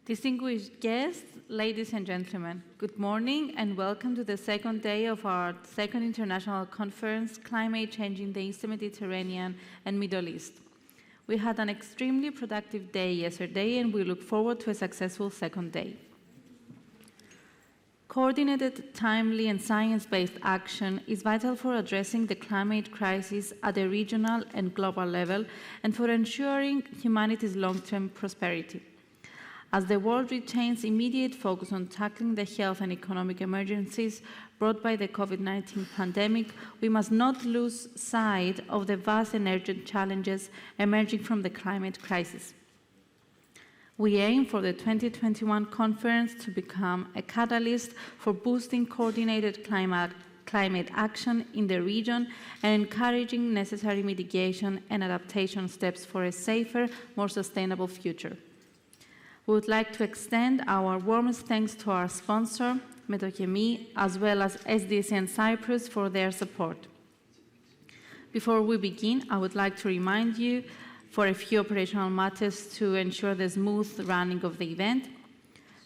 Distinguished guests, ladies and gentlemen, good morning and welcome to the second day of our second international conference, Climate Change in the Eastern Mediterranean and Middle East. We had an extremely productive day yesterday and we look forward to a successful second day. Coordinated, timely and science-based action is vital for addressing the climate crisis at a regional and global level and for ensuring humanity's long-term prosperity. As the world retains immediate focus on tackling the health and economic emergencies brought by the COVID-19 pandemic, we must not lose sight of the vast and urgent challenges emerging from the climate crisis. We aim for the 2021 conference to become a catalyst for boosting coordinated climate action in the region and encouraging necessary mitigation and adaptation steps for a safer, more sustainable future. We would like to extend our warmest thanks to our sponsor, Metokemi, as well as SDC and Cyprus for their support. Before we begin, I would like to remind you for a few operational matters to ensure the smooth running of the event.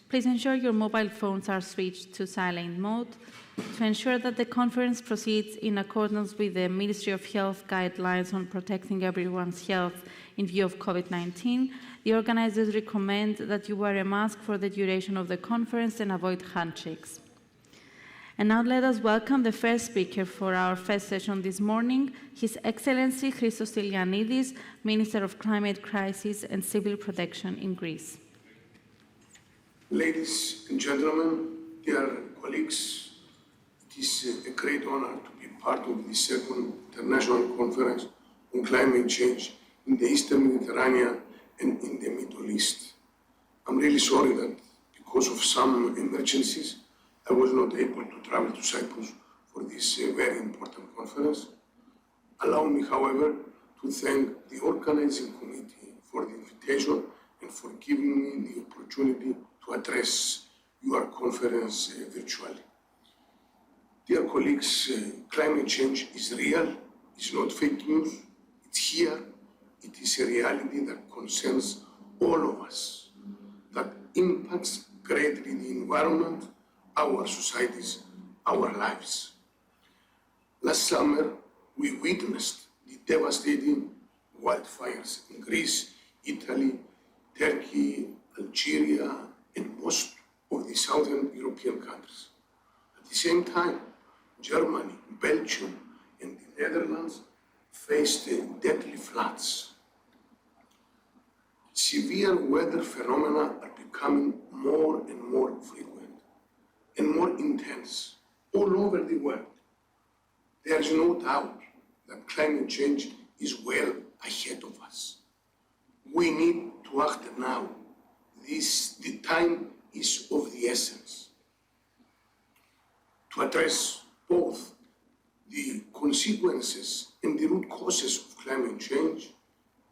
Please ensure your mobile phones are switched to silent mode. To ensure that the conference proceeds in accordance with the Ministry of Health guidelines on protecting everyone's health in view of COVID-19, the organizers recommend that you wear a mask for the duration of the conference and avoid handshakes. And now let us welcome the first speaker for our first session this morning, His Excellency Christos Stylianidis, Minister of Climate Crisis and Civil Protection in Greece. Ladies and gentlemen, dear colleagues, it is a great honor to be part of the second international conference on climate change in the Eastern Mediterranean and in the Middle East. I'm really sorry that because of some emergencies, I was not able to travel to Cyprus for this very important conference. Allow me, however, to thank the organizing committee for the invitation and for giving me the opportunity to address your conference virtually. Dear colleagues, climate change is real, it's not fake news, it's here. It is a reality that concerns all of us, that impacts greatly the environment, our societies, our lives. Last summer, we witnessed the devastating wildfires in Greece, Italy, Turkey, Algeria, and most of the southern European countries. At the same time, Germany, Belgium, and the Netherlands faced deadly floods. Severe weather phenomena are becoming more and more frequent and more intense all over the world. There is no doubt that climate change is well ahead of us. We need to act now. The time is of the essence. To address both the consequences and the root causes of climate change,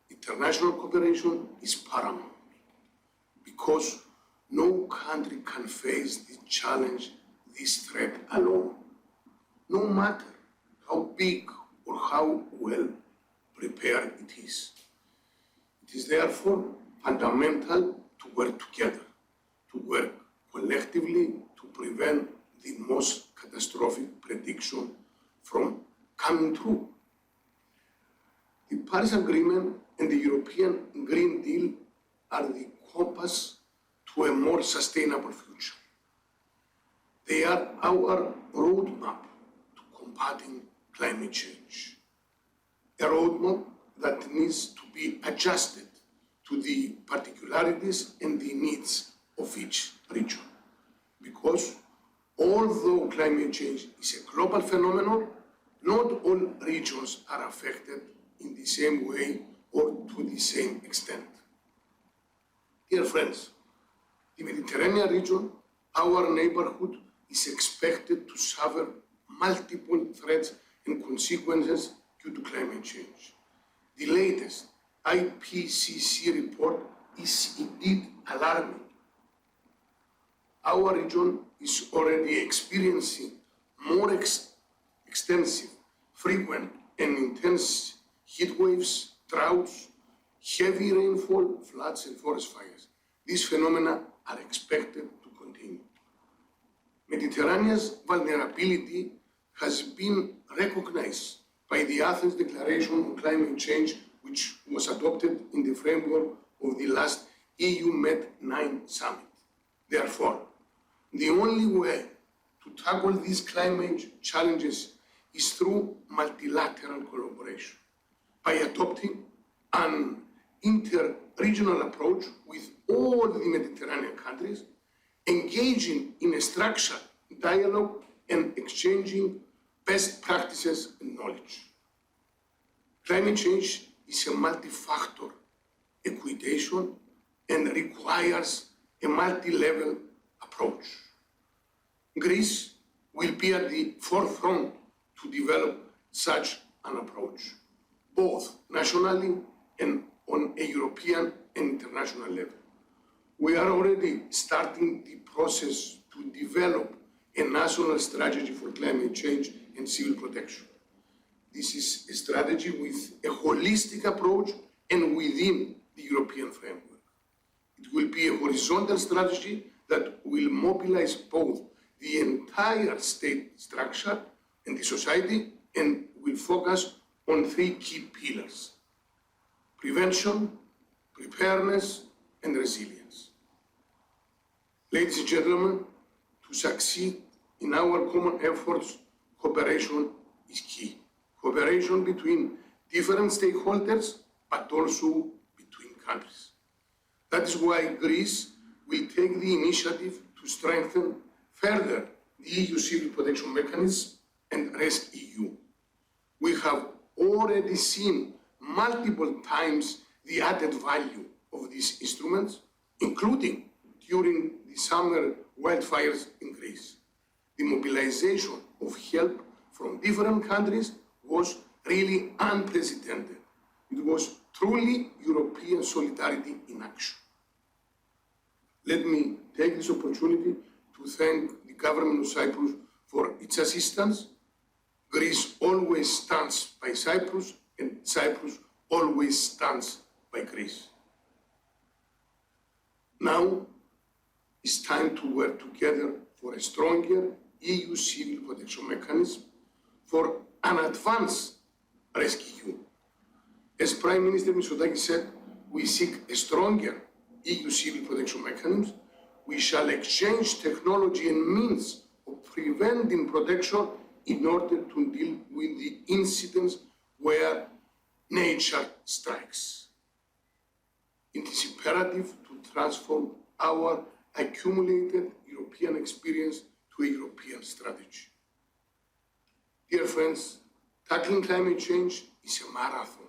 international cooperation is paramount because no country can face this challenge, this threat alone, no matter how big or how well prepared it is. It is therefore fundamental to work together, to work collectively to prevent the most catastrophic prediction from coming true. The Paris Agreement and the European Green Deal are the compass to a more sustainable future. They are our roadmap to combating climate change, a roadmap that needs to be adjusted to the particularities and the needs of each region. Because although climate change is a global phenomenon, not all regions are affected in the same way or to the same extent. Dear friends, the Mediterranean region, our neighborhood, is expected to suffer multiple threats and consequences due to climate change. The latest IPCC report is indeed alarming. Our region is already experiencing more extensive, frequent and intense heat waves, droughts, heavy rainfall, floods and forest fires. These phenomena are expected to continue. Mediterranean's vulnerability has been recognized by the Athens Declaration on Climate Change, which was adopted in the framework of the last EU Med9 summit. Therefore, the only way to tackle these climate challenges is through multilateral collaboration, by adopting an inter-regional approach with all the Mediterranean countries, engaging in a structured dialogue and exchanging best practices and knowledge. Climate change is a multi-factor equation and requires a multi-level approach. Greece will be at the forefront to develop such an approach, both nationally and on a European and international level. We are already starting the process to develop a national strategy for climate change and civil protection. This is a strategy with a holistic approach and within the European framework. It will be a horizontal strategy that will mobilize both the entire state structure and the society and will focus on three key pillars: prevention, preparedness, and resilience. Ladies and gentlemen, to succeed in our common efforts, cooperation is key. Cooperation between different stakeholders, but also between countries. That is why Greece will take the initiative to strengthen further the EU Civil Protection Mechanism and RESC-EU. We have already seen multiple times the added value of these instruments, including during the summer wildfires in Greece. The mobilization of help from different countries was really unprecedented. It was truly European solidarity in action. Let me take this opportunity to thank the government of Cyprus for its assistance. Greece always stands by Cyprus, and Cyprus always stands by Greece. Now it's time to work together for a stronger EU civil protection mechanism, for an advanced rescue. As Prime Minister Mitsotakis said, we seek a stronger EU civil protection mechanism. We shall exchange technology and means of preventing protection in order to deal with the incidents where nature strikes. It is imperative to transform our accumulated European experience to a European strategy. Dear friends, tackling climate change is a marathon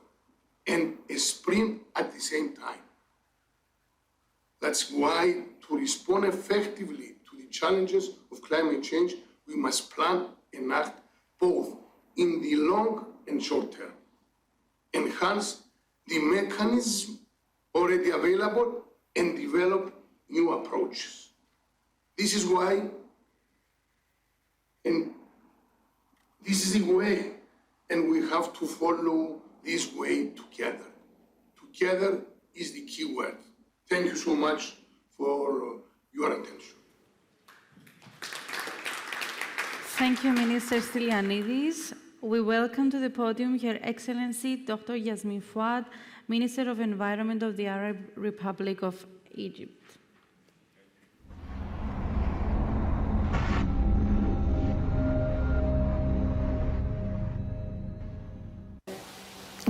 and a sprint at the same time. That's why, to respond effectively to the challenges of climate change, we must plan and act both in the long and short term. Enhance the mechanism already available and develop new approaches. This is why, and this is the way, and we have to follow this way together. Together is the key word. Thank you so much for your attention. Thank you, Minister Stylianidis. We welcome to the podium Her Excellency Dr. Yasmin Fouad, Minister of Environment of the Arab Republic of Egypt.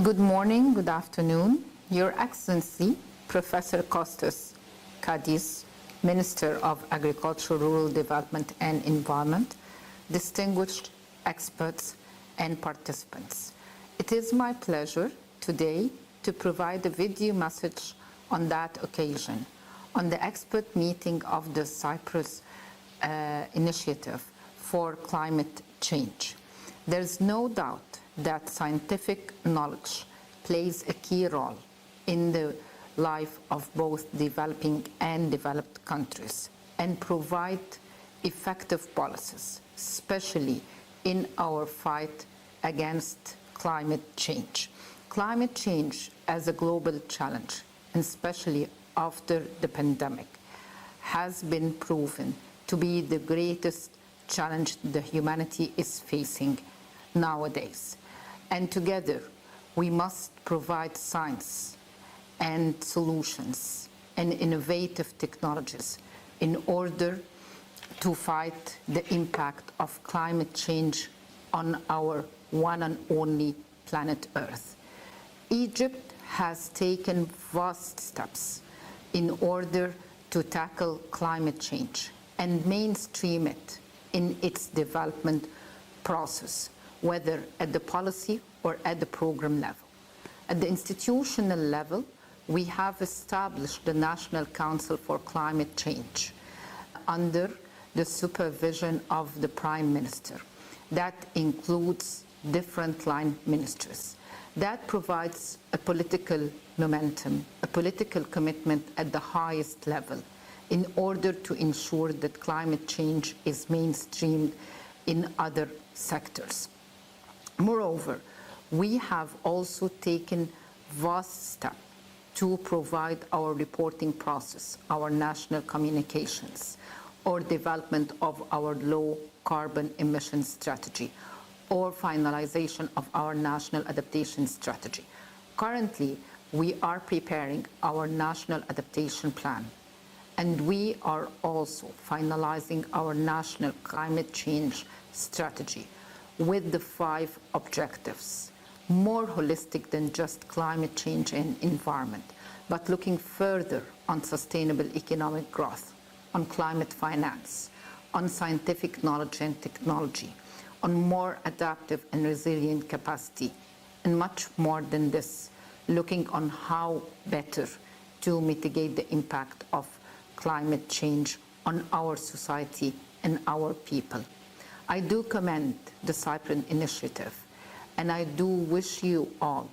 Good morning, good afternoon. Your Excellency, Professor Kostas Kadis, Minister of Agriculture, Rural Development and Environment, distinguished experts and participants. It is my pleasure today to provide a video message on that occasion, on the expert meeting of the Cyprus Initiative for Climate Change. There is no doubt that scientific knowledge plays a key role in the life of both developing and developed countries and provide effective policies, especially in our fight against climate change. Climate change as a global challenge, and especially after the pandemic, has been proven to be the greatest challenge the humanity is facing nowadays. And together, we must provide science and solutions and innovative technologies in order to fight the impact of climate change on our one and only planet Earth. Egypt has taken vast steps in order to tackle climate change and mainstream it in its development process, whether at the policy or at the program level. At the institutional level, we have established the National Council for Climate Change under the supervision of the Prime Minister. That includes different line ministers. That provides a political momentum, a political commitment at the highest level in order to ensure that climate change is mainstreamed in other sectors. Moreover, we have also taken vast steps to provide our reporting process, our national communications, or development of our low carbon emission strategy, or finalization of our national adaptation strategy. Currently, we are preparing our national adaptation plan, and we are also finalizing our national climate change strategy with the 5 objectives, more holistic than just climate change and environment, but looking further on sustainable economic growth, on climate finance, on scientific knowledge and technology, on more adaptive and resilient capacity, and much more than this, looking on how better to mitigate the impact of climate change on our society and our people. I do commend the Cyprus initiative, and I do wish you all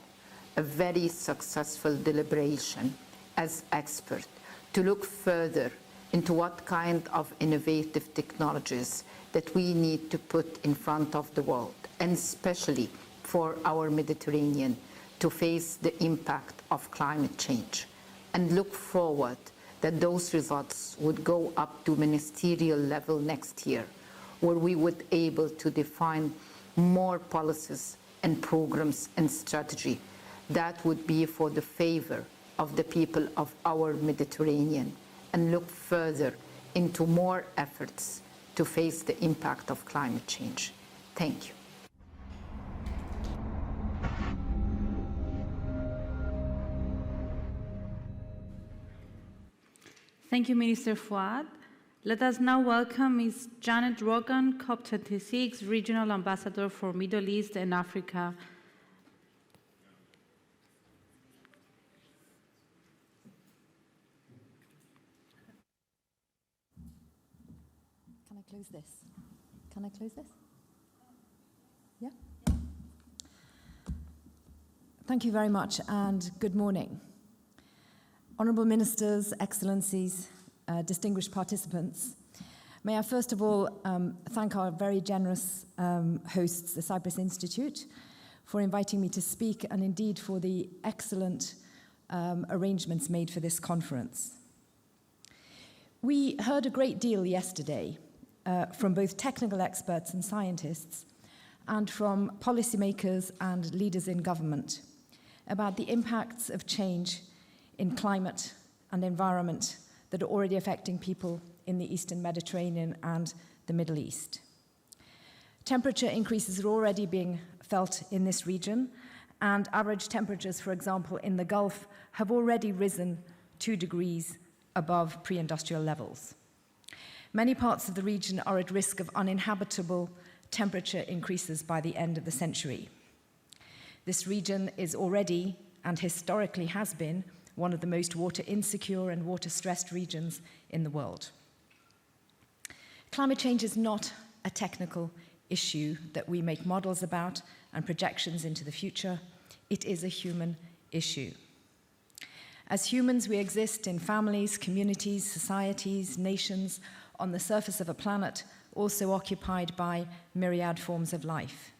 a very successful deliberation as experts to look further into what kind of innovative technologies that we need to put in front of the world, and especially for our Mediterranean, to face the impact of climate change, and look forward that those results would go up to ministerial level next year, where we would be able to define more policies and programs and strategy that would be for the favor of the people of our Mediterranean, and look further into more efforts to face the impact of climate change. Thank you. Thank you, Minister Fouad. Let us now welcome Ms. Janet Rogan, COP26 Regional Ambassador for Middle East and Africa. Can I close this? Can I close this? Yeah? Thank you very much, and good morning. Honourable Ministers, Excellencies, distinguished participants, may I first of all thank our very generous hosts, the Cyprus Institute, for inviting me to speak, and indeed for the excellent arrangements made for this conference. We heard a great deal yesterday from both technical experts and scientists, and from policymakers and leaders in government about the impacts of change in climate and environment that are already affecting people in the Eastern Mediterranean and the Middle East. Temperature increases are already being felt in this region, and average temperatures, for example, in the Gulf have already risen 2 degrees above pre-industrial levels. Many parts of the region are at risk of uninhabitable temperature increases by the end of the century. This region is already, and historically has been, one of the most water insecure and water stressed regions in the world. Climate change is not a technical issue that we make models about and projections into the future. It is a human issue. As humans, we exist in families, communities, societies, nations, on the surface of a planet also occupied by myriad forms of life.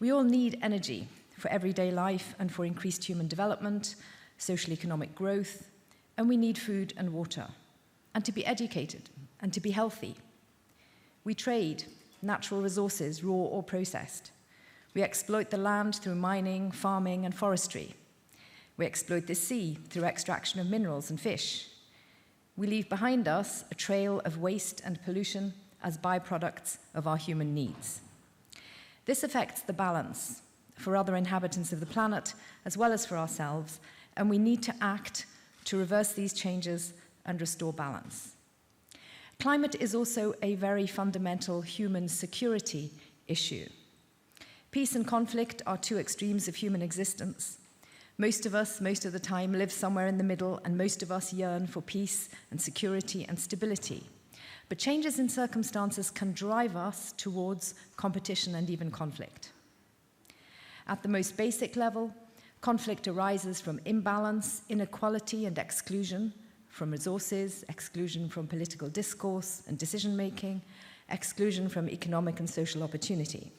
We all need energy for everyday life and for increased human development, social economic growth, and we need food and water. and to be educated, and to be healthy. We trade natural resources, raw or processed. We exploit the land through mining, farming, and forestry. We exploit the sea through extraction of minerals and fish. We leave behind us a trail of waste and pollution as byproducts of our human needs. This affects the balance for other inhabitants of the planet as well as for ourselves, and we need to act to reverse these changes and restore balance. Climate is also a very fundamental human security issue. Peace and conflict are two extremes of human existence. Most of us, most of the time, live somewhere in the middle, and most of us yearn for peace and security and stability. But changes in circumstances can drive us towards competition and even conflict. At the most basic level, conflict arises from imbalance, inequality, and exclusion from resources, exclusion from political discourse and decision-making, exclusion from economic and social opportunity.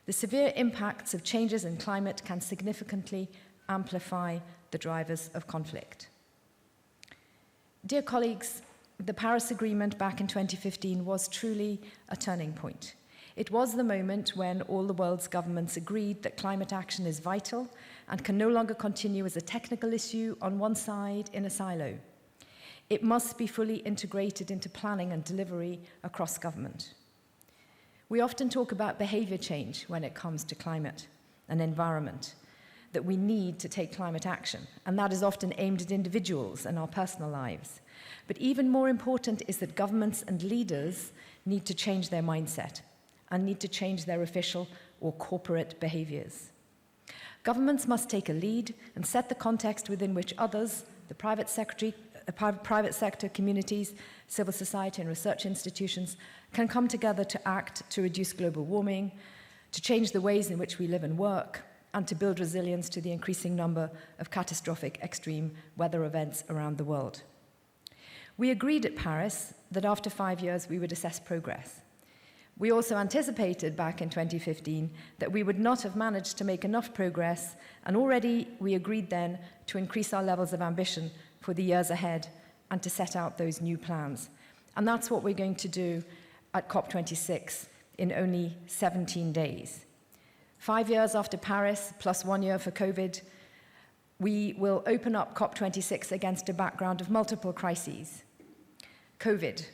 The severe impacts of changes in climate can significantly amplify the drivers of conflict. Dear colleagues, the Paris Agreement back in 2015 was truly a turning point. It was the moment when all the world's governments agreed that climate action is vital and can no longer continue as a technical issue on one side in a silo. It must be fully integrated into planning and delivery across government. We often talk about behavior change when it comes to climate and environment, that we need to take climate action, and that is often aimed at individuals and our personal lives. But even more important is that governments and leaders need to change their mindset and need to change their official or corporate behaviors. Governments must take a lead and set the context within which others, the private sector, communities, civil society, and research institutions can come together to act to reduce global warming, to change the ways in which we live and work, and to build resilience to the increasing number of catastrophic extreme weather events around the world. We agreed at Paris that after 5 years we would assess progress. We also anticipated back in 2015 that we would not have managed to make enough progress, and already we agreed then to increase our levels of ambition for the years ahead and to set out those new plans. And that's what we're going to do at COP26 in only 17 days. 5 years after Paris, plus 1 year for COVID, we will open up COP26 against a background of multiple crises: COVID,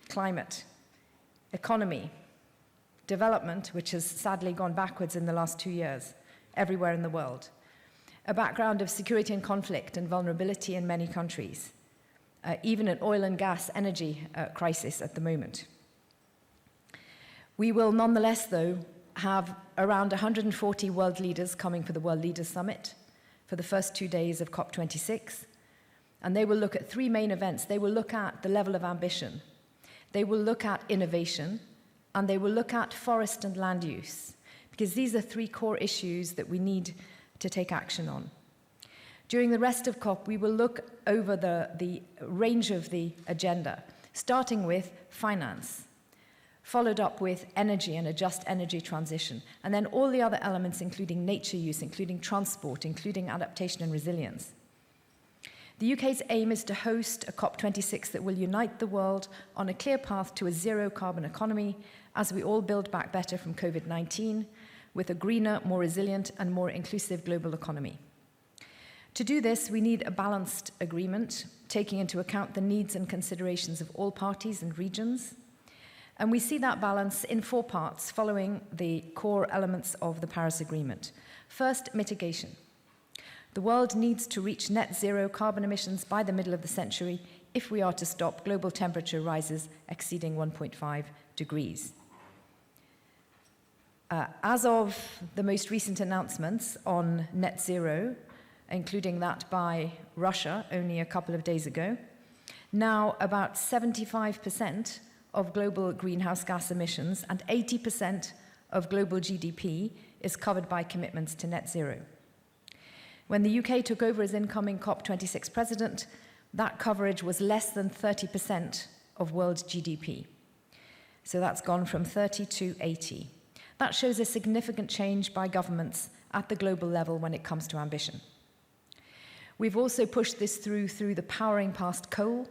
climate, economy, development, which has sadly gone backwards in the last 2 years, everywhere in the world, a background of security and conflict and vulnerability in many countries, even an oil and gas energy crisis at the moment. We will nonetheless, though, have around 140 world leaders coming for the World Leaders Summit for the first 2 days of COP26, and they will look at three main events. They will look at the level of ambition, they will look at innovation, and they will look at forest and land use, because these are three core issues that we need to take action on. During the rest of COP, we will look over the range of the agenda, starting with finance, followed up with energy and a just energy transition, and then all the other elements, including nature use, including transport, including adaptation and resilience. The UK's aim is to host a COP26 that will unite the world on a clear path to a zero-carbon economy as we all build back better from COVID-19 with a greener, more resilient and more inclusive global economy. To do this, we need a balanced agreement, taking into account the needs and considerations of all parties and regions. And we see that balance in 4 parts following the core elements of the Paris Agreement. First, mitigation. The world needs to reach net zero carbon emissions by the middle of the century if we are to stop global temperature rises exceeding 1.5 degrees. As of the most recent announcements on net zero, including that by Russia only a couple of days ago, now about 75% of global greenhouse gas emissions and 80% of global GDP is covered by commitments to net zero. When the UK took over as incoming COP26 president, that coverage was less than 30% of world GDP. So that's gone from 30 to 80. That shows a significant change by governments at the global level when it comes to ambition. We've also pushed this through the powering past coal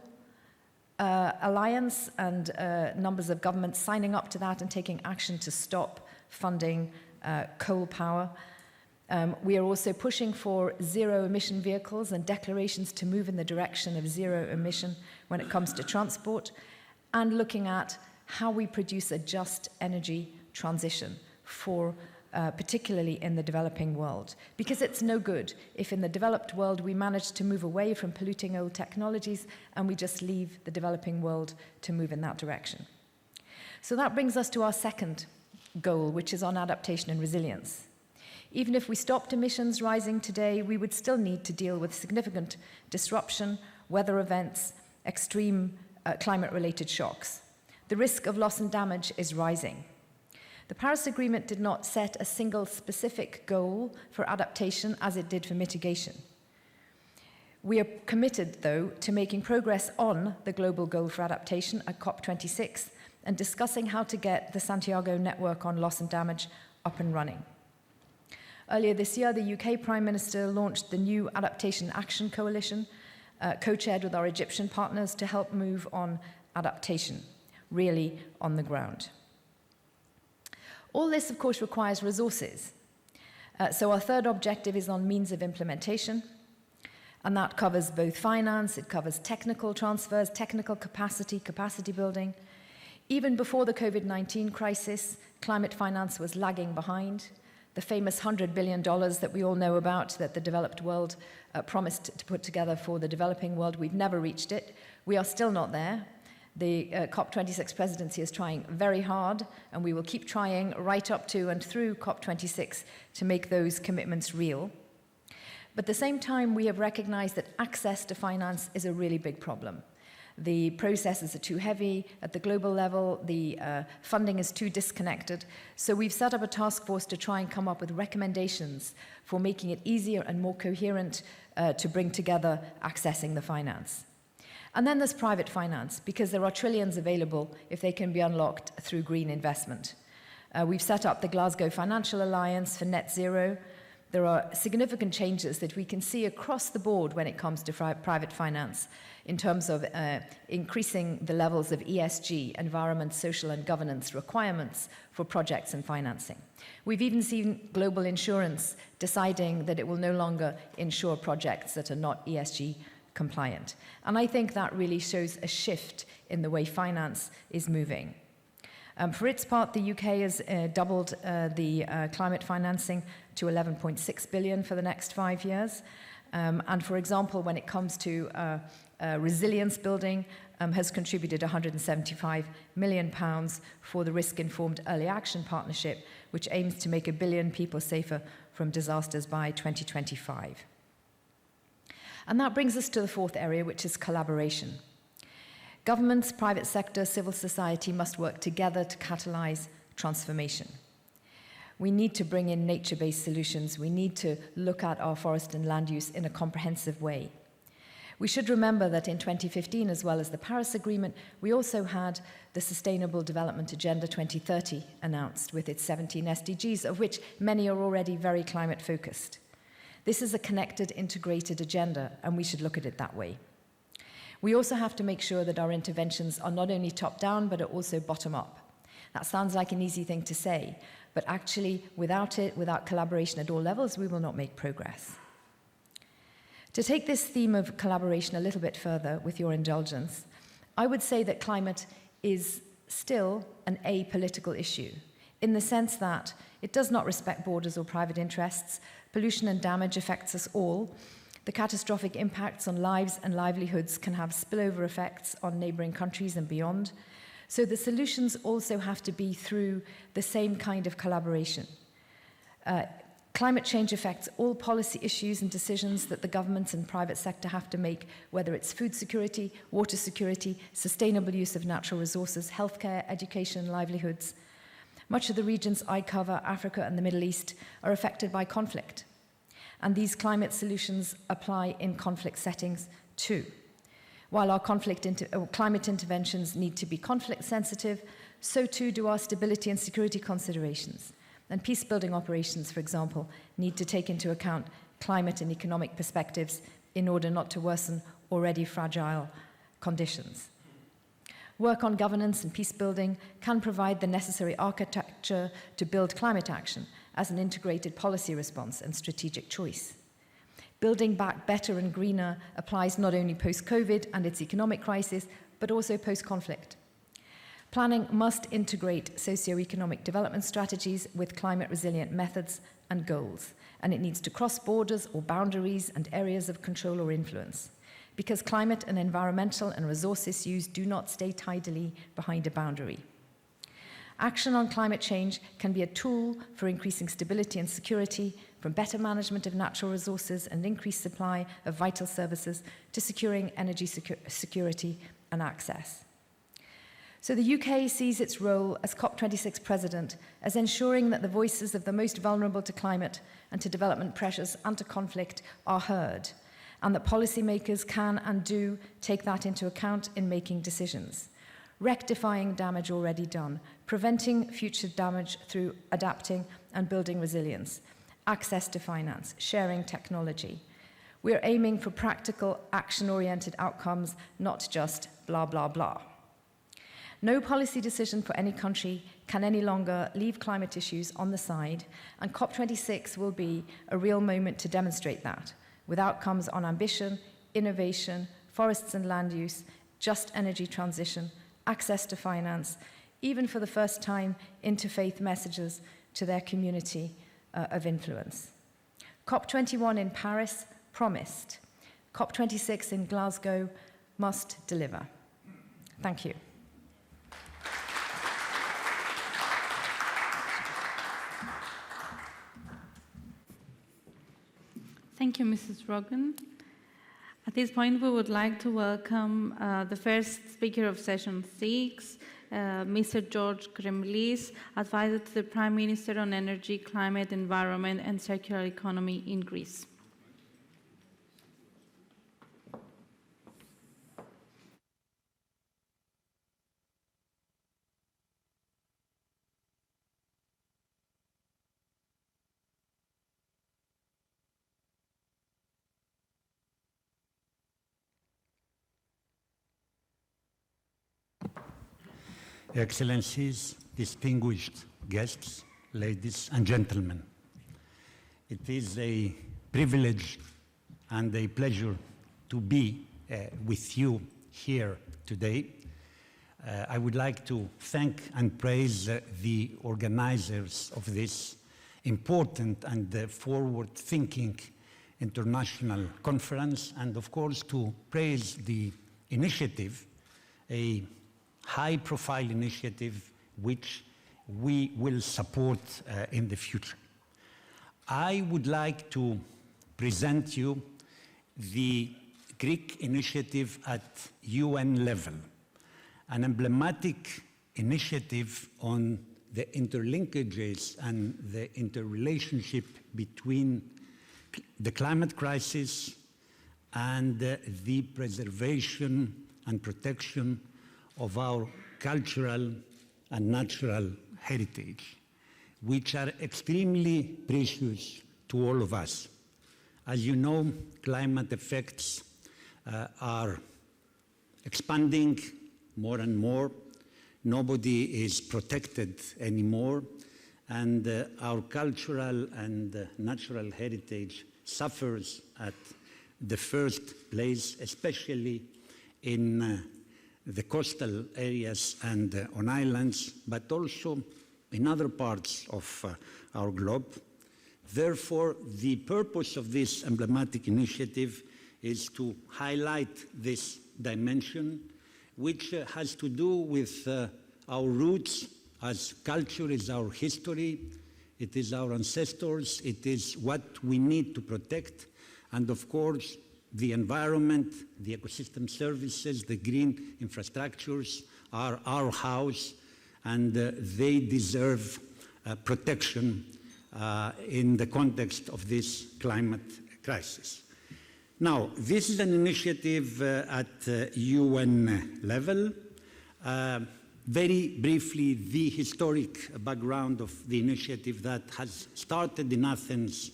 alliance and numbers of governments signing up to that and taking action to stop funding coal power. We are also pushing for zero-emission vehicles and declarations to move in the direction of zero emission when it comes to transport, and looking at how we produce a just energy transition for particularly in the developing world. Because it's no good if in the developed world we manage to move away from polluting old technologies and we just leave the developing world to move in that direction. So that brings us to our second goal, which is on adaptation and resilience. Even if we stopped emissions rising today, we would still need to deal with significant disruption, weather events, extreme climate-related shocks. The risk of loss and damage is rising. The Paris Agreement did not set a single specific goal for adaptation as it did for mitigation. We are committed, though, to making progress on the global goal for adaptation at COP26 and discussing how to get the Santiago network on loss and damage up and running. Earlier this year, the UK Prime Minister launched the new Adaptation Action Coalition, co-chaired with our Egyptian partners, to help move on adaptation, really on the ground. All this, of course, requires resources. So our third objective is on means of implementation, and that covers both finance, it covers technical transfers, technical capacity building. Even before the COVID-19 crisis, climate finance was lagging behind. The famous $100 billion that we all know about that the developed world promised to put together for the developing world, we've never reached it. We are still not there. The COP26 presidency is trying very hard, and we will keep trying right up to and through COP26 to make those commitments real. But at the same time, we have recognized that access to finance is a really big problem. The processes are too heavy at the global level, the funding is too disconnected. So we've set up a task force to try and come up with recommendations for making it easier and more coherent to bring together accessing the finance. And then there's private finance, because there are trillions available if they can be unlocked through green investment. We've set up the Glasgow Financial Alliance for net zero. There are significant changes that we can see across the board when it comes to private finance in terms of increasing the levels of ESG, environment, social and governance requirements for projects and financing. We've even seen global insurance deciding that it will no longer insure projects that are not ESG compliant. And I think that really shows a shift in the way finance is moving. For its part, the UK has doubled the climate financing to 11.6 billion for the next 5 years. And for example, when it comes to resilience building, has contributed £175 million for the Risk-Informed Early Action Partnership, which aims to make 1 billion people safer from disasters by 2025. And that brings us to the fourth area, which is collaboration. Governments, private sector, civil society must work together to catalyze transformation. We need to bring in nature-based solutions. We need to look at our forest and land use in a comprehensive way. We should remember that in 2015, as well as the Paris Agreement, we also had the Sustainable Development Agenda 2030 announced with its 17 SDGs, of which many are already very climate-focused. This is a connected, integrated agenda, and we should look at it that way. We also have to make sure that our interventions are not only top-down, but are also bottom-up. That sounds like an easy thing to say, but actually, without it, without collaboration at all levels, we will not make progress. To take this theme of collaboration a little bit further, with your indulgence, I would say that climate is still an apolitical issue, in the sense that it does not respect borders or private interests. Pollution and damage affects us all. The catastrophic impacts on lives and livelihoods can have spillover effects on neighbouring countries and beyond. So the solutions also have to be through the same kind of collaboration. Climate change affects all policy issues and decisions that the governments and private sector have to make, whether it's food security, water security, sustainable use of natural resources, healthcare, education, livelihoods. Much of the regions I cover, Africa and the Middle East, are affected by conflict. And these climate solutions apply in conflict settings too. While our climate interventions need to be conflict sensitive, so too do our stability and security considerations. And peace-building operations, for example, need to take into account climate and economic perspectives in order not to worsen already fragile conditions. Work on governance and peace building can provide the necessary architecture to build climate action as an integrated policy response and strategic choice. Building back better and greener applies not only post-COVID and its economic crisis, but also post-conflict. Planning must integrate socio-economic development strategies with climate-resilient methods and goals, and it needs to cross borders or boundaries and areas of control or influence, because climate and environmental and resource issues do not stay tidily behind a boundary. Action on climate change can be a tool for increasing stability and security, from better management of natural resources and increased supply of vital services to securing energy security and access. So the UK sees its role as COP26 president as ensuring that the voices of the most vulnerable to climate and to development pressures and to conflict are heard, and that policymakers can and do take that into account in making decisions, rectifying damage already done, preventing future damage through adapting and building resilience, access to finance, sharing technology. We're aiming for practical, action-oriented outcomes, not just blah, blah, blah. No policy decision for any country can any longer leave climate issues on the side, and COP26 will be a real moment to demonstrate that, with outcomes on ambition, innovation, forests and land use, just energy transition, access to finance, even for the first time interfaith messages to their community of influence. COP21 in Paris promised. COP26 in Glasgow must deliver. Thank you. Thank you, Mrs. Rogan. At this point, we would like to welcome the first speaker of session 6, Mr. George Kremlis, advisor to the Prime Minister on Energy, Climate, Environment and Circular Economy in Greece. Excellencies, distinguished guests, ladies and gentlemen. It is a privilege and a pleasure to be with you here today. I would like to thank and praise the organizers of this important and forward-thinking international conference, and of course to praise the initiative, a high-profile initiative which we will support in the future. I would like to present you the Greek initiative at UN level, an emblematic initiative on the interlinkages and the interrelationship between the climate crisis and the preservation and protection of our cultural and natural heritage, which are extremely precious to all of us. As you know, climate effects are expanding more and more. Nobody is protected anymore, and our cultural and natural heritage suffers at the first place, especially in the coastal areas and on islands, but also in other parts of our globe. Therefore, the purpose of this emblematic initiative is to highlight this dimension, which has to do with our roots, as culture is our history, it is our ancestors, it is what we need to protect, and of course, the environment, the ecosystem services, the green infrastructures are our house, and they deserve protection in the context of this climate crisis. Now, this is an initiative at UN level. Very briefly, the historic background of the initiative that has started in Athens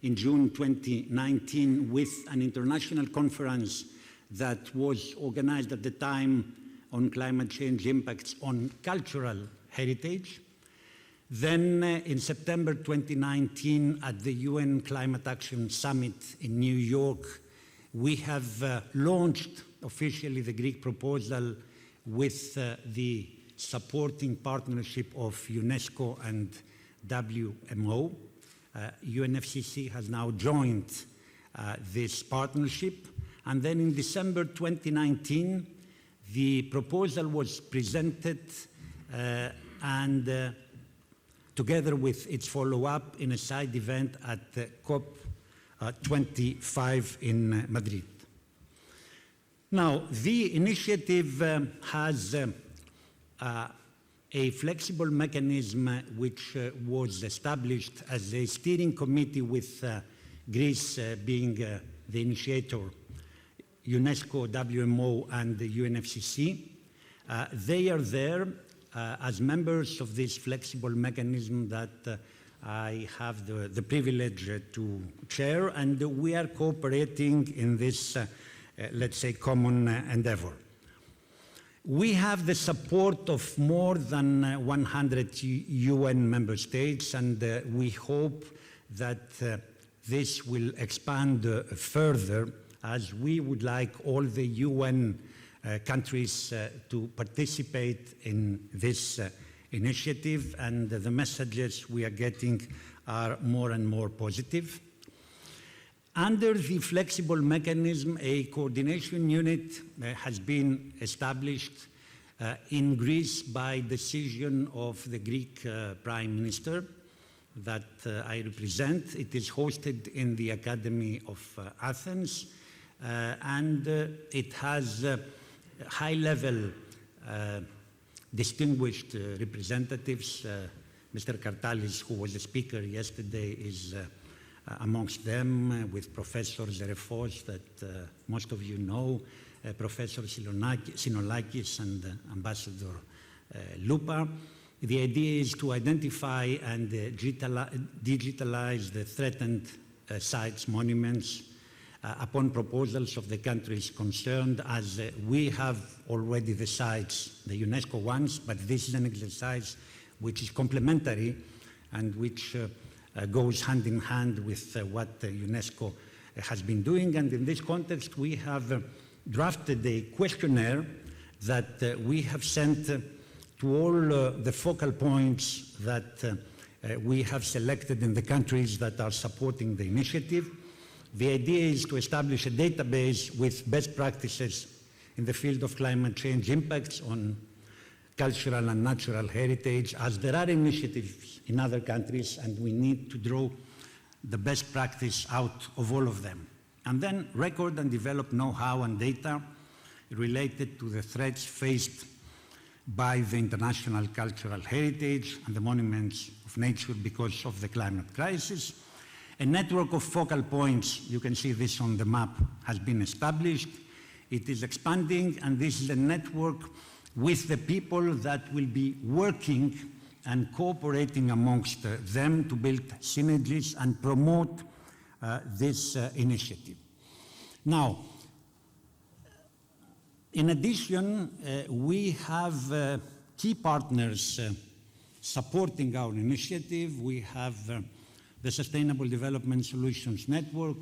in June 2019 with an international conference that was organized at the time on climate change impacts on cultural heritage. Then in September 2019, at the UN Climate Action Summit in New York, we have launched officially the Greek proposal with the supporting partnership of UNESCO and WMO. UNFCCC has now joined this partnership. And then in December 2019, the proposal was presented and together with its follow-up in a side event at COP25 in Madrid. Now, the initiative has a flexible mechanism which was established as a steering committee with Greece being the initiator, UNESCO, WMO, and the UNFCCC. They are there as members of this flexible mechanism that I have the privilege to chair, and we are cooperating in this, let's say, common endeavor. We have the support of more than 100 UN member states, and we hope that this will expand further, as we would like all the UN countries to participate in this initiative, and the messages we are getting are more and more positive. Under the flexible mechanism, a coordination unit has been established in Greece by decision of the Greek Prime Minister that I represent. It is hosted in the Academy of Athens, and it has high-level distinguished representatives. Mr. Kartalis, who was the speaker yesterday, is amongst them, with Professor Zerefos that most of you know, Professor Sinolakis and Ambassador Lupa. The idea is to identify and digitalize the threatened sites, monuments, upon proposals of the countries concerned, as we have already the sites, the UNESCO ones, but this is an exercise which is complementary and which goes hand in hand with what UNESCO has been doing. And in this context, we have drafted a questionnaire that we have sent to all the focal points that we have selected in the countries that are supporting the initiative. The idea is to establish a database with best practices in the field of climate change impacts on cultural and natural heritage, as there are initiatives in other countries, and we need to draw the best practice out of all of them. And then record and develop know-how and data related to the threats faced by the international cultural heritage and the monuments of nature because of the climate crisis. A network of focal points, you can see this on the map, has been established. It is expanding, and this is a network with the people that will be working and cooperating amongst them to build synergies and promote this initiative. Now, in addition, we have key partners supporting our initiative. We have the Sustainable Development Solutions Network.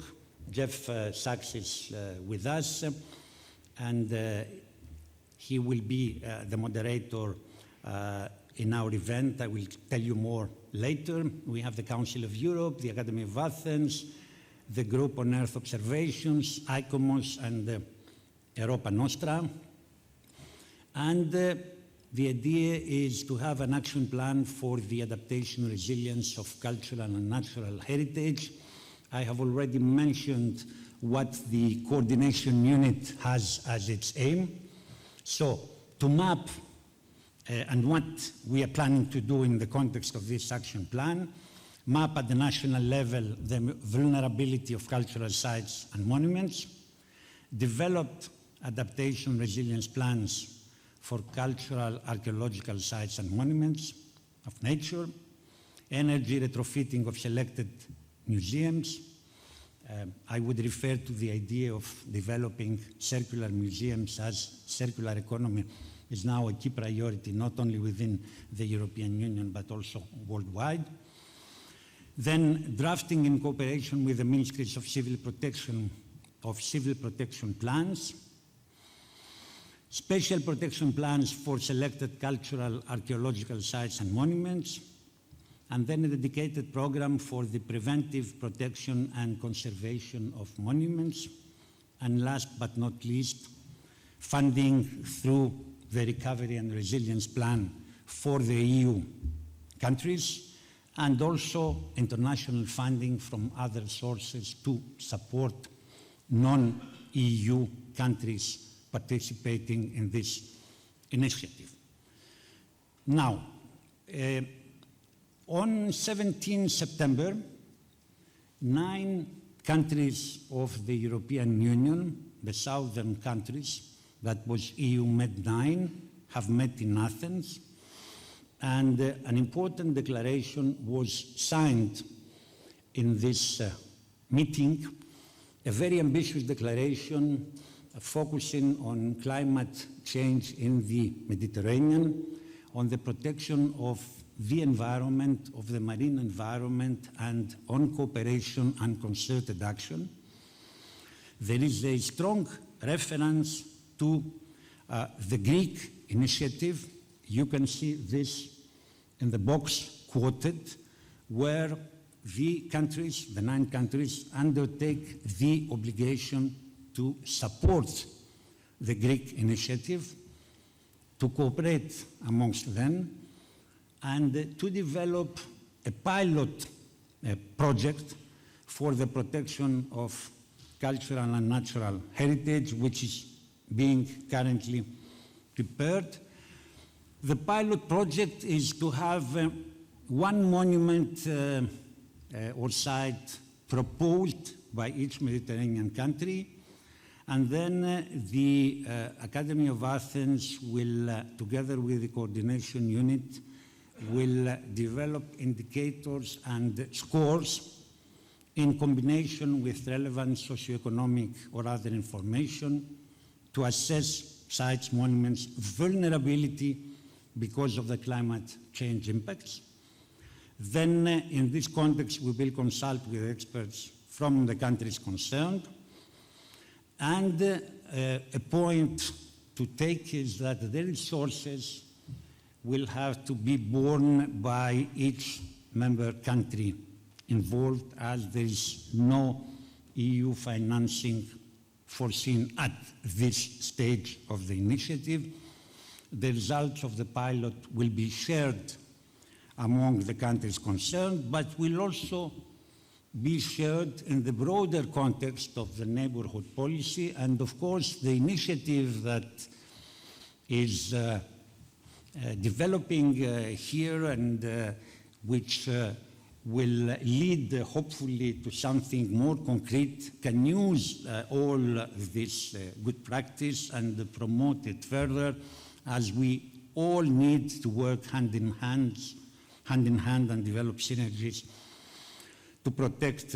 Jeff Sachs is with us, and he will be the moderator in our event. I will tell you more later. We have the Council of Europe, the Academy of Athens, the Group on Earth Observations, ICOMOS, and Europa Nostra. And the idea is to have an action plan for the adaptation resilience of cultural and natural heritage. I have already mentioned what the coordination unit has as its aim. So, to map and what we are planning to do in the context of this action plan, map at the national level the vulnerability of cultural sites and monuments, develop adaptation resilience plans for cultural archaeological sites and monuments of nature, energy retrofitting of selected museums. I would refer to the idea of developing circular museums as circular economy is now a key priority, not only within the European Union, but also worldwide. Then drafting in cooperation with the Ministries of Civil Protection plans, special protection plans for selected cultural archaeological sites and monuments, and then a dedicated program for the preventive protection and conservation of monuments, and last but not least, funding through the Recovery and Resilience Plan for the EU countries, and also international funding from other sources to support non-EU countries participating in this initiative. Now, on 17 September, 9 countries of the European Union, the southern countries, that was EU Med 9, have met in Athens, and an important declaration was signed in this meeting, a very ambitious declaration focusing on climate change in the Mediterranean, on the protection of the environment, of the marine environment, and on cooperation and concerted action. There is a strong reference to the Greek initiative. You can see this in the box quoted, where the countries, the 9 countries, undertake the obligation to support the Greek initiative, to cooperate amongst them, and to develop a pilot project for the protection of cultural and natural heritage, which is being currently prepared. The pilot project is to have one monument or site proposed by each Mediterranean country, and then the Academy of Athens will, together with the coordination unit, will develop indicators and scores in combination with relevant socioeconomic or other information to assess sites, monuments, vulnerability because of the climate change impacts. Then, in this context, we will consult with experts from the countries concerned. And a point to take is that the resources will have to be borne by each member country involved, as there is no EU financing foreseen at this stage of the initiative. The results of the pilot will be shared among the countries concerned, but will also be shared in the broader context of the neighborhood policy. And of course, the initiative that is developing here and which will lead hopefully to something more concrete can use all this good practice and promote it further, as we all need to work hand in hand and develop synergies to protect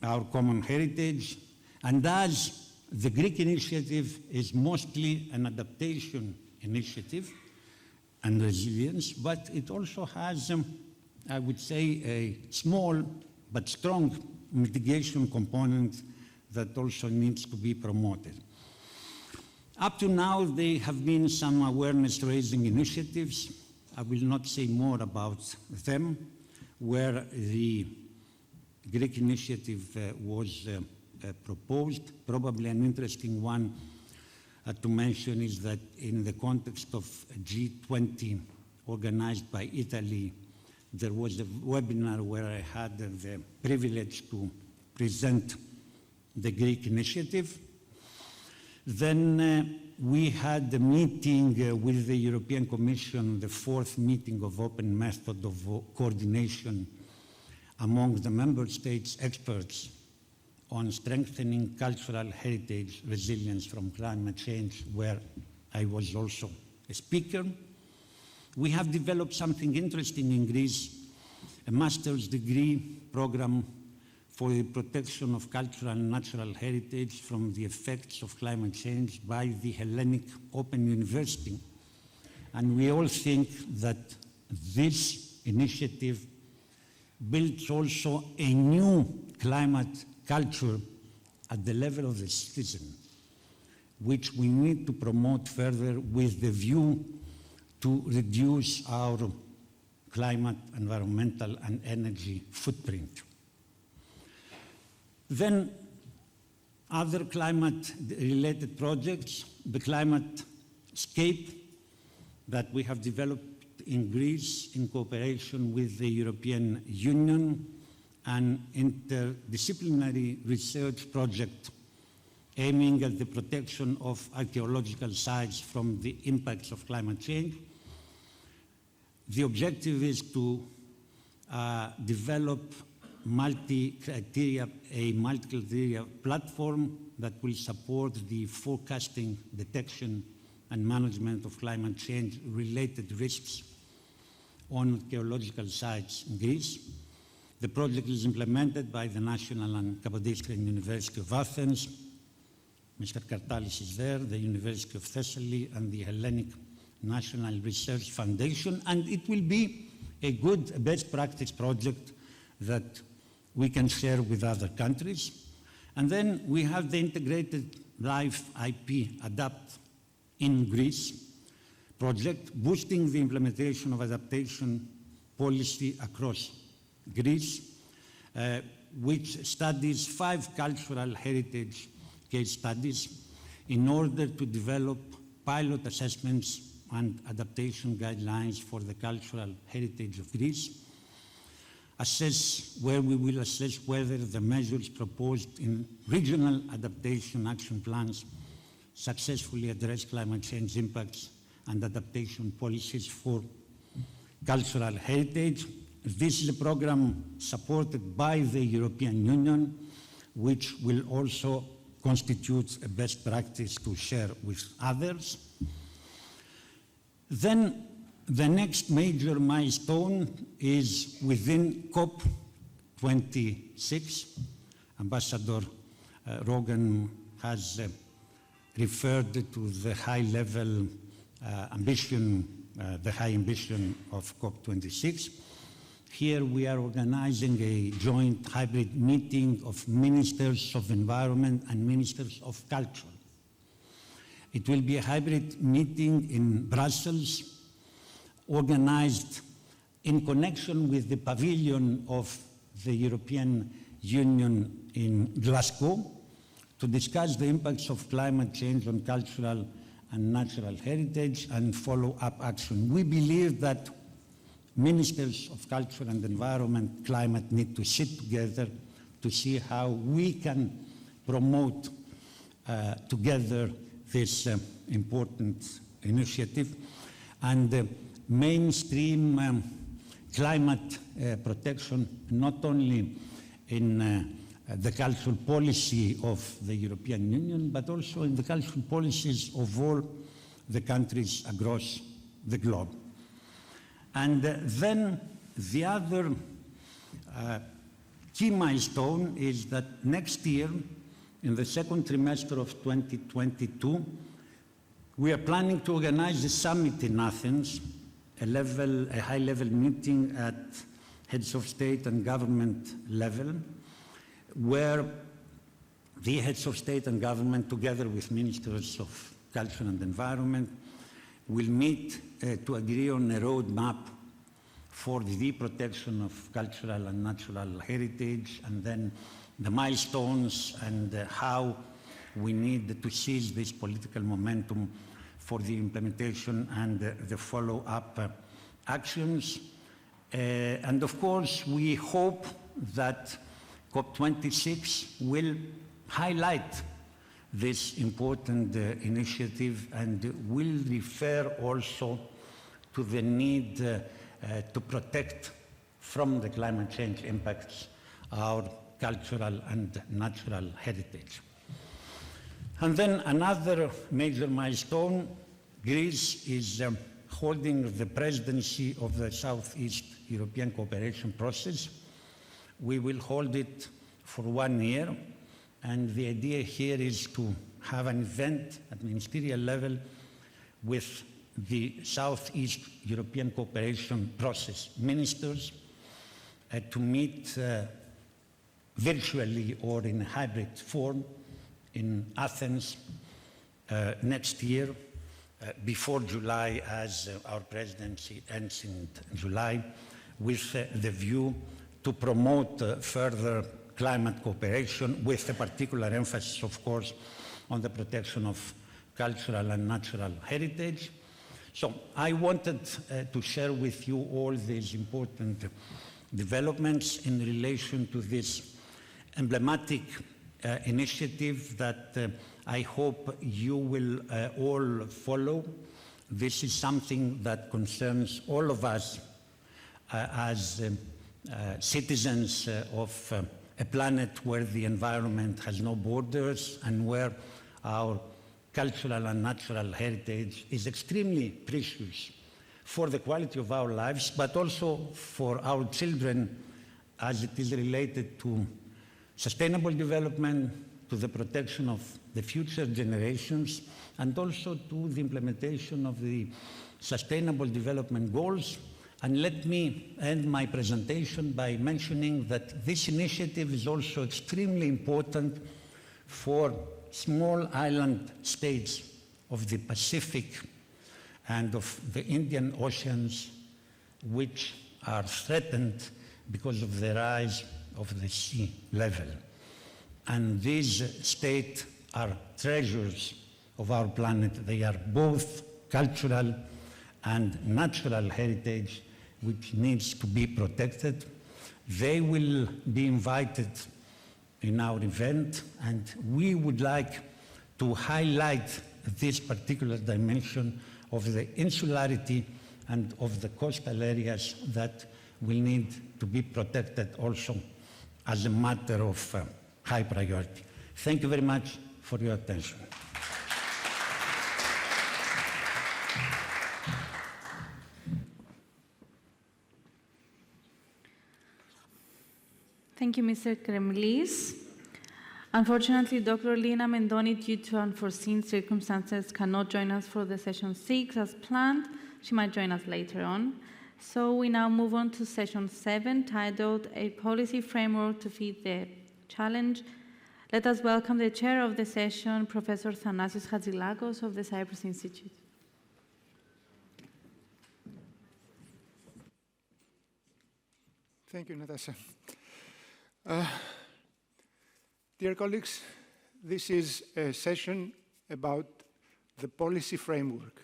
our common heritage. And as the Greek initiative is mostly an adaptation initiative and resilience, but it also has, I would say, a small but strong mitigation component that also needs to be promoted. Up to now, there have been some awareness-raising initiatives. I will not say more about them, where the Greek initiative was proposed. Probably an interesting one to mention is that in the context of G20 organized by Italy, there was a webinar where I had the privilege to present the Greek initiative. Then we had a meeting with the European Commission, the 4th meeting of open method of coordination among the member states' experts on strengthening cultural heritage resilience from climate change, where I was also a speaker. We have developed something interesting in Greece, a master's degree program for the protection of cultural and natural heritage from the effects of climate change by the Hellenic Open University And we all think that this initiative builds also a new climate culture at the level of the citizen, which we need to promote further with the view to reduce our climate, environmental, and energy footprint. Then other climate-related projects, the climate scape that we have developed in Greece in cooperation with the European Union, an interdisciplinary research project aiming at the protection of archaeological sites from the impacts of climate change. The objective is to develop a multi-criteria platform that will support the forecasting, detection, and management of climate change-related risks on archaeological sites in Greece. The project is implemented by the National and Kapodistrian University of Athens. Mr. Kartalis is there, the University of Thessaly, and the Hellenic National Research Foundation, and it will be a good best practice project that we can share with other countries. And then we have the integrated Life IP Adapt in Greece project, boosting the implementation of adaptation policy across Greece, which studies 5 cultural heritage case studies in order to develop pilot assessments and adaptation guidelines for the cultural heritage of Greece, where we will assess whether the measures proposed in regional adaptation action plans successfully address climate change impacts and adaptation policies for cultural heritage. This is a program supported by the European Union, which will also constitute a best practice to share with others. Then the next major milestone is within COP26. Ambassador Rogan has referred to the high-level ambition, the high ambition of COP26. Here we are organizing a joint hybrid meeting of ministers of environment and ministers of culture. It will be a hybrid meeting in Brussels, organized in connection with the pavilion of the European Union in Glasgow, to discuss the impacts of climate change on cultural and natural heritage and follow-up action. We believe that ministers of culture and environment, climate need to sit together to see how we can promote together this important initiative and mainstream climate protection, not only in the cultural policy of the European Union, but also in the cultural policies of all the countries across the globe. And then the other key milestone is that next year, in the second trimester of 2022, we are planning to organize a summit in Athens, a high-level meeting at heads of state and government level, where the heads of state and government, together with ministers of culture and environment, will meet to agree on a roadmap for the protection of cultural and natural heritage, and then the milestones and how we need to seize this political momentum for the implementation and the follow-up actions. And of course, we hope that COP26 will highlight this important initiative and will refer also to the need to protect from the climate change impacts our cultural and natural heritage. And then another major milestone, Greece is holding the presidency of the Southeast European cooperation process. We will hold it for 1 year, and the idea here is to have an event at ministerial level with the Southeast European Cooperation Process ministers to meet virtually or in hybrid form in Athens next year, before July, as our presidency ends in July, with the view to promote further climate cooperation, with a particular emphasis, of course, on the protection of cultural and natural heritage. So I wanted to share with you all these important developments in relation to this emblematic initiative that I hope you will all follow. This is something that concerns all of us as citizens of a planet where the environment has no borders and where our cultural and natural heritage is extremely precious for the quality of our lives, but also for our children as it is related to sustainable development, to the protection of the future generations, and also to the implementation of the Sustainable Development Goals. And let me end my presentation by mentioning that this initiative is also extremely important for small island states of the Pacific and of the Indian Oceans, which are threatened because of the rise of the sea level. And these states are treasures of our planet. They are both cultural and natural heritage which needs to be protected. They will be invited in our event, and we would like to highlight this particular dimension of the insularity and of the coastal areas that will need to be protected also as a matter of high priority. Thank you very much for your attention. Thank you, Mr. Kremlis. Unfortunately, Dr. Lina Mendoni, due to unforeseen circumstances, cannot join us for the session 6 as planned. She might join us later on. So we now move on to session 7, titled A Policy Framework to Feed the Challenge. Let us welcome the chair of the session, Professor Thanasios Hadjilakos of the Cyprus Institute. Thank you, Natasha. Dear colleagues, this is a session about the policy framework.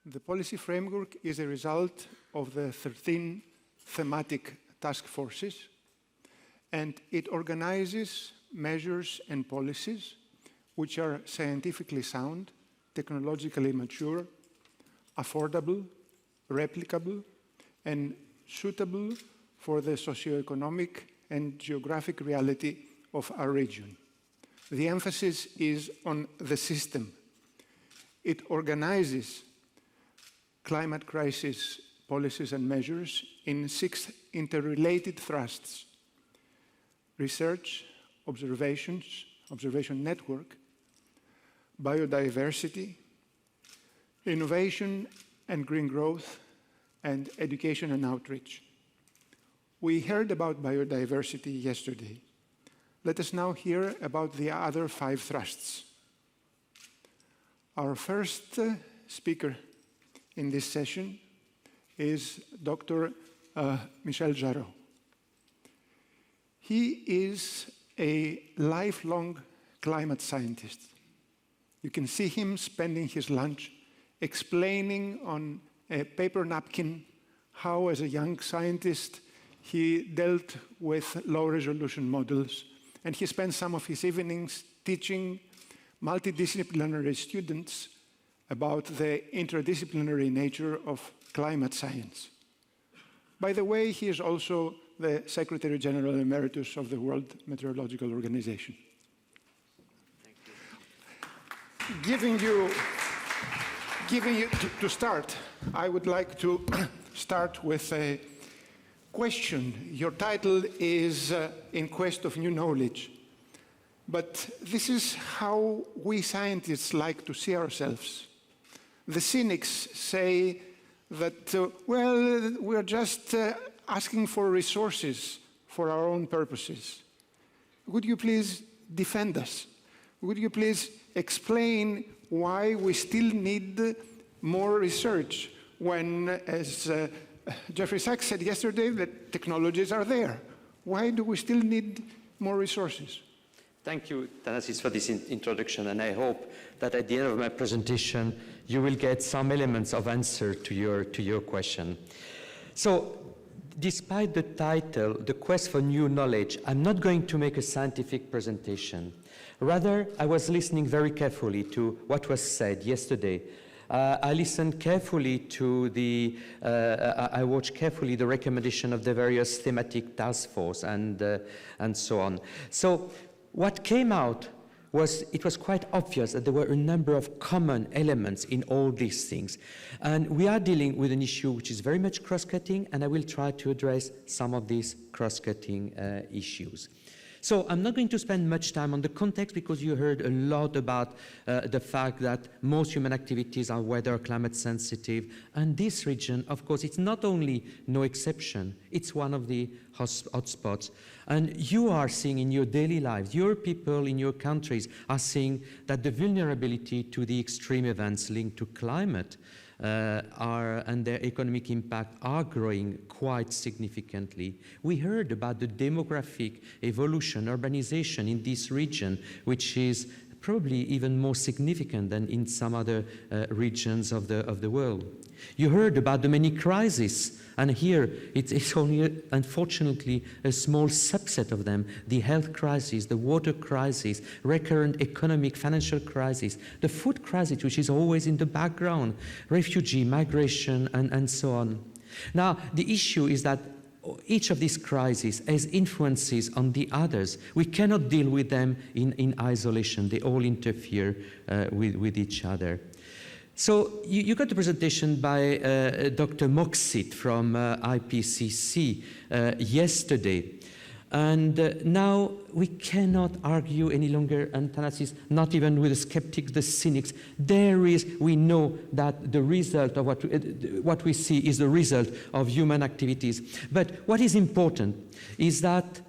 The policy framework is a result of the 13 thematic task forces, and it organizes measures and policies which are scientifically sound, technologically mature, affordable, replicable, and suitable for the socioeconomic and geographic reality of our region. The emphasis is on the system. It organizes climate crisis policies and measures in 6 interrelated thrusts: research, observation network, biodiversity, innovation and green growth, and education and outreach. We heard about biodiversity yesterday. Let us now hear about the other 5 thrusts. Our first speaker in this session is Dr. Michel Jarreau. He is a lifelong climate scientist. You can see him spending his lunch explaining on a paper napkin how, as a young scientist, he dealt with low-resolution models, and he spent some of his evenings teaching multidisciplinary students about the interdisciplinary nature of climate science. By the way, he is also the Secretary General Emeritus of the World Meteorological Organization. Thank you. Giving you to start, I would like to start with a question. Your title is In Quest of New Knowledge. But this is how we scientists like to see ourselves. The cynics say that, well, we're just asking for resources for our own purposes. Would you please defend us? Would you please explain why we still need more research when, as Jeffrey Sachs said yesterday, that technologies are there? Why do we still need more resources? Thank you, Thanasis, for this introduction, and I hope that at the end of my presentation you will get some elements of answer to your question. So, despite the title, The Quest for New Knowledge, I'm not going to make a scientific presentation. Rather, I was listening very carefully to what was said yesterday. I listened carefully to I watched carefully the recommendation of the various thematic task force and so on. So what came out was, it was quite obvious that there were a number of common elements in all these things. And we are dealing with an issue which is very much cross-cutting, and I will try to address some of these cross-cutting issues. So I'm not going to spend much time on the context, because you heard a lot about the fact that most human activities are weather climate sensitive. And this region, of course, it's not only no exception, it's one of the hotspots. And you are seeing in your daily lives, your people in your countries are seeing that the vulnerability to the extreme events linked to climate and their economic impact are growing quite significantly. We heard about the demographic evolution, urbanization in this region, which is probably even more significant than in some other regions of the world. You heard about the many crises, and here it's only, unfortunately, a small subset of them: the health crisis, the water crisis, recurrent economic, financial crisis, the food crisis, which is always in the background, refugee, migration, and so on. Now, the issue is that each of these crises has influences on the others. We cannot deal with them in isolation. They all interfere with each other. So you got the presentation by Dr. Moxit from IPCC yesterday. And now we cannot argue any longer, and Thanasis, not even with the skeptics, the cynics. We know that the result of what we see is the result of human activities. But what is important is that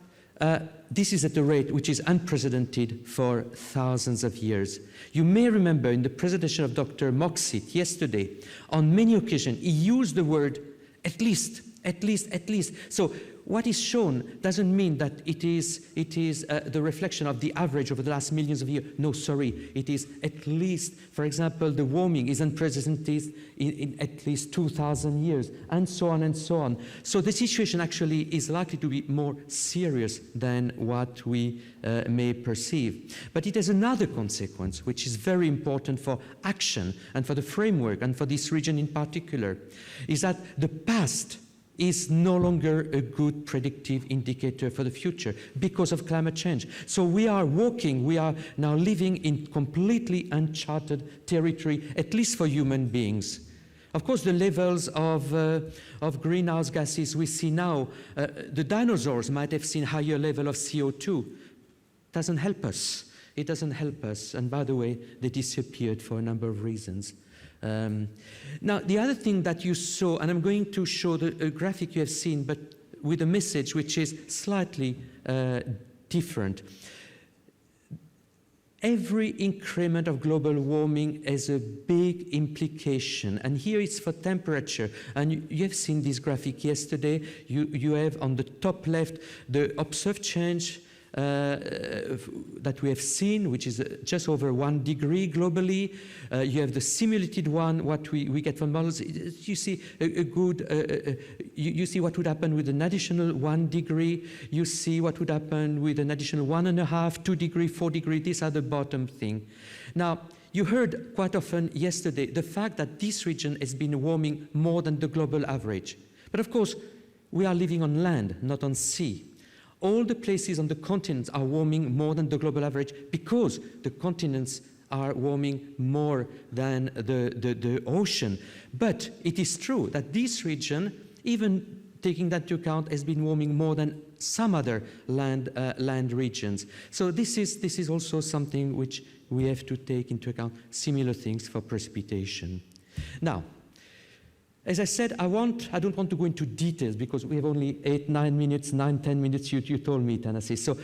this is at a rate which is unprecedented for thousands of years. You may remember in the presentation of Dr. Moxit yesterday, on many occasions, he used the word at least. So what is shown doesn't mean that it is the reflection of the average over the last millions of years. No, sorry, it is at least, for example, the warming is unprecedented in at least 2,000 years, and so on and so on. So the situation actually is likely to be more serious than what we may perceive. But it has another consequence, which is very important for action and for the framework and for this region in particular, is that the past is no longer a good predictive indicator for the future because of climate change. So we are now living in completely uncharted territory, at least for human beings. Of course, the levels of greenhouse gases we see now, the dinosaurs might have seen higher level of CO2. Doesn't help us. It doesn't help us. And by the way, they disappeared for a number of reasons. Now, the other thing that you saw, and I'm going to show a graphic you have seen, but with a message which is slightly different. Every increment of global warming has a big implication, and here it's for temperature. And you have seen this graphic yesterday. You have on the top left the observed change that we have seen, which is just over 1 degree globally. You have the simulated one, what we get from models. You see you see what would happen with an additional 1 degree. You see what would happen with an additional 1.5, 2 degree, 4 degree. These are the bottom thing. Now, you heard quite often yesterday the fact that this region has been warming more than the global average. But of course, we are living on land, not on sea. All the places on the continents are warming more than the global average because the continents are warming more than the ocean. But it is true that this region, even taking that into account, has been warming more than some other land regions. So this is also something which we have to take into account, similar things for precipitation. Now, as I said, I don't want to go into details because we have only 10 minutes, you told me, Tennessee. So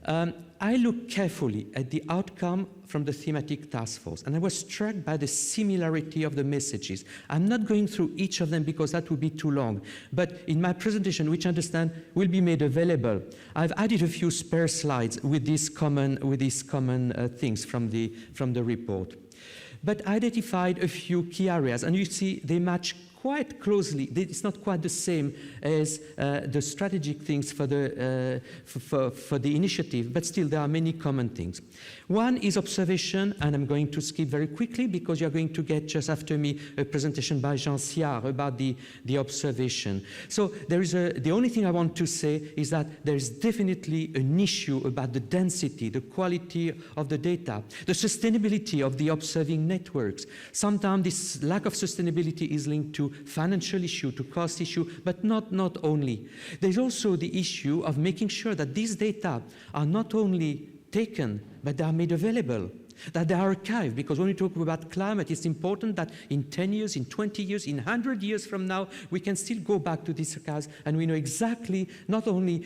I look carefully at the outcome from the thematic task force, and I was struck by the similarity of the messages. I'm not going through each of them because that would be too long, but in my presentation, which I understand will be made available, I've added a few spare slides with these common things from the report. But I identified a few key areas, and you see they match quite closely. It's not quite the same as the strategic things for the initiative, but still there are many common things. One is observation, and I'm going to skip very quickly because you're going to get just after me a presentation by Jean Siard about the observation. So the only thing I want to say is that there is definitely an issue about the density, the quality of the data, the sustainability of the observing networks. Sometimes this lack of sustainability is linked to financial issue, to cost issue, but not only. There's also the issue of making sure that these data are not only taken, but they are made available, that they are archived, because when we talk about climate, it's important that in 10 years, in 20 years, in 100 years from now, we can still go back to these archives and we know exactly,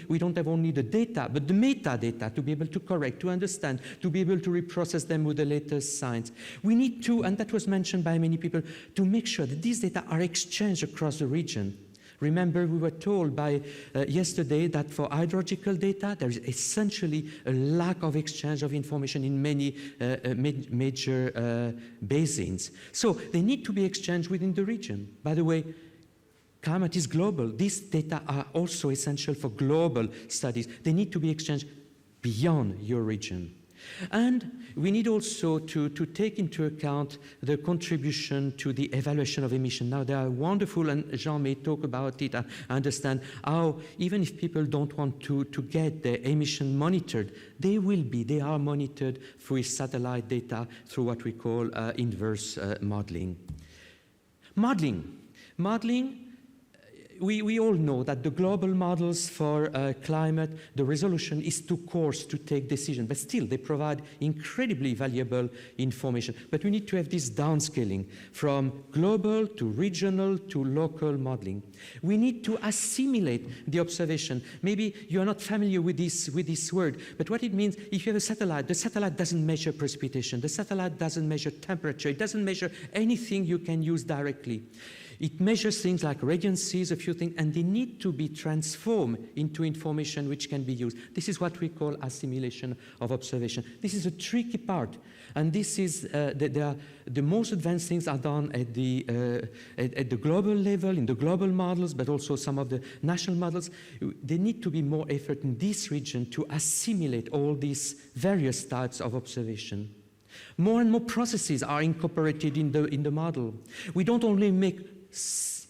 we don't have only the data, but the metadata to be able to correct, to understand, to be able to reprocess them with the latest science. We need to, and that was mentioned by many people, to make sure that these data are exchanged across the region. Remember, we were told by yesterday that for hydrological data, there is essentially a lack of exchange of information in many major basins. So they need to be exchanged within the region. By the way, climate is global. These data are also essential for global studies. They need to be exchanged beyond your region. And we need also to take into account the contribution to the evaluation of emission. Now, they are wonderful, and Jean may talk about it. I understand how, even if people don't want to get their emission monitored, they are monitored through satellite data through what we call inverse modeling. Modeling. We all know that the global models for climate, the resolution is too coarse to take decisions, but still they provide incredibly valuable information. But we need to have this downscaling from global to regional to local modeling. We need to assimilate the observation. Maybe you are not familiar with this word, but what it means, if you have a satellite, the satellite doesn't measure precipitation, the satellite doesn't measure temperature, it doesn't measure anything you can use directly. It measures things like radiances, a few things, and they need to be transformed into information which can be used. This is what we call assimilation of observation. This is a tricky part, and this is the most advanced things are done at the global level, in the global models, but also some of the national models. There need to be more effort in this region to assimilate all these various types of observation. More and more processes are incorporated in the model. We don't only make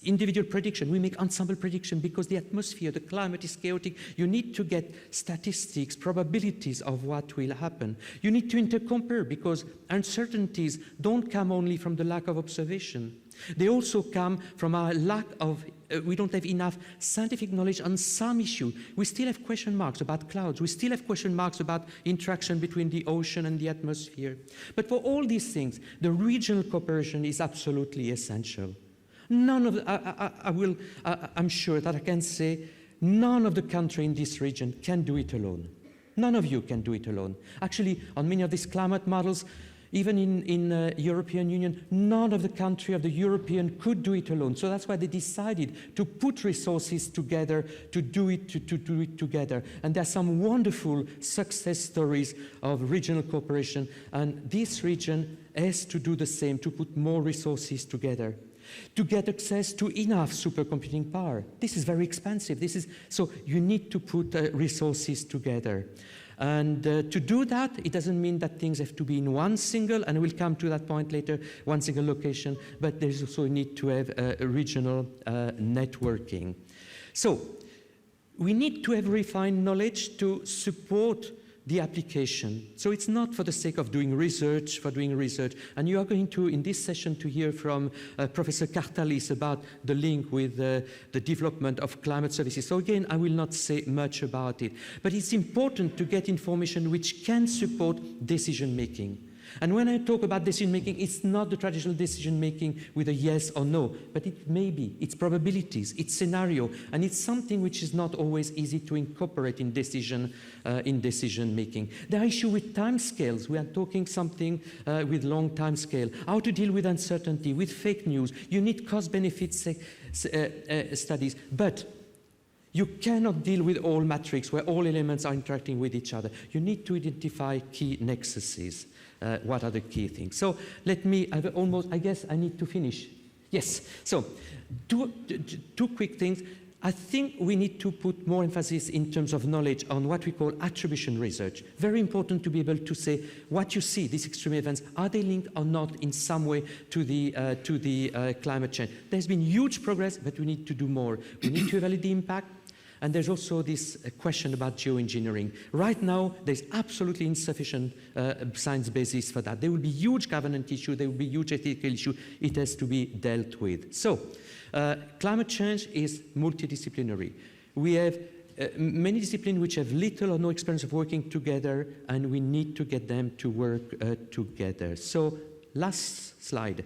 individual prediction, we make ensemble prediction because the atmosphere, the climate is chaotic. You need to get statistics, probabilities of what will happen. You need to intercompare because uncertainties don't come only from the lack of observation. They also come from our lack of, we don't have enough scientific knowledge on some issue. We still have question marks about clouds. We still have question marks about interaction between the ocean and the atmosphere. But for all these things, the regional cooperation is absolutely essential. I'm sure that I can say none of the countries in this region can do it alone. None of you can do it alone. Actually, on many of these climate models, even in European Union, none of the country of the European could do it alone. So that's why they decided to put resources together to do it together. And there are some wonderful success stories of regional cooperation. And this region has to do the same, to put more resources together, to get access to enough supercomputing power. This is very expensive. So you need to put resources together. And to do that, it doesn't mean that things have to be in one single, and we'll come to that point later, one single location, but there's also a need to have regional networking. So we need to have refined knowledge to support the application. So it's not for the sake of doing research, And you are going to, in this session, to hear from Professor Kartalis about the link with the development of climate services. So again, I will not say much about it. But it's important to get information which can support decision-making. And when I talk about decision-making, it's not the traditional decision-making with a yes or no, but it may be, it's probabilities, it's scenario, and it's something which is not always easy to incorporate in decision-making. There are issues with timescales. We are talking something with long timescale. How to deal with uncertainty, with fake news. You need cost-benefit studies, but you cannot deal with all matrix where all elements are interacting with each other. You need to identify key nexuses. What are the key things? So let me, I guess I need to finish. Yes, so two quick things. I think we need to put more emphasis in terms of knowledge on what we call attribution research. Very important to be able to say what you see, these extreme events, are they linked or not in some way to the climate change? There's been huge progress, but we need to do more. We need to evaluate the impact. And there's also this question about geoengineering. Right now, there's absolutely insufficient science basis for that. There will be huge governance issues, there will be huge ethical issues. It has to be dealt with. So, climate change is multidisciplinary. We have many disciplines which have little or no experience of working together, and we need to get them to work together. So, last slide.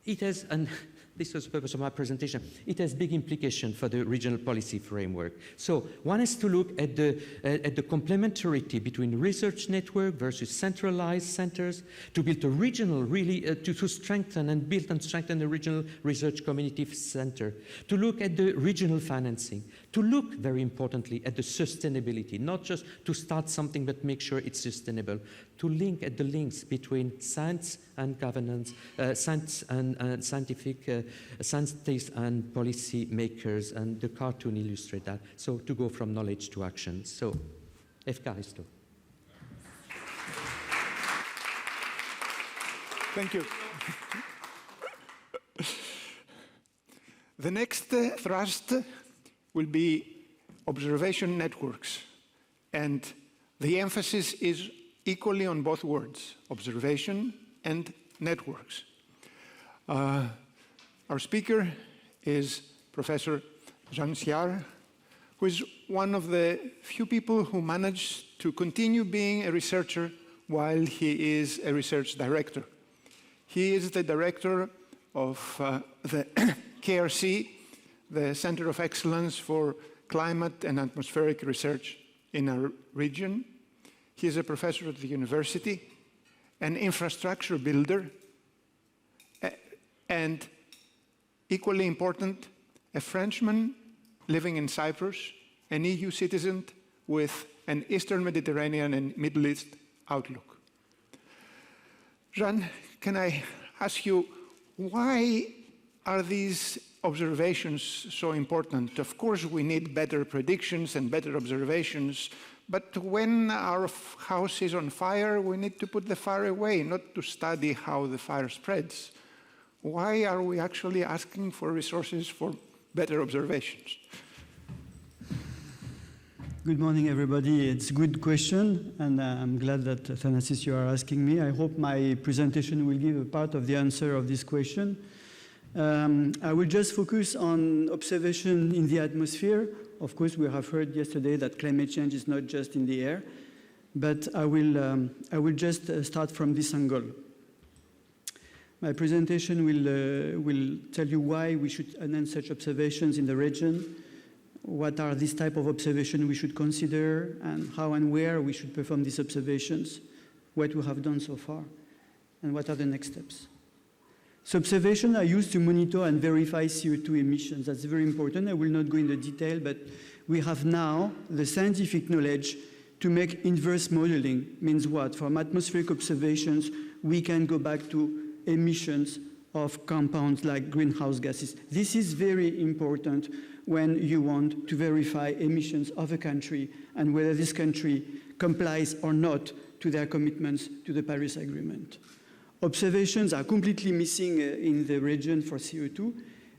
It has, and this was the purpose of my presentation, it has big implications for the regional policy framework. So one has to look at the complementarity between research network versus centralized centers to build a regional, really, to strengthen and build and strengthen the regional research community center, to look at the regional financing, to look, very importantly, at the sustainability, not just to start something, but make sure it's sustainable, to link at the links between science and governance, science and scientific scientists and policy makers, and the cartoon illustrate that. So to go from knowledge to action. So, Efkaristo. Thank you. The next thrust will be observation networks, and the emphasis is equally on both words, observation and networks. Our speaker is Professor Jean Siard, who is one of the few people who managed to continue being a researcher while he is a research director. He is the director of the KRC, the Center of Excellence for Climate and Atmospheric Research in our region. He is a professor at the university, an infrastructure builder, and equally important, a Frenchman living in Cyprus, an EU citizen with an Eastern Mediterranean and Middle East outlook. Jean, can I ask you, why are these observations so important? Of course, we need better predictions and better observations, but when our house is on fire, we need to put the fire away, not to study how the fire spreads. Why are we actually asking for resources for better observations? Good morning, everybody. It's a good question, and I'm glad that, Thanasis, you are asking me. I hope my presentation will give a part of the answer of this question. I will just focus on observation in the atmosphere. Of course, we have heard yesterday that climate change is not just in the air, but I will just start from this angle. My presentation will tell you why we should enhance such observations in the region, what are these type of observations we should consider, and how and where we should perform these observations, what we have done so far, and what are the next steps. So observations are used to monitor and verify CO2 emissions. That's very important. I will not go into detail, but we have now the scientific knowledge to make inverse modeling. Means what? From atmospheric observations, we can go back to emissions of compounds like greenhouse gases. This is very important when you want to verify emissions of a country and whether this country complies or not to their commitments to the Paris Agreement. Observations are completely missing in the region for CO2.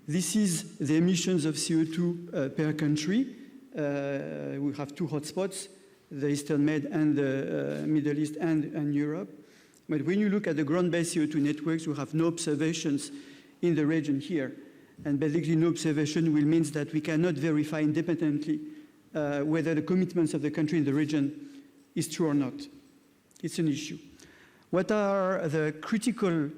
This is the emissions of CO2 per country. We have two hotspots, the Eastern Med and the Middle East and Europe. But when you look at the ground-based CO2 networks, we have no observations in the region here. And basically no observation will mean that we cannot verify independently whether the commitments of the country in the region is true or not. It's an issue. What are the critical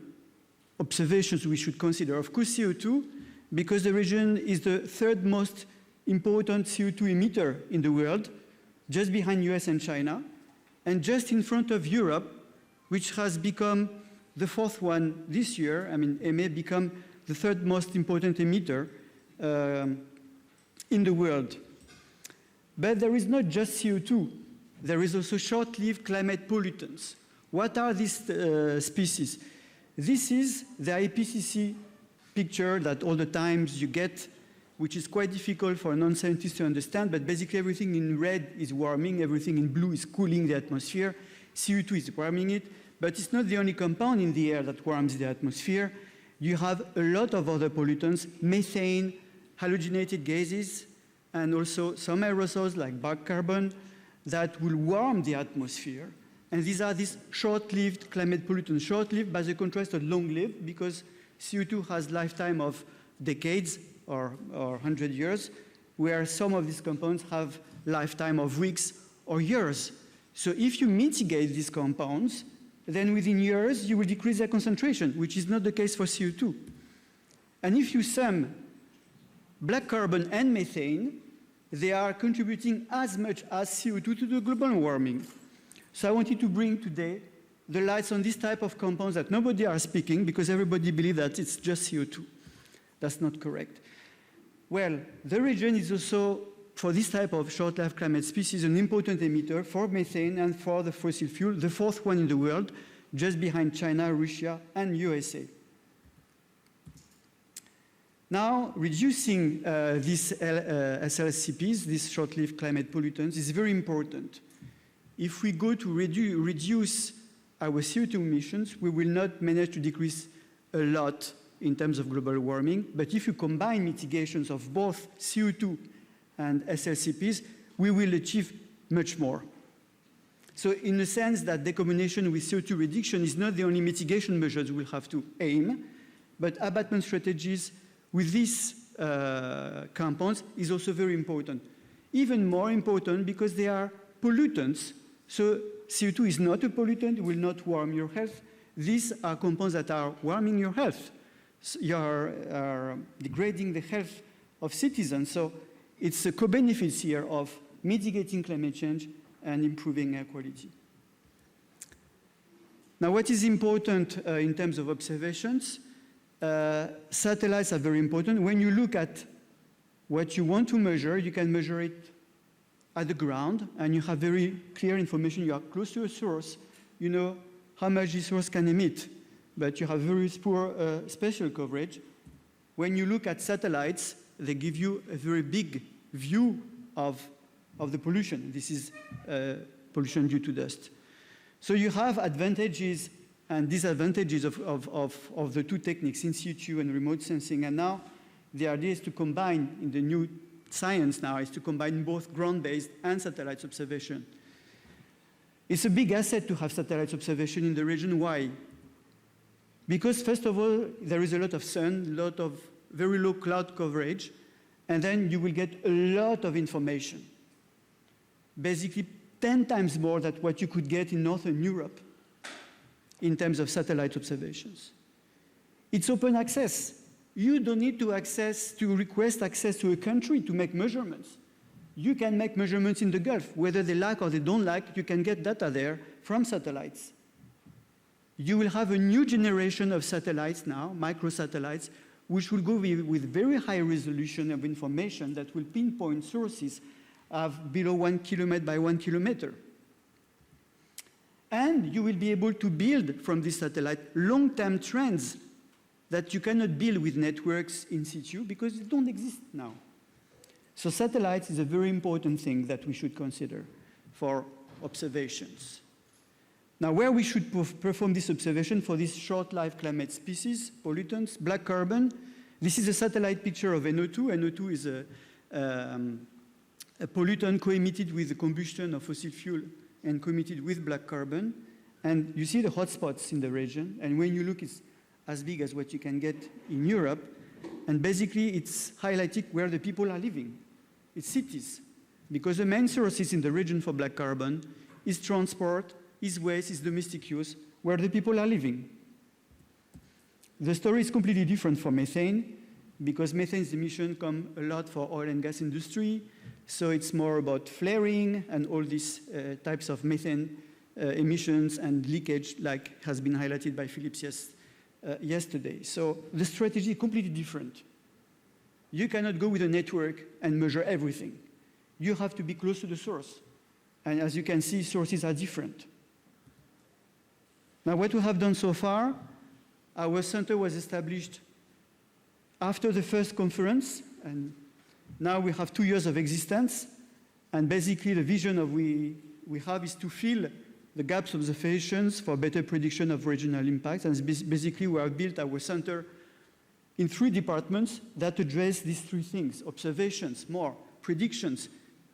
observations we should consider? Of course, CO2, because the region is the third most important CO2 emitter in the world, just behind US and China, and just in front of Europe, which has become the fourth one this year. I mean, it may become the third most important emitter in the world. But there is not just CO2. There is also short-lived climate pollutants. What are these species? This is the IPCC picture that all the times you get, which is quite difficult for a non-scientist to understand, but basically everything in red is warming, everything in blue is cooling the atmosphere, CO2 is warming it, but it's not the only compound in the air that warms the atmosphere. You have a lot of other pollutants, methane, halogenated gases, and also some aerosols like black carbon that will warm the atmosphere. And these are these short-lived climate pollutants. Short-lived by the contrast of long-lived, because CO2 has lifetime of decades or 100 years, where some of these compounds have lifetime of weeks or years. So if you mitigate these compounds, then within years you will decrease their concentration, which is not the case for CO2. And if you sum black carbon and methane, they are contributing as much as CO2 to the global warming. So I wanted to bring today the lights on this type of compounds that nobody are speaking, because everybody believes that it's just CO2. That's not correct. Well, the region is also, for this type of short-lived climate species, an important emitter for methane and for the fossil fuel, the fourth one in the world, just behind China, Russia, and USA. Now, reducing these SLCPs, these short-lived climate pollutants, is very important. If we go to reduce our CO2 emissions, we will not manage to decrease a lot in terms of global warming. But if you combine mitigations of both CO2 and SLCPs, we will achieve much more. So in the sense that decarbonization with CO2 reduction is not the only mitigation measures we'll have to aim, but abatement strategies with these compounds is also very important. Even more important because they are pollutants. So CO2 is not a pollutant, it will not warm your health. These are compounds that are warming your health. So you are degrading the health of citizens. So it's a co-benefits here of mitigating climate change and improving air quality. Now, what is important in terms of observations? Satellites are very important. When you look at what you want to measure, you can measure it at the ground, and you have very clear information. You are close to a source. You know how much this source can emit, but you have very poor spatial coverage. When you look at satellites, they give you a very big view of the pollution. This is pollution due to dust. So you have advantages and disadvantages of the two techniques, in situ and remote sensing. And now the idea is to combine, in the new science now, is to combine both ground-based and satellite observation. It's a big asset to have satellite observation in the region. Why? Because first of all, there is a lot of sun, a lot of very low cloud coverage, and then you will get a lot of information. Basically 10 times more than what you could get in Northern Europe in terms of satellite observations. It's open access. You don't need to request access to a country to make measurements. You can make measurements in the Gulf. Whether they like or they don't like, you can get data there from satellites. You will have a new generation of satellites now, microsatellites, which will go with very high resolution of information that will pinpoint sources of below 1 kilometer by 1 kilometer. And you will be able to build from this satellite long-term trends that you cannot build with networks in situ because they don't exist now. So satellites is a very important thing that we should consider for observations. Now, where we should perform this observation for these short-lived climate species, pollutants, black carbon, this is a satellite picture of NO2. NO2 is a pollutant co-emitted with the combustion of fossil fuel and co-emitted with black carbon. And you see the hotspots in the region. And when you look, it's as big as what you can get in Europe. And basically, it's highlighting where the people are living. It's cities. Because the main sources in the region for black carbon is transport, is waste, is domestic use, where the people are living. The story is completely different for methane, because methane's emissions come a lot for oil and gas industry, so it's more about flaring and all these types of methane emissions and leakage, like has been highlighted by Philips yesterday. So the strategy is completely different. You cannot go with a network and measure everything. You have to be close to the source. And as you can see, sources are different. Now, what we have done so far, our center was established after the first conference, and now we have 2 years of existence. And basically, the vision of we have is to fill the gaps of observations for better prediction of regional impacts. And basically, we have built our center in 3 departments that address these 3 things: observations, more predictions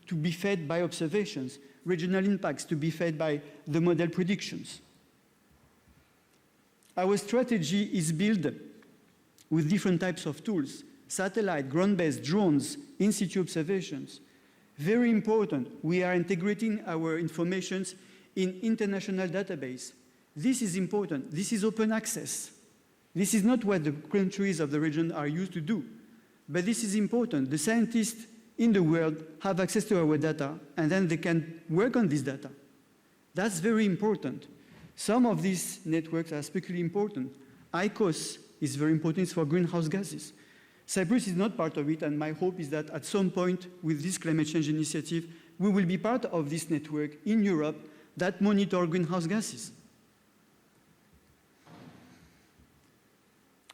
to be fed by observations, regional impacts to be fed by the model predictions. Our strategy is built with different types of tools: satellite, ground-based, drones, in-situ observations. Very important, we are integrating our information in international database. This is important. This is open access. This is not what the countries of the region are used to do, but this is important. The scientists in the world have access to our data, and then they can work on this data. That's very important. Some of these networks are especially important. ICOS is very important for greenhouse gases. Cyprus is not part of it, and my hope is that at some point with this climate change initiative, we will be part of this network in Europe that monitor greenhouse gases.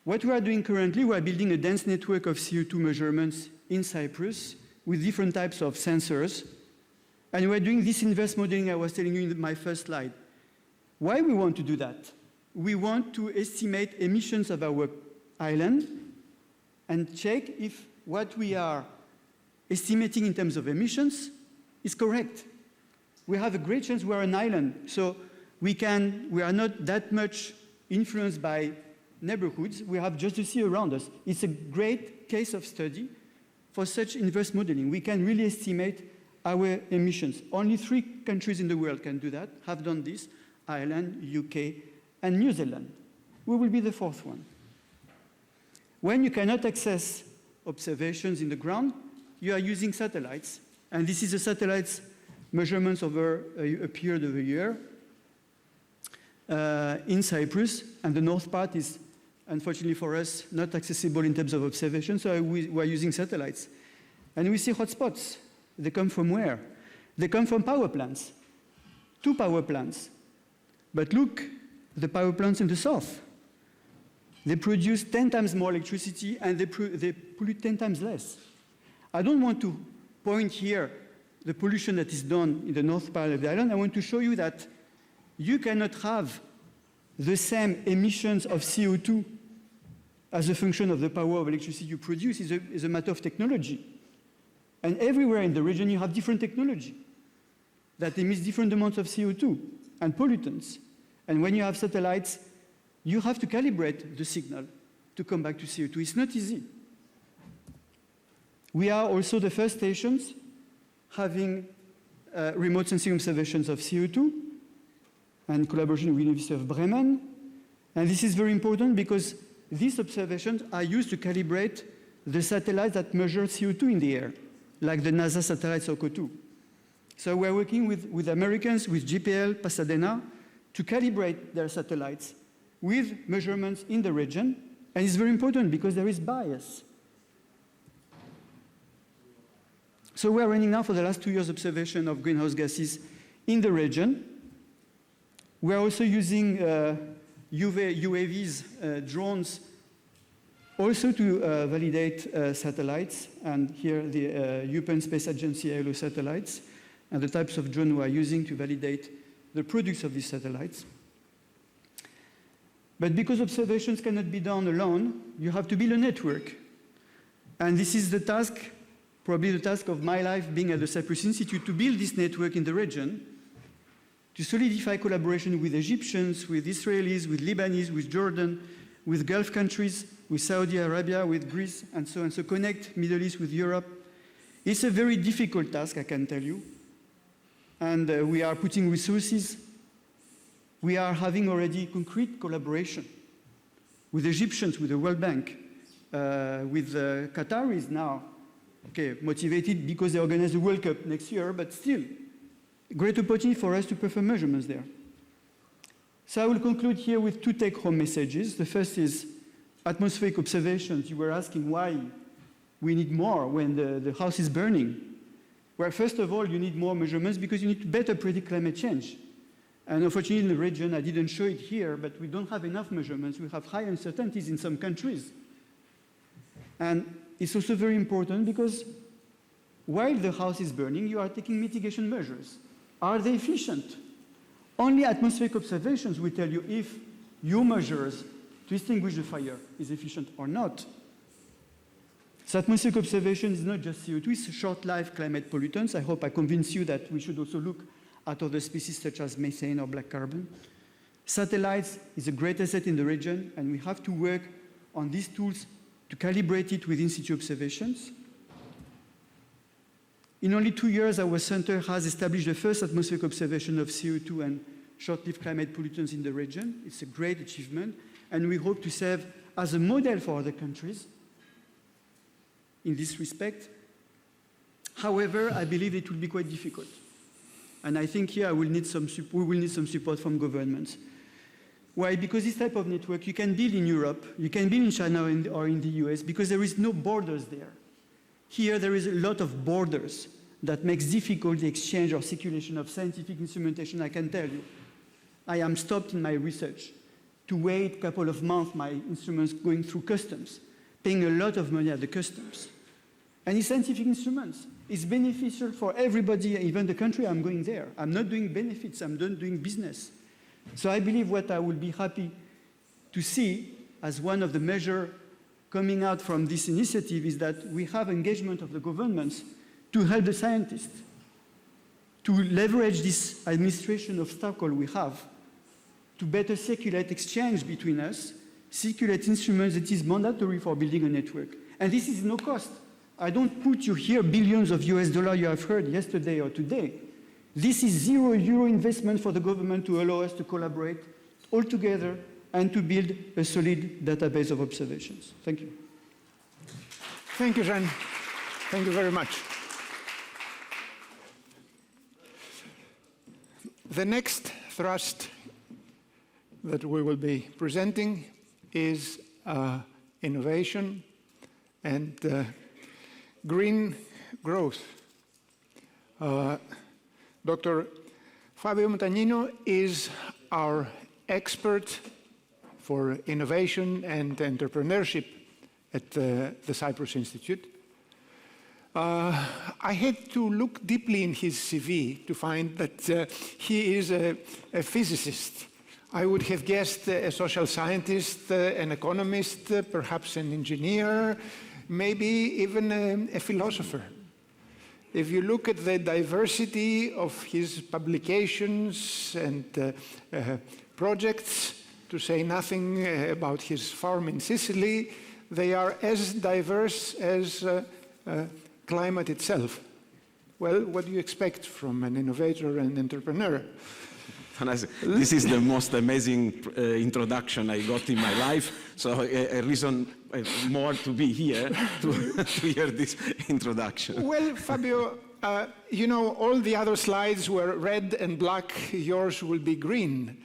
What we are doing currently, we are building a dense network of CO2 measurements in Cyprus with different types of sensors. And we are doing this inverse modeling I was telling you in my first slide. Why we want to do that? We want to estimate emissions of our island and check if what we are estimating in terms of emissions is correct. We have a great chance we are an island, so we are not that much influenced by neighborhoods. We have just the sea around us. It's a great case of study for such inverse modeling. We can really estimate our emissions. Only 3 countries in the world can do that, have done this: Ireland, UK, and New Zealand. We will be the 4th one. When you cannot access observations in the ground, you are using satellites. And this is the satellites measurements over a period of a year in Cyprus. And the north part is, unfortunately for us, not accessible in terms of observation, so we are using satellites. And we see hotspots. They come from where? They come from power plants. 2 power plants. But look, the power plants in the south. They produce 10 times more electricity, and they pollute 10 times less. I don't want to point here the pollution that is done in the north part of the island. I want to show you that you cannot have the same emissions of CO2 as a function of the power of electricity you produce. Is a matter of technology. And everywhere in the region, you have different technology that emits different amounts of CO2 and pollutants. And when you have satellites, you have to calibrate the signal to come back to CO2. It's not easy. We are also the first stations having remote sensing observations of CO2 and collaboration with the University of Bremen. And this is very important because these observations are used to calibrate the satellites that measure CO2 in the air, like the NASA satellite SOCO2. So we're working with Americans, with GPL, Pasadena, to calibrate their satellites with measurements in the region. And it's very important because there is bias. So we're running now for the last 2 years observation of greenhouse gases in the region. We're also using UAVs, drones, also to validate satellites. And here the European Space Agency ILO satellites and the types of drone we are using to validate the products of these satellites. But because observations cannot be done alone, you have to build a network. And this is the task, probably the task of my life being at the Cyprus Institute, to build this network in the region, to solidify collaboration with Egyptians, with Israelis, with Lebanese, with Jordan, with Gulf countries, with Saudi Arabia, with Greece, and so on. So connect Middle East with Europe. It's a very difficult task, I can tell you. And we are putting resources We are having already concrete collaboration with Egyptians, with the World Bank, with Qataris now, okay, motivated because they organize the World Cup next year, but still, a great opportunity for us to perform measurements there. So I will conclude here with two take-home messages. The first is atmospheric observations. You were asking why we need more when the house is burning. Well, first of all, you need more measurements because you need to better predict climate change. And unfortunately, in the region, I didn't show it here, but we don't have enough measurements. We have high uncertainties in some countries. And it's also very important because while the house is burning, you are taking mitigation measures. Are they efficient? Only atmospheric observations will tell you if your measures to extinguish the fire is efficient or not. So atmospheric observation is not just CO2, it's short-lived climate pollutants. I hope I convince you that we should also look at other species such as methane or black carbon. Satellites is a great asset in the region, and we have to work on these tools to calibrate it with in-situ observations. In only 2 years, our center has established the first atmospheric observation of CO2 and short-lived climate pollutants in the region. It's a great achievement, and we hope to serve as a model for other countries in this respect. However, I believe it will be quite difficult. And I think here we will need some support from governments. Why? Because this type of network you can build in Europe, you can build in China or in the US, because there is no borders there. Here there is a lot of borders that makes difficult the exchange or circulation of scientific instrumentation, I can tell you. I am stopped in my research to wait a couple of months, my instruments going through customs, paying a lot of money at the customs. And in scientific instruments, it's beneficial for everybody, even the country I'm going there. I'm not doing benefits, I'm not doing business. So I believe what I will be happy to see as one of the measures coming out from this initiative is that we have engagement of the governments to help the scientists, to leverage this administration obstacle we have, to better circulate exchange between us, circulate instruments that is mandatory for building a network. And this is no cost. I don't put you here billions of US dollars you have heard yesterday or today. This is €0 investment for the government to allow us to collaborate all together and to build a solid database of observations. Thank you. Thank you, Jean. Thank you very much. The next thrust that we will be presenting is innovation and green growth. Dr. Fabio Montagnino is our expert for innovation and entrepreneurship at the Cyprus Institute. I had to look deeply in his CV to find that he is a physicist. I would have guessed a social scientist, an economist, perhaps an engineer, maybe even a philosopher. If you look at the diversity of his publications and projects, to say nothing about his farm in Sicily, they are as diverse as climate itself. Well, what do you expect from an innovator and entrepreneur? This is the most amazing introduction I got in my life, so a reason more to be here to hear this introduction. Well, Fabio, you know, all the other slides were red and black, yours will be green.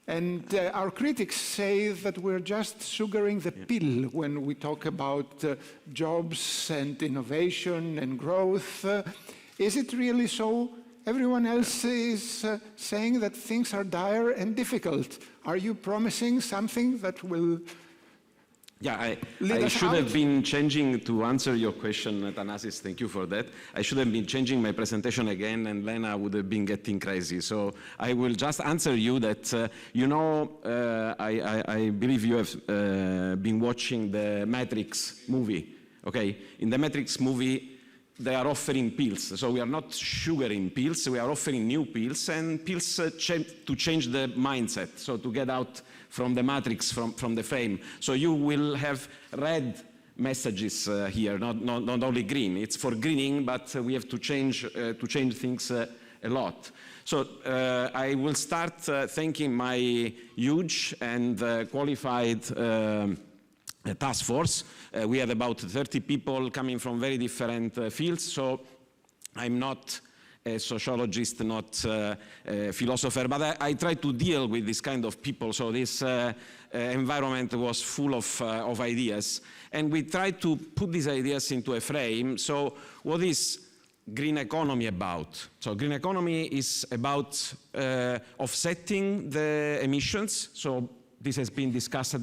And our critics say that we're just sugaring the pill when we talk about jobs and innovation and growth. Is it really so? Everyone else is saying that things are dire and difficult. Are you promising something that will I should have been changing, to answer your question, Thanasis, thank you for that. I should have been changing my presentation again, and then I would have been getting crazy. So I will just answer you that, you know, I believe you have been watching the Matrix movie, okay? In the Matrix movie, they are offering pills. So we are not sugaring pills, we are offering new pills, and pills to change the mindset, so to get out from the matrix, from the frame. So you will have red messages here, not only green. It's for greening, but we have to change things a lot. So I will start thanking my huge and qualified task force. We had about 30 people coming from very different fields, so I'm not a sociologist, not a philosopher, but I try to deal with this kind of people, so this environment was full of ideas. And we tried to put these ideas into a frame. So what is green economy about? So green economy is about offsetting the emissions. So this has been discussed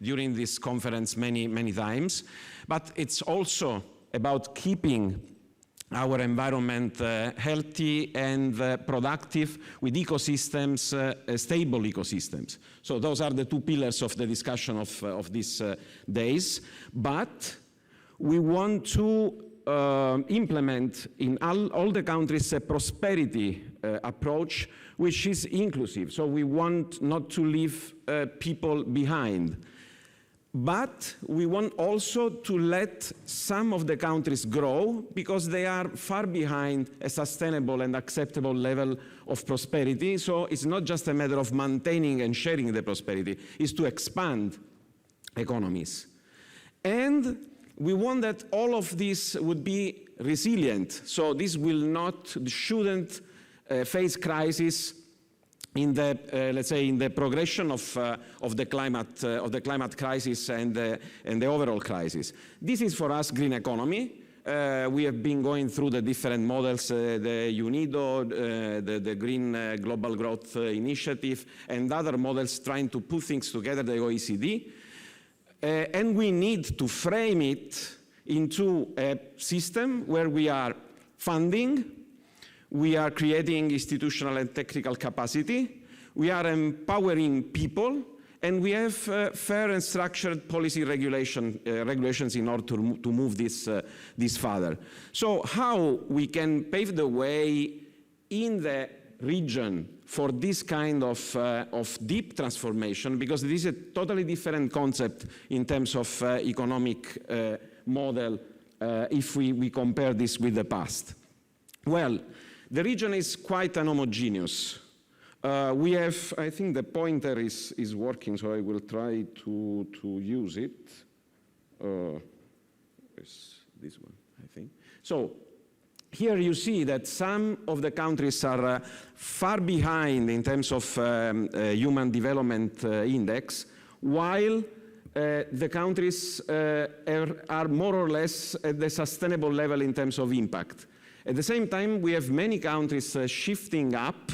during this conference many times. But it's also about keeping our environment healthy and productive with ecosystems, stable ecosystems. So those are the two pillars of the discussion of these days. But we want to implement in all the countries a prosperity approach which is inclusive. So we want not to leave people behind. But we want also to let some of the countries grow because they are far behind a sustainable and acceptable level of prosperity. So it's not just a matter of maintaining and sharing the prosperity, it's to expand economies. And we want that all of this would be resilient. So this shouldn't face crisis in the, let's say, in the progression of the climate crisis and the overall crisis. This is for us green economy. We have been going through the different models, the UNIDO, the Green Global Growth Initiative, and other models trying to put things together, the OECD. And we need to frame it into a system where we are funding, we are creating institutional and technical capacity, we are empowering people, and we have fair and structured policy regulations in order to move this further. So how we can pave the way in the region for this kind of deep transformation, because this is a totally different concept in terms of economic model if we compare this with the past. Well, the region is quite unhomogeneous. We have, I think the pointer is working, so I will try to use it. It's this one, I think. So here you see that some of the countries are far behind in terms of Human Development Index, while the countries are more or less at the sustainable level in terms of impact. At the same time, we have many countries shifting up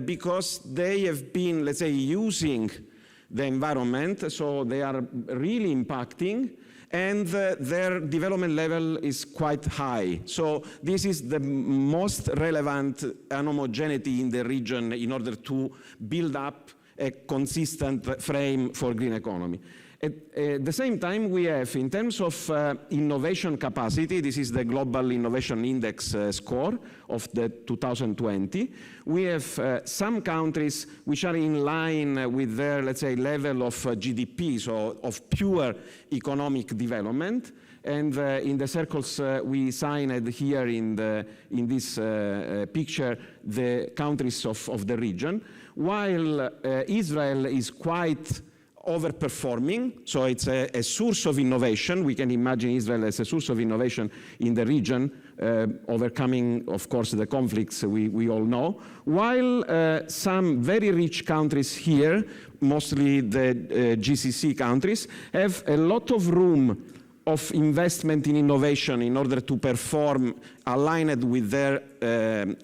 because they have been, let's say, using the environment, so they are really impacting, and their development level is quite high. So this is the most relevant unhomogeneity in the region in order to build up a consistent frame for green economy. At the same time, we have, in terms of innovation capacity, this is the Global Innovation Index score of the 2020, we have some countries which are in line with their, let's say, level of GDP, so of pure economic development. And in the circles we signed here in this picture, the countries of the region, while Israel is quite overperforming, so it's a source of innovation. We can imagine Israel as a source of innovation in the region, overcoming, of course, the conflicts we all know, while some very rich countries here, mostly the GCC countries, have a lot of room of investment in innovation in order to perform aligned with their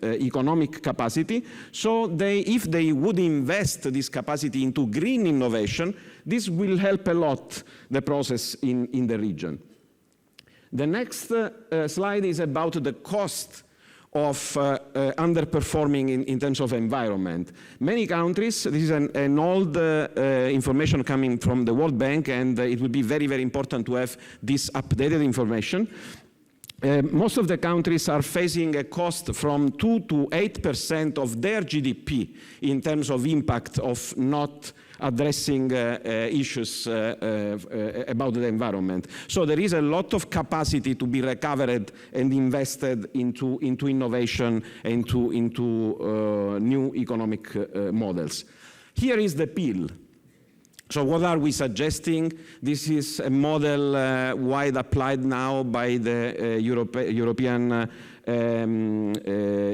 economic capacity. So if they would invest this capacity into green innovation, this will help a lot the process in the region. The next slide is about the cost of underperforming in terms of environment. Many countries, this is an old information coming from the World Bank, and it will be very, very important to have this updated information. most of the countries are facing a cost from 2 to 8% of their GDP in terms of impact of not addressing issues about the environment. So there is a lot of capacity to be recovered and invested into innovation, into new economic models. Here is the pill. So what are we suggesting? This is a model wide applied now by the European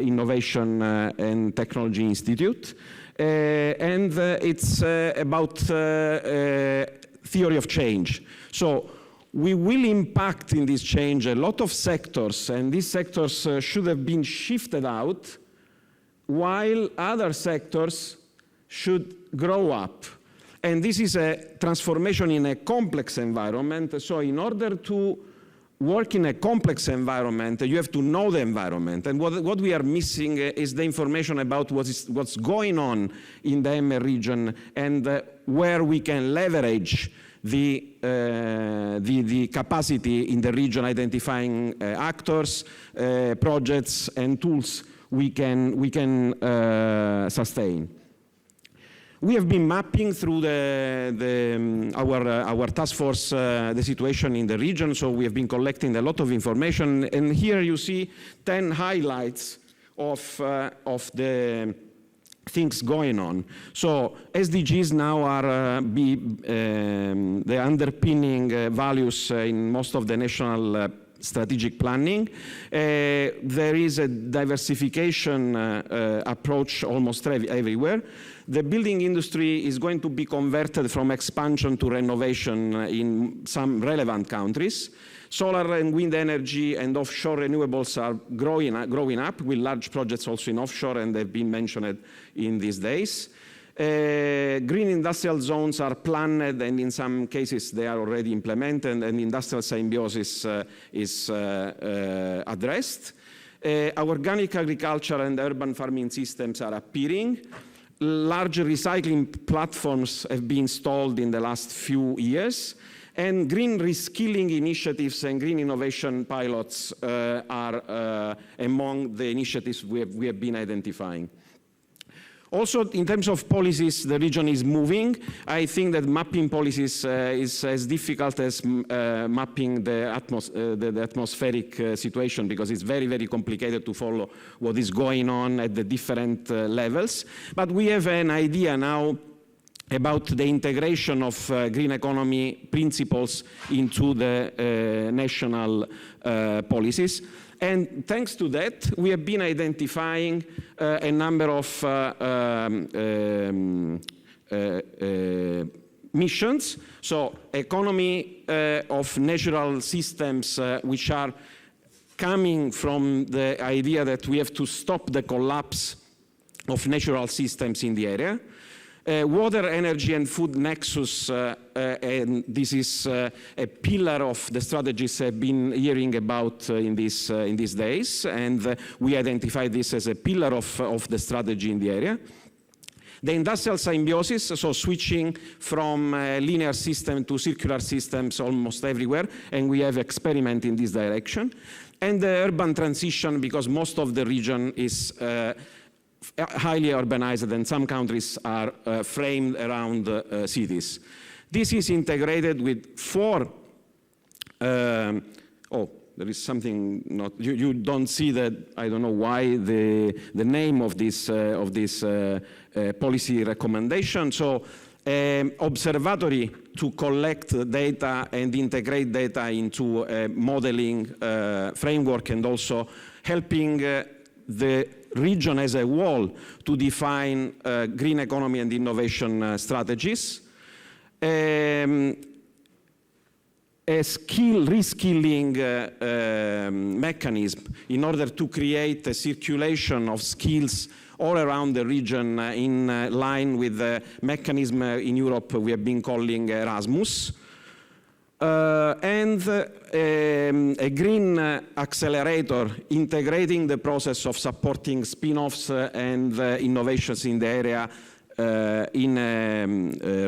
Innovation and Technology Institute. And it's about theory of change. So we will impact in this change a lot of sectors, and these sectors should have been shifted out, while other sectors should grow up. And this is a transformation in a complex environment. So in order to work in a complex environment, you have to know the environment. And what we are missing is the information about what's going on in the EME region and where we can leverage the capacity in the region, identifying actors, projects, and tools we can sustain. We have been mapping through our task force the situation in the region, so we have been collecting a lot of information, and here you see 10 highlights of the things going on. So SDGs now are the underpinning values in most of the national strategic planning. There is a diversification approach almost everywhere. The building industry is going to be converted from expansion to renovation in some relevant countries. Solar and wind energy and offshore renewables are growing up with large projects also in offshore, and they've been mentioned in these days. Green industrial zones are planned, and in some cases they are already implemented, and industrial symbiosis is addressed. Organic agriculture and urban farming systems are appearing. Large recycling platforms have been installed in the last few years, and green reskilling initiatives and green innovation pilots are among the initiatives we have been identifying. Also, in terms of policies, the region is moving. I think that mapping policies is as difficult as mapping the atmospheric situation, because it's very, very complicated to follow what is going on at the different levels. But we have an idea now about the integration of green economy principles into the national policies. And thanks to that, we have been identifying a number of missions. So economy of natural systems, which are coming from the idea that we have to stop the collapse of natural systems in the area. Water, energy, and food nexus, and this is a pillar of the strategies I've been hearing about in these days, and we identify this as a pillar of the strategy in the area. The industrial symbiosis, so switching from linear system to circular systems almost everywhere, and we have experiment in this direction. And the urban transition, because most of the region is highly urbanized, and some countries are framed around cities. This is integrated with 4. There is something not. You don't see that. I don't know why the name of this policy recommendation. So, observatory to collect data and integrate data into a modeling framework, and also helping the region as a whole to define green economy and innovation strategies. A reskilling mechanism in order to create a circulation of skills all around the region in line with the mechanism in Europe we have been calling Erasmus. And a green accelerator integrating the process of supporting spin-offs and innovations in the area in a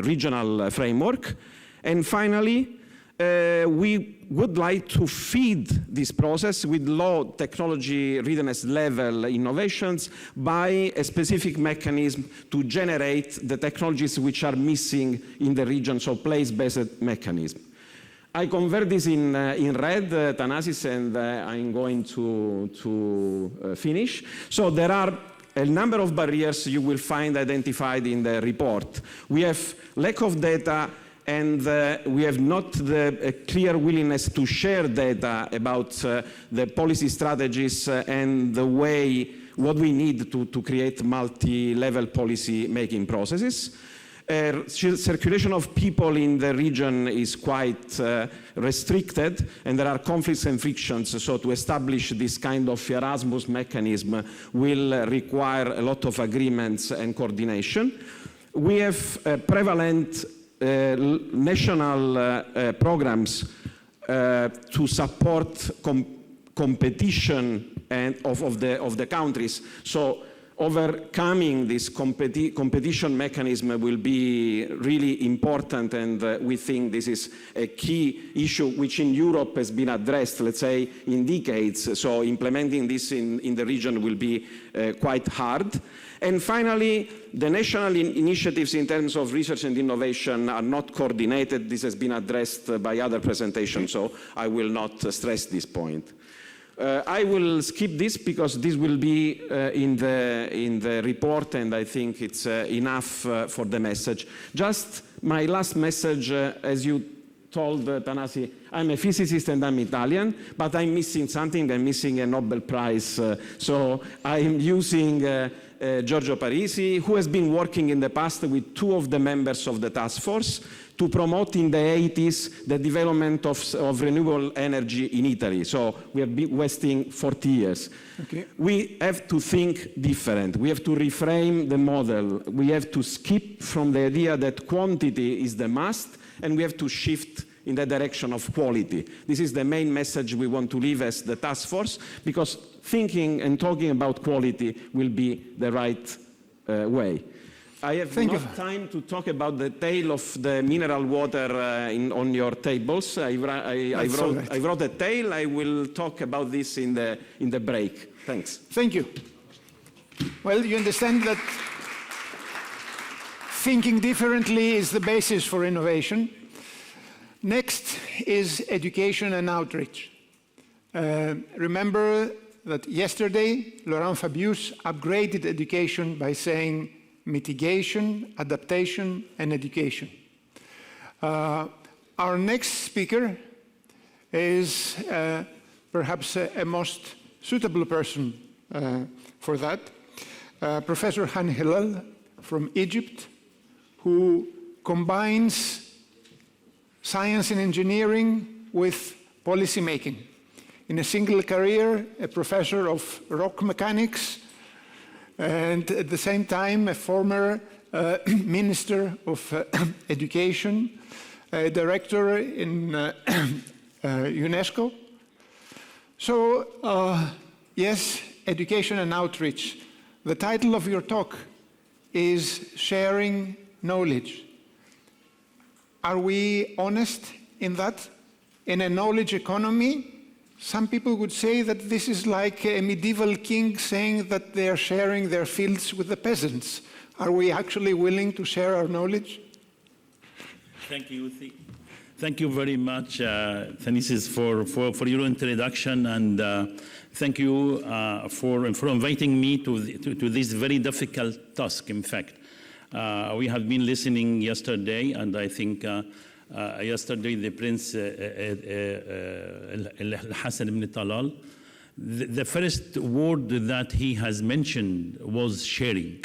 regional framework. And finally, we would like to feed this process with low technology readiness level innovations by a specific mechanism to generate the technologies which are missing in the region, so place-based mechanism. I convert this in red, Thanasis, and I'm going to finish. So there are a number of barriers you will find identified in the report. We have lack of data, and we have not the clear willingness to share data about the policy strategies and the way, what we need to create multi-level policy making processes. Circulation of people in the region is quite restricted, and there are conflicts and frictions, so to establish this kind of Erasmus mechanism will require a lot of agreements and coordination. We have prevalent national programs to support competition and of the countries. So overcoming this competition mechanism will be really important, and we think this is a key issue which in Europe has been addressed, let's say, in decades. So implementing this in the region will be quite hard. And finally, the national initiatives in terms of research and innovation are not coordinated. This has been addressed by other presentations, so I will not stress this point. I will skip this because this will be in the report, and I think it's enough for the message. Just my last message, as you told Tanasi, I'm a physicist and I'm Italian, but I'm missing something. I'm missing a Nobel Prize. So I'm using Giorgio Parisi, who has been working in the past with two of the members of the task force to promote in the 80s the development of renewable energy in Italy. So we have been wasting 40 years. Okay. We have to think different. We have to reframe the model. We have to skip from the idea that quantity is the must, and we have to shift in the direction of quality. This is the main message we want to leave as the task force, because thinking and talking about quality will be the right way. I have not time to talk about the tale of the mineral water on your tables. I wrote a tale. I will talk about this in the break. Thanks. Thank you. Well, you understand that thinking differently is the basis for innovation. Next is education and outreach. Remember that yesterday, Laurent Fabius upgraded education by saying mitigation, adaptation, and education. Our next speaker is perhaps a most suitable person for that. Professor Han Hilal from Egypt, who combines science and engineering with policy making. In a single career, a professor of rock mechanics, and at the same time, a former minister of education, a director in UNESCO. So, yes, education and outreach. The title of your talk is Sharing Knowledge. Are we honest in that? In a knowledge economy, some people would say that this is like a medieval king saying that they are sharing their fields with the peasants. Are we actually willing to share our knowledge? Thank you. Thank you very much, Thanasis, for your introduction, and thank you for inviting me to this very difficult task, in fact. We have been listening yesterday, and I think yesterday the Prince Hassan ibn Talal, the first word that he has mentioned was sharing.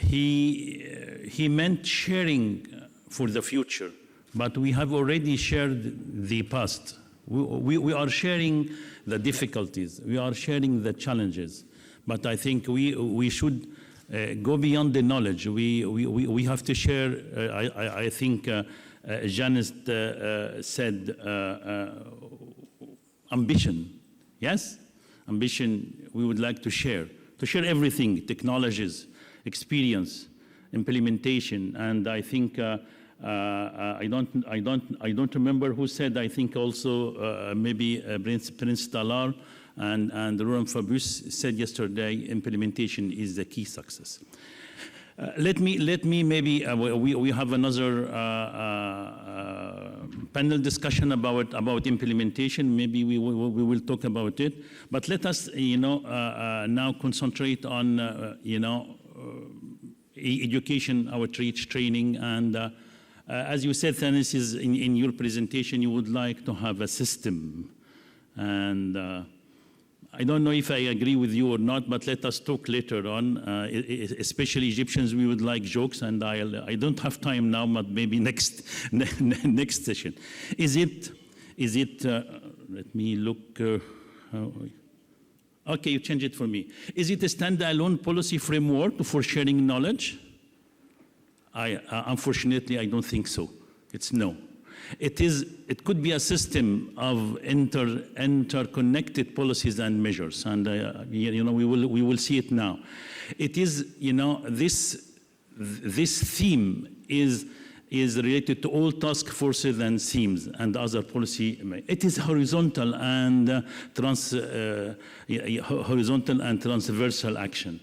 He meant sharing for the future, but we have already shared the past. We are sharing the difficulties, we are sharing the challenges, but I think we should go beyond the knowledge. We have to share, I think Janice said ambition, yes? Ambition, we would like to share everything, technologies, experience, implementation, and I think I don't remember who said. I think also maybe Prince Talar and Roland Fabius said yesterday, implementation is the key success. Let me maybe, we have another panel discussion about implementation. Maybe we will talk about it. But let us, now concentrate on, education, outreach, training, and as you said, Thanis, in your presentation, you would like to have a system. And I don't know if I agree with you or not, but let us talk later on. Especially Egyptians, we would like jokes, and I don't have time now, but maybe next session. Is it? Let me look. Okay, you change it for me. Is it a standalone policy framework for sharing knowledge? Unfortunately, I don't think so. It's no. It could be a system of interconnected policies and measures, and we will see it now. It is, this theme is related to all task forces and themes and other policy. It is horizontal and transversal action.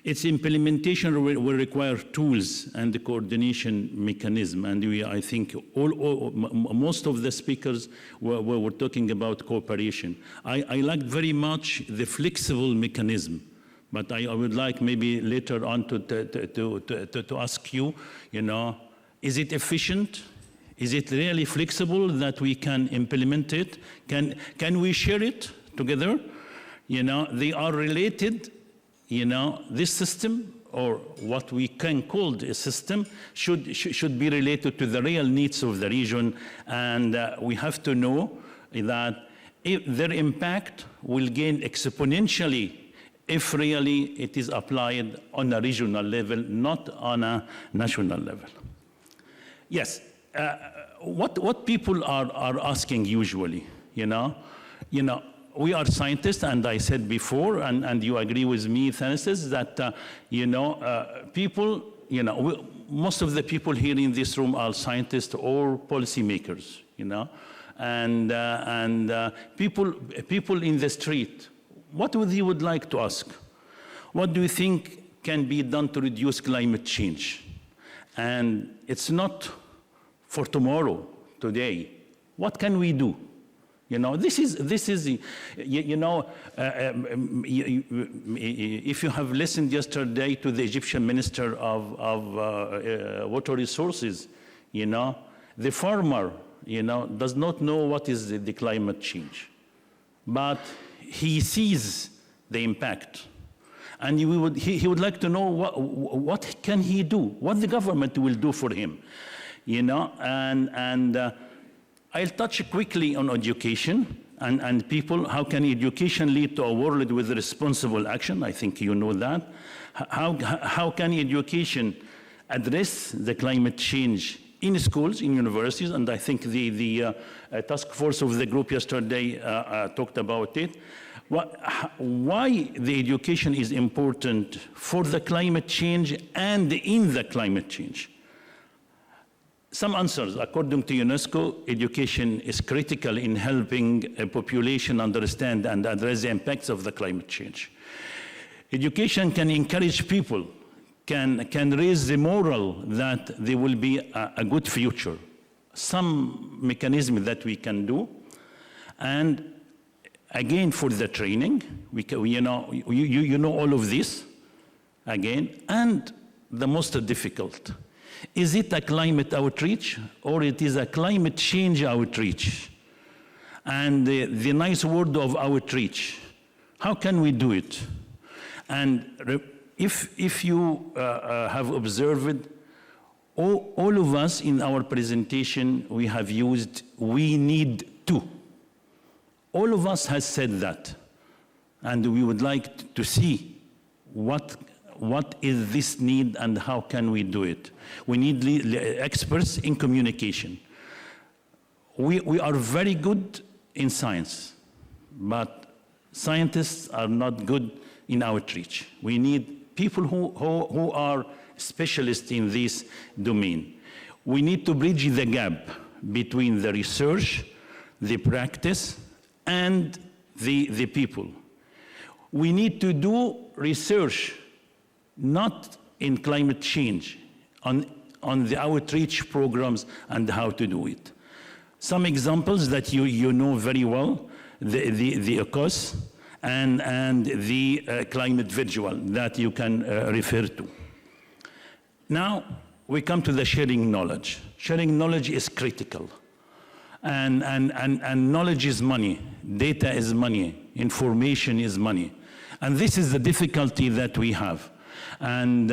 Its implementation will require tools and the coordination mechanism, and I think most of the speakers were talking about cooperation. I like very much the flexible mechanism, but I would like maybe later on to ask you, is it efficient? Is it really flexible that we can implement it? Can we share it together? They are related. This system, or what we can call a system, should be related to the real needs of the region, and we have to know that their impact will gain exponentially if really it is applied on a regional level, not on a national level. Yes, what people are asking usually, we are scientists, and I said before, and you agree with me, Thanis, that people, most of the people here in this room are scientists or policymakers, and people in the street. What would you would like to ask? What do you think can be done to reduce climate change? And it's not for tomorrow, today. What can we do? This is if you have listened yesterday to the Egyptian Minister of Water Resources, the farmer, does not know what is the climate change, but he sees the impact. And he would like to know what can he do, what the government will do for him, I'll touch quickly on education and people. How can education lead to a world with responsible action? I think you know that. How can education address the climate change in schools, in universities? And I think the task force of the group yesterday talked about it. Why the education is important for the climate change and in the climate change? Some answers. According to UNESCO, education is critical in helping a population understand and address the impacts of the climate change. Education can encourage people, can raise the moral that there will be a good future. Some mechanism that we can do. And again, for the training, you know all of this, again, and the most difficult. Is it a climate outreach, or it is a climate change outreach? And the nice word of outreach, how can we do it? And if you have observed, all of us in our presentation, we have used, we need to. All of us has said that. And we would like to see what is this need and how can we do it? We need experts in communication. We are very good in science, but scientists are not good in outreach. We need people who are specialists in this domain. We need to bridge the gap between the research, the practice, and the people. We need to do research not in climate change, on the outreach programs and how to do it. Some examples that you know very well, the ECOS and the climate visual that you can refer to. Now, we come to the sharing knowledge. Sharing knowledge is critical. And knowledge is money, data is money, information is money. And this is the difficulty that we have. And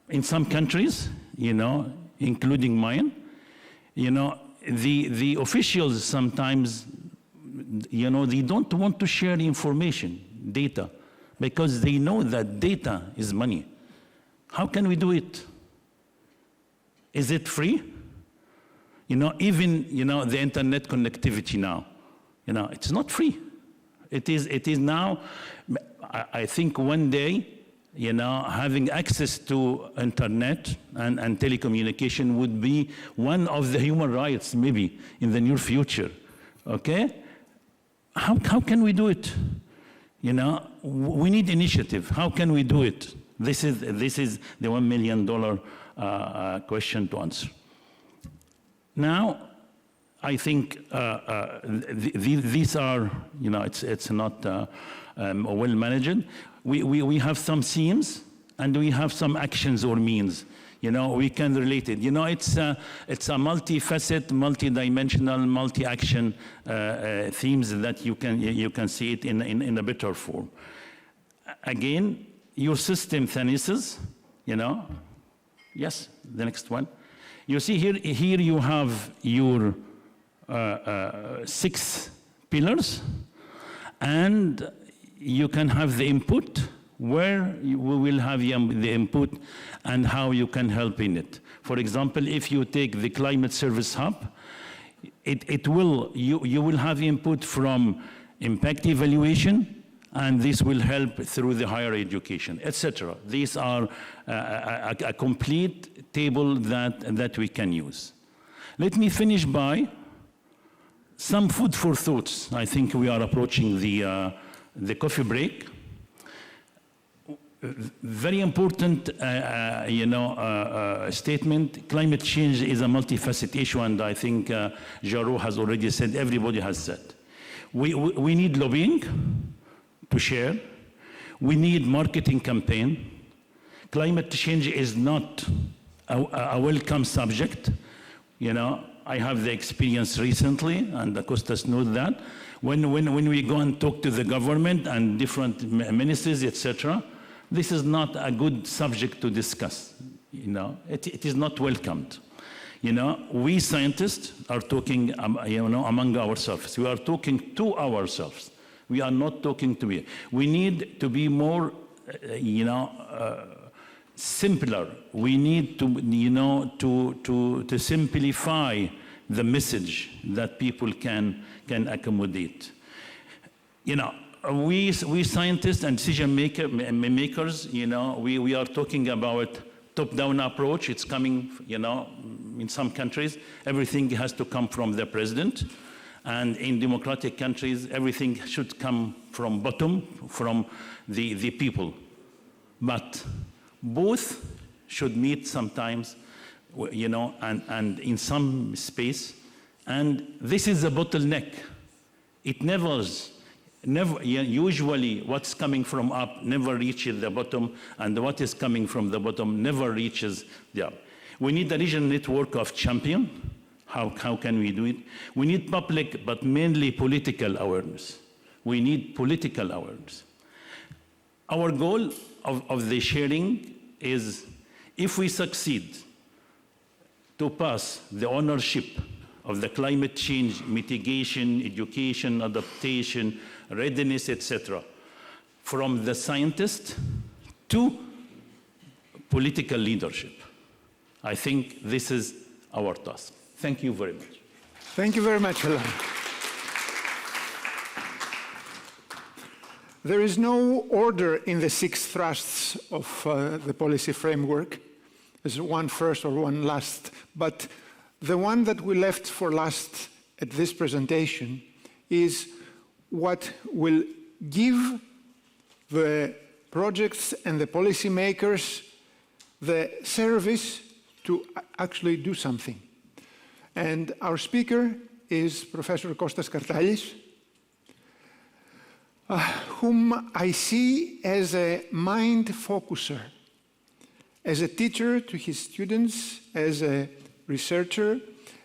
in some countries, including mine, the officials sometimes, they don't want to share information, data, because they know that data is money. How can we do it? Is it free? Even the internet connectivity now, it's not free. It is now. I think one day, having access to internet and telecommunication would be one of the human rights, maybe in the near future. Okay? How can we do it? We need initiative. How can we do it? This is the $1 million question to answer. Now, I think these are, it's not well managed. We have some themes and we have some actions or means. We can relate it. It's a multifaceted, multi-dimensional, multi-action themes that you can see it in a better form. Again, your system Thanasis, Yes, the next one. You see here you have your 6 pillars, and you can have the input, where we will have the input and how you can help in it. For example, if you take the Climate Service Hub, you will have input from impact evaluation, and this will help through the higher education, etc. These are a complete table that we can use. Let me finish by some food for thoughts. I think we are approaching the coffee break. Very important, statement. Climate change is a multifaceted issue, and I think Jaro has already said, everybody has said. We need lobbying to share. We need marketing campaign. Climate change is not a welcome subject. I have the experience recently, and Kostas knows that. When we go and talk to the government and different ministries, etc., this is not a good subject to discuss. It is not welcomed. We scientists are talking, among ourselves. We are talking to ourselves. We are not talking to you. We need to be more, simpler. We need to simplify the message that people can accommodate. We scientists and decision makers, we are talking about top-down approach. It's coming, in some countries, everything has to come from the president. And in democratic countries, everything should come from bottom, from the people. But both should meet sometimes, and in some space. And this is a bottleneck. It never, usually what's coming from up never reaches the bottom, and what is coming from the bottom never reaches the up. We need a regional network of champions. How can we do it? We need public, but mainly political awareness. We need political awareness. Our goal of the sharing is, if we succeed to pass the ownership of the climate change mitigation, education, adaptation, readiness, etc., from the scientist to political leadership. I think this is our task. Thank you very much. Thank you very much, Alan. There is no order in the 6 thrusts of the policy framework. there's one first or one last, but the one that we left for last at this presentation is what will give the projects and the policymakers the service to actually do something. And our speaker is Professor Kostas Kartalis, whom I see as a mind focuser, as a teacher to his students, as a researcher,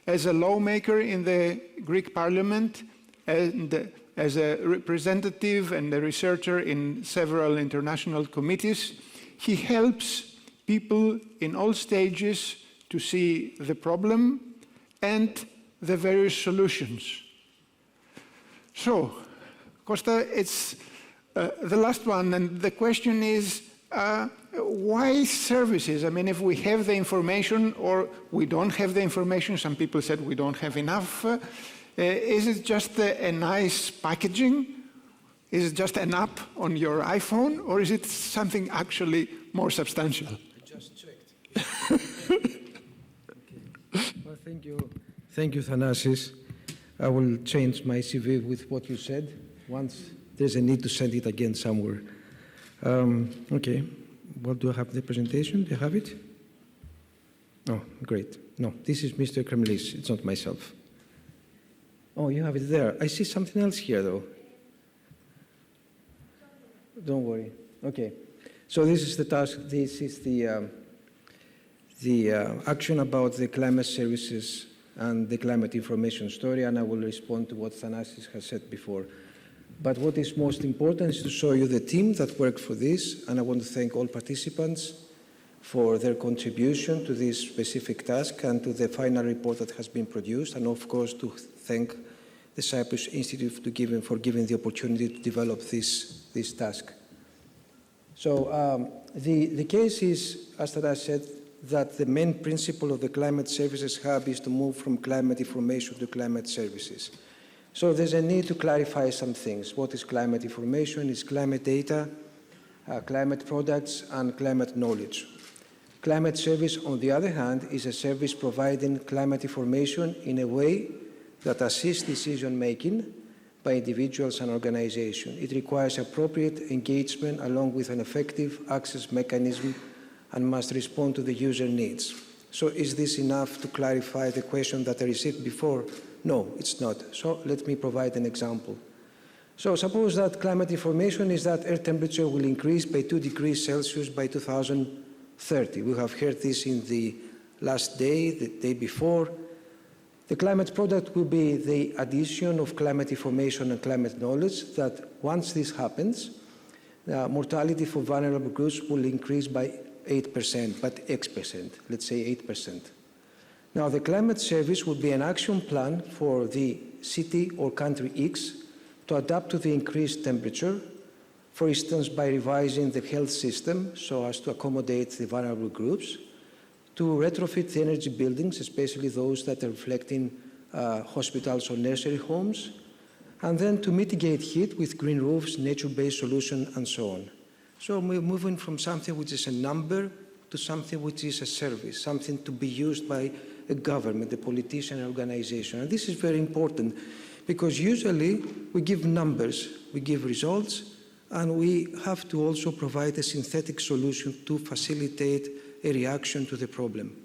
as a lawmaker in the Greek parliament, and as a representative and a researcher in several international committees. He helps people in all stages to see the problem and the various solutions. So, Costa, it's the last one, and the question is, why services? I mean, if we have the information or we don't have the information, some people said we don't have enough, is it just a nice packaging? Is it just an app on your iPhone, or is it something actually more substantial? I just checked. Okay. Well, thank you. Thank you, Thanasis. I will change my CV with what you said once there's a need to send it again somewhere. Okay. What do I have the presentation? Do you have it? Oh, great. No, this is Mr. Kremlis. It's not myself. Oh, you have it there. I see something else here, though. Don't worry. Okay. So this is the task. This is the action about the climate services and the climate information story, and I will respond to what Thanasis has said before. But what is most important is to show you the team that worked for this, and I want to thank all participants for their contribution to this specific task and to the final report that has been produced, and of course to thank the Cyprus Institute for giving the opportunity to develop this task. So the case is, as I said, that the main principle of the Climate Services Hub is to move from climate information to climate services. So there's a need to clarify some things. What is climate information? It's climate data, climate products, and climate knowledge. Climate service, on the other hand, is a service providing climate information in a way that assists decision-making by individuals and organizations. It requires appropriate engagement along with an effective access mechanism and must respond to the user needs. So is this enough to clarify the question that I received before? No, it's not. So let me provide an example. So suppose that climate information is that air temperature will increase by 2 degrees Celsius by 2030. We have heard this in the last day, the day before. The climate product will be the addition of climate information and climate knowledge that once this happens, mortality for vulnerable groups will increase by 8%, but X%, let's say 8%. Now, the climate service would be an action plan for the city or country X to adapt to the increased temperature, for instance, by revising the health system so as to accommodate the vulnerable groups, to retrofit the energy buildings, especially those that are reflecting hospitals or nursery homes, and then to mitigate heat with green roofs, nature-based solution, and so on. So we're moving from something which is a number to something which is a service, something to be used by a government, a politician, an organization. And this is very important because usually we give numbers, we give results, and we have to also provide a synthetic solution to facilitate a reaction to the problem.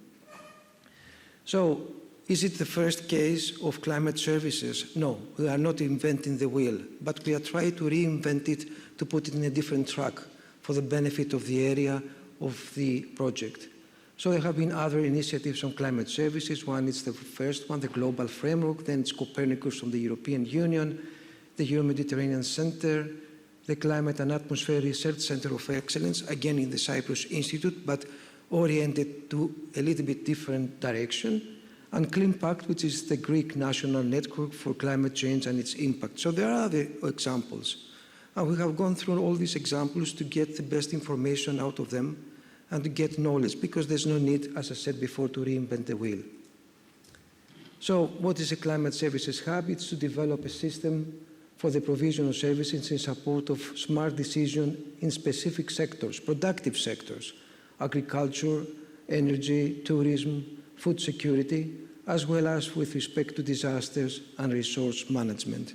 So, is it the first case of climate services? No, we are not inventing the wheel, but we are trying to reinvent it to put it in a different track for the benefit of the area of the project. So there have been other initiatives on climate services. One is the first one, the global framework, then it's Copernicus from the European Union, the Euro-Mediterranean Center, the Climate and Atmosphere Research Center of Excellence, again in the Cyprus Institute, but oriented to a little bit different direction, and CleanPact, which is the Greek national network for climate change and its impact. So there are other examples. And we have gone through all these examples to get the best information out of them and to get knowledge, because there's no need, as I said before, to reinvent the wheel. So what is a climate services hub? It's to develop a system for the provision of services in support of smart decision in specific sectors, productive sectors, agriculture, energy, tourism, food security, as well as with respect to disasters and resource management.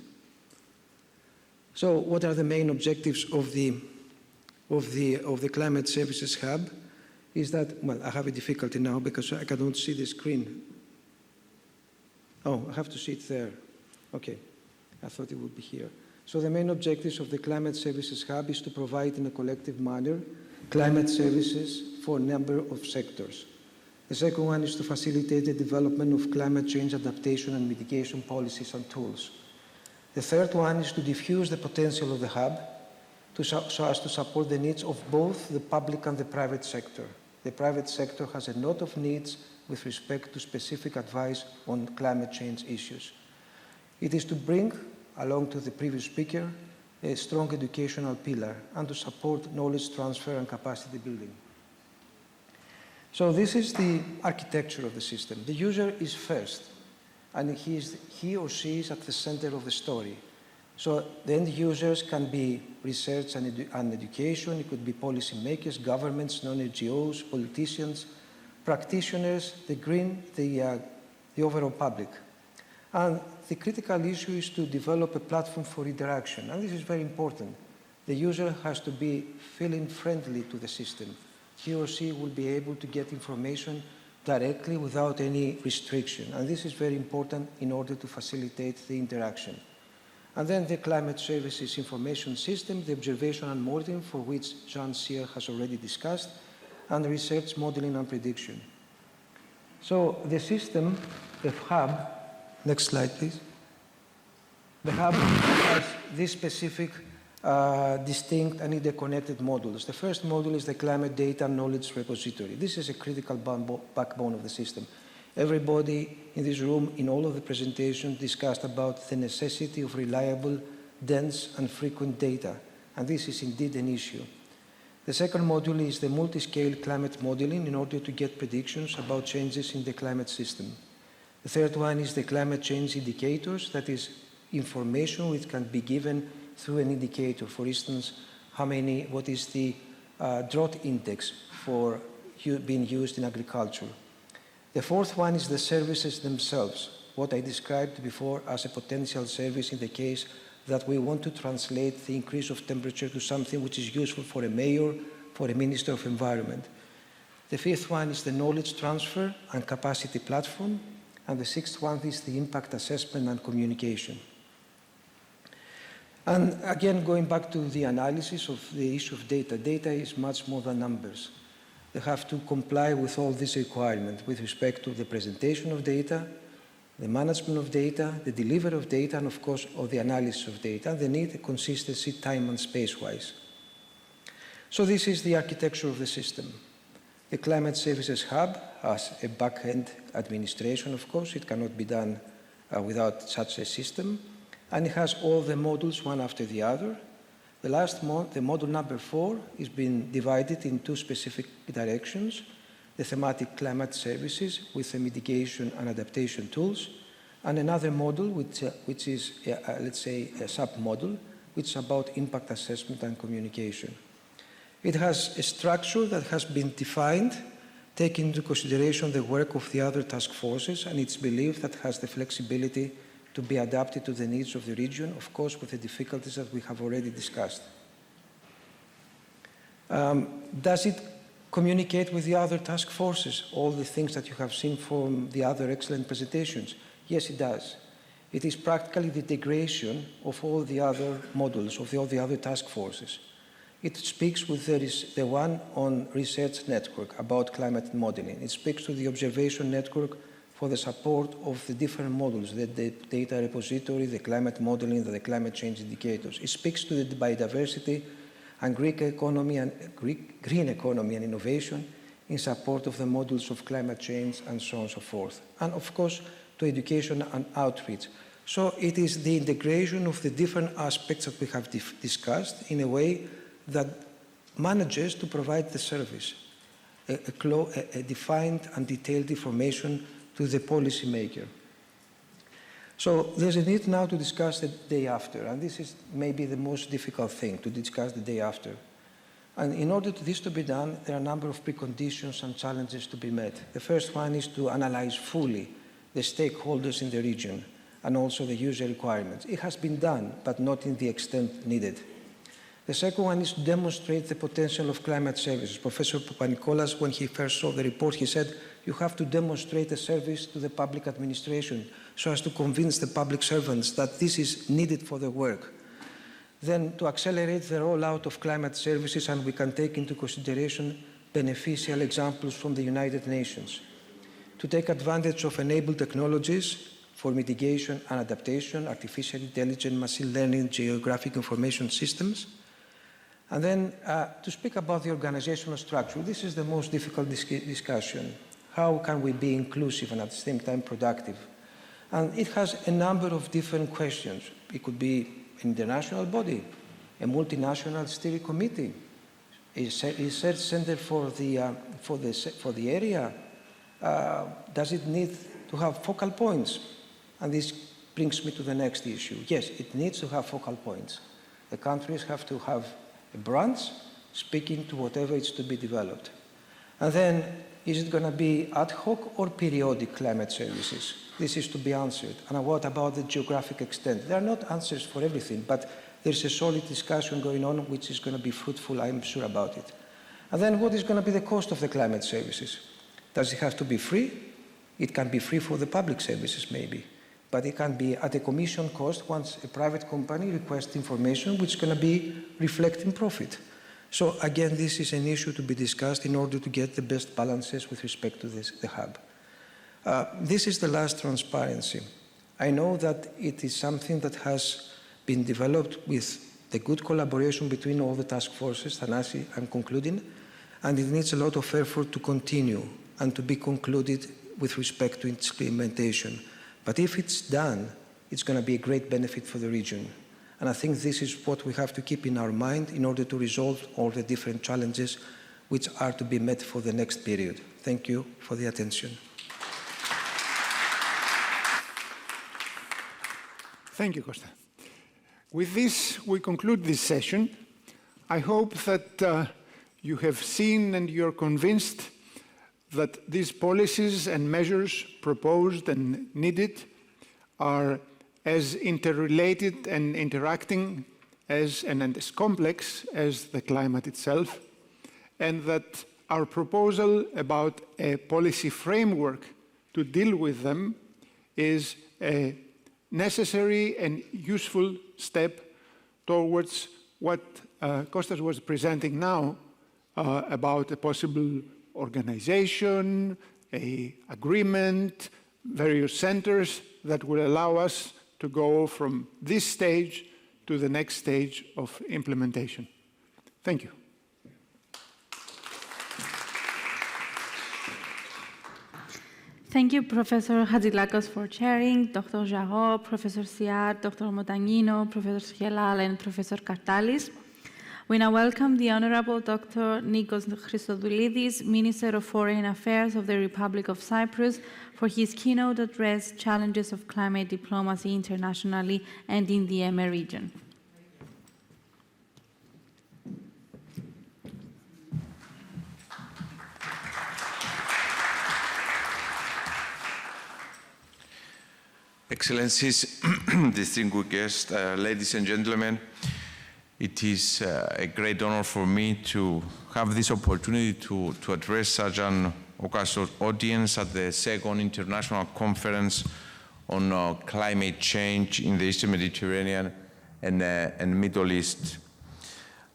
So what are the main objectives of the Climate Services Hub? Is that, well, I have a difficulty now because I cannot see the screen. Oh, I have to see it there. Okay, I thought it would be here. So the main objectives of the Climate Services Hub is to provide in a collective manner climate services for a number of sectors. The second one is to facilitate the development of climate change adaptation and mitigation policies and tools. The third one is to diffuse the potential of the hub so as to support the needs of both the public and the private sector. The private sector has a lot of needs with respect to specific advice on climate change issues. It is to bring, along to the previous speaker, a strong educational pillar and to support knowledge transfer and capacity building. So this is the architecture of the system. The user is first, and he or she is at the center of the story. So the end users can be research and education, it could be policymakers, governments, non-NGOs, politicians, practitioners, the overall public. And the critical issue is to develop a platform for interaction, and this is very important. The user has to be feeling friendly to the system. He or she will be able to get information directly without any restriction, and this is very important in order to facilitate the interaction. And then the Climate Services Information System, the observation and modeling, for which Jean Cyr has already discussed, and research, modeling, and prediction. So the system, the hub, next slide, please. The hub has these specific, distinct and interconnected modules. The first module is the Climate Data Knowledge Repository. This is a critical backbone of the system. Everybody in this room, in all of the presentations, discussed about the necessity of reliable, dense, and frequent data, and this is indeed an issue. The second module is the multi-scale climate modeling in order to get predictions about changes in the climate system. The third one is the climate change indicators, that is information which can be given through an indicator. For instance, what is the drought index for being used in agriculture. The fourth one is the services themselves, what I described before as a potential service in the case that we want to translate the increase of temperature to something which is useful for a mayor, for a minister of environment. The fifth one is the knowledge transfer and capacity platform, and the sixth one is the impact assessment and communication. And again, going back to the analysis of the issue of data, data is much more than numbers. They have to comply with all these requirements with respect to the presentation of data, the management of data, the delivery of data, and of course, of the analysis of data. And they need a consistency time and space-wise. So this is the architecture of the system. The Climate Services Hub has a back-end administration, of course. It cannot be done without such a system. And it has all the modules one after the other. The module number 4 is being divided in two specific directions. The thematic climate services with the mitigation and adaptation tools, and another module which is, let's say, a sub-module, which is about impact assessment and communication. It has a structure that has been defined, taking into consideration the work of the other task forces, and it's believed that has the flexibility to be adapted to the needs of the region, of course, with the difficulties that we have already discussed. Does it communicate with the other task forces, all the things that you have seen from the other excellent presentations? Yes, it does. It is practically the integration of all the other modules, of all the other task forces. It speaks with the one on research network about climate modeling. It speaks to the observation network for the support of the different modules, the data repository, the climate modeling, the climate change indicators. It speaks to the biodiversity and green economy and innovation in support of the modules of climate change and so on and so forth. And of course, to education and outreach. So it is the integration of the different aspects that we have discussed in a way that manages to provide the service, a defined and detailed information to the policymaker. So there's a need now to discuss the day after, and this is maybe the most difficult thing, to discuss the day after. And in order for this to be done, there are a number of preconditions and challenges to be met. The first one is to analyze fully the stakeholders in the region and also the user requirements. It has been done, but not in the extent needed. The second one is to demonstrate the potential of climate services. Professor Papanikolas, when he first saw the report, he said, you have to demonstrate a service to the public administration so as to convince the public servants that this is needed for their work. Then to accelerate the rollout of climate services, and we can take into consideration beneficial examples from the United Nations. To take advantage of enabled technologies for mitigation and adaptation, artificial intelligence, machine learning, geographic information systems. And then to speak about the organizational structure. This is the most difficult discussion. How can we be inclusive and at the same time productive? And it has a number of different questions. It could be an international body, a multinational steering committee, a research center for the area. Does it need to have focal points? And this brings me to the next issue. Yes, it needs to have focal points. The countries have to have a branch speaking to whatever is to be developed. And then, is it going to be ad hoc or periodic climate services? This is to be answered. And what about the geographic extent? There are not answers for everything, but there's a solid discussion going on which is going to be fruitful, I'm sure about it. And then what is going to be the cost of the climate services? Does it have to be free? It can be free for the public services maybe, but it can be at a commission cost once a private company requests information which is going to be reflecting profit. So again, this is an issue to be discussed in order to get the best balances with respect to the hub. This is the last, transparency. I know that it is something that has been developed with the good collaboration between all the task forces, Thanasi, I'm concluding, and it needs a lot of effort to continue and to be concluded with respect to its implementation. But if it's done, it's going to be a great benefit for the region. And I think this is what we have to keep in our mind in order to resolve all the different challenges which are to be met for the next period. Thank you for the attention. Thank you, Costa. With this, we conclude this session. I hope that you have seen and you're convinced that these policies and measures proposed and needed are as interrelated and interacting and as complex as the climate itself, and that our proposal about a policy framework to deal with them is a necessary and useful step towards what Kostas was presenting now about a possible organization, an agreement, various centers that will allow us to go from this stage to the next stage of implementation. Thank you. Thank you, Professor Hadjilakos, for chairing, Dr. Jarreau, Professor Siad, Dr. Motagnino, Professor Schelal, and Professor Kartalis. We now welcome the Honorable Dr. Nikos Christodoulidis, Minister of Foreign Affairs of the Republic of Cyprus, for his keynote address, Challenges of Climate Diplomacy Internationally and in the EME region. Excellencies, distinguished guests, ladies and gentlemen, it is a great honor for me to have this opportunity to address such an audience at the second International Conference on Climate Change in the Eastern Mediterranean and Middle East.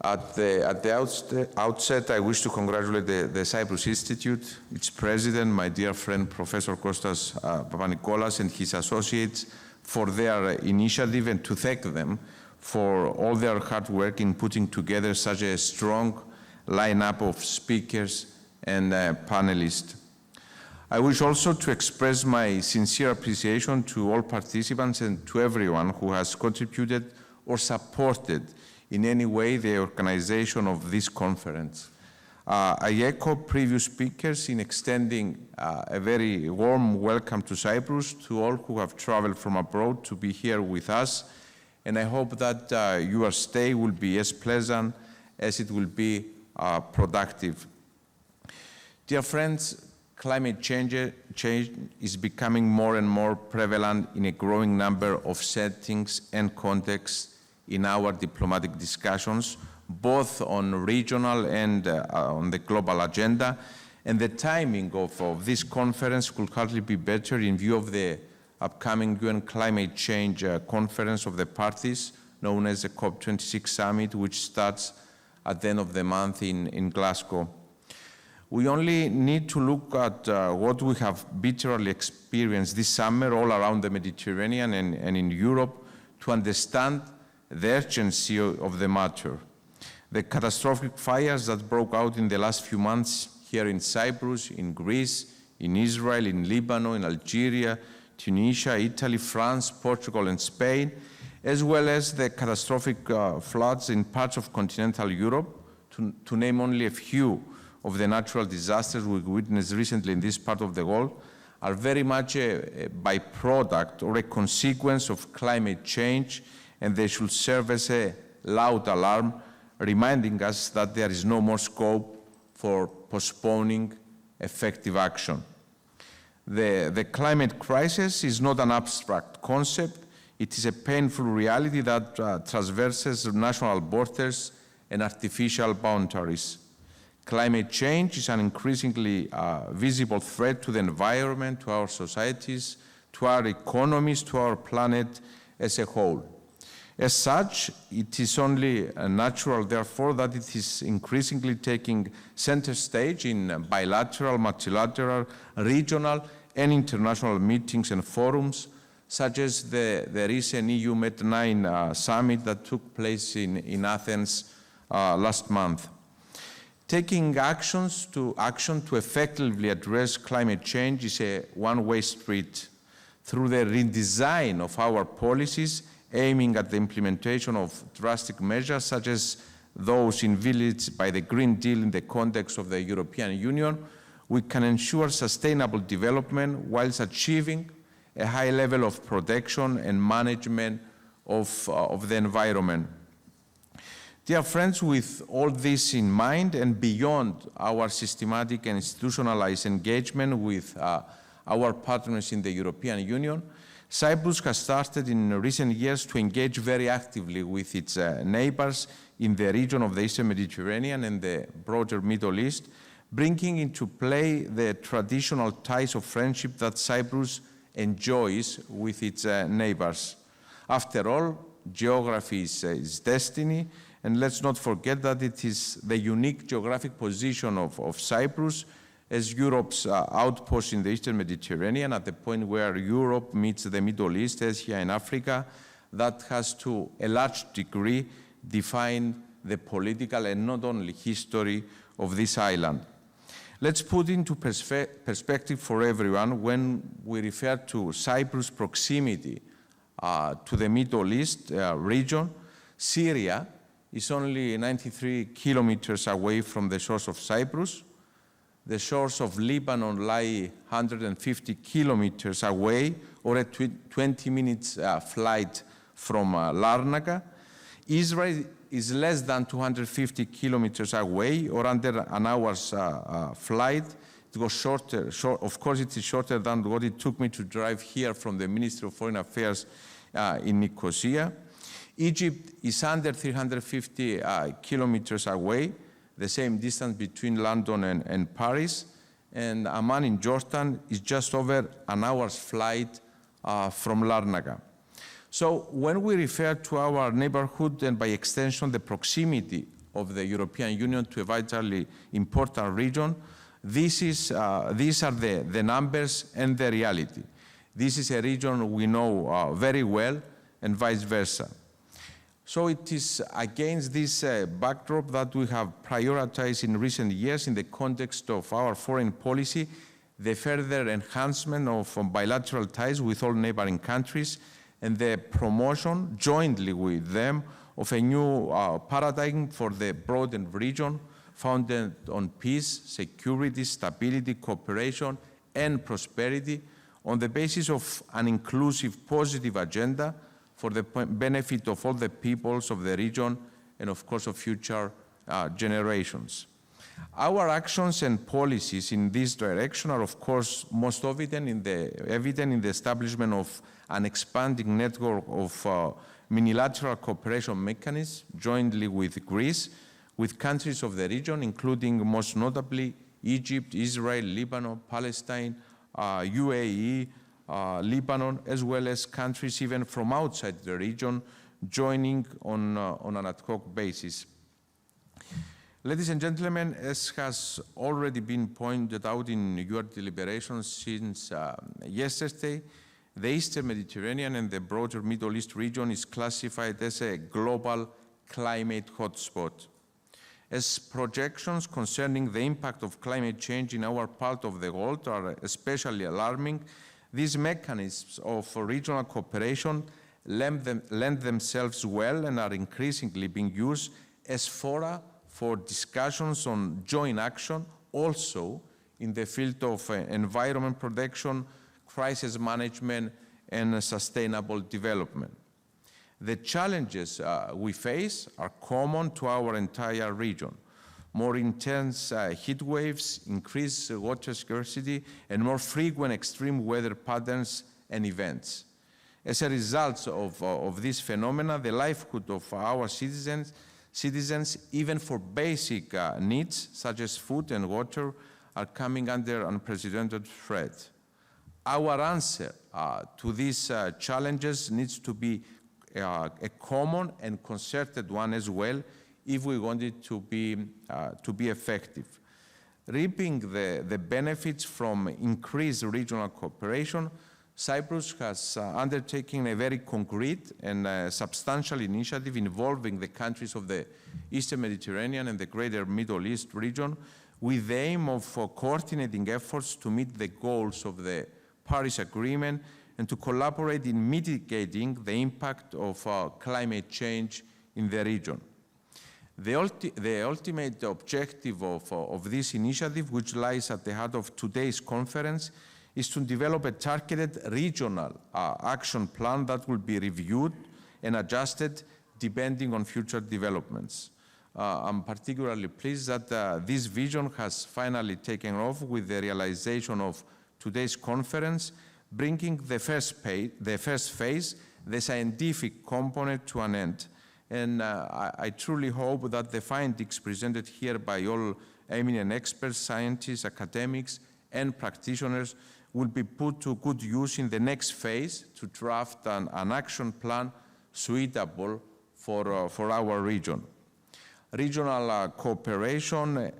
At the outset, I wish to congratulate the Cyprus Institute, its president, my dear friend, Professor Kostas Papanikolas, and his associates for their initiative, and to thank them for all their hard work in putting together such a strong lineup of speakers and panelists. I wish also to express my sincere appreciation to all participants and to everyone who has contributed or supported in any way the organization of this conference. I echo previous speakers in extending a very warm welcome to Cyprus, to all who have traveled from abroad to be here with us, and I hope that your stay will be as pleasant as it will be productive. Dear friends, climate change is becoming more and more prevalent in a growing number of settings and contexts in our diplomatic discussions, both on regional and on the global agenda. And the timing of this conference could hardly be better in view of the upcoming UN Climate Change Conference of the Parties, known as the COP26 Summit, which starts at the end of the month in Glasgow. We only need to look at what we have bitterly experienced this summer all around the Mediterranean and in Europe to understand the urgency of the matter. The catastrophic fires that broke out in the last few months here in Cyprus, in Greece, in Israel, in Lebanon, in Algeria, Tunisia, Italy, France, Portugal, and Spain, as well as the catastrophic floods in parts of continental Europe, to name only a few of the natural disasters we witnessed recently in this part of the world, are very much a byproduct or a consequence of climate change, and they should serve as a loud alarm, reminding us that there is no more scope for postponing effective action. The climate crisis is not an abstract concept. It is a painful reality that traverses national borders and artificial boundaries. Climate change is an increasingly visible threat to the environment, to our societies, to our economies, to our planet as a whole. As such, it is only natural, therefore, that it is increasingly taking center stage in bilateral, multilateral, regional, and international meetings and forums, such as the recent EU Med9 summit that took place in Athens last month. Taking action to effectively address climate change is a one-way street. Through the redesign of our policies, aiming at the implementation of drastic measures such as those envisaged by the Green Deal in the context of the European Union, we can ensure sustainable development whilst achieving a high level of protection and management of the environment. Dear friends, with all this in mind and beyond our systematic and institutionalized engagement with our partners in the European Union, Cyprus has started in recent years to engage very actively with its neighbors in the region of the Eastern Mediterranean and the broader Middle East, bringing into play the traditional ties of friendship that Cyprus enjoys with its neighbors. After all, geography is destiny, and let's not forget that it is the unique geographic position of Cyprus as Europe's outpost in the Eastern Mediterranean, at the point where Europe meets the Middle East, Asia, and Africa, that has to a large degree defined the political and not only history of this island. Let's put into perspective for everyone, when we refer to Cyprus' proximity to the Middle East region, Syria is only 93 kilometers away from the shores of Cyprus. The shores of Lebanon lie 150 kilometers away, or a 20 minutes flight from Larnaca. Israel is less than 250 kilometers away, or under an hour's flight. It was shorter. Of course, it is shorter than what it took me to drive here from the Ministry of Foreign Affairs in Nicosia. Egypt is under 350 kilometers away, the same distance between London and Paris. And Amman in Jordan is just over an hour's flight from Larnaca. So when we refer to our neighborhood and by extension the proximity of the European Union to a vitally important region, these are the numbers and the reality. This is a region we know very well, and vice versa. So it is against this backdrop that we have prioritized in recent years, in the context of our foreign policy, the further enhancement of bilateral ties with all neighboring countries and the promotion, jointly with them, of a new paradigm for the broadened region founded on peace, security, stability, cooperation, and prosperity on the basis of an inclusive, positive agenda for the benefit of all the peoples of the region and, of course, of future generations. Our actions and policies in this direction are, of course, most evident in the establishment of an expanding network of unilateral cooperation mechanisms jointly with Greece, with countries of the region, including most notably Egypt, Israel, Lebanon, Palestine, UAE, Lebanon, as well as countries even from outside the region joining on an ad hoc basis. Ladies and gentlemen, as has already been pointed out in your deliberations since yesterday, the Eastern Mediterranean and the broader Middle East region is classified as a global climate hotspot. As projections concerning the impact of climate change in our part of the world are especially alarming, these mechanisms of regional cooperation lend themselves well and are increasingly being used as fora for discussions on joint action, also in the field of environment protection, crisis management, and sustainable development. The challenges we face are common to our entire region. More intense heat waves, increased water scarcity, and more frequent extreme weather patterns and events. As a result of these phenomena, the livelihood of our citizens, even for basic needs such as food and water, are coming under unprecedented threat. Our answer to these challenges needs to be a common and concerted one as well, if we want it to be effective. Reaping the benefits from increased regional cooperation, Cyprus has undertaken a very concrete and substantial initiative involving the countries of the Eastern Mediterranean and the greater Middle East region, with the aim of coordinating efforts to meet the goals of the Paris Agreement and to collaborate in mitigating the impact of climate change in the region. The ultimate objective of this initiative, which lies at the heart of today's conference, is to develop a targeted regional action plan that will be reviewed and adjusted depending on future developments. I'm particularly pleased that this vision has finally taken off with the realization of today's conference, bringing the first phase, the scientific component, to an end. And I truly hope that the findings presented here by all eminent experts, scientists, academics, and practitioners will be put to good use in the next phase to draft an action plan suitable for our region. Regional cooperation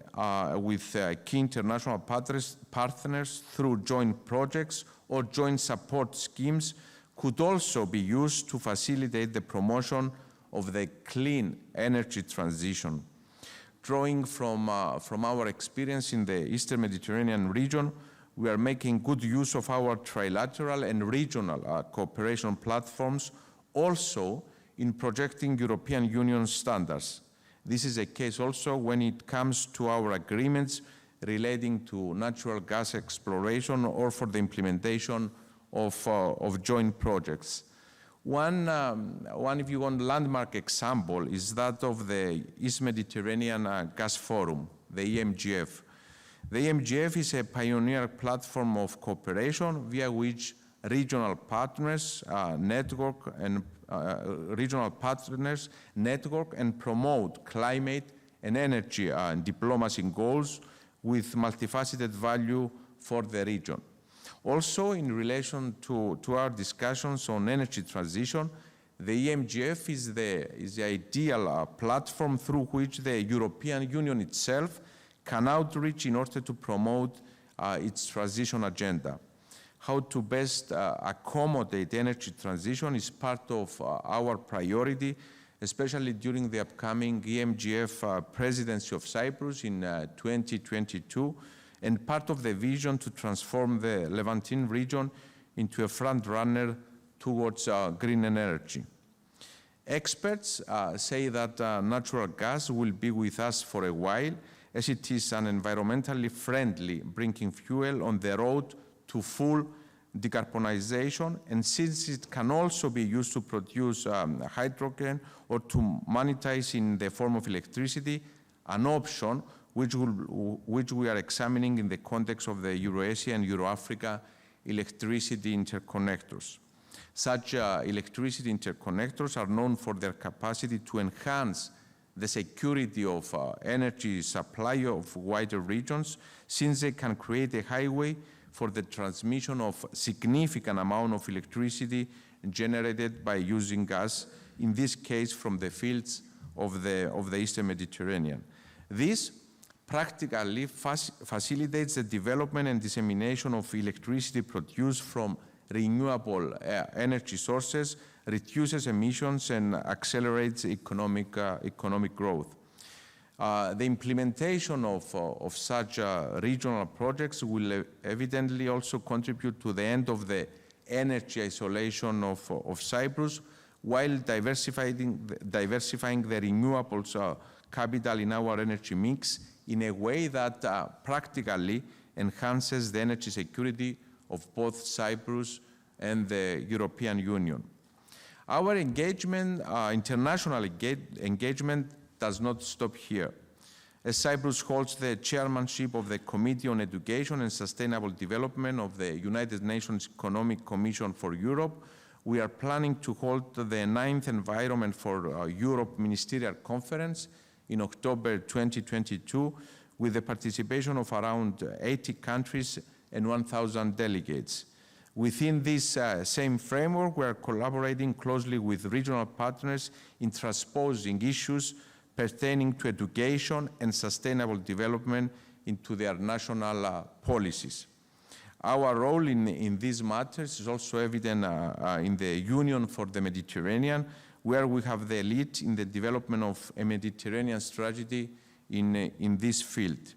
with key international partners through joint projects or joint support schemes could also be used to facilitate the promotion of the clean energy transition. Drawing from our experience in the Eastern Mediterranean region, we are making good use of our trilateral and regional cooperation platforms, also in projecting European Union standards. This is a case also when it comes to our agreements relating to natural gas exploration or for the implementation of joint projects. One, if you want, landmark example is that of the East Mediterranean Gas Forum, the EMGF. The EMGF is a pioneer platform of cooperation via which regional partners network and promote climate and energy diplomacy goals with multifaceted value for the region. Also, in relation to our discussions on energy transition, the EMGF is the ideal platform through which the European Union itself can outreach in order to promote its transition agenda. How to best accommodate energy transition is part of our priority, especially during the upcoming EMGF presidency of Cyprus in 2022, and part of the vision to transform the Levantine region into a front runner towards green energy. Experts say that natural gas will be with us for a while, as it is an environmentally friendly drinking fuel on the road to full decarbonization, and since it can also be used to produce hydrogen or to monetize in the form of electricity, an option which we are examining in the context of the Euro-Asia and Euro-Africa electricity interconnectors. Such electricity interconnectors are known for their capacity to enhance the security of energy supply of wider regions, since they can create a highway for the transmission of significant amount of electricity generated by using gas, in this case from the fields of the Eastern Mediterranean. This practically facilitates the development and dissemination of electricity produced from renewable energy sources, reduces emissions, and accelerates economic growth. The implementation of such regional projects will evidently also contribute to the end of the energy isolation of Cyprus, while diversifying the renewables capital in our energy mix in a way that practically enhances the energy security of both Cyprus and the European Union. Our engagement, international engagement, does not stop here. As Cyprus holds the chairmanship of the Committee on Education and Sustainable Development of the United Nations Economic Commission for Europe, we are planning to hold the 9th Environment for Europe Ministerial Conference in October 2022, with the participation of around 80 countries and 1,000 delegates. Within this same framework, we are collaborating closely with regional partners in transposing issues pertaining to education and sustainable development into their national policies. Our role in these matters is also evident in the Union for the Mediterranean, where we have the lead in the development of a Mediterranean strategy in this field.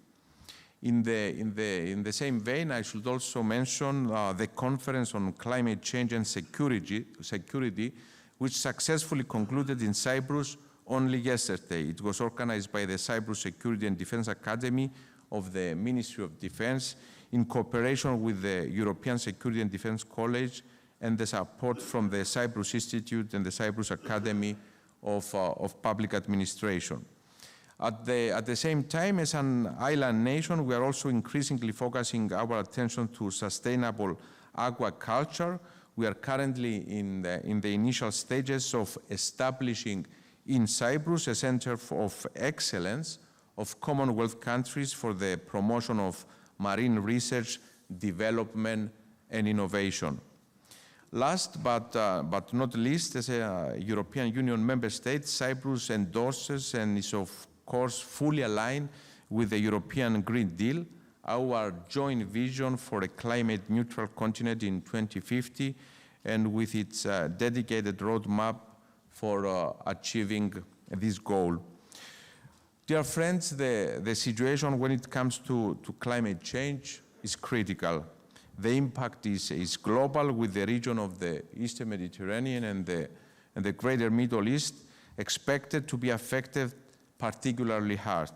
In the same vein, I should also mention the Conference on Climate Change and Security, which successfully concluded in Cyprus only yesterday. It was organized by the Cyprus Security and Defense Academy of the Ministry of Defense in cooperation with the European Security and Defense College and the support from the Cyprus Institute and the Cyprus Academy of Public Administration. At the same time, as an island nation, we are also increasingly focusing our attention to sustainable aquaculture. We are currently in the initial stages of establishing in Cyprus a center of excellence of Commonwealth countries for the promotion of marine research, development, and innovation. Last but not least, as a European Union member state, Cyprus endorses and is of course fully aligned with the European Green Deal, our joint vision for a climate-neutral continent in 2050, and with its dedicated roadmap for achieving this goal. Dear friends, the situation when it comes to climate change is critical. The impact is global, with the region of the Eastern Mediterranean and the greater Middle East expected to be affected particularly hard.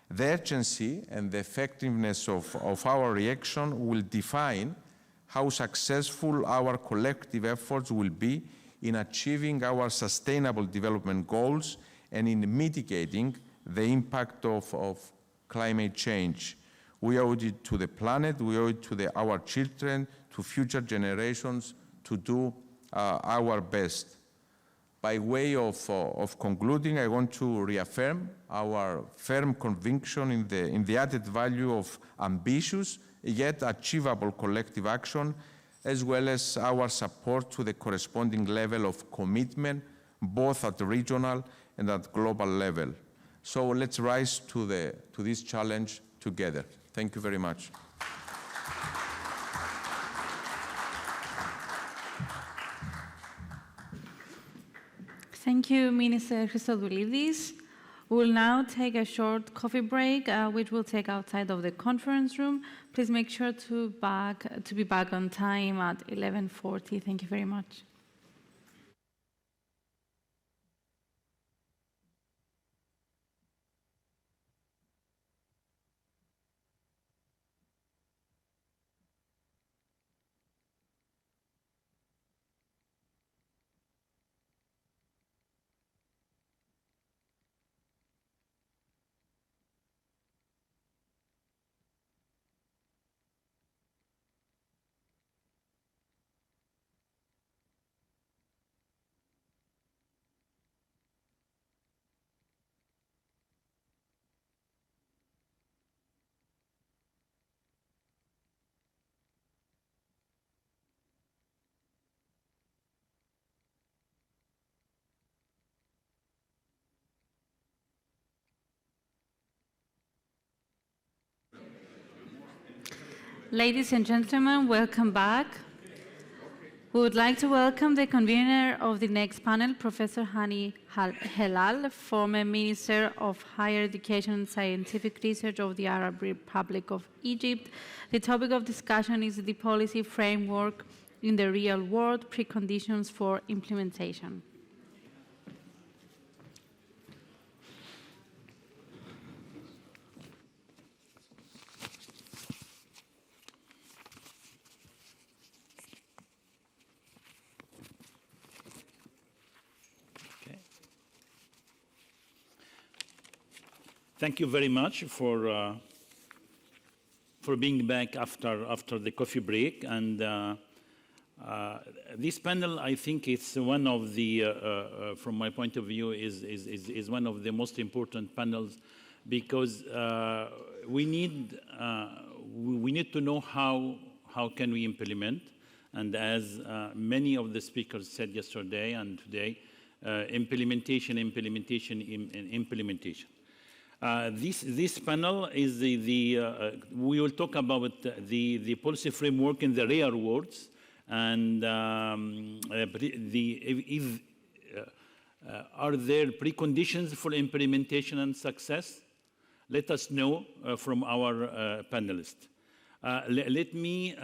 The urgency and the effectiveness of our reaction will define how successful our collective efforts will be in achieving our sustainable development goals and in mitigating the impact of climate change. We owe it to the planet, we owe it to our children, to future generations to do our best. By way of concluding, I want to reaffirm our firm conviction in the added value of ambitious yet achievable collective action, as well as our support to the corresponding level of commitment, both at the regional and at global level. So let's rise to this challenge together. Thank you very much. Thank you, Minister Christodoulidis. We'll now take a short coffee break, which we'll take outside of the conference room. Please make sure to be back on time at 11:40. Thank you very much. Ladies and gentlemen, welcome back. We would like to welcome the convener of the next panel, Professor Hani Helal, former Minister of Higher Education and Scientific Research of the Arab Republic of Egypt. The topic of discussion is the policy framework in the real world, preconditions for implementation. Thank you very much for being back after the coffee break. And this panel, I think, it's one of the, from my point of view, is one of the most important panels because we need to know how can we implement. And as many of the speakers said yesterday and today, implementation. This panel is we will talk about the policy framework in the real world and are there preconditions for implementation and success? Let us know from our panelists. Let me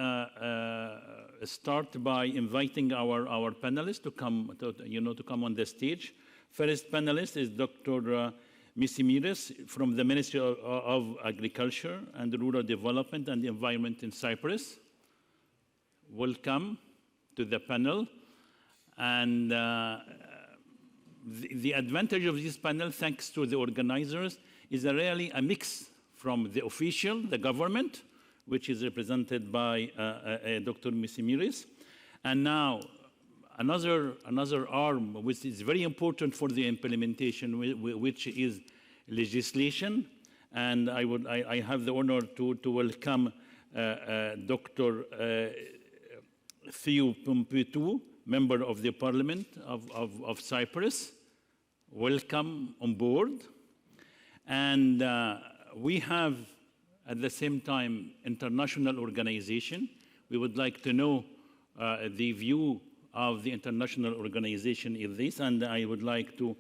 start by inviting our panelists to come on the stage. First panelist is Dr. Misimiris from the Ministry of Agriculture and Rural Development and Environment in Cyprus. Welcome to the panel. And the advantage of this panel, thanks to the organizers, is really a mix from the official, the government, which is represented by Dr. Misimiris, and now another arm, which is very important for the implementation, which is legislation. And I have the honor to welcome Dr. Theo Pompitou, member of the Parliament of Cyprus. Welcome on board. And we have, at the same time, international organization. We would like to know the view of the international organization in this, and I would like to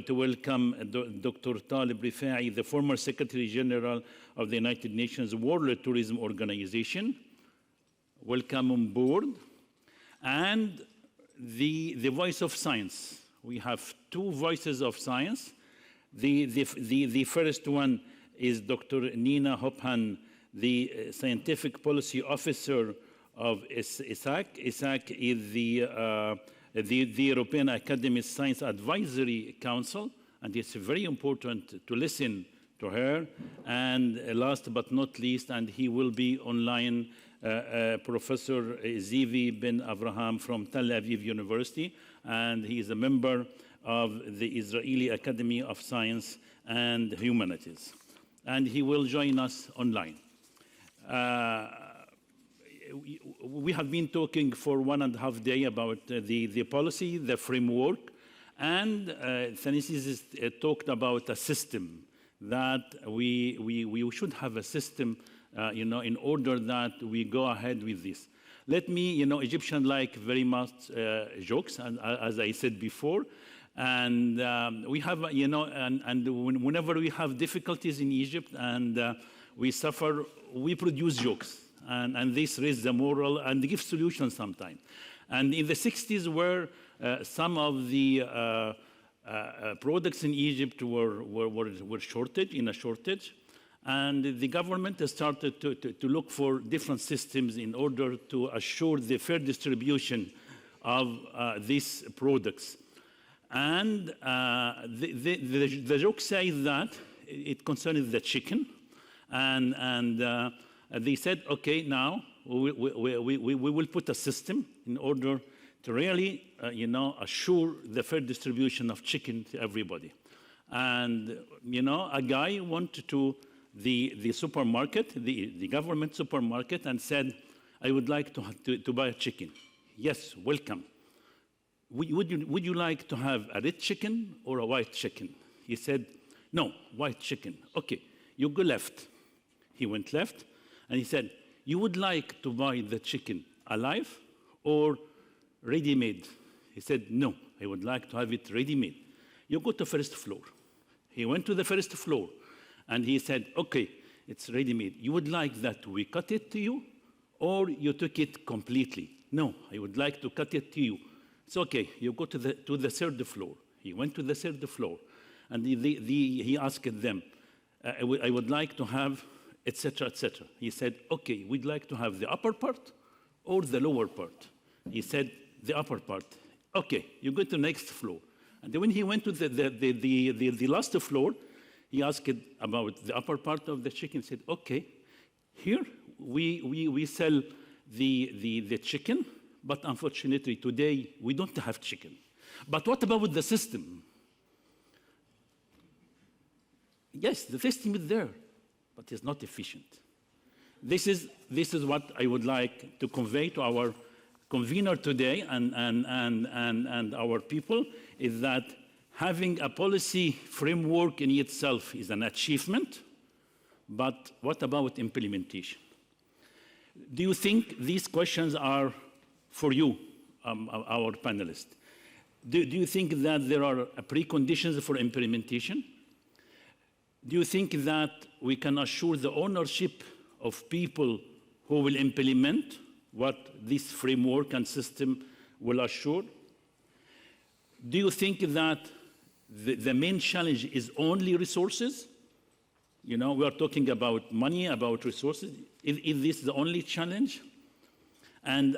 welcome Dr. Talib Rifai, the former Secretary General of the United Nations World Tourism Organization. Welcome on board. And the voice of science. We have two voices of science. The first one is Dr. Nina Hophan, the Scientific Policy Officer of ISAC. ISAC is the European Academy Science Advisory Council, and it's very important to listen to her. And last but not least, and he will be online, Professor Zivi Ben Avraham from Tel Aviv University, and he is a member of the Israeli Academy of Science and Humanities. And he will join us online. We have been talking for 1.5 days about the policy, the framework, and Thanasis talked about a system that we should have a system, in order that we go ahead with this. Let me, Egyptian like very much jokes, and as I said before, and we have, whenever we have difficulties in Egypt and we suffer, we produce jokes, and this raises the moral and gives solutions sometimes. And in the 60s, where some of the products in Egypt were shortage, and the government started to look for different systems in order to assure the fair distribution of these products. And the joke says that it concerns the chicken, and they said, okay, now we will put a system in order to really, assure the fair distribution of chicken to everybody. And, a guy went to the supermarket, the government supermarket, and said, I would like to buy a chicken. Yes, welcome. Would you like to have a red chicken or a white chicken? He said, no, white chicken. Okay, you go left. He went left, and he said, you would like to buy the chicken alive or ready-made? He said, no, I would like to have it ready-made. You go to first floor. He went to the first floor, and he said, okay, it's ready-made. You would like that we cut it to you, or you took it completely? No, I would like to cut it to you. It's okay, you go to the third floor. He went to the third floor, and he asked them, I would like to have, etc., etc. He said, okay, we'd like to have the upper part or the lower part. He said, the upper part. Okay, you go to the next floor. And then when he went to the last floor, he asked about the upper part of the chicken. He said, okay, here we sell the chicken, but unfortunately today we don't have chicken. But what about the system? Yes, the system is there, but it's not efficient. This is what I would like to convey to our convener today and our people, is that having a policy framework in itself is an achievement, but what about implementation? Do you think these questions are for you, our panelists? Do you think that there are preconditions for implementation? Do you think that we can assure the ownership of people who will implement what this framework and system will assure? Do you think that the main challenge is only resources? You know, we are talking about money, about resources. Is this the only challenge? And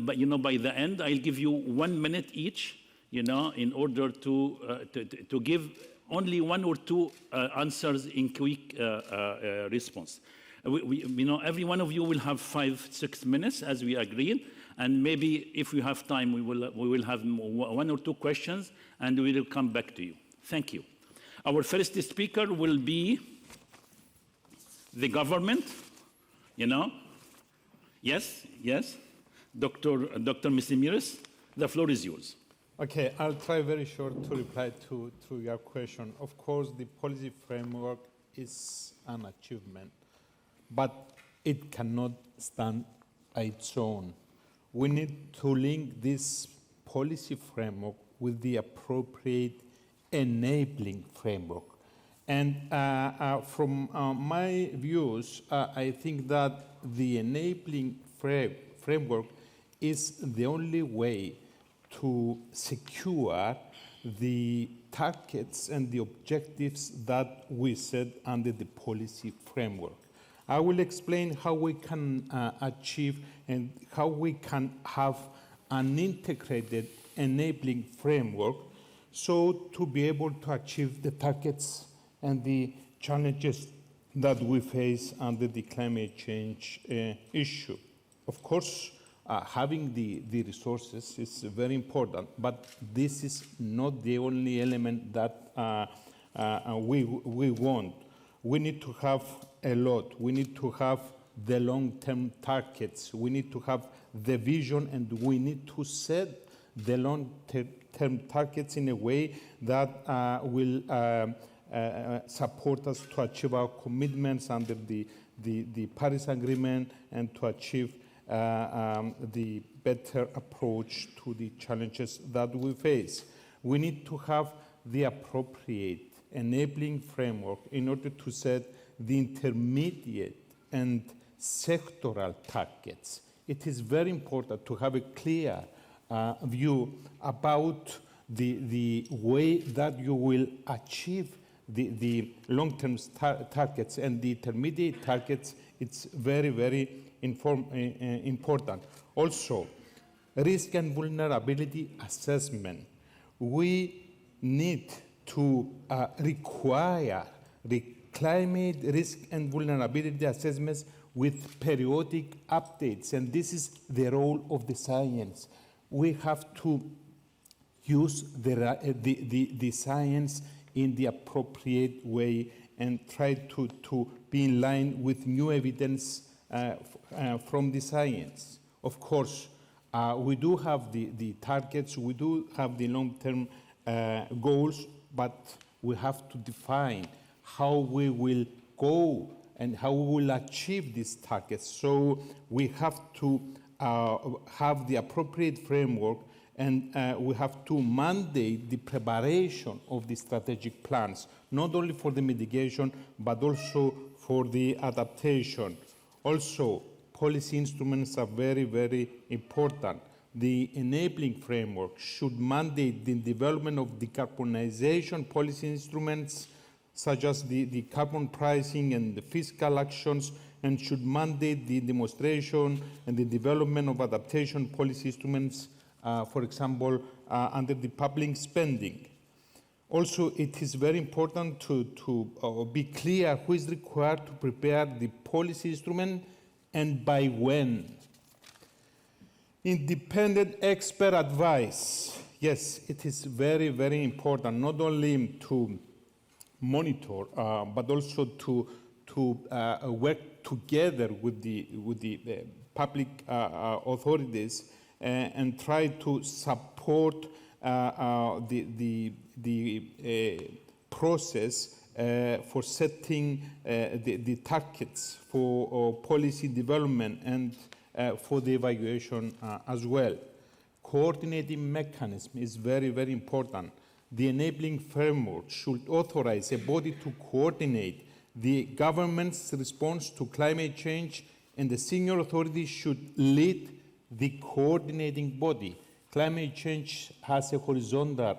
but, you know, by the end, I'll give you 1 minute each, you know, in order to give only 1 or 2 answers in quick response. You know, every one of you will have 5-6 minutes, as we agreed, and maybe if we have time, we will have 1 or 2 questions, and we will come back to you. Thank you. Our first speaker will be the government, you know. Yes, Dr. Misimiris, the floor is yours. Okay, I'll try very short to reply to your question. Of course, the policy framework is an achievement, but it cannot stand on its own. We need to link this policy framework with the appropriate enabling framework. And from my views, I think that the enabling framework is the only way to secure the targets and the objectives that we set under the policy framework. I will explain how we can achieve and how we can have an integrated enabling framework so to be able to achieve the targets and the challenges that we face under the climate change issue. Of course, having the resources is very important, but this is not the only element that we want. We need to have a lot. We need to have the long-term targets. We need to have the vision, and we need to set the long-term targets in a way that will support us to achieve our commitments under the Paris Agreement and to achieve the better approach to the challenges that we face. We need to have the appropriate enabling framework in order to set the intermediate and sectoral targets. It is very important to have a clear view about the way that you will achieve the long-term targets and the intermediate targets. It's very, very important. Also, risk and vulnerability assessment. We need to require the climate risk and vulnerability assessments with periodic updates, and this is the role of the science. We have to use the science in the appropriate way and try to be in line with new evidence from the science. Of course, we do have the targets, we do have the long-term goals, but we have to define how we will go and how we will achieve these targets. So we have to have the appropriate framework, and we have to mandate the preparation of the strategic plans, not only for the mitigation, but also for the adaptation. Also, policy instruments are very, very important. The enabling framework should mandate the development of decarbonization policy instruments, such as the carbon pricing and the fiscal actions, and should mandate the demonstration and the development of adaptation policy instruments, for example, under the public spending. Also, it is very important to be clear who is required to prepare the policy instrument and by when. Independent expert advice. Yes, it is very, very important, not only to monitor, but also to work together with the public authorities and try to support the process for setting the targets for policy development and for the evaluation as well. Coordinating mechanism is very, very important. The enabling framework should authorize a body to coordinate the government's response to climate change, and the senior authority should lead the coordinating body. Climate change has a horizontal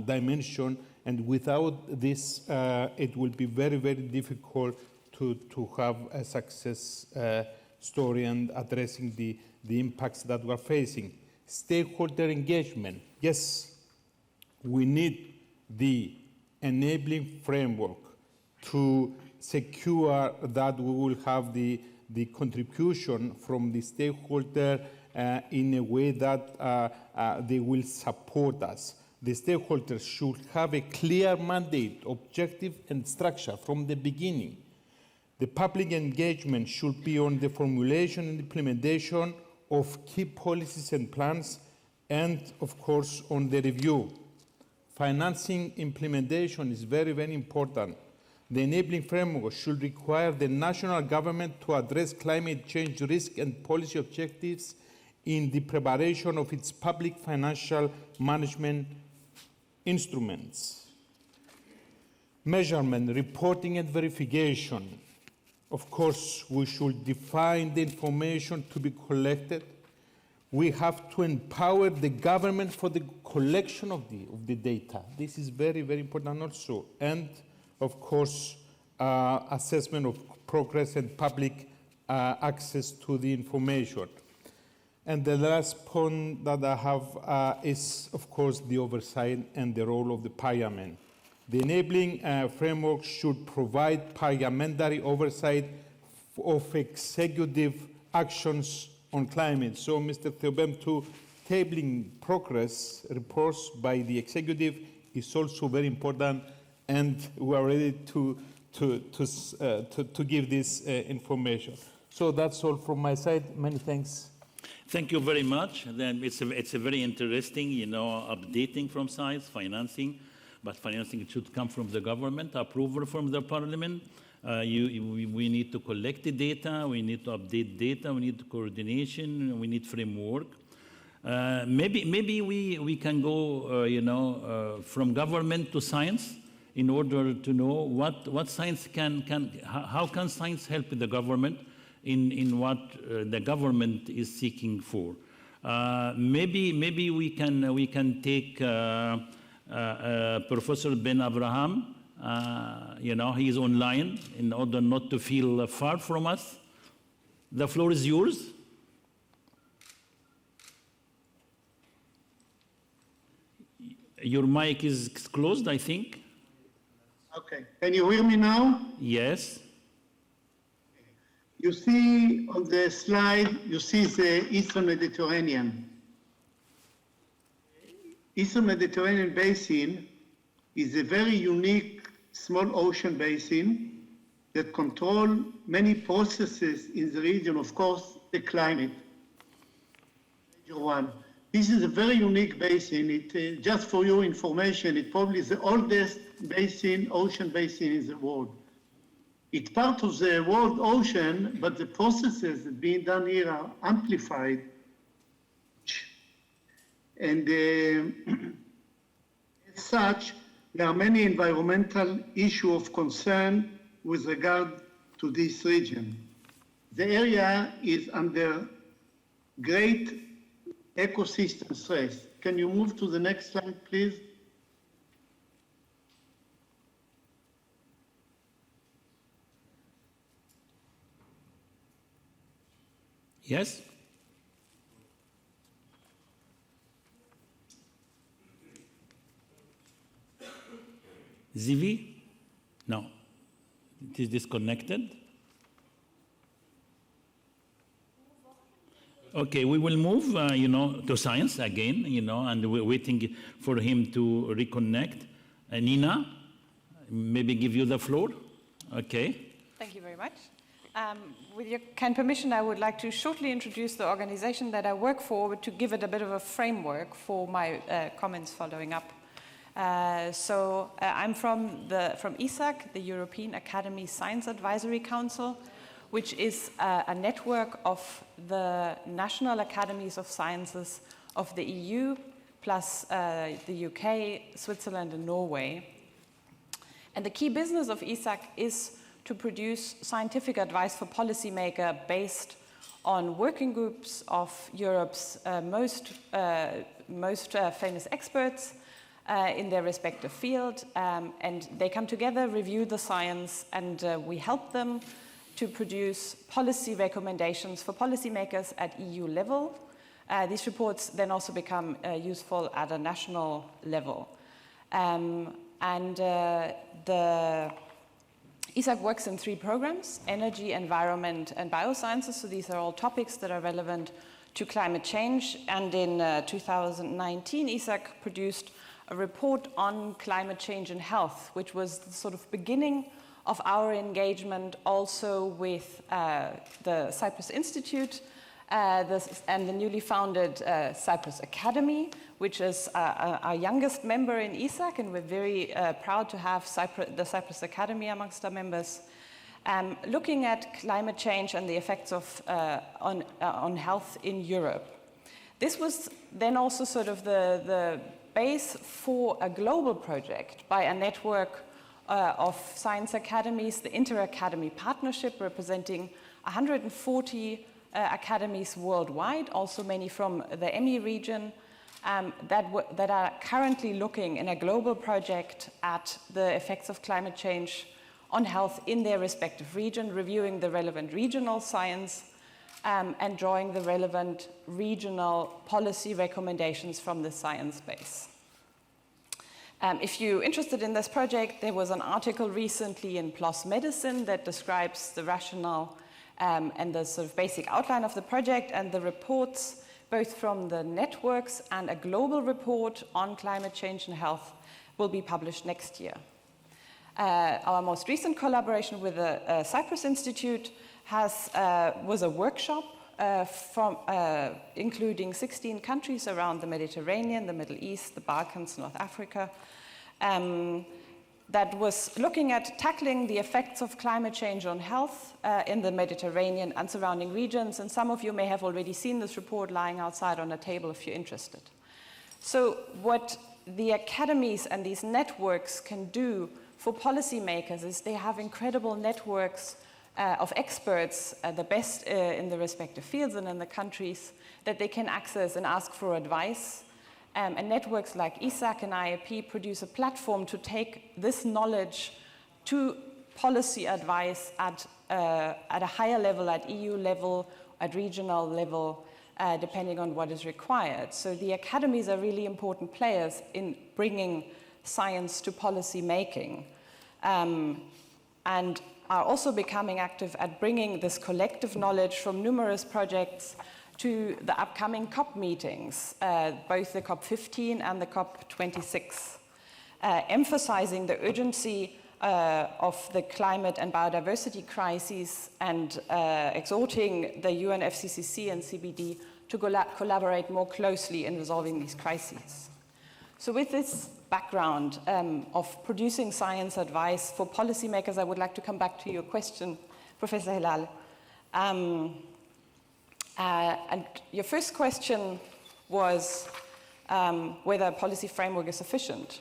dimension, and without this, it will be very, very difficult to have a success story and addressing the impacts that we're facing. Stakeholder engagement. Yes, we need the enabling framework to secure that we will have the contribution from the stakeholder in a way that they will support us. The stakeholders should have a clear mandate, objective, and structure from the beginning. The public engagement should be on the formulation and implementation of key policies and plans, and of course on the review. Financing implementation is very, very important. The enabling framework should require the national government to address climate change risk and policy objectives in the preparation of its public financial management instruments. Measurement, reporting, and verification. Of course, we should define the information to be collected. We have to empower the government for the collection of the data. This is very, very important also. And, of course, assessment of progress and public access to the information. And the last point that I have is, of course, the oversight and the role of the Parliament. The enabling framework should provide parliamentary oversight of executive actions on climate. So, Mr. Theobem, tabling progress reports by the executive is also very important, and we are ready to give this information. So that's all from my side. Many thanks. Thank you very much. Then it's a very interesting, updating from science, financing, but financing should come from the government, approval from the parliament. We need to collect the data, we need to update data, we need coordination, we need framework. Maybe we can go, from government to science in order to know what science how can science help the government in what the government is seeking for. Maybe we can take Professor Ben Abraham. He is online in order not to feel far from us. The floor is yours. Your mic is closed, I think. Okay. Can you hear me now? Yes. You see on the slide, you see the Eastern Mediterranean. Eastern Mediterranean basin is a very unique small ocean basin that control many processes in the region, of course, the climate. Major one. This is a very unique basin. It, just for your information, it probably is the oldest basin, ocean basin in the world. It's part of the world ocean, but the processes that being done here are amplified. And as such, there are many environmental issues of concern with regard to this region. The area is under great ecosystem stress. Can you move to the next slide, please? Yes? Zivi? No. It is disconnected. Okay, we will move, to science again, and we're waiting for him to reconnect. Nina, maybe give you the floor. Okay. Thank you very much. With your kind permission, I would like to shortly introduce the organization that I work for, to give it a bit of a framework for my comments following up. I'm from ESAC, the European Academy Science Advisory Council, which is a network of the national academies of sciences of the EU, plus the UK, Switzerland, and Norway. And the key business of ESAC is to produce scientific advice for policymakers based on working groups of Europe's most famous experts in their respective field, and they come together, review the science, and we help them to produce policy recommendations for policymakers at EU level. These reports then also become useful at a national level. The ESAC works in 3 programs: energy, environment, and biosciences. So these are all topics that are relevant to climate change. And in 2019, ESAC produced a report on climate change and health, which was the sort of beginning of our engagement also with the Cyprus Institute and the newly founded Cyprus Academy, which is our youngest member in ESAC, and we're very proud to have the Cyprus Academy amongst our members, looking at climate change and the effects on health in Europe. This was then also sort of the base for a global project by a network of science academies, the Inter-Academy Partnership, representing 140 academies worldwide, also many from the EMI region, that are currently looking in a global project at the effects of climate change on health in their respective region, reviewing the relevant regional science, and drawing the relevant regional policy recommendations from the science base. If you're interested in this project, there was an article recently in PLOS Medicine that describes the rationale and the sort of basic outline of the project, and the reports, both from the networks and a global report on climate change and health, will be published next year. Our most recent collaboration with the Cyprus Institute was a workshop including 16 countries around the Mediterranean, the Middle East, the Balkans, North Africa, that was looking at tackling the effects of climate change on health in the Mediterranean and surrounding regions. And some of you may have already seen this report lying outside on a table if you're interested. So what the academies and these networks can do for policymakers is they have incredible networks of experts, the best in the respective fields and in the countries, that they can access and ask for advice. And networks like ESAC and IAP produce a platform to take this knowledge to policy advice at a higher level, at EU level, at regional level, depending on what is required. So the academies are really important players in bringing science to policy making, and are also becoming active at bringing this collective knowledge from numerous projects to the upcoming COP meetings, both the COP15 and the COP26, emphasizing the urgency of the climate and biodiversity crises, and exhorting the UNFCCC and CBD to collaborate more closely in resolving these crises. So with this background of producing science advice for policymakers, I would like to come back to your question, Professor Hilal. And your first question was whether a policy framework is sufficient.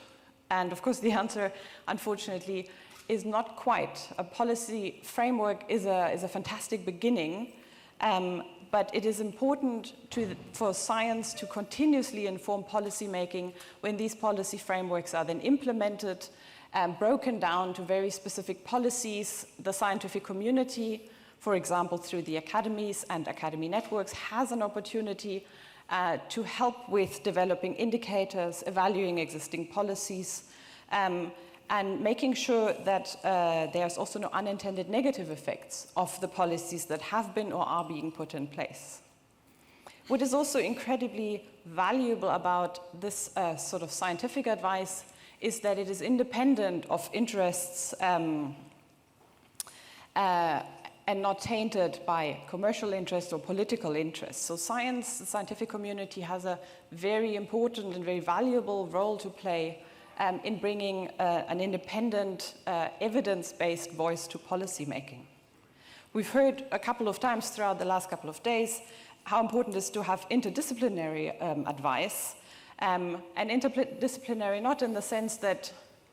And of course, the answer, unfortunately, is not quite. A policy framework is a fantastic beginning, but it is important for science to continuously inform policymaking when these policy frameworks are then implemented, broken down to very specific policies. The scientific community, for example, through the academies and academy networks, has an opportunity to help with developing indicators, evaluating existing policies, and making sure that there's also no unintended negative effects of the policies that have been or are being put in place. What is also incredibly valuable about this sort of scientific advice is that it is independent of interests and not tainted by commercial interests or political interests. So science, the scientific community, has a very important and very valuable role to play in bringing an independent, evidence-based voice to policymaking. We've heard a couple of times throughout the last couple of days how important it is to have interdisciplinary advice, and interdisciplinary not in the sense that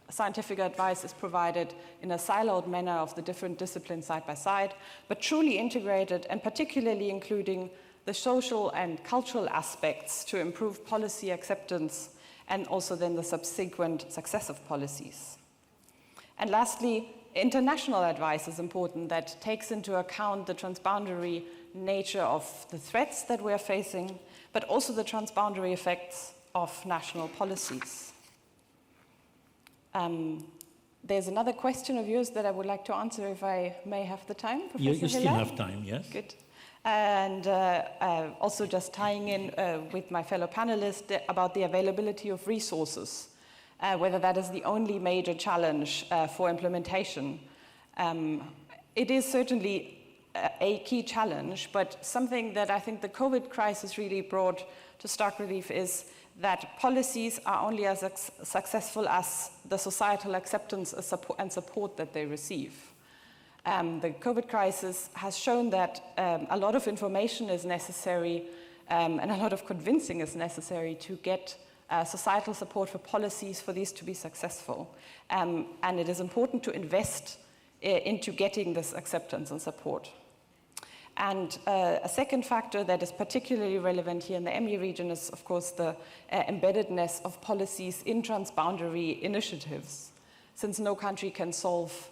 scientific advice is provided in a siloed manner of the different disciplines side by side, but truly integrated, and particularly including the social and cultural aspects to improve policy acceptance and also then the subsequent success of policies. And lastly, international advice is important that takes into account the transboundary nature of the threats that we're facing, but also the transboundary effects of national policies. There's another question of yours that I would like to answer if I may have the time, Professor You still Hilal? have time, yes. Good. And also just tying in with my fellow panelists about the availability of resources, whether that is the only major challenge for implementation. It is certainly a key challenge, but something that I think the COVID crisis really brought to stark relief is that policies are only as successful as the societal acceptance and support that they receive. The COVID crisis has shown that a lot of information is necessary and a lot of convincing is necessary to get societal support for policies for these to be successful. And it is important to invest into getting this acceptance and support. And a second factor that is particularly relevant here in the EMI region is, of course, the embeddedness of policies in transboundary initiatives, since no country can solve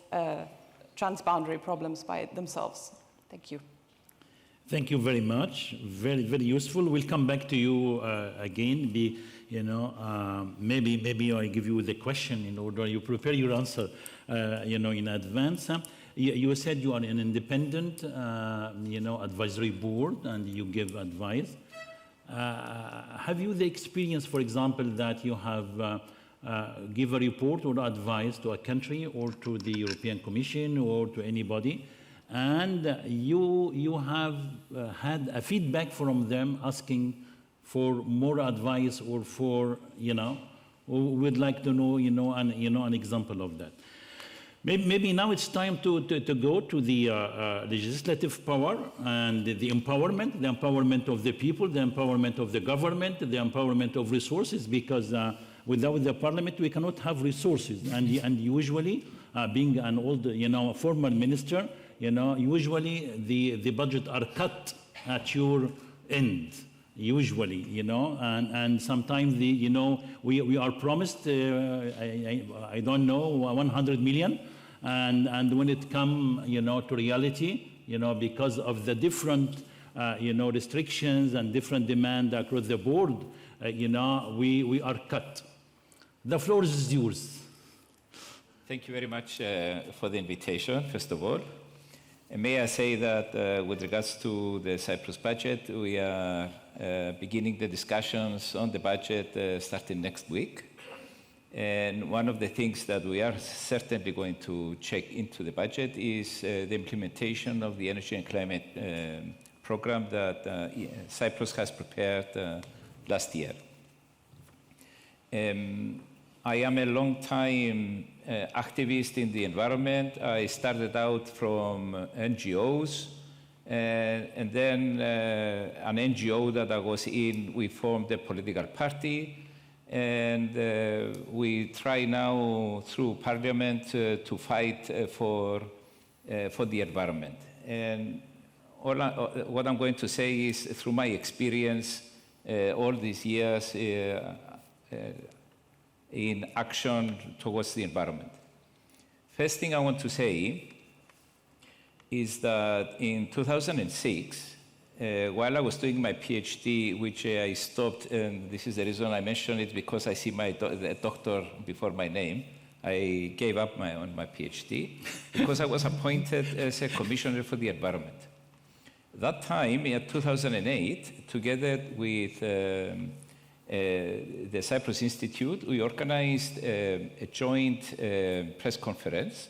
transboundary problems by themselves. Thank you. Thank you very much. Very, very useful. We'll come back to you again. Maybe I give you the question in order you prepare your answer, in advance. You said you are an independent, advisory board and you give advice. Have you the experience, for example, that you have give a report or advice to a country or to the European Commission or to anybody, and you have had a feedback from them asking for more advice or for, we'd like to know, an example of that. Maybe now it's time to go to the legislative power and the empowerment of the people, the empowerment of the government, the empowerment of resources, because without the parliament we cannot have resources. And usually, being an old, former minister, usually the budget are cut at your end. Usually, and sometimes we are promised, I don't know, 100 million, and when it comes, to reality, because of the different, restrictions and different demand across the board, we are cut. The floor is yours. Thank you very much for the invitation, first of all. And may I say that with regards to the Cyprus budget, we are beginning the discussions on the budget starting next week. And one of the things that we are certainly going to check into the budget is the implementation of the energy and climate program that Cyprus has prepared last year. I am a long-time activist in the environment. I started out from NGOs, and then an NGO that I was in, we formed a political party, and we try now through Parliament to fight for the environment. And what I'm going to say is, through my experience all these years in action towards the environment. First thing I want to say is that in 2006, while I was doing my PhD, which I stopped, and this is the reason I mention it, because I see the doctor before my name, I gave up on my PhD because I was appointed as a commissioner for the environment. That time, in 2008, together with the Cyprus Institute, we organized a joint press conference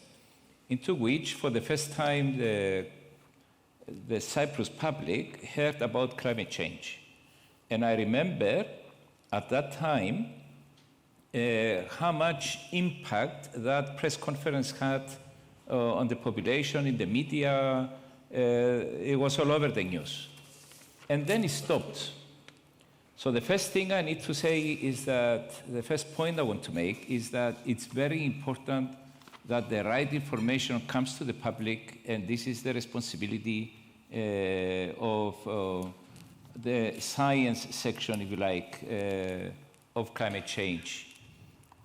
into which, for the first time, the Cyprus public heard about climate change. And I remember at that time how much impact that press conference had on the population, in the media. It was all over the news. And then it stopped. So the first thing I need to say is that, the first point I want to make is that it's very important that the right information comes to the public, and this is the responsibility of the science section, if you like, of climate change.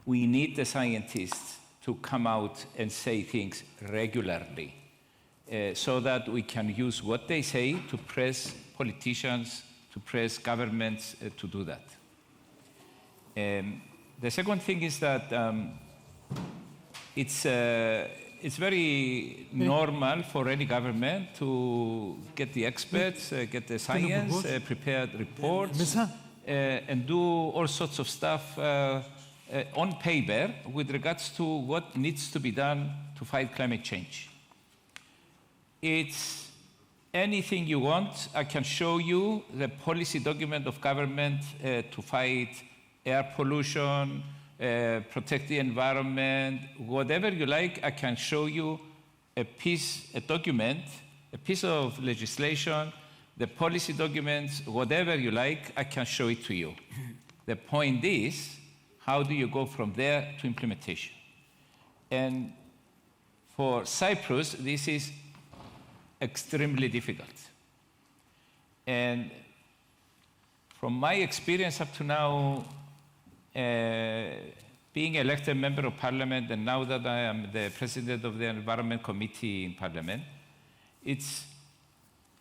We need the scientists to come out and say things regularly so that we can use what they say to press politicians, to press governments to do that. The second thing is that it's very normal for any government to get the experts, get the science, prepare reports, and do all sorts of stuff on paper with regards to what needs to be done to fight climate change. It's anything you want. I can show you the policy document of government to fight air pollution, protect the environment, whatever you like. I can show you a document, a piece of legislation, the policy documents, whatever you like, I can show it to you. The point is, how do you go from there to implementation? And for Cyprus, this is extremely difficult. And from my experience up to now, being elected member of parliament, and now that I am the president of the Environment Committee in Parliament,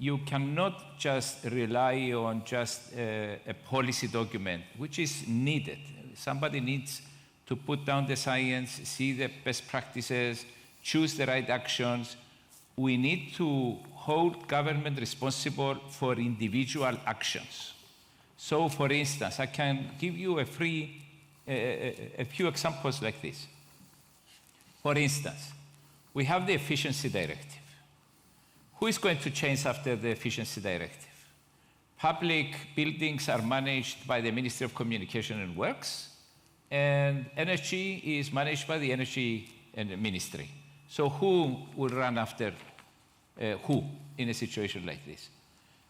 you cannot just rely on just a policy document, which is needed. Somebody needs to put down the science, see the best practices, choose the right actions. We need to hold government responsible for individual actions. So, for instance, I can give you a few examples like this. For instance, we have the Efficiency Directive. Who is going to change after the Efficiency Directive? Public buildings are managed by the Ministry of Communication and Works, and energy is managed by the Energy Ministry. So who will run after who in a situation like this?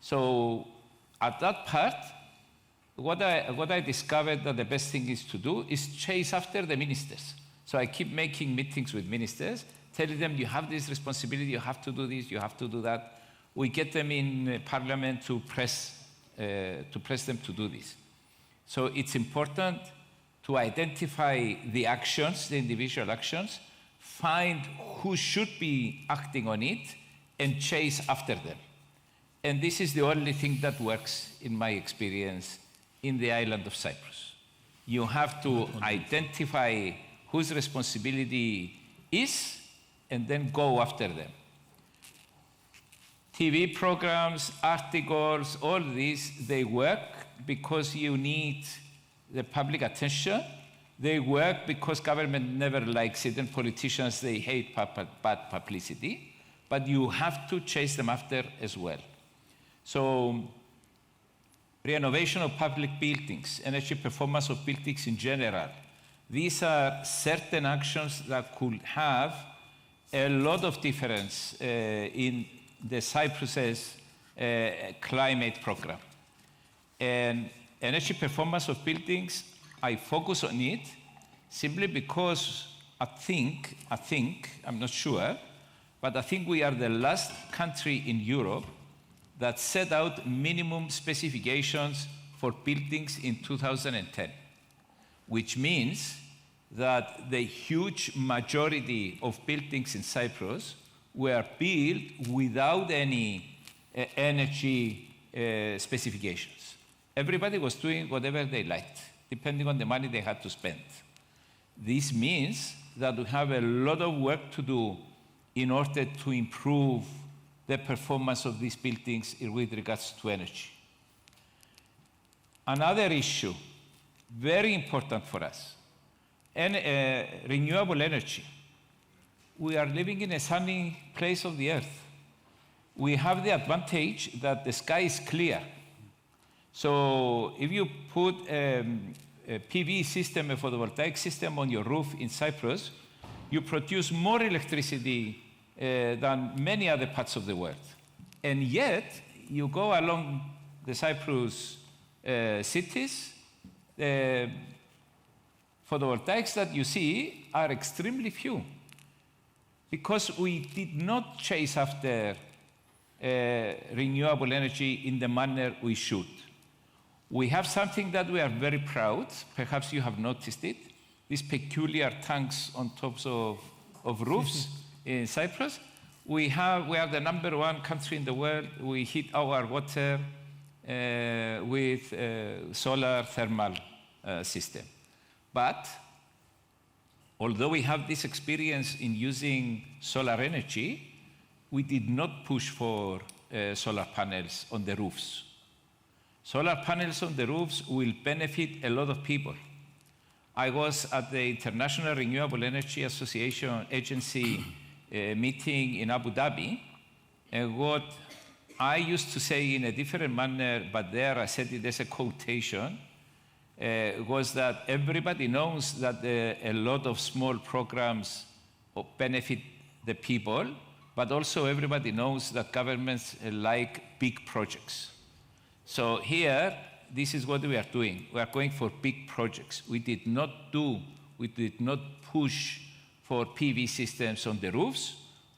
So at that part, what I discovered that the best thing is to do is chase after the ministers. So I keep making meetings with ministers, telling them, you have this responsibility, you have to do this, you have to do that. We get them in Parliament to press them to do this. So it's important to identify the actions, the individual actions, find who should be acting on it, and chase after them. And this is the only thing that works, in my experience, in the island of Cyprus. You have to identify whose responsibility is, and then go after them. TV programs, articles, all these, they work because you need the public attention. They work because government never likes it, and politicians, they hate bad publicity. But you have to chase them after as well. So renovation of public buildings, energy performance of buildings in general. These are certain actions that could have a lot of difference in the Cyprus's climate program. And energy performance of buildings, I focus on it simply because I think, I'm not sure, but I think we are the last country in Europe that set out minimum specifications for buildings in 2010, which means that the huge majority of buildings in Cyprus were built without any energy specifications. Everybody was doing whatever they liked, depending on the money they had to spend. This means that we have a lot of work to do in order to improve the performance of these buildings with regards to energy. Another issue, very important for us, renewable energy. We are living in a sunny place of the earth. We have the advantage that the sky is clear. So if you put a PV system, a photovoltaic system on your roof in Cyprus, you produce more electricity than many other parts of the world. And yet, you go along the Cyprus cities, the photovoltaics that you see are extremely few because we did not chase after renewable energy in the manner we should. We have something that we are very proud, perhaps you have noticed it, these peculiar tanks on tops of roofs in Cyprus. We are the #1 country in the world. We heat our water with solar thermal system. But although we have this experience in using solar energy, we did not push for solar panels on the roofs. Solar panels on the roofs will benefit a lot of people. I was at the International Renewable Energy Association Agency meeting in Abu Dhabi, and what I used to say in a different manner, but there I said it as a quotation, was that everybody knows that a lot of small programs benefit the people, but also everybody knows that governments like big projects. So here, this is what we are doing. We are going for big projects. We did not push for PV systems on the roofs.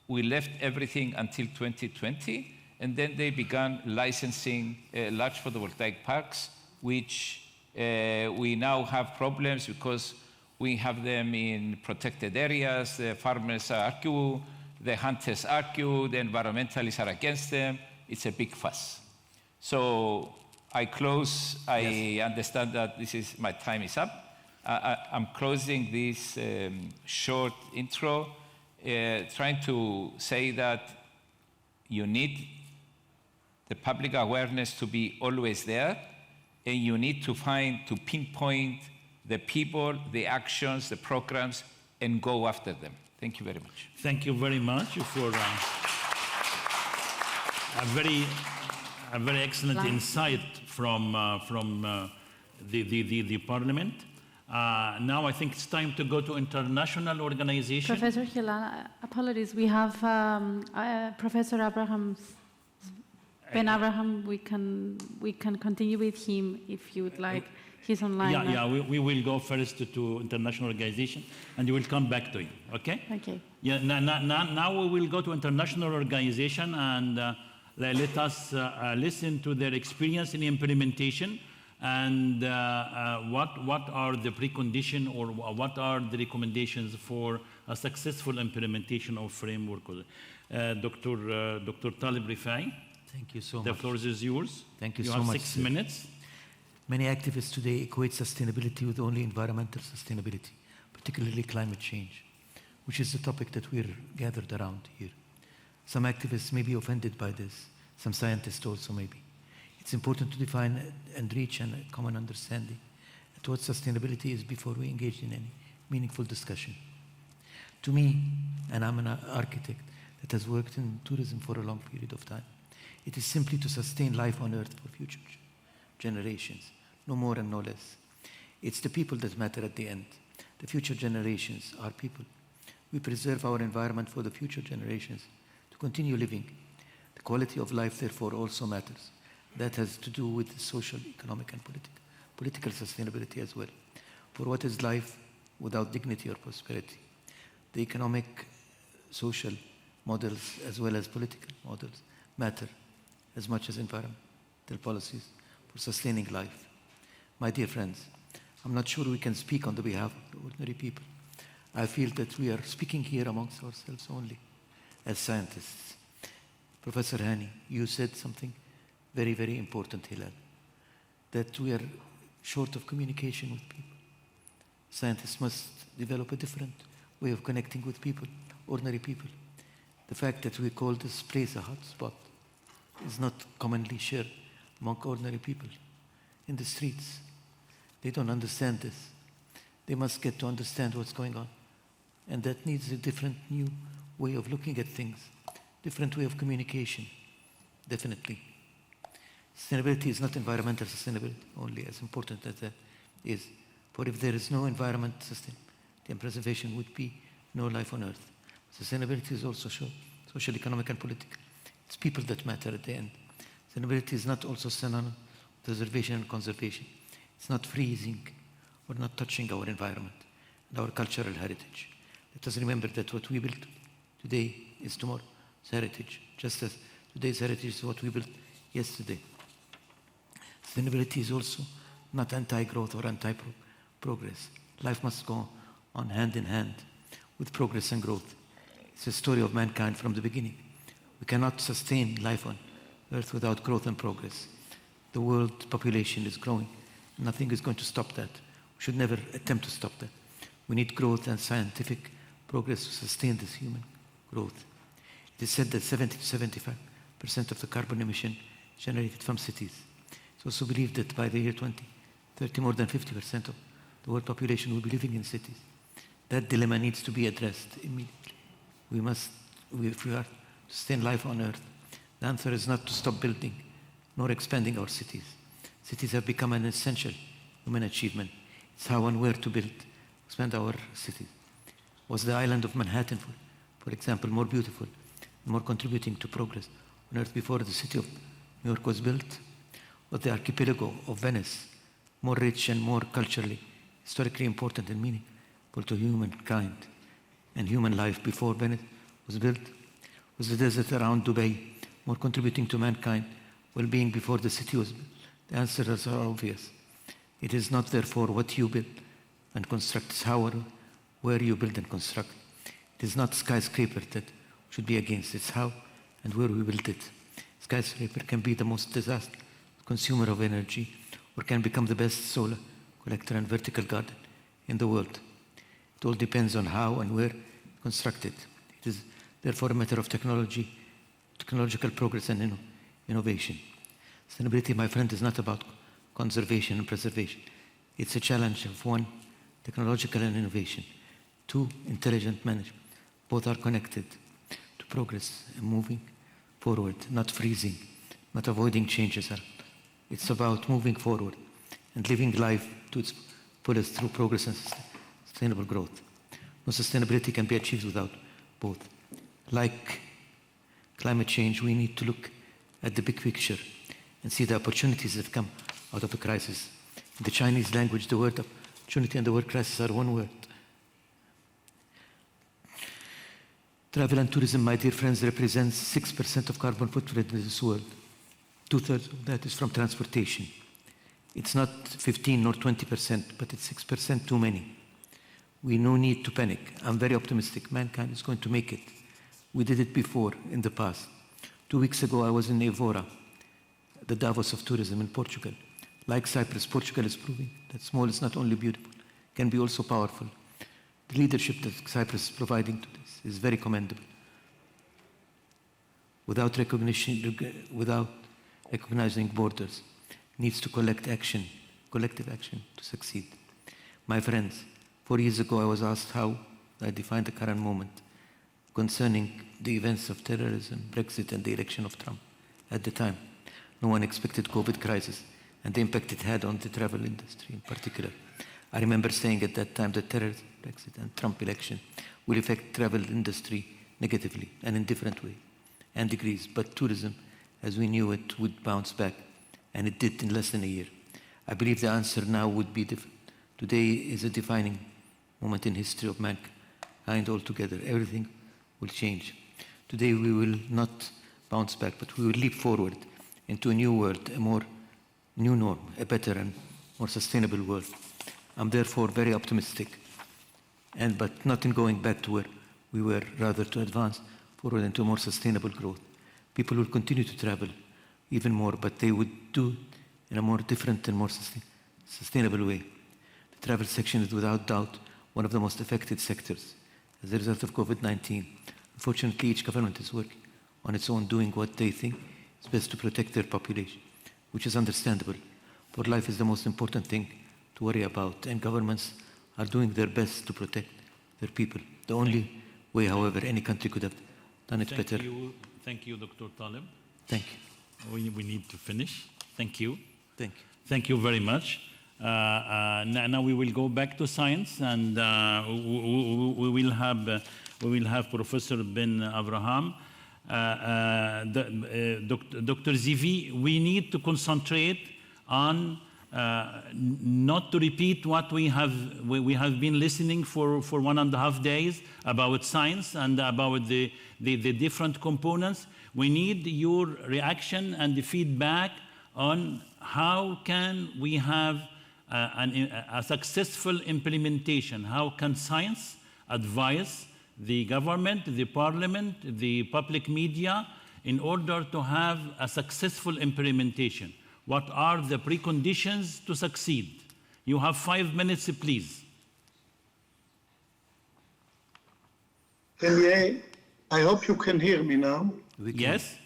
We left everything until 2020, and then they began licensing large photovoltaic parks, which we now have problems because we have them in protected areas. The farmers argue, the hunters argue, the environmentalists are against them. It's a big fuss. So I close. I understand that my time is up. I'm closing this short intro, trying to say that you need the public awareness to be always there, and you need to pinpoint the people, the actions, the programs, and go after them. Thank you very much. Thank you very much for a very excellent insight from the Parliament. Now I think it's time to go to international organizations. Professor Hilal, apologies. We have Professor Abraham, Ben Abraham. We can continue with him if you would like. He's online. Yeah. We will go first to international organization, and you will come back to him. Okay. Okay. Yeah. Now we will go to international organization and. Let us listen to their experience in implementation and what are the preconditions or what are the recommendations for a successful implementation of framework. Dr. Talib Rifai. Thank you so much. The floor is yours. Thank you so much. You have 6 minutes. Many activists today equate sustainability with only environmental sustainability, particularly climate change, which is the topic that we're gathered around here. Some activists may be offended by this, some scientists also may be. It's important to define and reach a common understanding at what sustainability is before we engage in any meaningful discussion. To me, and I'm an architect that has worked in tourism for a long period of time, it is simply to sustain life on Earth for future generations, no more and no less. It's the people that matter at the end. The future generations are people. We preserve our environment for the future generations to continue living. The quality of life, therefore, also matters. That has to do with social, economic, and political sustainability as well. For what is life without dignity or prosperity? The economic, social models as well as political models matter as much as environmental policies for sustaining life. My dear friends, I'm not sure we can speak on the behalf of the ordinary people. I feel that we are speaking here amongst ourselves only as scientists. Professor Hani, you said something very, very important, Hilal, that we are short of communication with people. Scientists must develop a different way of connecting with people, ordinary people. The fact that we call this place a hotspot is not commonly shared among ordinary people in the streets. They don't understand this. They must get to understand what's going on. And that needs a different, new way of looking at things, different way of communication, definitely. Sustainability is not environmental sustainability only, as important as that is. For if there is no environment sustainability and preservation, would be no life on earth. Sustainability is also social, economic, and political. It's people that matter at the end. Sustainability is not also synonymous with preservation and conservation. It's not freezing or not touching our environment and our cultural heritage. Let us remember that what we built today is tomorrow's heritage, just as today's heritage is what we built yesterday. Sustainability is also not anti-growth or anti-progress. Life must go on hand in hand with progress and growth. It's a story of mankind from the beginning. We cannot sustain life on Earth without growth and progress. The world population is growing. Nothing is going to stop that. We should never attempt to stop that. We need growth and scientific progress to sustain this human growth. It is said that 70 to 75% of the carbon emission generated from cities. It's also believed that by the year 2030, more than 50% of the world population will be living in cities. That dilemma needs to be addressed immediately. If we are to sustain life on Earth, the answer is not to stop building nor expanding our cities. Cities have become an essential human achievement. It's how and where to build, expand our cities. Was the island of Manhattan, for example, more beautiful, more contributing to progress on Earth before the city of New York was built? Was the archipelago of Venice more rich and more culturally, historically important and meaningful to humankind and human life before Venice was built? Was the desert around Dubai more contributing to mankind well-being before the city was built? The answers are obvious. It is not, therefore, what you build and construct, it's how or where you build and construct. It is not skyscraper that should be against, it's how and where we build it. Skyscraper can be the most disastrous consumer of energy or can become the best solar collector and vertical garden in the world. It all depends on how and where constructed. It is therefore a matter of technological progress and innovation. Sustainability, my friend, is not about conservation and preservation. It's a challenge of one, technological and innovation. Two, intelligent management. Both are connected to progress and moving forward, not freezing, not avoiding changes. It's about moving forward and living life to its fullest through progress and sustainable growth. No sustainability can be achieved without both. Like climate change, we need to look at the big picture and see the opportunities that come out of the crisis. In the Chinese language, the word opportunity and the word crisis are one word. Travel and tourism, my dear friends, represents 6% of carbon footprint in this world. 2/3 of that is from transportation. It's not 15 nor 20%, but it's 6% too many. We no need to panic. I'm very optimistic. Mankind is going to make it. We did it before in the past. 2 weeks ago, I was in Evora, the Davos of tourism in Portugal. Like Cyprus, Portugal is proving that small is not only beautiful, can be also powerful. The leadership that Cyprus is providing to this is very commendable. Without recognizing borders, needs to collective action to succeed. My friends, 4 years ago I was asked how I define the current moment concerning the events of terrorism, Brexit, and the election of Trump. At the time, no one expected COVID crisis and the impact it had on the travel industry in particular. I remember saying at that time that terrorism, Brexit, and Trump election will affect travel industry negatively and in different ways and degrees, but tourism, as we knew it, would bounce back, and it did in less than a year. I believe the answer now would be different. Today is a defining moment in history of mankind altogether. Everything will change. Today we will not bounce back, but we will leap forward into a new world, a more new norm, a better and more sustainable world. I'm therefore very optimistic, but not in going back to where we were, rather to advance forward into more sustainable growth. People will continue to travel even more, but they would do in a more different and more sustainable way. The travel section is without doubt one of the most affected sectors as a result of COVID-19. Unfortunately, each government is working on its own, doing what they think is best to protect their population, which is understandable, for life is the most important thing to worry about, and governments are doing their best to protect their people. The only way, however, any country could have done it better. Thank you, Dr. Taleb. Thank you. We need to finish. Thank you. Thank you. Thank you very much. Now we will go back to science, and we will have Professor Ben Abraham. Dr. Zivi, we need to concentrate on not to repeat what we have been listening for 1.5 days about science and about the different components. We need your reaction and the feedback on how can we have a successful implementation. How can science advise the government, the parliament, the public media in order to have a successful implementation? What are the preconditions to succeed? You have 5 minutes, please. I hope you can hear me now. Yes.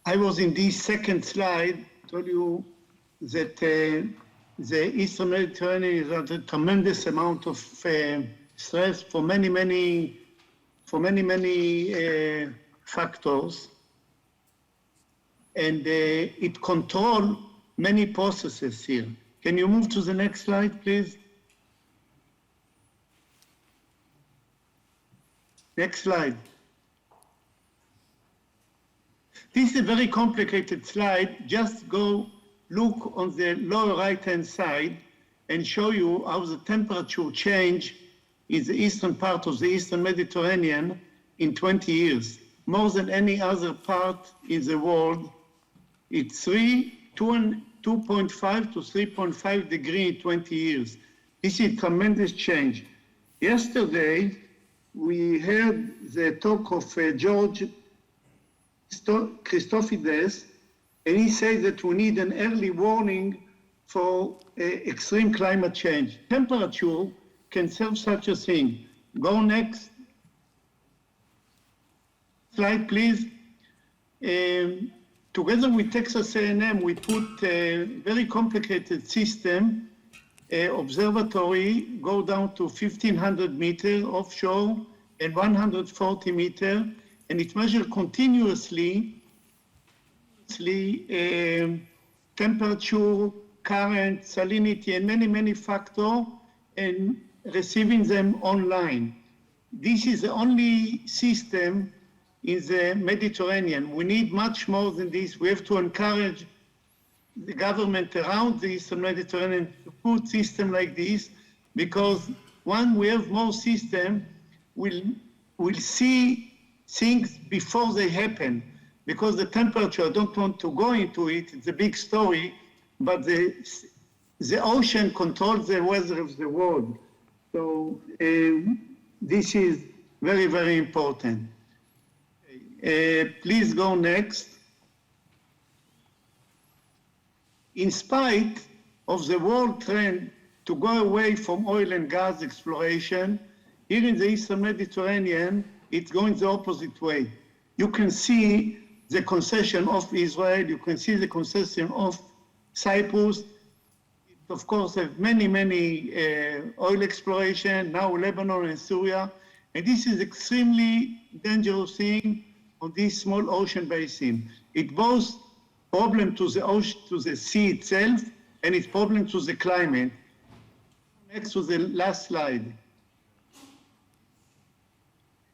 I was in this second slide, told you that the Eastern Mediterranean is under a tremendous amount of stress for many factors. And it controls many processes here. Can you move to the next slide, please? Next slide. This is a very complicated slide. Just go look on the lower right-hand side and show you how the temperature change in the eastern part of the Eastern Mediterranean in 20 years. More than any other part in the world. It's 2.5 to 3.5 degrees in 20 years. This is tremendous change. Yesterday, we heard the talk of George Christofides, and he said that we need an early warning for extreme climate change. Temperature can serve such a thing. Go next. Slide, please. Together with Texas A&M, we put a very complicated system, observatory, go down to 1,500 meters offshore and 140 meters, and it measures continuously temperature, current, salinity, and many factors, and receiving them online. This is the only system in the Mediterranean. We need much more than this. We have to encourage the government around the Eastern Mediterranean to put system like this, because when we have more system, we'll see things before they happen. Because the temperature, I don't want to go into it, it's a big story, but the ocean controls the weather of the world. So this is very important. Please go next. In spite of the world trend to go away from oil and gas exploration, here in the Eastern Mediterranean, it's going the opposite way. You can see the concession of Israel, you can see the concession of Cyprus. It, of course, have many oil exploration, now Lebanon and Syria, and this is extremely dangerous thing on this small ocean basin. It both problem to the ocean, to the sea itself, and it's problem to the climate. Next to the last slide.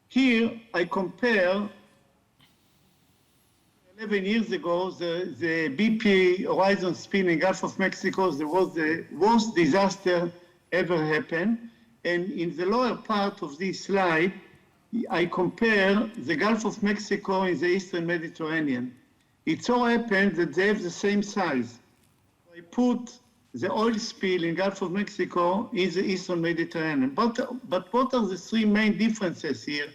Here I compare 11 years ago, the BP Horizon spill in Gulf of Mexico was the worst disaster ever happened. And in the lower part of this slide, I compare the Gulf of Mexico and the Eastern Mediterranean. It so happened that they have the same size. I put the oil spill in Gulf of Mexico in the Eastern Mediterranean. But what are the three main differences here?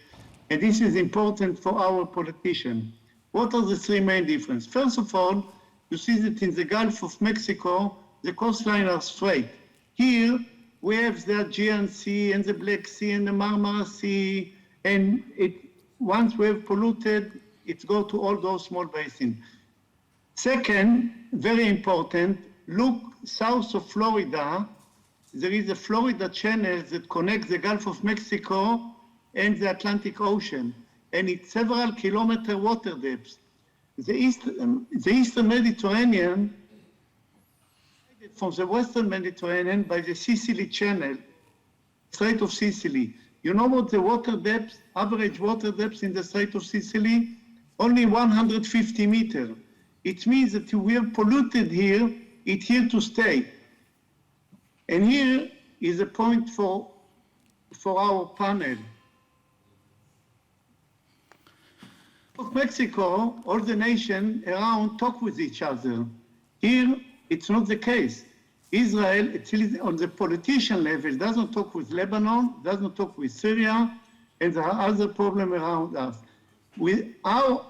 And this is important for our politicians. What are the three main differences? First of all, you see that in the Gulf of Mexico, the coastline are straight. Here, we have the Aegean Sea and the Black Sea and the Marmara Sea, and once we have polluted, it goes to all those small basins. Second, very important, look south of Florida. There is a Florida Channel that connects the Gulf of Mexico and the Atlantic Ocean, and it's several kilometer water depths. The Eastern Mediterranean, from the Western Mediterranean by the Sicily Channel, Strait of Sicily. You know what the water depth, average water depth in the Strait of Sicily? Only 150 meters. It means that we are polluted here, it's here to stay. And here is a point for our panel. Of Mexico, all the nations around talk with each other. Here, it's not the case. Israel, at least on the politician level, doesn't talk with Lebanon, doesn't talk with Syria, and there are other problems around us. Our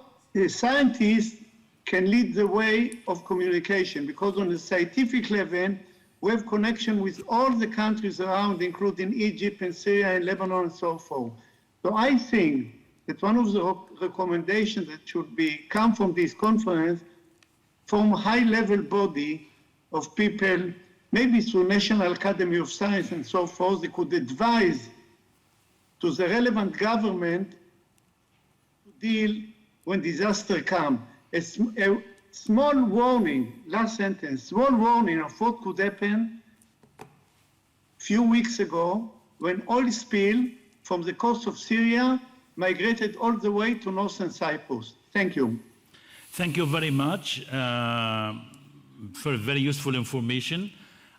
scientists can lead the way of communication, because on the scientific level, we have connection with all the countries around, including Egypt and Syria and Lebanon and so forth. So I think that one of the recommendations that should come from this conference, from a high-level body of people, maybe through National Academy of Science and so forth, they could advise to the relevant government to deal when disaster comes. A small warning, last sentence, small warning of what could happen a few weeks ago when oil spill from the coast of Syria migrated all the way to northern Cyprus. Thank you. Thank you very much for very useful information.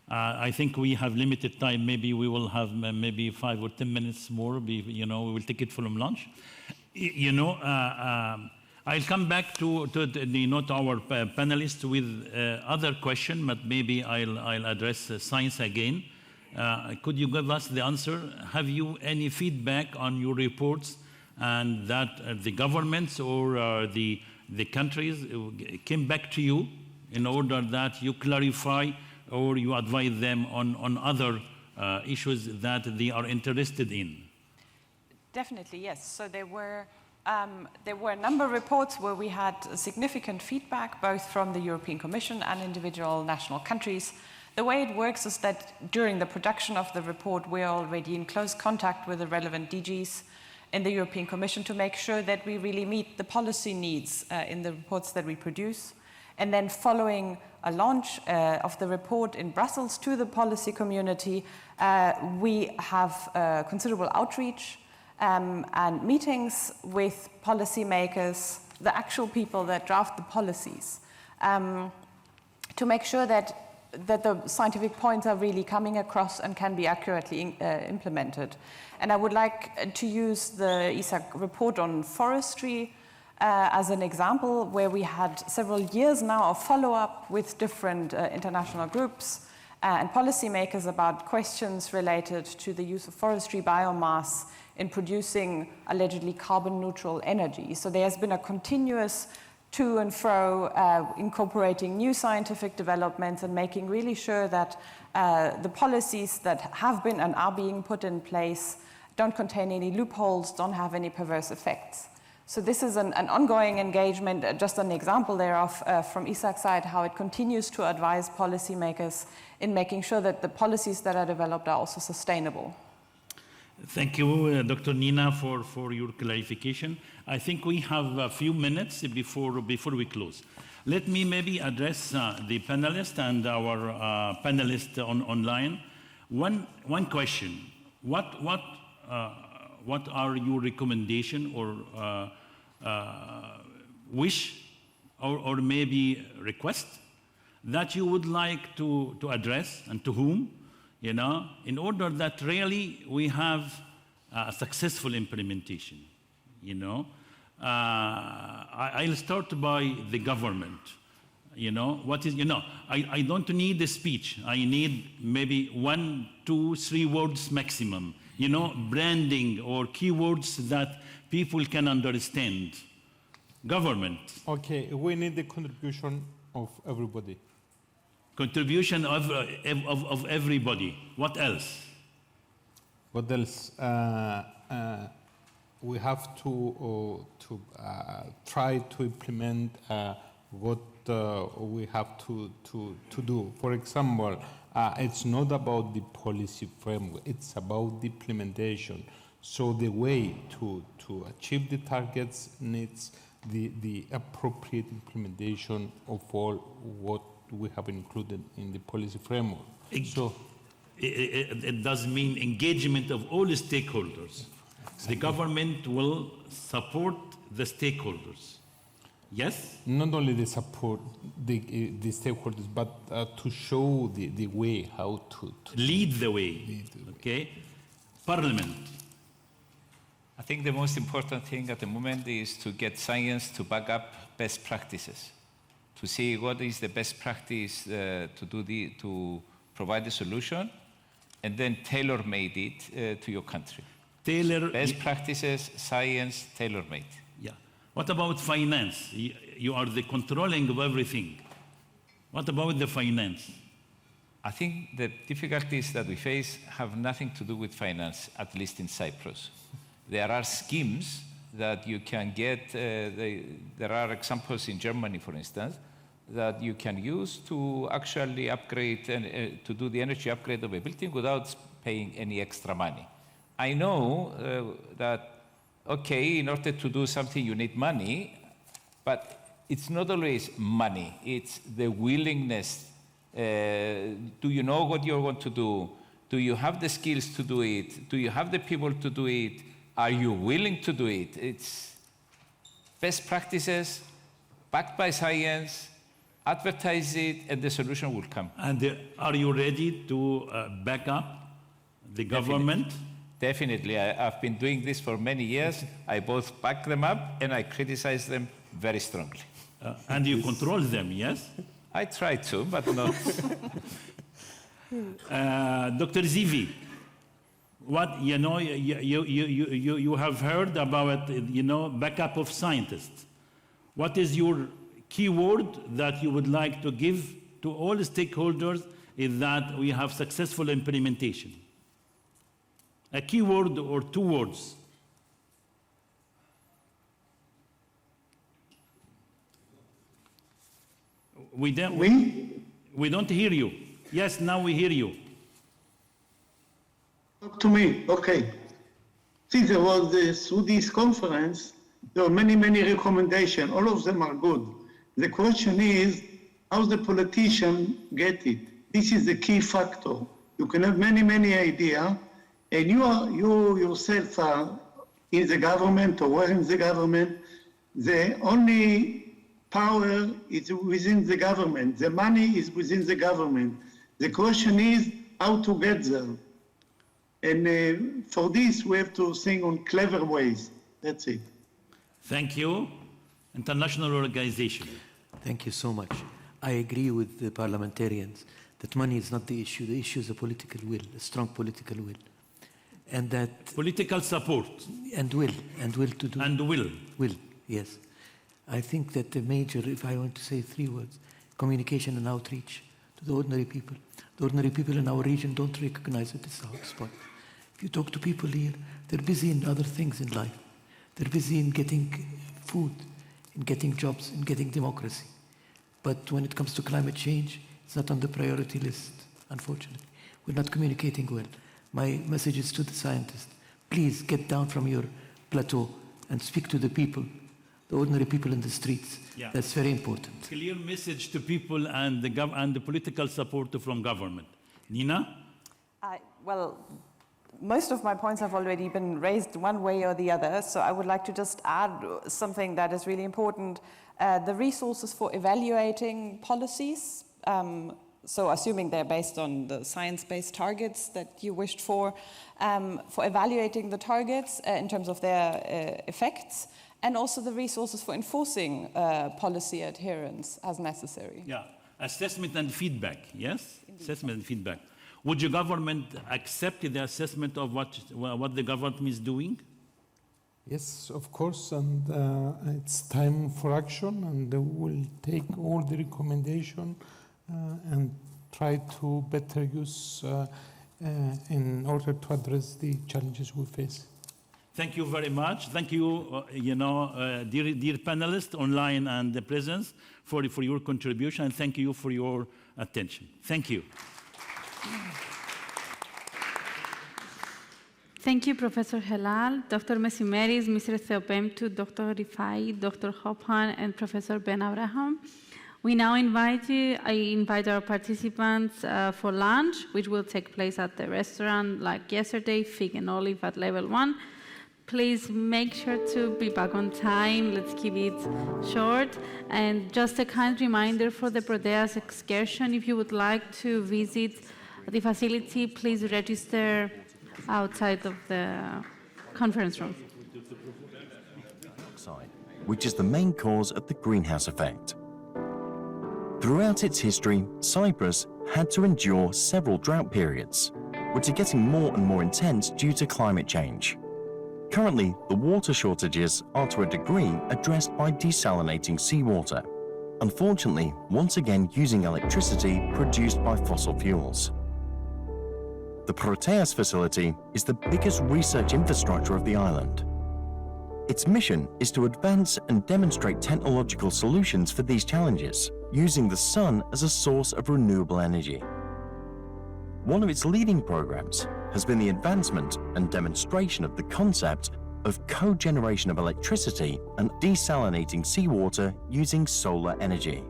I think we have limited time. Maybe we will have maybe 5 or 10 minutes more. We will take it from lunch. I'll come back to our panelists with other question, but maybe I'll address science again. Could you give us the answer? Have you any feedback on your reports and that the governments or the countries came back to you in order that you clarify or you advise them on other issues that they are interested in? Definitely, yes. So there were a number of reports where we had significant feedback, both from the European Commission and individual national countries. The way it works is that during the production of the report, we're already in close contact with the relevant DGs in the European Commission to make sure that we really meet the policy needs in the reports that we produce. And then following a launch of the report in Brussels to the policy community, we have considerable outreach and meetings with policymakers, the actual people that draft the policies, to make sure that the scientific points are really coming across and can be accurately implemented. And I would like to use the ISAC report on forestry as an example, where we had several years now of follow-up with different international groups and policymakers about questions related to the use of forestry biomass in producing allegedly carbon-neutral energy. So there has been a continuous to and fro, incorporating new scientific developments and making really sure that the policies that have been and are being put in place don't contain any loopholes, don't have any perverse effects. So this is an ongoing engagement, just an example thereof from ISAC's side, how it continues to advise policymakers in making sure that the policies that are developed are also sustainable. Thank you, Dr. Nina, for your clarification. I think we have a few minutes before we close. Let me maybe address the panelists and our panelists online. One question: what are your recommendation or wish or maybe request that you would like to address, and to whom, in order that really we have a successful implementation, I'll start by the government. I don't need a speech. I need maybe 1, 2, 3 words maximum, branding or keywords that people can understand. Government. Okay, we need the contribution of everybody. Contribution of everybody. What else? What else? We have to try to implement what we have to do. For example, it's not about the policy framework, it's about the implementation. So the way to achieve the targets needs the appropriate implementation of all what we have included in the policy framework. It does mean engagement of all the stakeholders. The government will support the stakeholders. Yes? Not only the support the stakeholders, but to show the way how to lead the way. Okay? Parliament. I think the most important thing at the moment is to get science to back up best practices, to see what is the best practice to provide the solution, and then tailor-made it to your country. Best practices, science, tailor-made. Yeah. What about finance? You are the controlling of everything. What about the finance? I think the difficulties that we face have nothing to do with finance, at least in Cyprus. There are schemes that you can get. There are examples in Germany, for instance, that you can use to actually upgrade and to do the energy upgrade of a building without paying any extra money. I know that, okay, in order to do something you need money, but it's not always money, it's the willingness. Do you know what you're going to do? Do you have the skills to do it? Do you have the people to do it? Are you willing to do it? It's best practices, backed by science, advertise it, and the solution will come. And are you ready to back up the government? Definitely. I've been doing this for many years. I both back them up and I criticize them very strongly. And you control them, yes? I try to, but not. Dr. Zivi, what you have heard about backup of scientists. What is your key word that you would like to give to all stakeholders is that we have successful implementation? A key word or 2 words. We don't hear you. Yes, now we hear you. Talk to me, okay. See, there was through this conference, there were many, many recommendations. All of them are good. The question is, how the politician get it? This is the key factor. You can have many, many ideas, and you yourself are in the government or were in the government. The only power is within the government. The money is within the government. The question is how to get there. And for this, we have to think on clever ways. That's it. Thank you. International organization. Thank you so much. I agree with the parliamentarians that money is not the issue. The issue is a political will, a strong political will. And that... Political support. And will to do... And will. Will, yes. I think that the major, if I want to say 3 words, communication and outreach to the ordinary people. The ordinary people in our region don't recognize it as a hotspot. If you talk to people here, they're busy in other things in life. They're busy in getting food, in getting jobs, in getting democracy. But when it comes to climate change, it's not on the priority list, unfortunately. We're not communicating well. My message is to the scientists. Please get down from your plateau and speak to the people. the ordinary people in the streets. Yeah. That's very important. Clear message to people and the political support from government. Nina? Well, most of my points have already been raised one way or the other, so I would like to just add something that is really important. The resources for evaluating policies, so assuming they're based on the science-based targets that you wished for evaluating the targets in terms of their effects, and also the resources for enforcing policy adherence as necessary. Yeah, assessment and feedback, yes? Indeed. Assessment and feedback. Would your government accept the assessment of what the government is doing? Yes, of course, and it's time for action, and we'll take all the recommendation and try to better use in order to address the challenges we face. Thank you very much. Thank you, dear panelists online and the presence for your contribution, and thank you for your attention. Thank you. Thank you, Professor Helal, Dr. Mesimeris, Mr. Theopemptou, Dr. Rifai, Dr. Hophan, and Professor Ben Abraham. We now invite our participants for lunch, which will take place at the restaurant like yesterday, Fig and Olive at level 1. Please make sure to be back on time. Let's keep it short. And just a kind reminder for the Proteas excursion, if you would like to visit the facility, please register outside of the conference room. Which is the main cause of the greenhouse effect. Throughout its history, Cyprus had to endure several drought periods, which are getting more and more intense due to climate change. Currently, the water shortages are to a degree addressed by desalinating seawater, unfortunately, once again using electricity produced by fossil fuels. The Proteas facility is the biggest research infrastructure of the island. Its mission is to advance and demonstrate technological solutions for these challenges, using the sun as a source of renewable energy. One of its leading programs has been the advancement and demonstration of the concept of cogeneration of electricity and desalinating seawater using solar energy.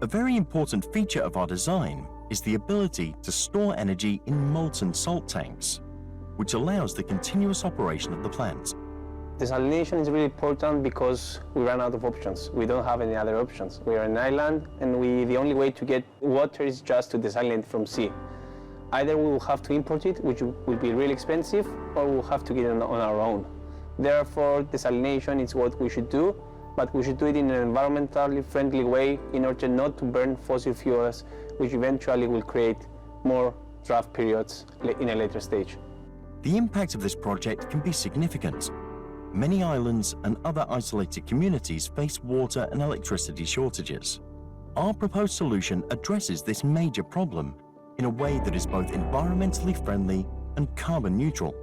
A very important feature of our design is the ability to store energy in molten salt tanks, which allows the continuous operation of the plant. Desalination is really important because we ran out of options. We don't have any other options. We are an island, and the only way to get water is just to desalinate from sea. Either we will have to import it, which will be really expensive, or we'll have to get it on our own. Therefore, desalination is what we should do, but we should do it in an environmentally friendly way in order not to burn fossil fuels, which eventually will create more drought periods in a later stage. The impact of this project can be significant. Many islands and other isolated communities face water and electricity shortages. Our proposed solution addresses this major problem in a way that is both environmentally friendly and carbon neutral.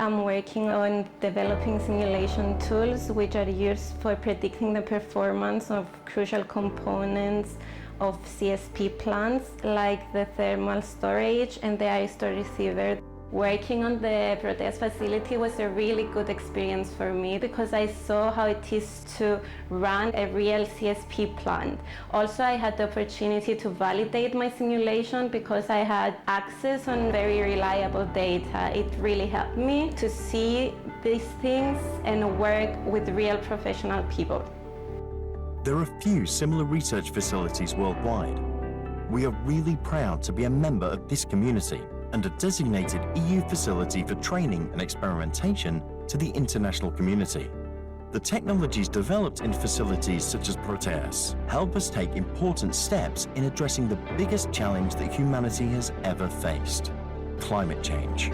I'm working on developing simulation tools which are used for predicting the performance of crucial components of CSP plants like the thermal storage and the ISTOR receiver. Working on the Proteas facility was a really good experience for me because I saw how it is to run a real CSP plant. Also, I had the opportunity to validate my simulation because I had access on very reliable data. It really helped me to see these things and work with real professional people. There are few similar research facilities worldwide. We are really proud to be a member of this community and a designated EU facility for training and experimentation to the international community. The technologies developed in facilities such as Proteas help us take important steps in addressing the biggest challenge that humanity has ever faced: climate change.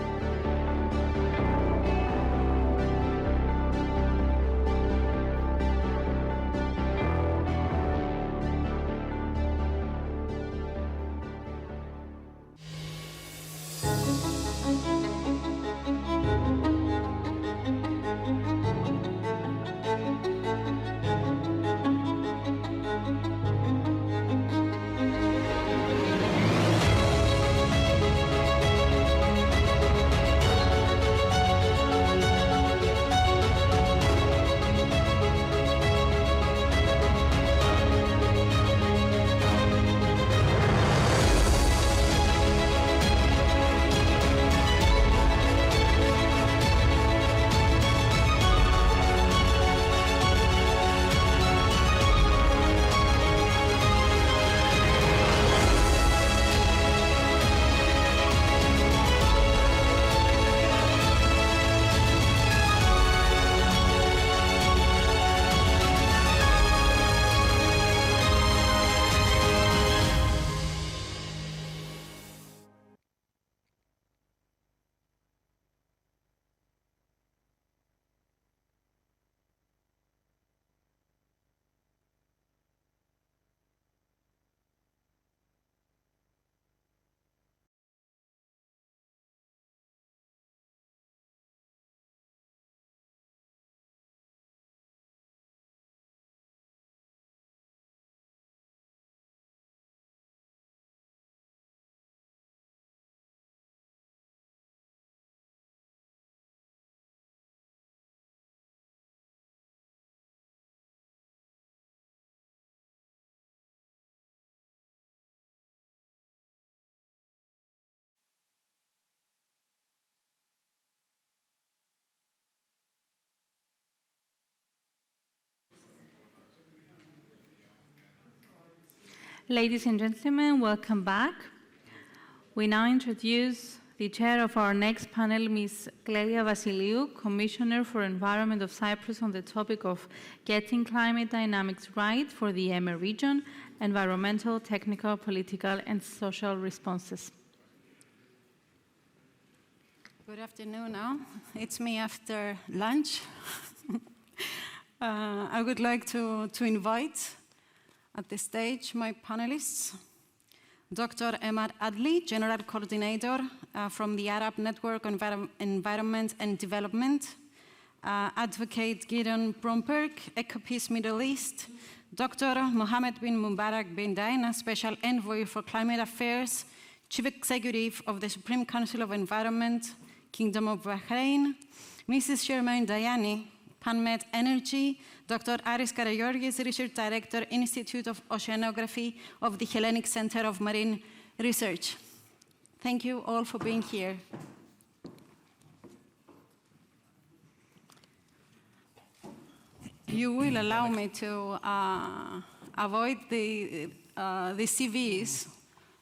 Ladies and gentlemen, welcome back. We now introduce the chair of our next panel, Ms. Clelia Vasiliou, Commissioner for Environment of Cyprus, on the topic of getting climate dynamics right for the EMER region, environmental, technical, political, and social responses. Good afternoon now. It's me after lunch. I would like to invite at the stage my panelists, Dr. Emad Adli, General Coordinator from the Arab Network on Environment and Development, Advocate Gideon Bromberg, Ecopeace Middle East, Dr. Mohammed bin Mubarak bin Daina, Special Envoy for Climate Affairs, Chief Executive of the Supreme Council of Environment, Kingdom of Bahrain, Mrs. Shermaine Dayani, PanMed Energy, Dr. Aris Karagiorgis, Research Director, Institute of Oceanography of the Hellenic Center of Marine Research. Thank you all for being here. You will allow me to avoid the CVs,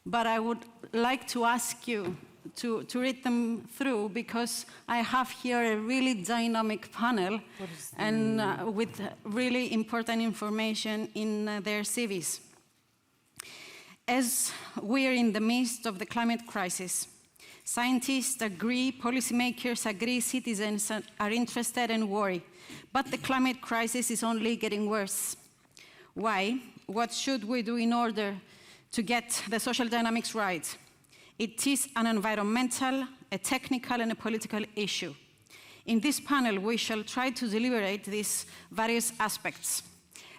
but I would like to ask you to read them through, because I have here a really dynamic panel and with really important information in their CVs. As we are in the midst of the climate crisis, scientists agree, policymakers agree, citizens are interested and worried, but the climate crisis is only getting worse. Why? What should we do in order to get the social dynamics right? It is an environmental, a technical, and a political issue. In this panel, we shall try to deliberate these various aspects.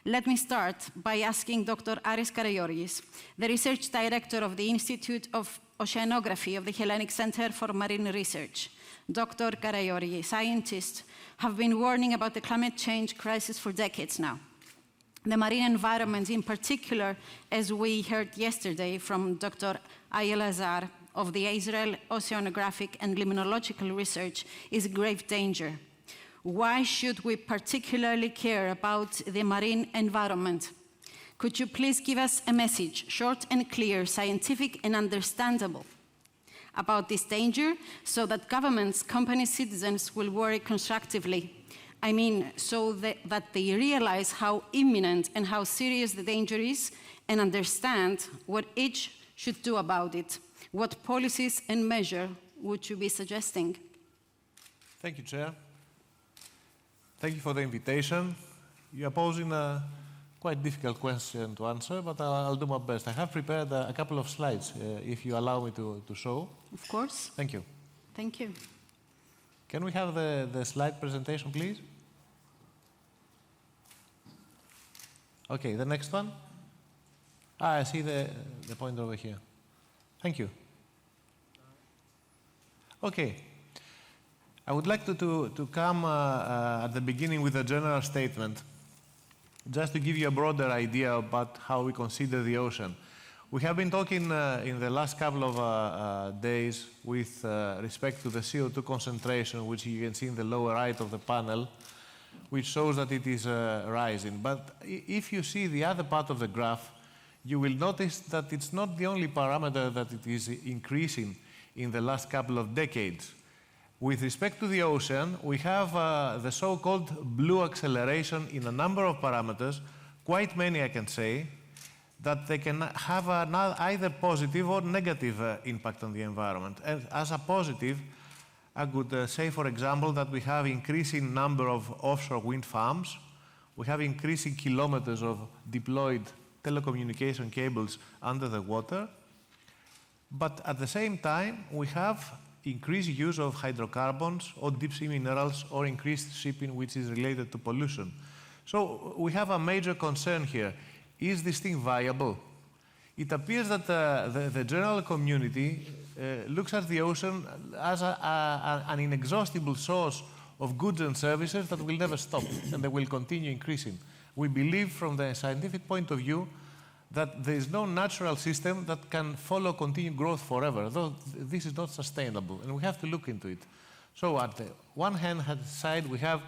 Let me start by asking Dr. Aris Karagiorgis, the Research Director of the Institute of Oceanography of the Hellenic Center for Marine Research. Dr. Karagiorgis, scientists have been warning about the climate change crisis for decades now. The marine environment in particular, as we heard yesterday from Dr. Ayel Azar of the Israel Oceanographic and Limnological Research, is in grave danger. Why should we particularly care about the marine environment? Could you please give us a message, short and clear, scientific and understandable, about this danger, so that governments, companies, citizens will worry constructively? I mean, so that they realize how imminent and how serious the danger is, and understand what each should do about it. What policies and measures would you be suggesting? Thank you, Chair. Thank you for the invitation. You are posing a quite difficult question to answer, but I'll do my best. I have prepared a couple of slides, if you allow me to show. Of course. Thank you. Thank you. Can we have the slide presentation, please? Okay, the next one. I see the pointer over here. Thank you. Okay. I would like to come at the beginning with a general statement, just to give you a broader idea about how we consider the ocean. We have been talking in the last couple of days with respect to the CO2 concentration, which you can see in the lower right of the panel, which shows that it is rising. But if you see the other part of the graph, you will notice that it's not the only parameter that it is increasing in the last couple of decades. With respect to the ocean, we have the so-called blue acceleration in a number of parameters, quite many I can say, that they can have either positive or negative impact on the environment. And as a positive, I could say, for example, that we have increasing number of offshore wind farms, we have increasing kilometers of deployed telecommunication cables under the water, but at the same time, we have increased use of hydrocarbons or deep sea minerals or increased shipping, which is related to pollution. So we have a major concern here. Is this thing viable? It appears that the general community looks at the ocean as an inexhaustible source of goods and services that will never stop, and they will continue increasing. We believe from the scientific point of view that there is no natural system that can follow continued growth forever, though this is not sustainable, and we have to look into it. So at the one hand side, we have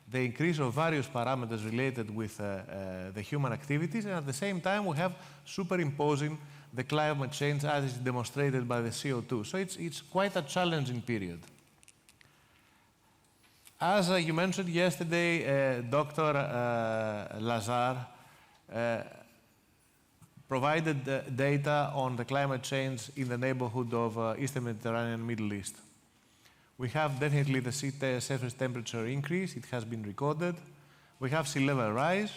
the increase of various parameters related with the human activities, and at the same time we have superimposing the climate change as is demonstrated by the CO2. So it's quite a challenging period. As you mentioned yesterday, Dr. Lazar provided data on the climate change in the neighborhood of Eastern Mediterranean and Middle East. We have definitely the surface temperature increase, it has been recorded. We have sea level rise,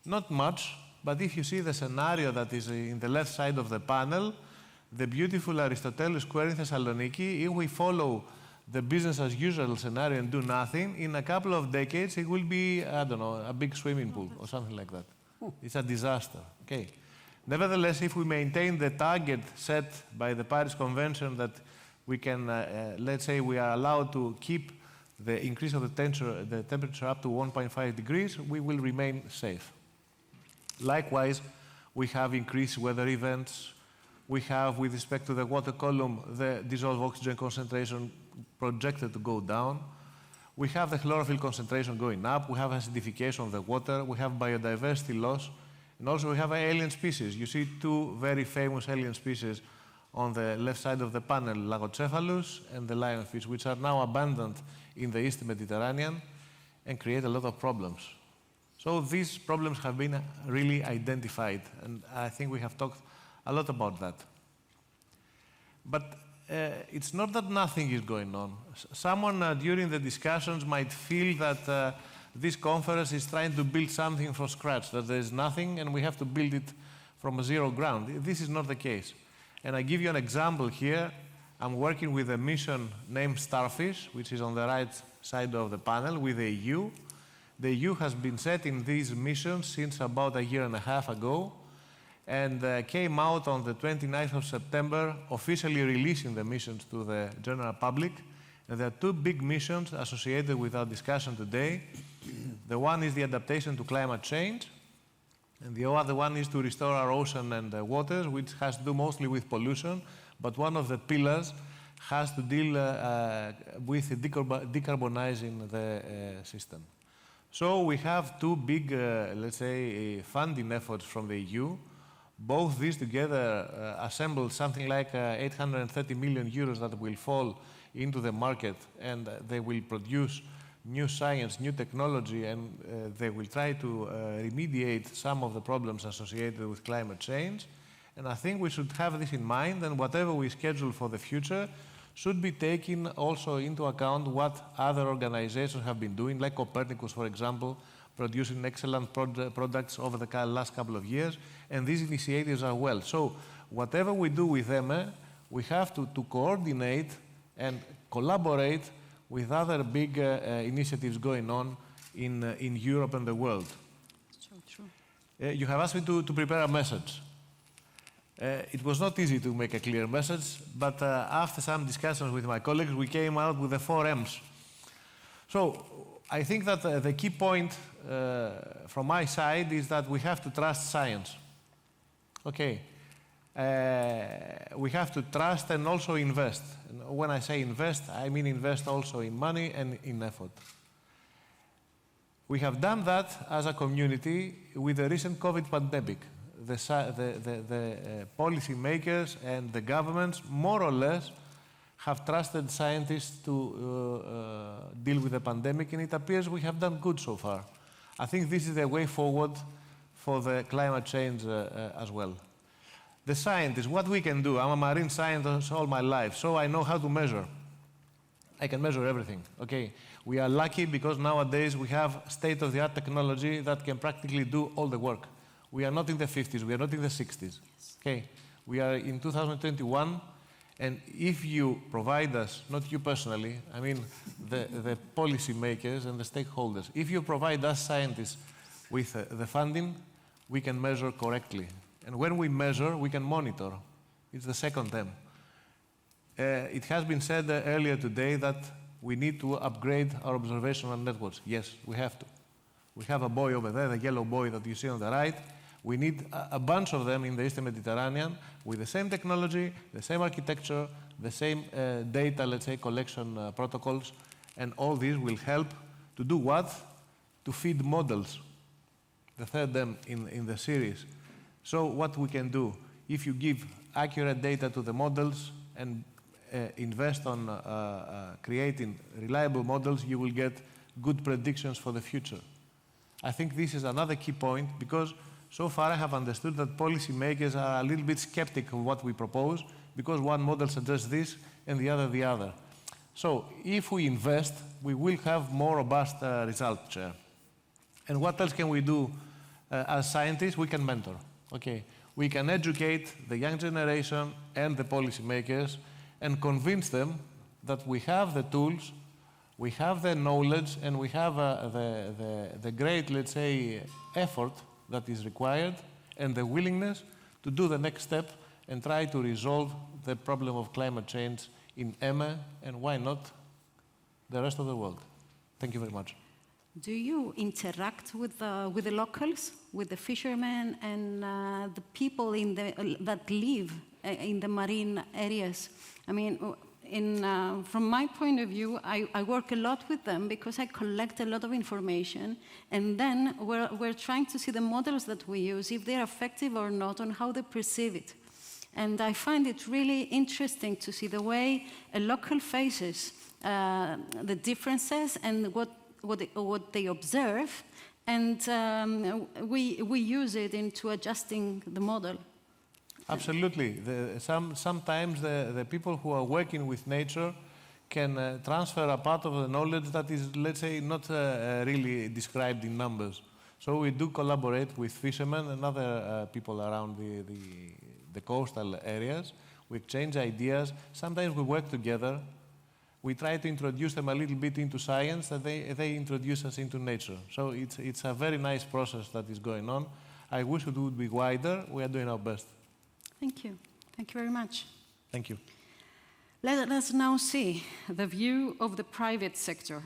not much, but if you see the scenario that is in the left side of the panel, the beautiful Aristoteles Square in Thessaloniki, if we follow the business as usual scenario and do nothing, in a couple of decades it will be, I don't know, a big swimming pool or something like that. It's a disaster. Okay. Nevertheless, if we maintain the target set by the Paris Convention that we can, let's say we are allowed to keep the increase of the temperature up to 1.5 degrees, we will remain safe. Likewise, we have increased weather events. We have, with respect to the water column, the dissolved oxygen concentration projected to go down. We have the chlorophyll concentration going up. We have acidification of the water. We have biodiversity loss. And also we have alien species. You see two very famous alien species on the left side of the panel, Lagocephalus and the lionfish, which are now abundant in the Eastern Mediterranean and create a lot of problems. So these problems have been really identified, and I think we have talked a lot about that. But it's not that nothing is going on. Someone during the discussions might feel that this conference is trying to build something from scratch, that there is nothing and we have to build it from a zero ground. This is not the case. And I give you an example here. I'm working with a mission named Starfish, which is on the right side of the panel, with the EU. The EU has been setting these missions since about a year and a half ago, and came out on the 29th of September, officially releasing the missions to the general public. And there are two big missions associated with our discussion today. The one is the adaptation to climate change, and the other one is to restore our ocean and waters, which has to do mostly with pollution, but one of the pillars has to deal with decarbonizing the system. So we have two big, let's say, funding efforts from the EU. Both these together assemble something like 830 million euros that will fall into the market, and they will produce new science, new technology, and they will try to remediate some of the problems associated with climate change. And I think we should have this in mind, and whatever we schedule for the future should be taking also into account what other organizations have been doing, like Copernicus, for example, producing excellent products over the last couple of years, and these initiatives are well. So whatever we do with them, we have to coordinate and collaborate with other big initiatives going on in Europe and the world. So true. You have asked me to prepare a message. It was not easy to make a clear message, but after some discussions with my colleagues, we came out with the 4 M's. So I think that the key point from my side is that we have to trust science. Okay. We have to trust and also invest. And when I say invest, I mean invest also in money and in effort. We have done that as a community with the recent COVID pandemic. The policy makers and the governments more or less have trusted scientists to deal with the pandemic, and it appears we have done good so far. I think this is the way forward for the climate change as well. The scientists, what we can do. I'm a marine scientist all my life, so I know how to measure. I can measure everything, okay? We are lucky because nowadays we have state-of-the-art technology that can practically do all the work. We are not in the 50s, we are not in the 60s, okay? We are in 2021, and if you provide us, not you personally, I mean the policy makers and the stakeholders, if you provide us scientists with the funding, we can measure correctly. And when we measure, we can monitor. It's the second M. It has been said earlier today that we need to upgrade our observational networks. Yes, we have to. We have a buoy over there, the yellow buoy that you see on the right. We need a bunch of them in the Eastern Mediterranean with the same technology, the same architecture, the same data, let's say, collection protocols, and all these will help To do what? To feed models, the third M in the series. So what we can do, if you give accurate data to the models and invest on creating reliable models, you will get good predictions for the future. I think this is another key point, because so far I have understood that policymakers are a little bit skeptical of what we propose, because one model suggests this and the other. So if we invest, we will have more robust results. And what else can we do as scientists? We can mentor. Okay. We can educate the young generation and the policymakers and convince them that we have the tools, we have the knowledge, and we have the great, let's say, effort that is required and the willingness to do the next step and try to resolve the problem of climate change in EME, and why not the rest of the world. Thank you very much. Do you interact with the locals, with the fishermen and the people that live in the marine areas? I mean, from my point of view, I work a lot with them because I collect a lot of information, and then we're trying to see the models that we use, if they're effective or not, on how they perceive it. And I find it really interesting to see the way a local faces the differences and what they observe, and we use it into adjusting the model. Absolutely. Sometimes the people who are working with nature can transfer a part of the knowledge that is, let's say, not really described in numbers. So we do collaborate with fishermen and other people around the coastal areas. We exchange ideas. Sometimes we work together. We try to introduce them a little bit into science, and they introduce us into nature. So it's a very nice process that is going on. I wish it would be wider. We are doing our best. Thank you. Thank you very much. Thank you. Let us now see the view of the private sector.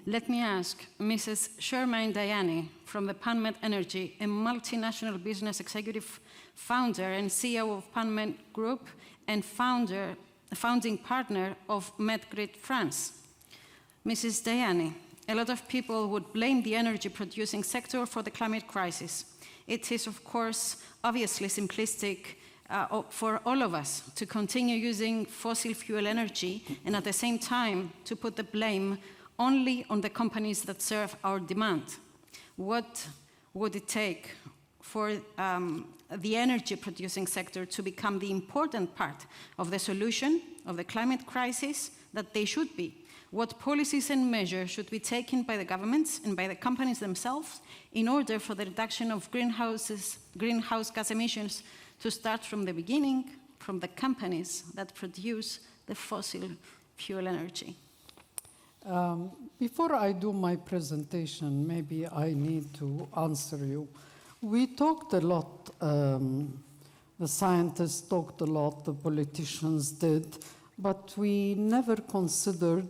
Let me ask Mrs. Shermaine Dayani from the PanMed Energy, a multinational business executive founder and CEO of PanMed Group and founding partner of MedGrid France. Mrs. Dayani, a lot of people would blame the energy producing sector for the climate crisis. It is, of course, obviously simplistic for all of us to continue using fossil fuel energy and at the same time to put the blame only on the companies that serve our demand. What would it take for the energy producing sector to become the important part of the solution of the climate crisis that they should be? What policies and measures should be taken by the governments and by the companies themselves in order for the reduction of greenhouse gas emissions to start from the beginning, from the companies that produce the fossil fuel energy? Before I do my presentation, maybe I need to answer you. We talked a lot, the scientists talked a lot, the politicians did, but we never considered,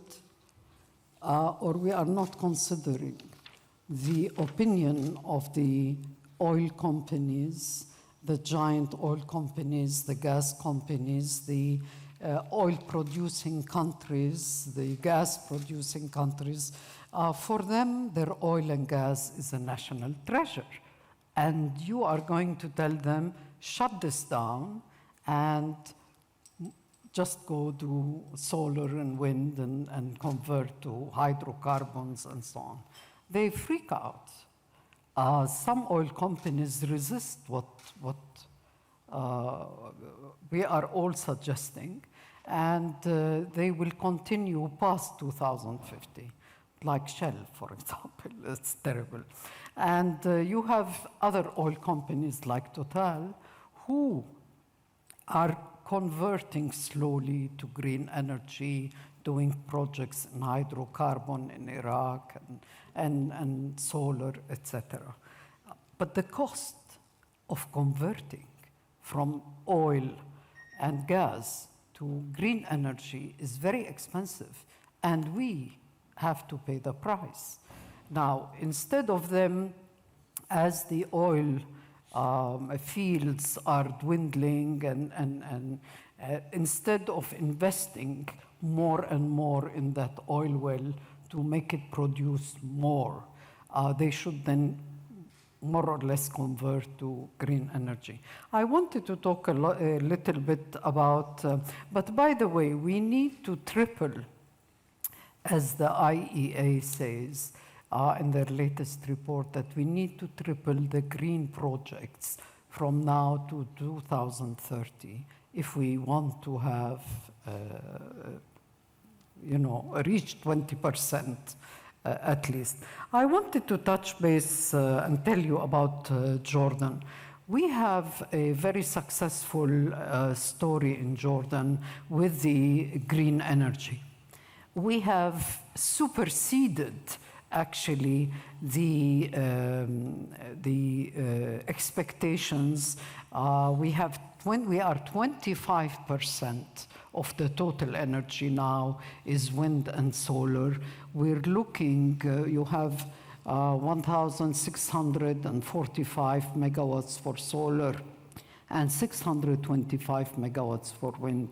or we are not considering, the opinion of the oil companies, the giant oil companies, the gas companies, the oil-producing countries, the gas-producing countries. For them, their oil and gas is a national treasure. And you are going to tell them, shut this down and just go do solar and wind and convert to hydrocarbons and so on. They freak out. Some oil companies resist what we are all suggesting, and they will continue past 2050, like Shell, for example. It's terrible. And you have other oil companies like Total who are converting slowly to green energy, doing projects in hydrocarbon in Iraq and solar, etc. But the cost of converting from oil and gas to green energy is very expensive, and we have to pay the price. Now, instead of them, as the oil fields are dwindling and instead of investing more and more in that oil well to make it produce more. They should then more or less convert to green energy. I wanted to talk a little bit about, but by the way, we need to triple, as the IEA says in their latest report, that we need to triple the green projects from now to 2030 if we want to have, reach 20%. At least. I wanted to touch base and tell you about Jordan. We have a very successful story in Jordan with the green energy. We have superseded actually the expectations. We are 25% of the total energy now is wind and solar. We're looking, you have 1,645 megawatts for solar and 625 megawatts for wind.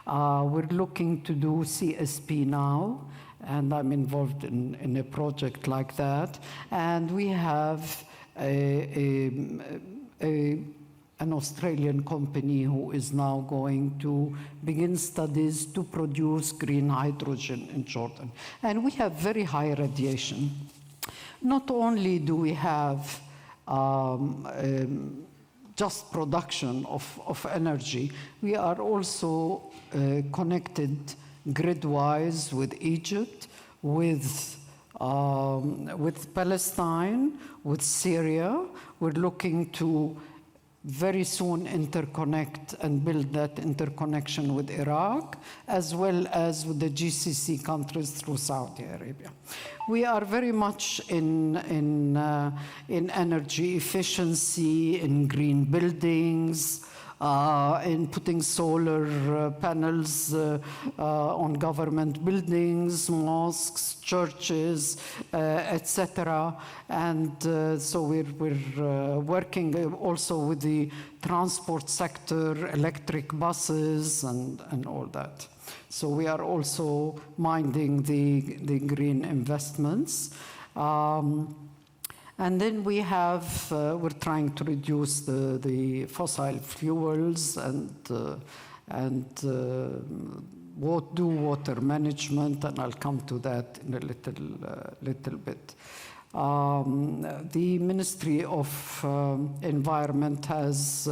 We're looking to do CSP now, and I'm involved in a project like that. And we have an Australian company who is now going to begin studies to produce green hydrogen in Jordan. And we have very high radiation. Not only do we have just production of energy, we are also connected grid-wise with Egypt, with Palestine, with Syria. We're looking to very soon interconnect and build that interconnection with Iraq, as well as with the GCC countries through Saudi Arabia. We are very much in energy efficiency, in green buildings, in putting solar panels on government buildings, mosques, churches, etc. And so we're working also with the transport sector, electric buses, and all that. So we are also minding the green investments. And then we have, we're trying to reduce the fossil fuels and do water management, and I'll come to that in a little bit. The Ministry of Environment has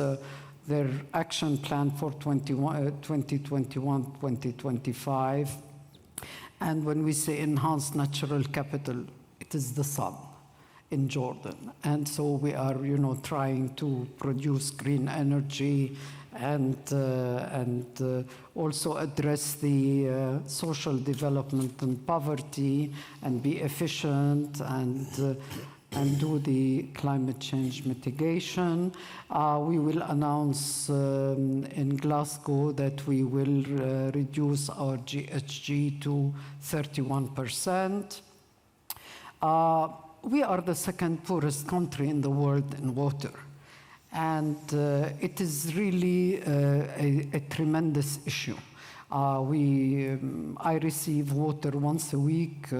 their action plan for 2021-2025. And when we say enhanced natural capital, it is the sun in Jordan. And so we are, trying to produce green energy and also address the social development and poverty and be efficient and do the climate change mitigation. We will announce in Glasgow that we will reduce our GHG to 31%. We are the second poorest country in the world in water. And it is really a tremendous issue. I receive water once a week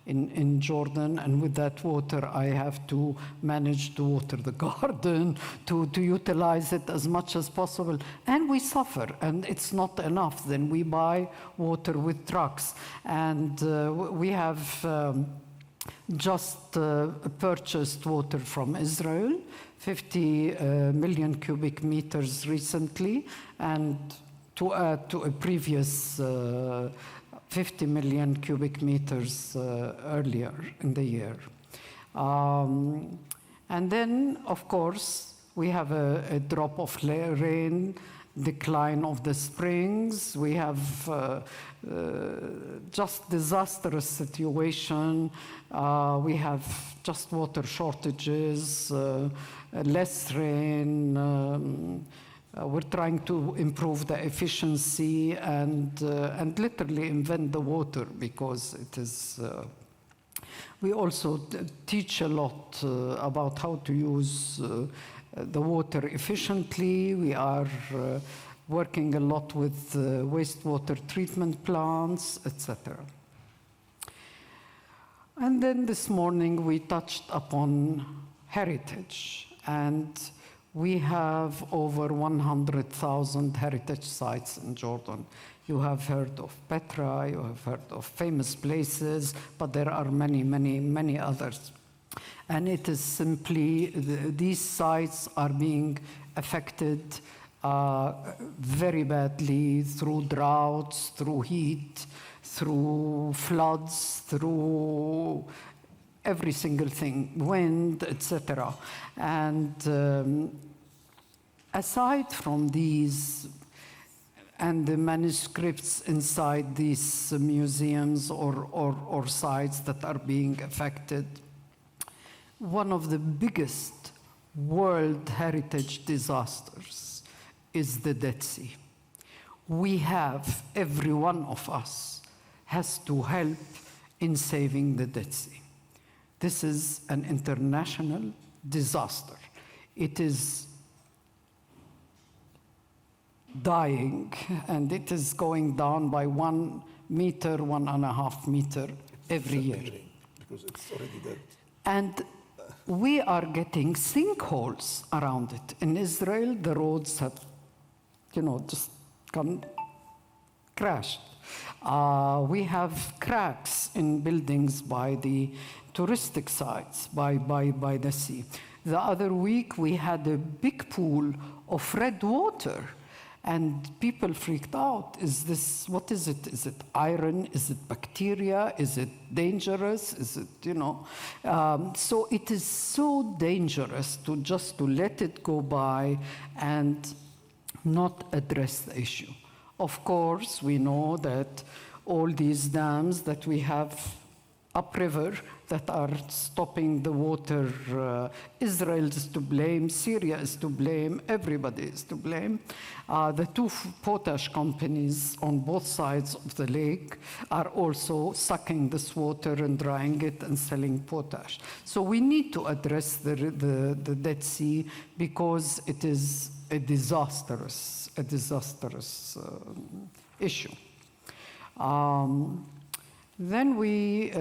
in Jordan, and with that water, I have to manage to water the garden, to utilize it as much as possible. And we suffer, and it's not enough. Then we buy water with trucks. And we have just purchased water from Israel, 50 million cubic meters recently, and to add to a previous 50 million cubic meters earlier in the year. And then, of course, we have a drop of rain, decline of the springs. We have just disastrous situation. We have just water shortages, less rain. We're trying to improve the efficiency and literally invent the water, because it is. We also teach a lot about how to use the water efficiently. We are working a lot with wastewater treatment plants, etc. And then this morning we touched upon heritage, and we have over 100,000 heritage sites in Jordan. You have heard of Petra, you have heard of famous places, but there are many, many, many others. And it is simply, these sites are being affected very badly through droughts, through heat, through floods, through every single thing, wind, etc. And aside from these and the manuscripts inside these museums or sites that are being affected, one of the biggest World Heritage disasters is the Dead Sea. We have, every one of us, has to help in saving the Dead Sea. This is an international disaster. It is dying, and it is going down by 1 meter, 1.5 meters every year. Because it's already dead. And we are getting sinkholes around it. In Israel, the roads have, just crashed. We have cracks in buildings by the touristic sites, by the sea. The other week, we had a big pool of red water, and people freaked out. What is it? Is it iron? Is it bacteria? Is it dangerous? Is it, So it is so dangerous to let it go by and not address the issue. Of course, we know that all these dams that we have upriver that are stopping the water, Israel is to blame, Syria is to blame, everybody is to blame. The two potash companies on both sides of the lake are also sucking this water and drying it and selling potash. So we need to address the Dead Sea because it is a disastrous issue. Then we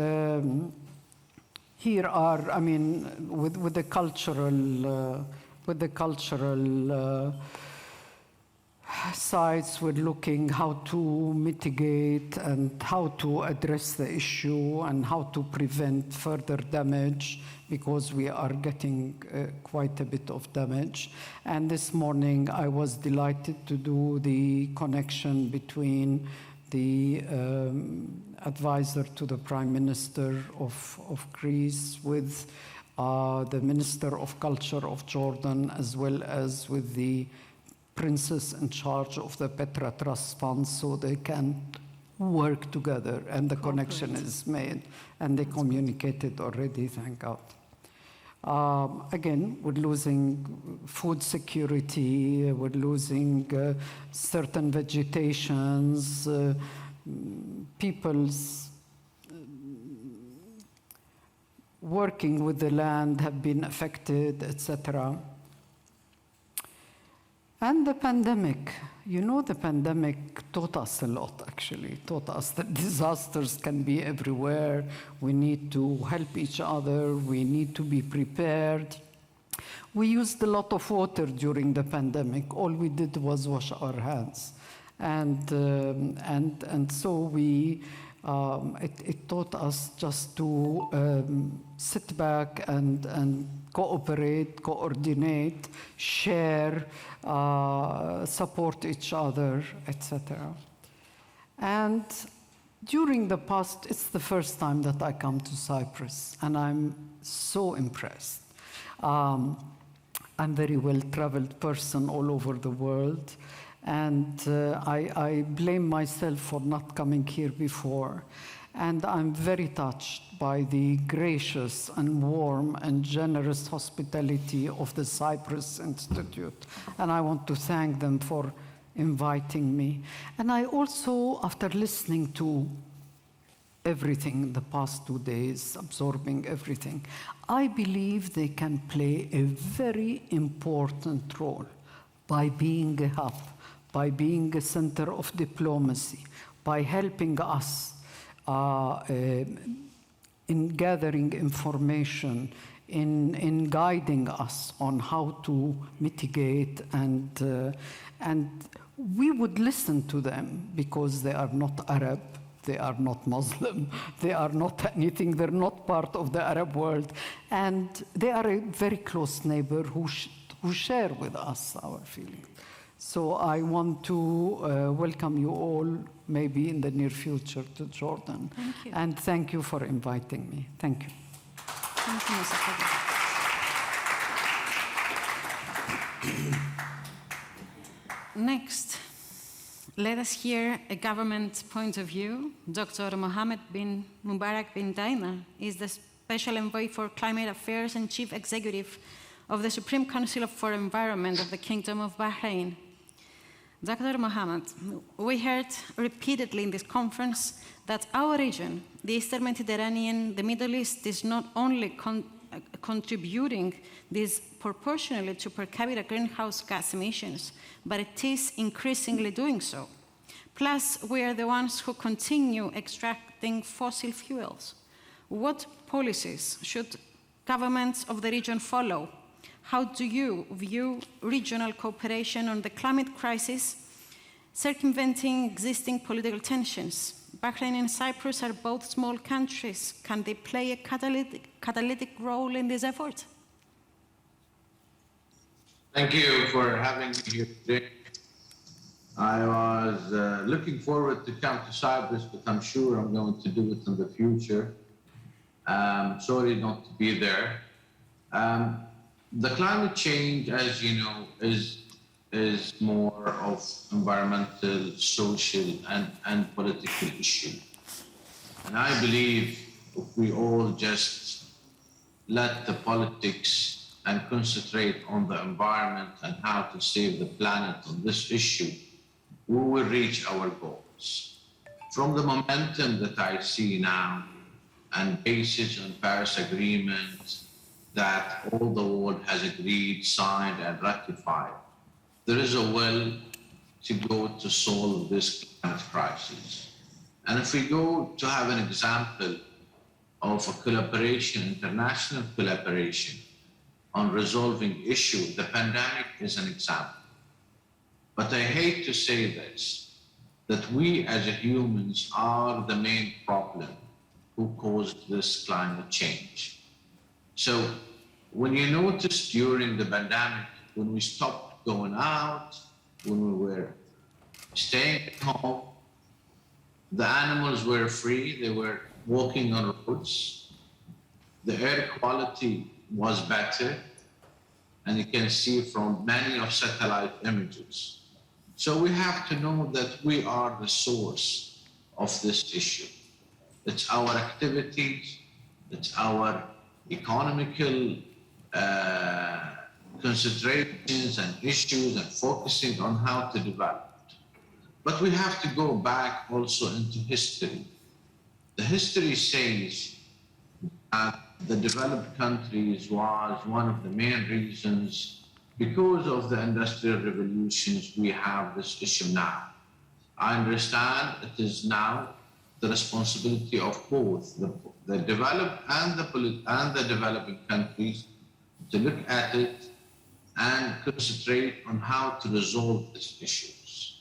here are, with the cultural sides, we're looking how to mitigate and how to address the issue and how to prevent further damage, because we are getting quite a bit of damage. And this morning I was delighted to do the connection between the advisor to the Prime Minister of Greece with the Minister of Culture of Jordan, as well as with the princess in charge of the Petra Trust Fund, so they can work together, and the connection is made, and they communicated already, thank God. Again, we're losing food security, we're losing certain vegetations, people's working with the land have been affected, etc. And the pandemic, the pandemic taught us a lot, actually. Taught us that disasters can be everywhere. We need to help each other. We need to be prepared. We used a lot of water during the pandemic. All we did was wash our hands. And so we, it taught us just to sit back and cooperate, coordinate, share, support each other, etc. And during the past, it's the first time that I come to Cyprus, and I'm so impressed. I'm a very well-traveled person all over the world, and I blame myself for not coming here before. And I'm very touched by the gracious and warm and generous hospitality of the Cyprus Institute. And I want to thank them for inviting me. And I also, after listening to everything the past 2 days, absorbing everything, I believe they can play a very important role by being a hub, by being a center of diplomacy, by helping us in gathering information, in guiding us on how to mitigate, and we would listen to them because they are not Arab, they are not Muslim, they are not anything, they're not part of the Arab world, and they are a very close neighbor who share with us our feelings. So I want to welcome you all, maybe in the near future, to Jordan. Thank you. And thank you for inviting me. Thank you. Thank you, Mr. President. Next, let us hear a government point of view. Dr. Mohammed bin Mubarak bin Daina is the Special Envoy for Climate Affairs and Chief Executive of the Supreme Council for Environment of the Kingdom of Bahrain. Dr. Mohammed, we heard repeatedly in this conference that our region, the Eastern Mediterranean, the Middle East, is not only contributing disproportionately to per capita greenhouse gas emissions, but it is increasingly doing so. Plus, we are the ones who continue extracting fossil fuels. What policies should governments of the region follow? How do you view regional cooperation on the climate crisis, circumventing existing political tensions? Bahrain and Cyprus are both small countries. Can they play a catalytic role in this effort? Thank you for having me here today. I was looking forward to come to Cyprus, but I'm sure I'm going to do it in the future. Sorry not to be there. The climate change, as you know, is more of environmental, social, and political issue. And I believe if we all just let the politics and concentrate on the environment and how to save the planet on this issue, we will reach our goals. From the momentum that I see now and basis on Paris Agreement that all the world has agreed, signed, and ratified, there is a will to go to solve this climate crisis. And if we go to have an example of a collaboration, international collaboration on resolving issues, the pandemic is an example. But I hate to say this, that we as humans are the main problem who caused this climate change. So when you notice during the pandemic, when we stopped going out, when we were staying at home, the animals were free, they were walking on roads, the air quality was better, and you can see from many of satellite images. So we have to know that we are the source of this issue. It's our activities, it's our economical concentrations and issues and focusing on how to develop it. But we have to go back also into history. The history says that the developed countries was one of the main reasons because of the industrial revolutions we have this issue now. I understand it is now the responsibility of both the developed and the developing countries to look at it and concentrate on how to resolve these issues.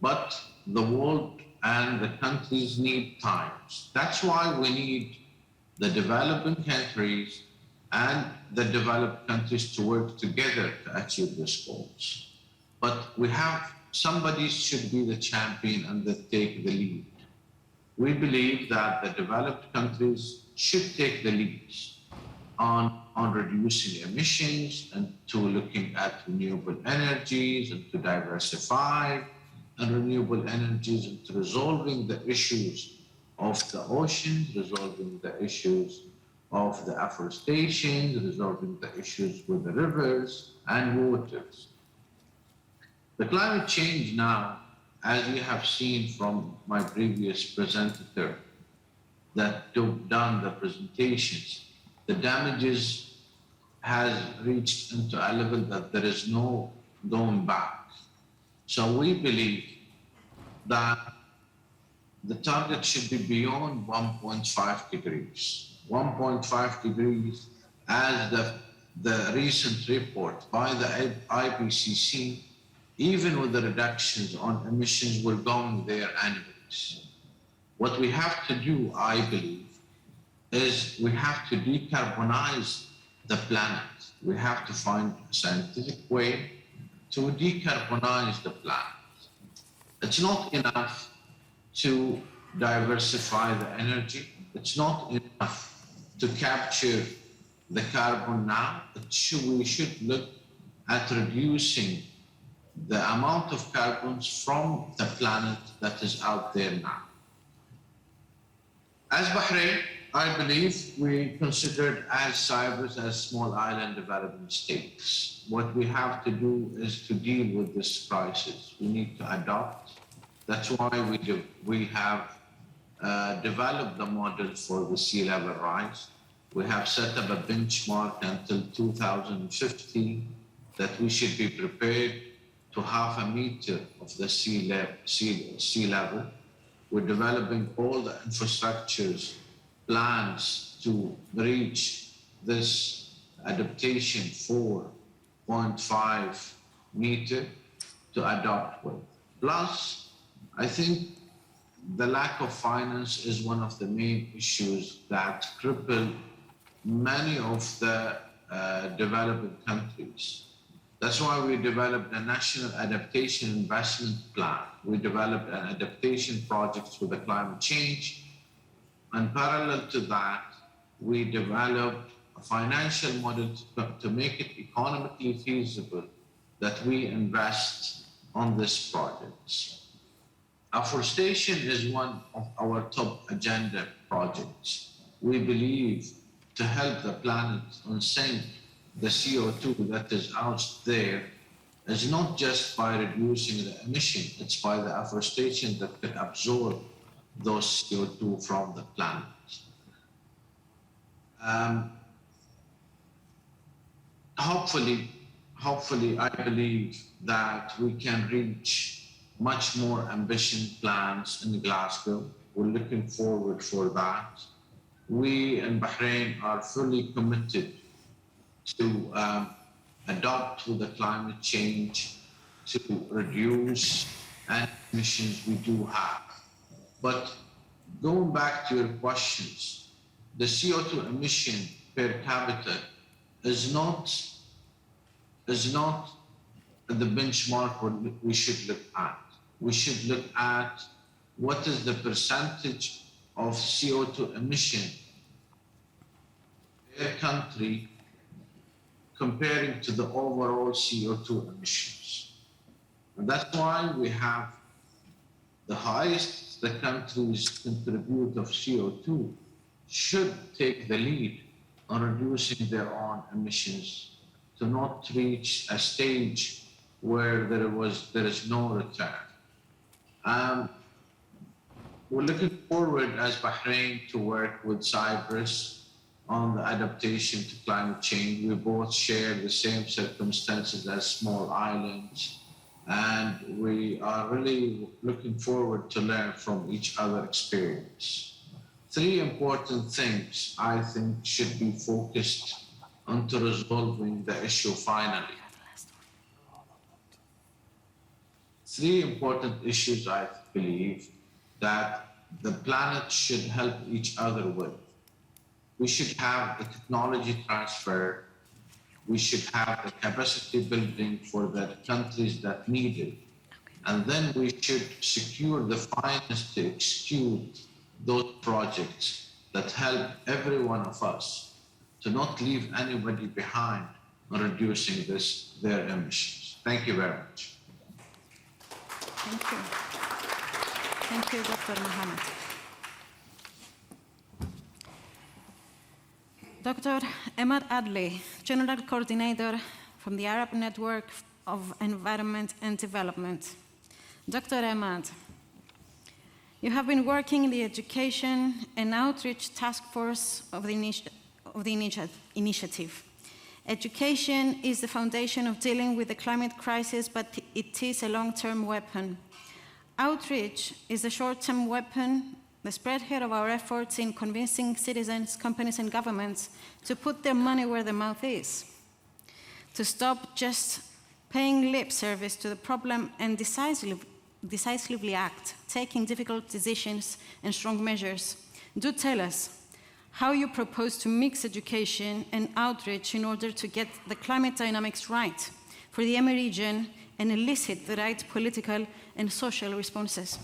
But the world and the countries need times. That's why we need the developing countries and the developed countries to work together to achieve these goals. But we have, somebody should be the champion and take the lead. We believe that the developed countries should take the lead on reducing emissions and to looking at renewable energies and to diversify and renewable energies and to resolving the issues of the oceans, resolving the issues of the afforestation, resolving the issues with the rivers and waters. The climate change now, as we have seen from my previous presenter that done the presentations, the damages has reached into a level that there is no going back. So we believe that the target should be beyond 1.5 degrees. 1.5 degrees, as the recent report by the IPCC, even with the reductions on emissions, we're going there anyways. What we have to do, I believe, is we have to decarbonize the planet. We have to find a scientific way to decarbonize the planet. It's not enough to diversify the energy. It's not enough to capture the carbon now. We should look at reducing the amount of carbons from the planet that is out there now. As Bahrain, I believe we considered as Cyprus as small island development states. What we have to do is to deal with this crisis. We need to adopt. That's why we have developed the model for the sea level rise. We have set up a benchmark until 2050 that we should be prepared to 0.5 meter of the sea level. We're developing all the infrastructures, plans to reach this adaptation 4.5 meter to adopt with. Plus, I think the lack of finance is one of the main issues that cripple many of the developing countries. That's why we developed a national adaptation investment plan. We developed an adaptation projects for the climate change. And parallel to that, we developed a financial model to make it economically feasible that we invest on these projects. Afforestation is one of our top agenda projects. We believe to help the planet sink the CO2 that is out there is not just by reducing the emission, it's by the afforestation that can absorb those CO2 from the planet. Hopefully, I believe that we can reach much more ambitious plans in Glasgow. We're looking forward for that. We in Bahrain are fully committed to adapt to the climate change, to reduce any emissions we do have. But going back to your questions, the CO2 emission per capita is not the benchmark we should look at. We should look at what is the percentage of CO2 emission per country comparing to the overall CO2 emissions. And that's why we have the highest the countries contribute of CO2 should take the lead on reducing their own emissions to not reach a stage where there is no return. We're looking forward as Bahrain to work with Cyprus on the adaptation to climate change. We both share the same circumstances as small islands, and we are really looking forward to learn from each other's experience. 3 important things I think should be focused onto resolving the issue finally. 3 important issues I believe that the planet should help each other with. We should have a technology transfer. We should have the capacity building for the countries that need it. And then we should secure the finance to execute those projects that help every one of us to not leave anybody behind on reducing their emissions. Thank you very much. Thank you. Thank you, Dr. Mohammed. Dr. Emad Adli, General Coordinator from the Arab Network of Environment and Development. Dr. Emad, you have been working in the Education and Outreach Task Force of the initiative. Education is the foundation of dealing with the climate crisis, but it is a long-term weapon. Outreach is a short-term weapon the spearhead of our efforts in convincing citizens, companies, and governments to put their money where their mouth is, to stop just paying lip service to the problem and decisively act, taking difficult decisions and strong measures. Do tell us how you propose to mix education and outreach in order to get the climate dynamics right for the EME region and elicit the right political and social responses.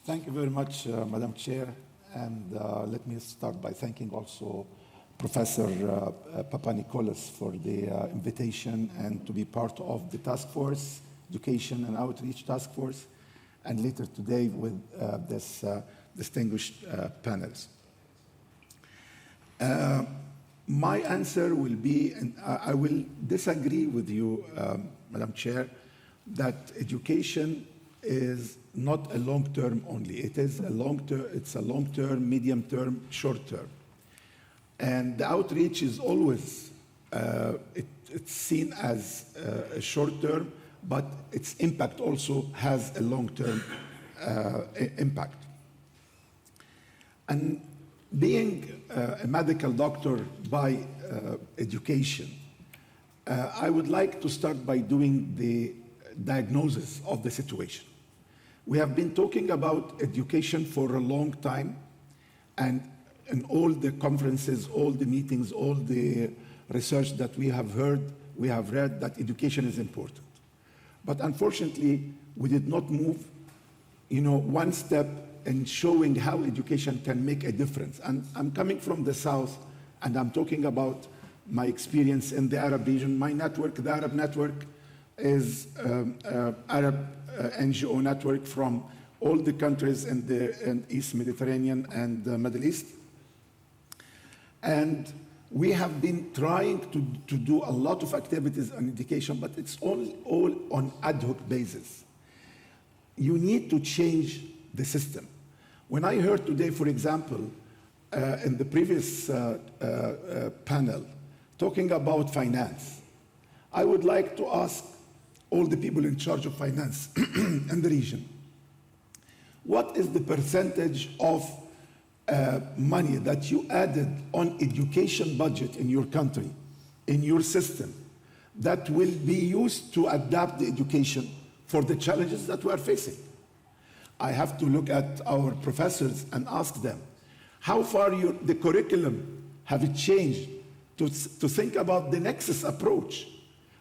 Thank you very much, Madam Chair. And let me start by thanking also Professor Papanikolaou for the invitation and to be part of the task force, Education and Outreach Task Force, and later today with this distinguished panels. My answer will be, and I will disagree with you, Madam Chair, that education is not a long-term only. It is a long-term, it's a long-term, medium-term, short-term. And the outreach is always, it's seen as a short-term, but its impact also has a long-term impact. And being a medical doctor by education, I would like to start by doing the diagnosis of the situation. We have been talking about education for a long time, and in all the conferences, all the meetings, all the research that we have heard, we have read that education is important. But unfortunately, we did not move, one step in showing how education can make a difference. And I'm coming from the South, and I'm talking about my experience in the Arab region. My network, the Arab network, is Arab NGO network from all the countries in the East Mediterranean and the Middle East. And we have been trying to do a lot of activities on education, but it's all on ad hoc basis. You need to change the system. When I heard today, for example, in the previous panel, talking about finance, I would like to ask all the people in charge of finance in the region, what is the percentage of money that you added on education budget in your country, in your system, that will be used to adapt the education for the challenges that we are facing? I have to look at our professors and ask them, how far the curriculum have it changed to think about the nexus approach?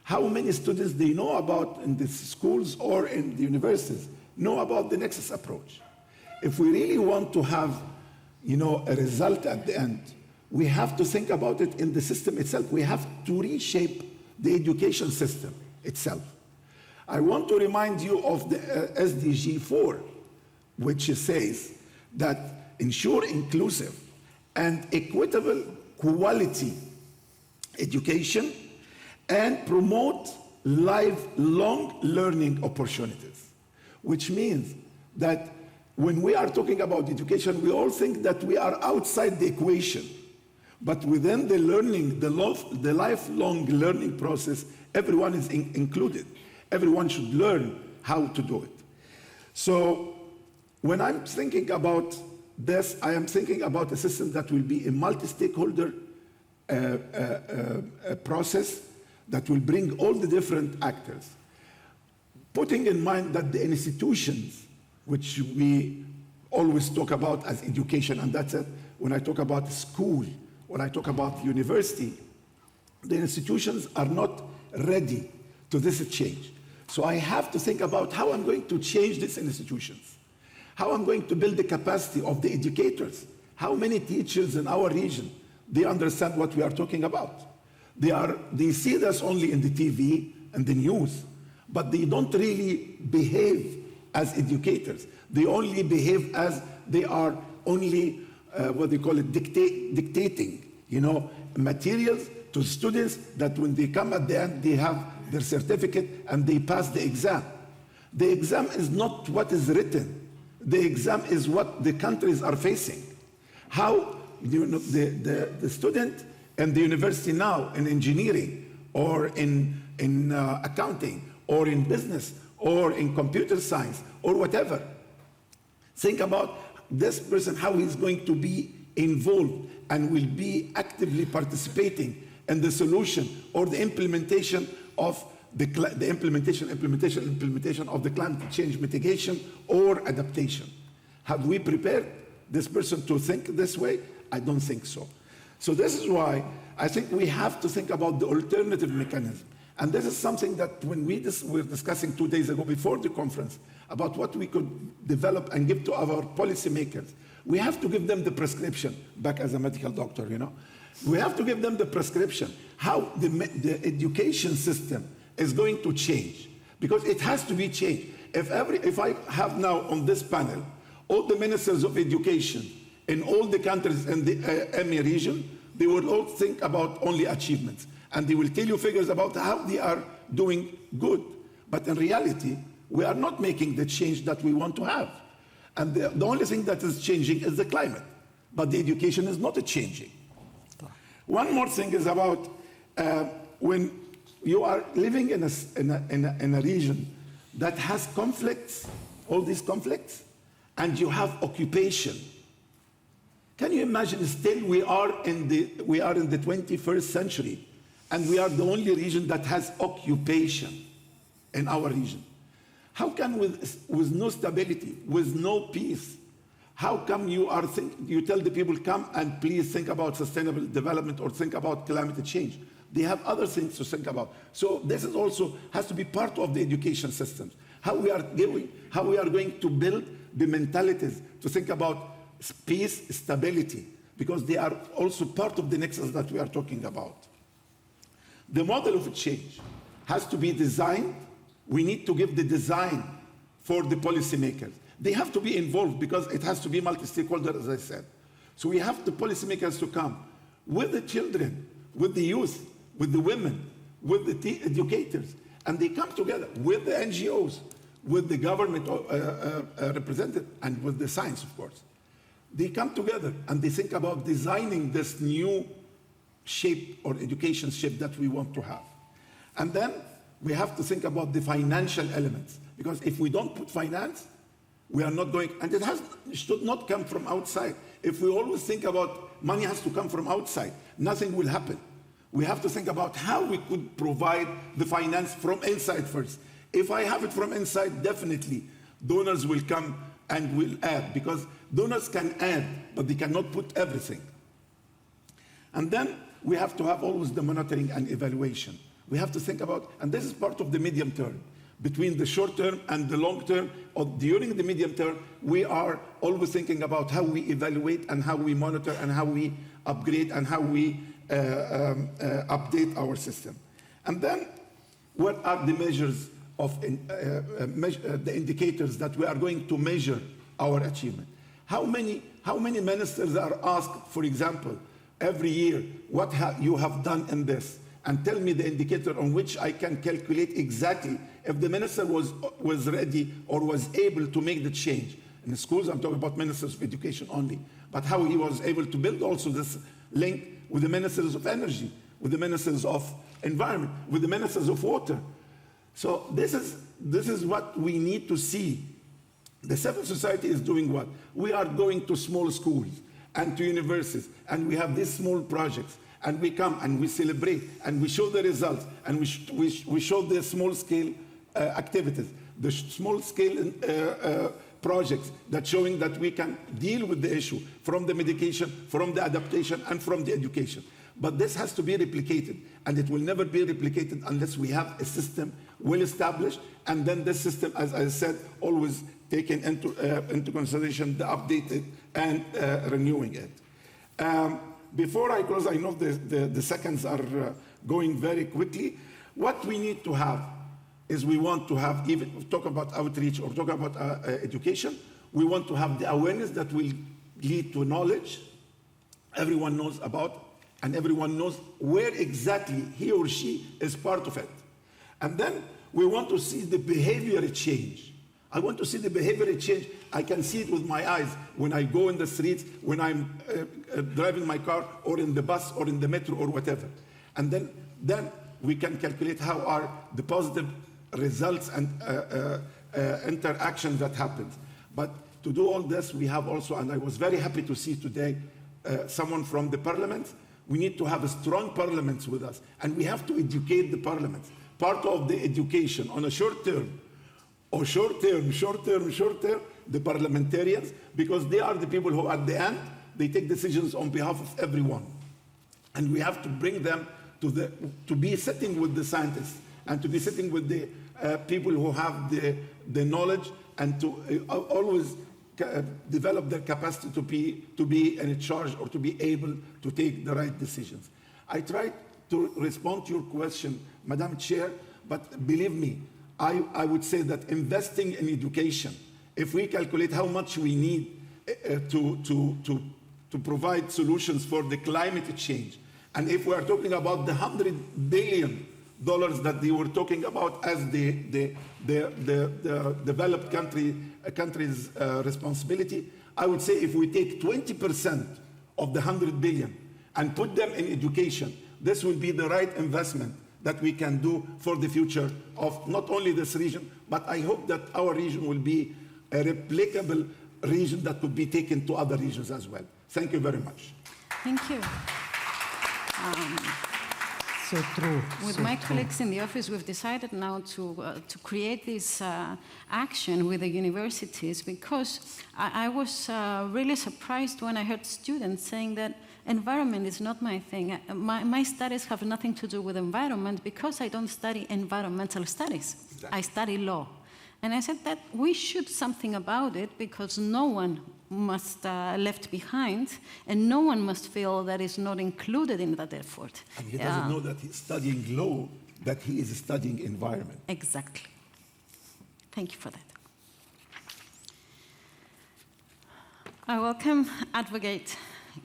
How many students they know about in the schools or in the universities know about the nexus approach? If we really want to have, a result at the end, we have to think about it in the system itself. We have to reshape the education system itself. I want to remind you of the SDG 4, which says that ensure inclusive and equitable quality education and promote lifelong learning opportunities, which means that when we are talking about education, we all think that we are outside the equation. But within the learning, the lifelong learning process, everyone is included. Everyone should learn how to do it. So when I'm thinking about this, I am thinking about a system that will be a multi-stakeholder process that will bring all the different actors, putting in mind that the institutions, which we always talk about as education, and that's it. When I talk about school, when I talk about university, the institutions are not ready to this change. So I have to think about how I'm going to change these institutions, how I'm going to build the capacity of the educators, how many teachers in our region, they understand what we are talking about. They see this only in the TV and the news, but they don't really behave as educators. They only behave as they are only, what they call it, dictating, materials to students that when they come at the end, they have their certificate and they pass the exam. The exam is not what is written. The exam is what the countries are facing. How the student in the university now in engineering or in accounting or in business or in computer science or whatever, think about this person, how he's going to be involved and will be actively participating in the solution or the implementation of the implementation of the climate change mitigation or adaptation. Have we prepared this person to think this way? I don't think so. So this is why I think we have to think about the alternative mechanism. And this is something that when we were discussing 2 days ago before the conference about what we could develop and give to our policymakers, we have to give them the prescription, back as a medical doctor, you know. We have to give them the prescription, how the education system is going to change, because it has to be changed. If I have now on this panel all the ministers of education in all the countries in the EMEA region, they will all think about only achievements. And they will tell you figures about how they are doing good. But in reality, we are not making the change that we want to have. And the only thing that is changing is the climate. But the education is not changing. One more thing is about when you are living in a region that has conflicts, all these conflicts, and you have occupation. Can you imagine still we are in the 21st century and we are the only region that has occupation in our region? How can with no stability, with no peace, how come you tell the people come and please think about sustainable development or think about climate change? They have other things to think about. So this is also has to be part of the education systems. How we are going to build the mentalities to think about peace, stability, because they are also part of the nexus that we are talking about. The model of change has to be designed. We need to give the design for the policymakers. They have to be involved because it has to be multi-stakeholder, as I said. So we have the policymakers to come with the children, with the youth, with the women, with the educators, and they come together with the NGOs, with the government representative, and with the science, of course. They come together and they think about designing this new shape or education shape that we want to have. And then we have to think about the financial elements, because if we don't put finance, we are not going, and it should not come from outside. If we always think about money has to come from outside, nothing will happen. We have to think about how we could provide the finance from inside first. If I have it from inside, definitely donors will come and will add, because donors can add, but they cannot put everything. And then we have to have always the monitoring and evaluation. We have to think about, and this is part of the medium term, between the short term and the long term, or during the medium term, we are always thinking about how we evaluate and how we monitor and how we upgrade and how we update our system. And then what are the measures of the indicators that we are going to measure our achievement? How many ministers are asked, for example, every year, what you have done in this? And tell me the indicator on which I can calculate exactly if the minister was ready or was able to make the change. In the schools, I'm talking about ministers of education only, but how he was able to build also this link with the ministers of energy, with the ministers of environment, with the ministers of water. So this is what we need to see. The civil society is doing what? We are going to small schools and to universities, and we have these small projects, and we come and we celebrate, and we show the results, and we show the small-scale activities, the small-scale projects that showing that we can deal with the issue from the mitigation, from the adaptation, and from the education. But this has to be replicated, and it will never be replicated unless we have a system well established, and then this system, as I said, always taken into consideration, the updated and renewing it. Before I close, I know the seconds are going very quickly. What we need to have is we want to have, even talk about outreach or talk about education, we want to have the awareness that will lead to knowledge. Everyone knows about, and everyone knows where exactly he or she is part of it. And then we want to see the behavior change. I want to see the behavior change. I can see it with my eyes when I go in the streets, when I'm driving my car, or in the bus, or in the metro, or whatever. And then we can calculate how are the positive results and interactions that happens. But to do all this, we have also, and I was very happy to see today someone from the parliament. We need to have a strong parliament with us, and we have to educate the parliament. Part of the education on a short term, the parliamentarians, because they are the people who at the end, they take decisions on behalf of everyone. And we have to bring them to be sitting with the scientists and to be sitting with the people who have the knowledge and to always develop their capacity to be in charge or to be able to take the right decisions. I tried to respond to your question, Madam Chair, but believe me, I would say that investing in education, if we calculate how much we need to provide solutions for the climate change, and if we are talking about the $100 billion that they were talking about as the developed country's responsibility, I would say if we take 20% of the $100 billion and put them in education, this will be the right investment that we can do for the future of not only this region, but I hope that our region will be a replicable region that could be taken to other regions as well. Thank you very much. Thank you. So true. With my colleagues in the office, we've decided now to create this action with the universities, because I was really surprised when I heard students saying that environment is not my thing. My studies have nothing to do with environment because I don't study environmental studies. Exactly. I study law. And I said that we should do something about it because no one must left behind, and no one must feel that is not included in that effort. And he doesn't know that he's studying law, that he is studying environment. Exactly. Thank you for that. I welcome Advocate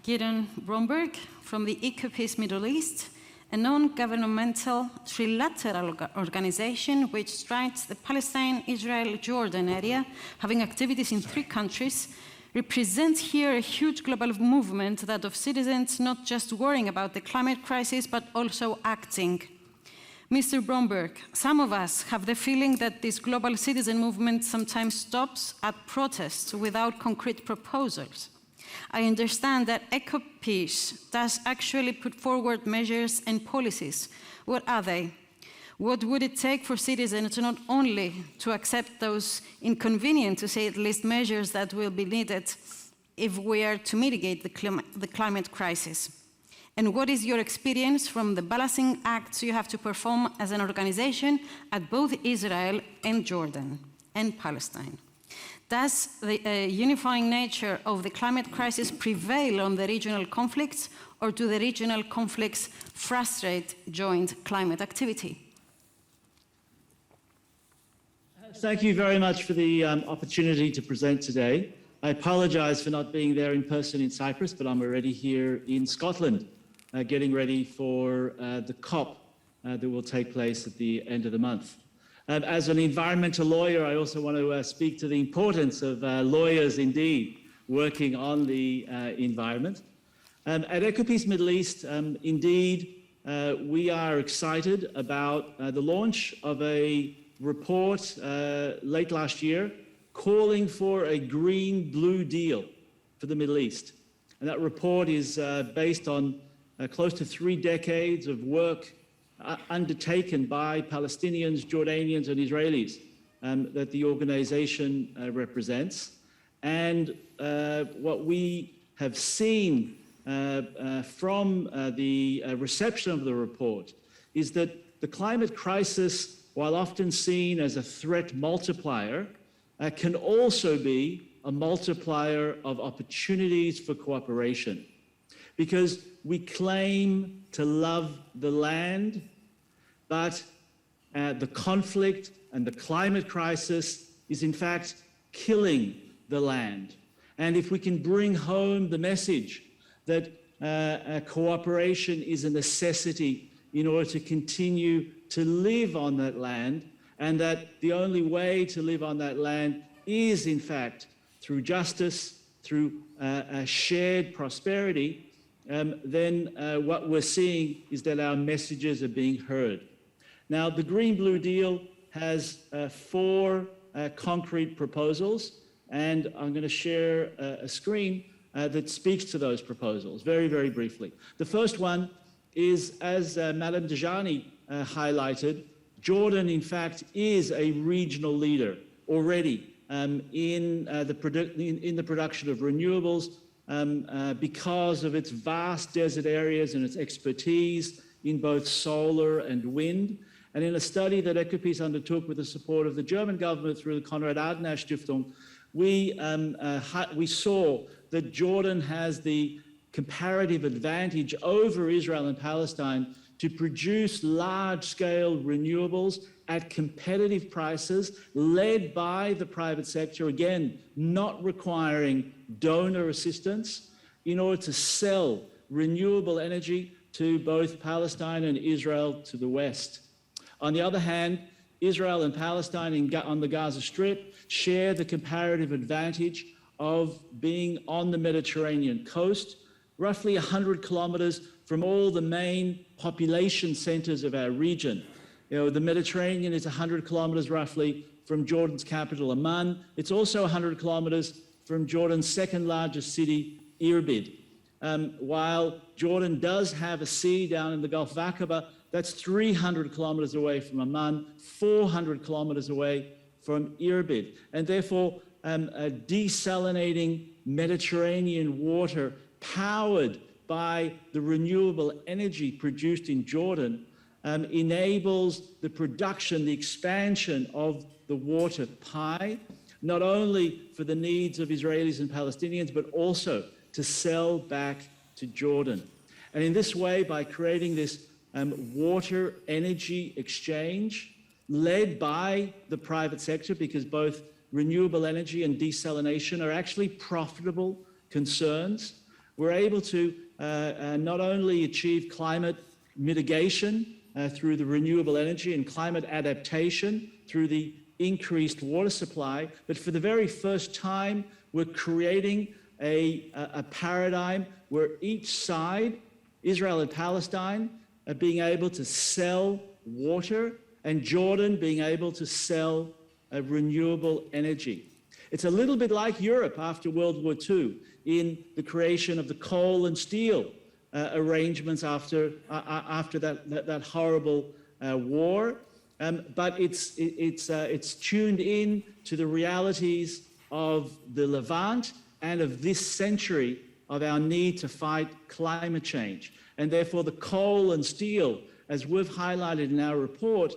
Gideon Bromberg from the EcoPeace Middle East, a non-governmental trilateral organization which strides the Palestine-Israel-Jordan area, having activities in 3 countries, represents here a huge global movement that of citizens not just worrying about the climate crisis, but also acting. Mr. Bromberg, some of us have the feeling that this global citizen movement sometimes stops at protests without concrete proposals. I understand that EcoPeace does actually put forward measures and policies. What are they? What would it take for citizens not only to accept those inconvenient, to say at least, measures that will be needed if we are to mitigate the climate crisis? And what is your experience from the balancing acts you have to perform as an organization at both Israel and Jordan and Palestine? Does the unifying nature of the climate crisis prevail on the regional conflicts, or do the regional conflicts frustrate joint climate activity? Thank you very much for the opportunity to present today. I apologize for not being there in person in Cyprus, but I'm already here in Scotland, getting ready for the COP that will take place at the end of the month. As an environmental lawyer, I also want to speak to the importance of lawyers indeed working on the environment. At EcoPeace Middle East, indeed, we are excited about the launch of a report late last year calling for a green-blue deal for the Middle East. And that report is based on close to 3 decades of work undertaken by Palestinians, Jordanians, and Israelis that the organization represents. And what we have seen from the reception of the report is that the climate crisis, while often seen as a threat multiplier, can also be a multiplier of opportunities for cooperation. Because we claim to love the land, but the conflict and the climate crisis is in fact killing the land. And if we can bring home the message that cooperation is a necessity in order to continue to live on that land, and that the only way to live on that land is in fact through justice, through shared prosperity, then what we're seeing is that our messages are being heard. Now, the Green-Blue Deal has 4 concrete proposals. and I'm going to share a screen that speaks to those proposals very, very briefly. The first one is, as Madame Dejani highlighted, Jordan, in fact, is a regional leader already in the production of renewables because of its vast desert areas and its expertise in both solar and wind. And in a study that Ecopis undertook with the support of the German government through the Konrad Adenauer Stiftung, we saw that Jordan has the comparative advantage over Israel and Palestine to produce large-scale renewables at competitive prices, led by the private sector, again, not requiring donor assistance, in order to sell renewable energy to both Palestine and Israel to the west. On the other hand, Israel and Palestine on the Gaza Strip share the comparative advantage of being on the Mediterranean coast, roughly 100 kilometers from all the main population centers of our region. You know, the Mediterranean is 100 kilometers roughly from Jordan's capital, Amman. It's also 100 kilometers from Jordan's second largest city, Irbid. While Jordan does have a sea down in the Gulf of Aqaba, that's 300 kilometers away from Amman, 400 kilometers away from Irbid. And therefore, desalinating Mediterranean water powered by the renewable energy produced in Jordan enables the production, the expansion of the water pie, not only for the needs of Israelis and Palestinians, but also to sell back to Jordan. And in this way, by creating this water energy exchange led by the private sector, because both renewable energy and desalination are actually profitable concerns, we're able to not only achieve climate mitigation through the renewable energy and climate adaptation through the increased water supply, but for the very first time, we're creating a paradigm where each side, Israel and Palestine, are being able to sell water, and Jordan being able to sell renewable energy. It's a little bit like Europe after World War II in the creation of the coal and steel arrangements after that horrible war, but it's tuned in to the realities of the Levant and of this century of our need to fight climate change. And therefore the coal and steel, as we've highlighted in our report,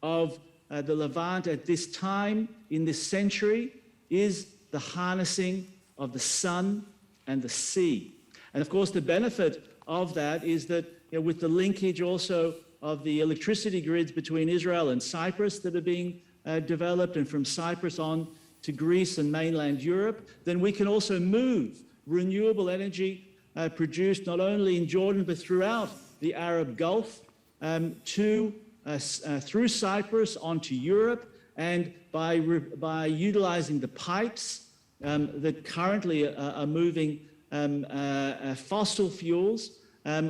of the Levant at this time in this century is the harnessing of the sun and the sea. And of course the benefit of that is that, you know, with the linkage also of the electricity grids between Israel and Cyprus that are being developed, and from Cyprus on to Greece and mainland Europe, then we can also move renewable energy produced not only in Jordan but throughout the Arab Gulf through Cyprus onto Europe, and by utilizing the pipes that currently are moving fossil fuels,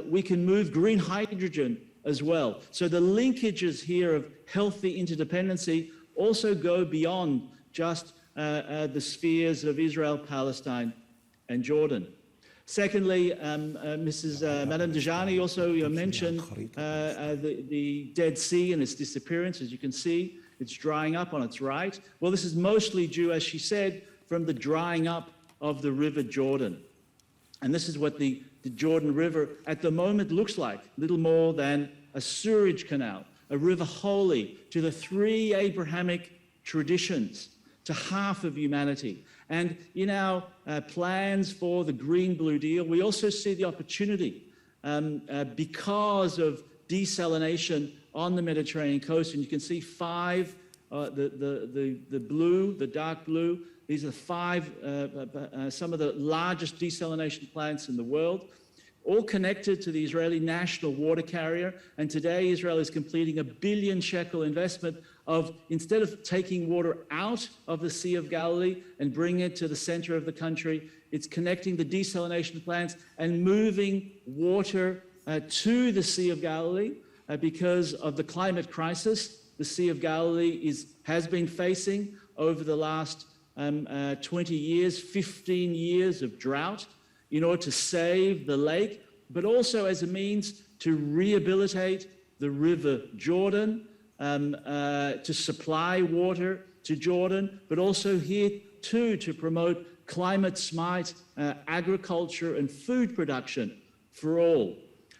we can move green hydrogen as well. So the linkages here of healthy interdependency also go beyond just the spheres of Israel, Palestine, and Jordan. Secondly, Madame Dejani also mentioned the Dead Sea and its disappearance. As you can see, it's drying up on its right. Well, this is mostly due, as she said, from the drying up of the River Jordan. And this is what the Jordan River at the moment looks like, little more than a sewerage canal, a river holy to the three Abrahamic traditions, to half of humanity. And in our plans for the Green-Blue Deal, we also see the opportunity because of desalination on the Mediterranean coast. And you can see five, the blue, the dark blue, these are five, some of the largest desalination plants in the world, all connected to the Israeli national water carrier. And today Israel is completing a $1 billion shekel investment of, instead of taking water out of the Sea of Galilee and bringing it to the center of the country, it's connecting the desalination plants and moving water to the Sea of Galilee because of the climate crisis the Sea of Galilee has been facing over the last 20 years, 15 years of drought in order to save the lake, but also as a means to rehabilitate the River Jordan, to supply water to Jordan, but also here too to promote climate-smart agriculture and food production for all.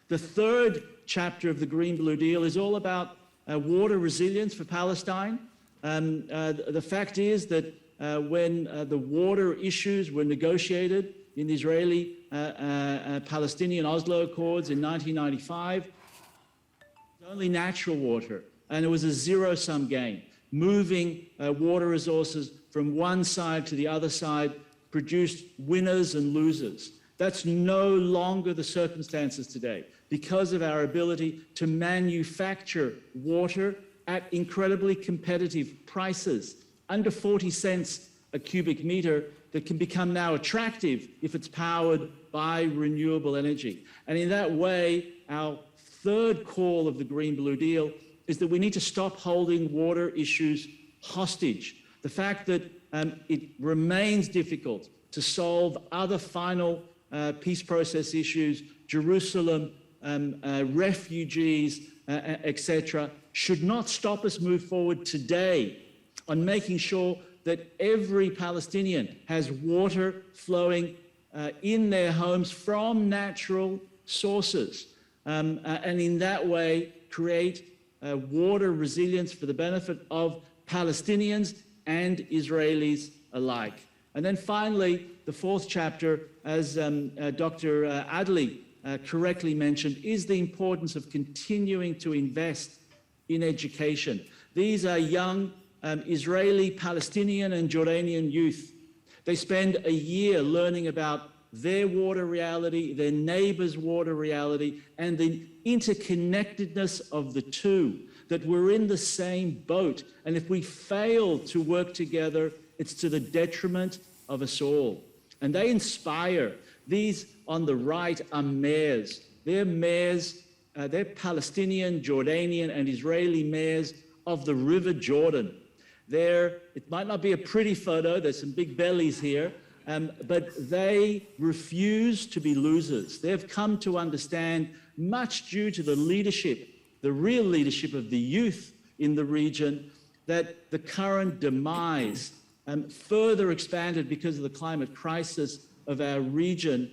The third chapter of the Green-Blue Deal is all about water resilience for Palestine. The fact is that when the water issues were negotiated in the Israeli-Palestinian Oslo Accords in 1995, it was only natural water, and it was a zero-sum game. Moving water resources from one side to the other side produced winners and losers. That's no longer the circumstances today because of our ability to manufacture water at incredibly competitive prices, under 40 cents a cubic meter, that can become now attractive if it's powered by renewable energy. And in that way, our third call of the Green-Blue Deal is that we need to stop holding water issues hostage. The fact that it remains difficult to solve other final peace process issues, Jerusalem, refugees, etc., should not stop us move forward today on making sure that every Palestinian has water flowing in their homes from natural sources, and in that way create water resilience for the benefit of Palestinians and Israelis alike. And then finally, the fourth chapter, as Dr. Adley correctly mentioned, is the importance of continuing to invest in education. These are young Israeli, Palestinian, and Jordanian youth. They spend a year learning about their water reality, their neighbor's water reality, and the interconnectedness of the two, that we're in the same boat. And if we fail to work together, it's to the detriment of us all. And they inspire. These on the right are mayors. They're mayors, they're Palestinian, Jordanian, and Israeli mayors of the River Jordan. It might not be a pretty photo, there's some big bellies here, but they refuse to be losers. They've come to understand, much due to the leadership, the real leadership of the youth in the region, that the current demise, further expanded because of the climate crisis of our region,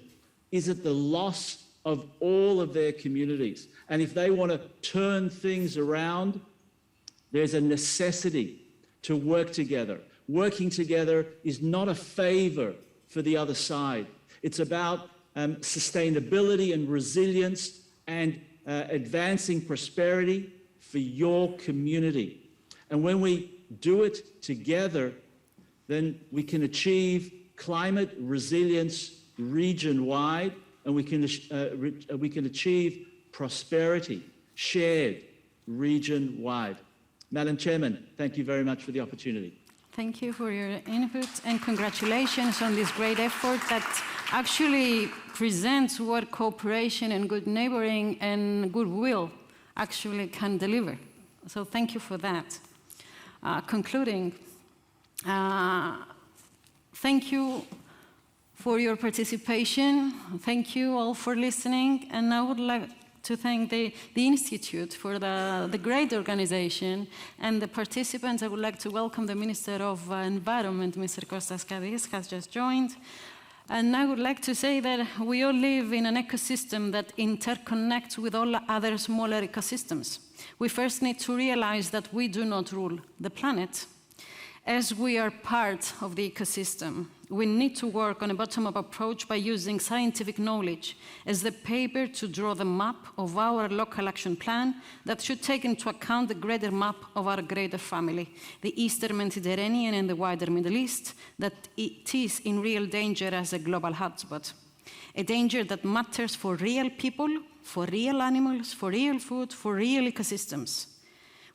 is at the loss of all of their communities. And if they want to turn things around, there's a necessity to work together. Working together is not a favor for the other side. It's about sustainability and resilience and advancing prosperity for your community. And when we do it together, then we can achieve climate resilience region-wide, and we can achieve prosperity shared region-wide. Madam Chairman, thank you very much for the opportunity. Thank you for your input, and congratulations on this great effort that actually presents what cooperation and good neighboring and goodwill actually can deliver. So thank you for that. Concluding, thank you for your participation. Thank you all for listening, and I would like to thank the Institute for the great organization, and the participants. I would like to welcome the Minister of Environment, Mr. Kostas Kadis, has just joined. And I would like to say that we all live in an ecosystem that interconnects with all other smaller ecosystems. We first need to realize that we do not rule the planet. As we are part of the ecosystem, we need to work on a bottom-up approach by using scientific knowledge as the paper to draw the map of our local action plan that should take into account the greater map of our greater family, the Eastern Mediterranean and the wider Middle East, that it is in real danger as a global hotspot. A danger that matters for real people, for real animals, for real food, for real ecosystems.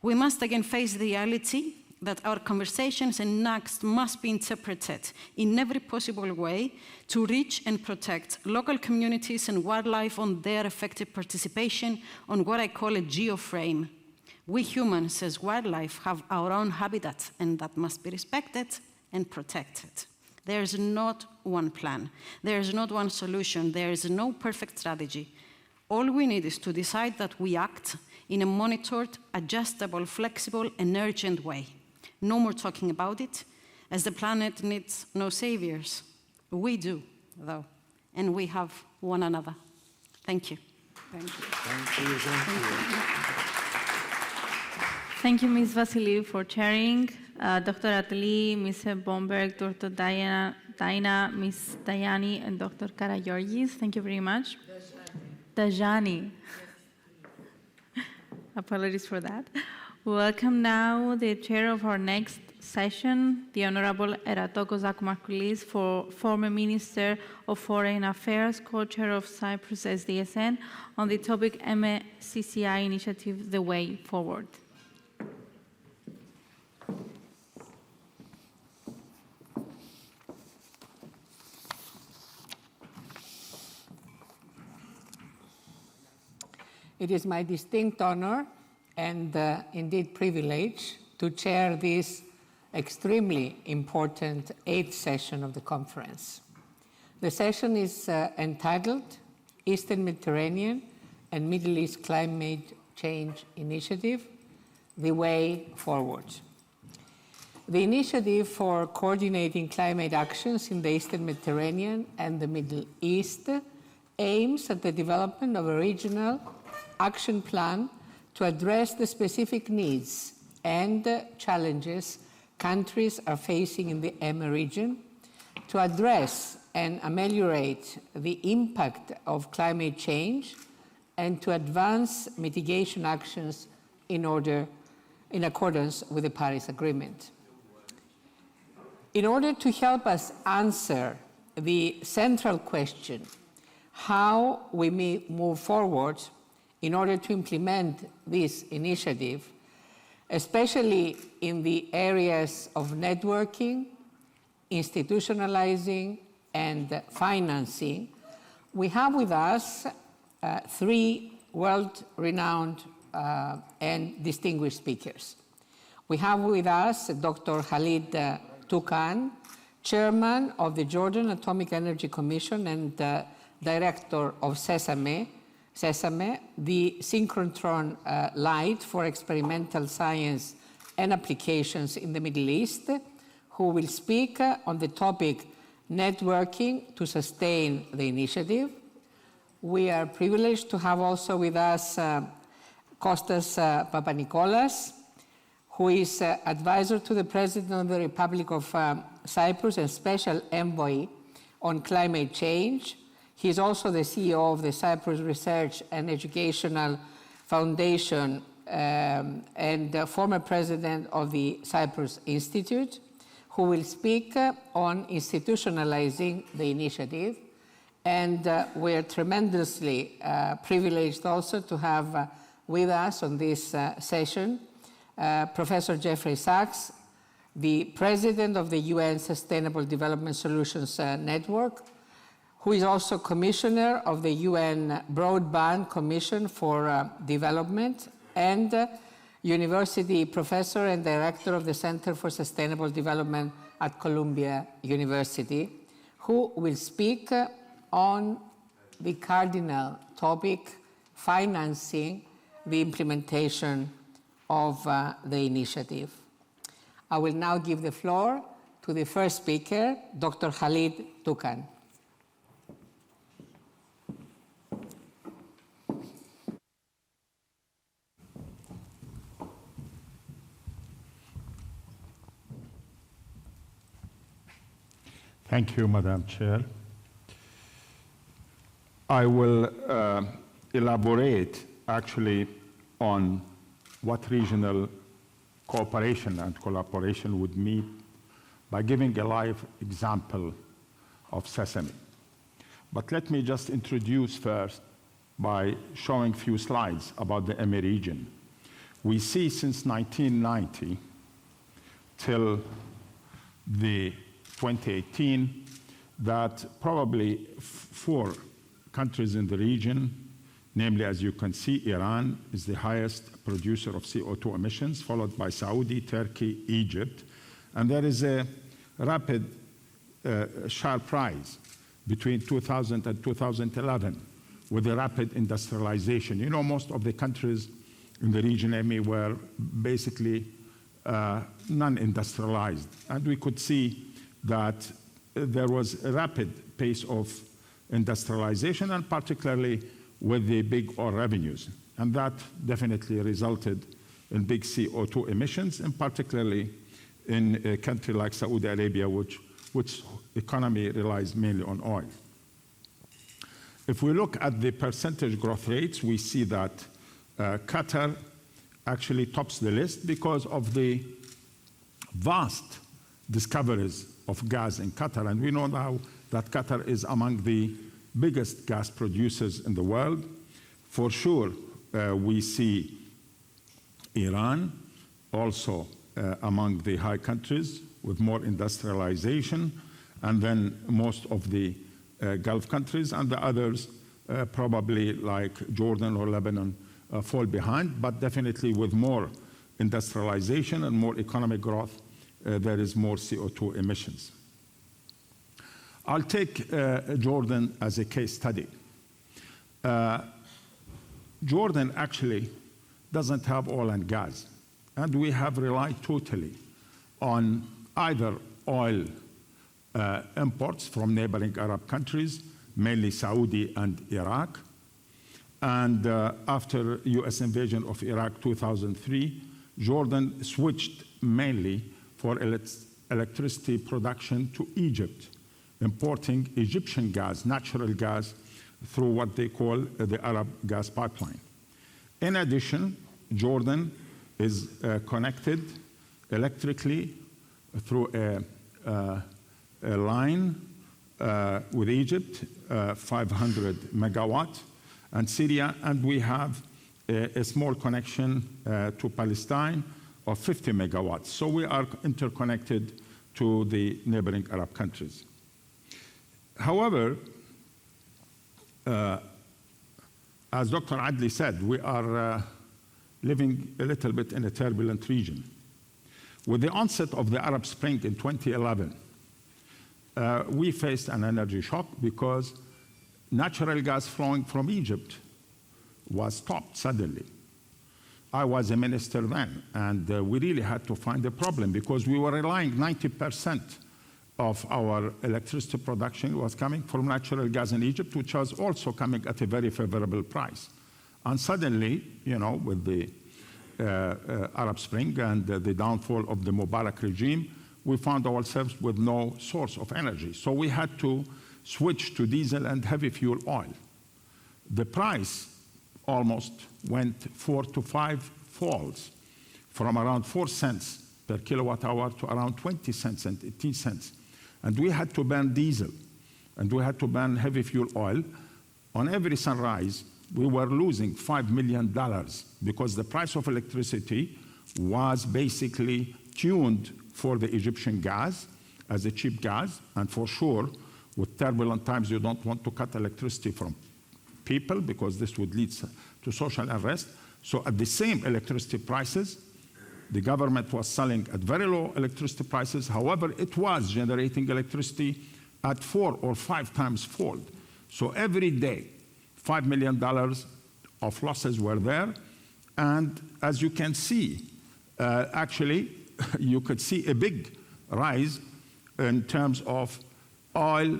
We must again face the reality that our conversations and acts must be interpreted in every possible way to reach and protect local communities and wildlife on their effective participation on what I call a geoframe. We humans as wildlife have our own habitat, and that must be respected and protect it. There is not one plan. There is not one solution. There is no perfect strategy. All we need is to decide that we act in a monitored, adjustable, flexible, and urgent way. No more talking about it, as the planet needs no saviors. We do, though, and we have one another. Thank you. Thank you. Thank you. Thank you, Ms. Vassiliou, for chairing. Dr. Ateli, Ms. Bomberg, Dr. Daina, Ms. Dayani, and Dr. Karagiorgis. Thank you very much. Dajani. Apologies for that. Welcome now the chair of our next session, the Honorable Eratokos Zakumakoulis, former Minister of Foreign Affairs, co-chair of Cyprus SDSN, on the topic MSCCI initiative, The Way Forward. It is my distinct honor and indeed privilege to chair this extremely important 8th session of the conference. The session is entitled Eastern Mediterranean and Middle East Climate Change Initiative, The Way Forward. The initiative for coordinating climate actions in the Eastern Mediterranean and the Middle East aims at the development of a regional action plan to address the specific needs and challenges countries are facing in the EMA region, to address and ameliorate the impact of climate change, and to advance mitigation actions in accordance with the Paris Agreement. In order to help us answer the central question, how we may move forward in order to implement this initiative, especially in the areas of networking, institutionalizing, and financing, we have with us 3 world-renowned and distinguished speakers. We have with us Dr. Khalid Toukan, chairman of the Jordan Atomic Energy Commission and director of SESAME, the synchrotron light for experimental science and applications in the Middle East, who will speak on the topic networking to sustain the initiative. We are privileged to have also with us Kostas Papanikolas, who is advisor to the President of the Republic of Cyprus and Special Envoy on Climate Change. He is also the CEO of the Cyprus Research and Educational Foundation and former president of the Cyprus Institute, who will speak on institutionalizing the initiative. And we're tremendously privileged also to have with us on this session Professor Jeffrey Sachs, the president of the UN Sustainable Development Solutions Network, who is also commissioner of the UN Broadband Commission for Development and university professor and director of the Center for Sustainable Development at Columbia University, who will speak on the cardinal topic, financing the implementation of the initiative. I will now give the floor to the first speaker, Dr. Khalid Toukan. Thank you, Madam Chair. I will elaborate actually on what regional cooperation and collaboration would mean by giving a live example of Sesame. But let me just introduce first by showing a few slides about the EME region. We see since 1990 till the 2018 that probably 4 countries in the region, namely, as you can see, Iran is the highest producer of CO2 emissions, followed by Saudi, Turkey, Egypt. And there is a rapid, sharp rise between 2000 and 2011 with the rapid industrialization. You know, most of the countries in the region, Amy, were basically non-industrialized. And we could see that there was a rapid pace of industrialization, and particularly with the big oil revenues. And that definitely resulted in big CO2 emissions, and particularly in a country like Saudi Arabia, which economy relies mainly on oil. If we look at the percentage growth rates, we see that Qatar actually tops the list because of the vast discoveries of gas in Qatar. And we know now that Qatar is among the biggest gas producers in the world. For sure, we see Iran also among the high countries with more industrialization, and then most of the Gulf countries, and the others probably like Jordan or Lebanon fall behind, but definitely with more industrialization and more economic growth, there is more CO2 emissions. I'll take Jordan as a case study. Jordan actually doesn't have oil and gas, and we have relied totally on either oil imports from neighboring Arab countries, mainly Saudi and Iraq. And after US invasion of Iraq 2003, Jordan switched mainly for electricity production to Egypt, importing Egyptian gas, natural gas, through what they call the Arab gas pipeline. In addition, Jordan is connected electrically through a line with Egypt, 500 megawatt, and Syria, and we have a small connection to Palestine of 50 megawatts. So we are interconnected to the neighboring Arab countries. However, as Dr. Adli said, we are living a little bit in a turbulent region. With the onset of the Arab Spring in 2011, we faced an energy shock because natural gas flowing from Egypt was stopped suddenly. I was a minister then, and we really had to find a problem because we were relying 90% of our electricity production was coming from natural gas in Egypt, which was also coming at a very favorable price. And suddenly, you know, with the Arab Spring and the downfall of the Mubarak regime, we found ourselves with no source of energy. So we had to switch to diesel and heavy fuel oil. The price almost went 4 to 5 folds, from around 4 cents per kilowatt hour to around 20 cents and 18 cents. And we had to burn diesel, and we had to burn heavy fuel oil. On every sunrise, we were losing $5 million because the price of electricity was basically tuned for the Egyptian gas as a cheap gas. And for sure, with turbulent times, you don't want to cut electricity from people because this would lead to social unrest. So at the same electricity prices, the government was selling at very low electricity prices. However, it was generating electricity at 4 or 5 times fold. So every day, $5 million of losses were there. And as you can see, actually, you could see a big rise in terms of oil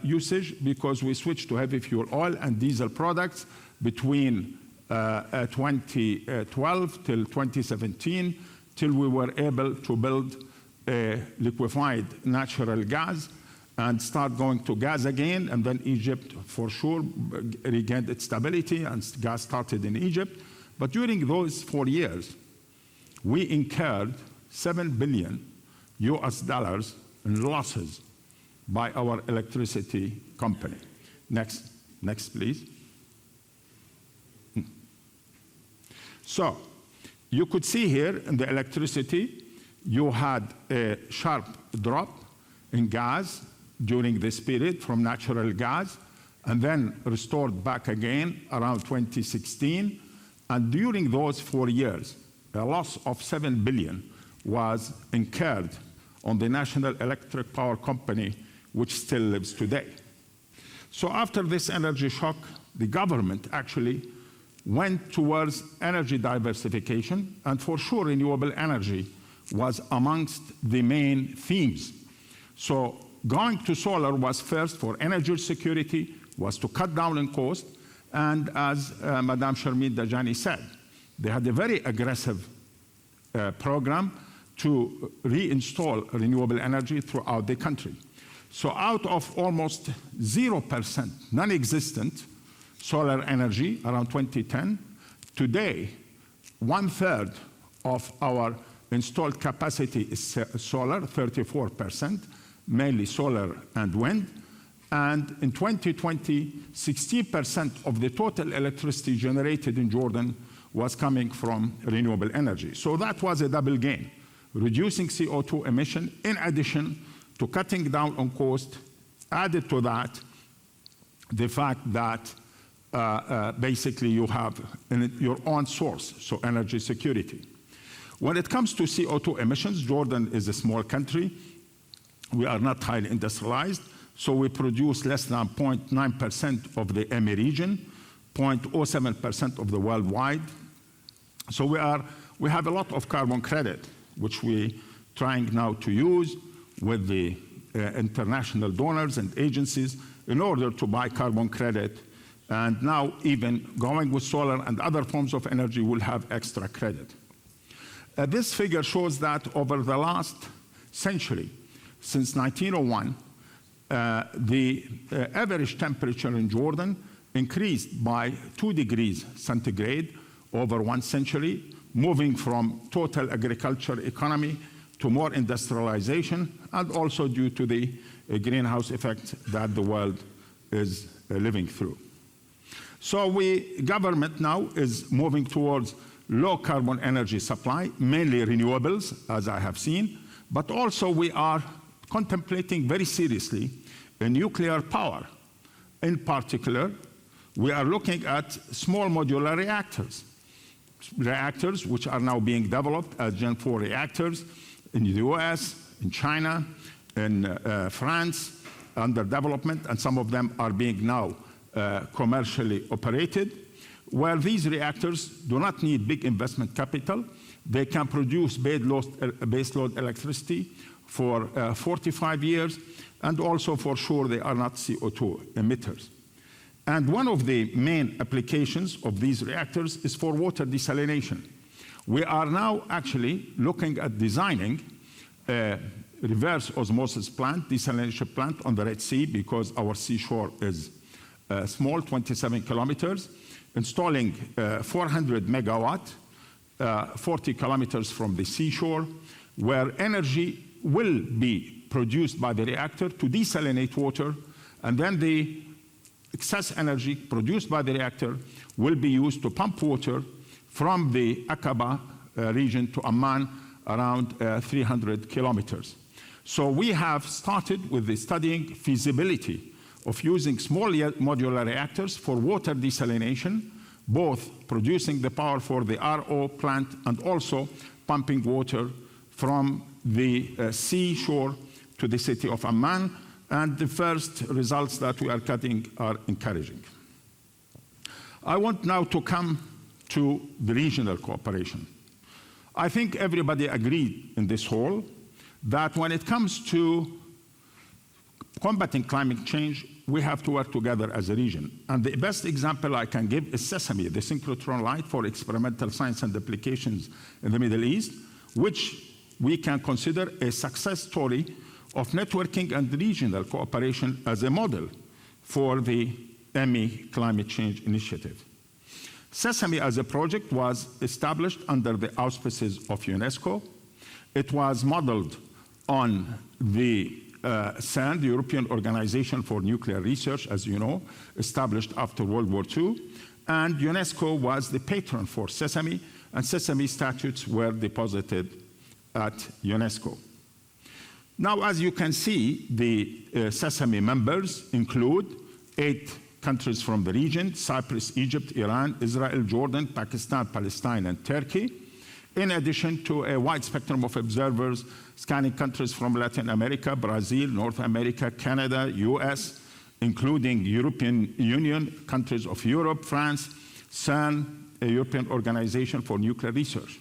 usage because we switched to heavy fuel oil and diesel products between 2012 till 2017, till we were able to build a liquefied natural gas and start going to gas again. And then Egypt, for sure, regained its stability and gas started in Egypt. But during those 4 years, we incurred $7 billion in losses by our electricity company. Next, please. So you could see here in the electricity, you had a sharp drop in gas during this period from natural gas, and then restored back again around 2016. And during those 4 years, a loss of $7 billion was incurred on the National Electric Power Company, which still lives today. So after this energy shock, the government actually went towards energy diversification, and for sure renewable energy was amongst the main themes. So going to solar was first for energy security, was to cut down on cost, and as Madame Sharmeen Dajani said, they had a very aggressive program to reinstall renewable energy throughout the country. So out of almost 0%, non-existent solar energy around 2010, today, 1/3 of our installed capacity is solar, 34%, mainly solar and wind. And in 2020, 16% of the total electricity generated in Jordan was coming from renewable energy. So that was a double gain, reducing CO2 emission in addition to cutting down on cost. Added to that, the fact that basically you have your own source, so energy security. When it comes to CO2 emissions, Jordan is a small country. We are not highly industrialized, so we produce less than 0.9% of the EMI region, 0.07% of the worldwide. So we have a lot of carbon credit, which we're trying now to use with the international donors and agencies in order to buy carbon credit. And now even going with solar and other forms of energy will have extra credit. This figure shows that over the last century, since 1901, the average temperature in Jordan increased by 2 degrees centigrade over 1 century, moving from total agriculture economy to more industrialization, and also due to the greenhouse effect that the world is living through. So government now is moving towards low carbon energy supply, mainly renewables, as I have seen, but also we are contemplating very seriously a nuclear power. In particular, we are looking at small modular reactors which are now being developed as Gen 4 reactors in the US, in China, in France, under development, and some of them are being now commercially operated, where these reactors do not need big investment capital. They can produce baseload electricity for 45 years, and also for sure they are not CO2 emitters. And one of the main applications of these reactors is for water desalination. We are now actually looking at designing a reverse osmosis plant, desalination plant on the Red Sea, because our seashore is small, 27 kilometers, installing 400 megawatt, 40 kilometers from the seashore, where energy will be produced by the reactor to desalinate water, and then the excess energy produced by the reactor will be used to pump water from the Aqaba region to Amman, around 300 kilometers. So we have started with the studying feasibility of using small modular reactors for water desalination, both producing the power for the RO plant and also pumping water from the seashore to the city of Amman. And the first results that we are getting are encouraging. I want now to come to the regional cooperation. I think everybody agreed in this hall that when it comes to combating climate change, we have to work together as a region. And the best example I can give is SESAMI, the synchrotron light for experimental science and applications in the Middle East, which we can consider a success story of networking and regional cooperation as a model for the EMI climate change initiative. SESAMI as a project was established under the auspices of UNESCO. It was modeled on the CERN, the European Organization for Nuclear Research, as you know, established after World War II. And UNESCO was the patron for SESAMI, and SESAMI statutes were deposited at UNESCO. Now, as you can see, the SESAMI members include 8 countries from the region: Cyprus, Egypt, Iran, Israel, Jordan, Pakistan, Palestine, and Turkey. in addition to a wide spectrum of observers scanning countries from Latin America, Brazil, North America, Canada, US, including European Union, countries of Europe, France, CERN, a European Organization for Nuclear Research.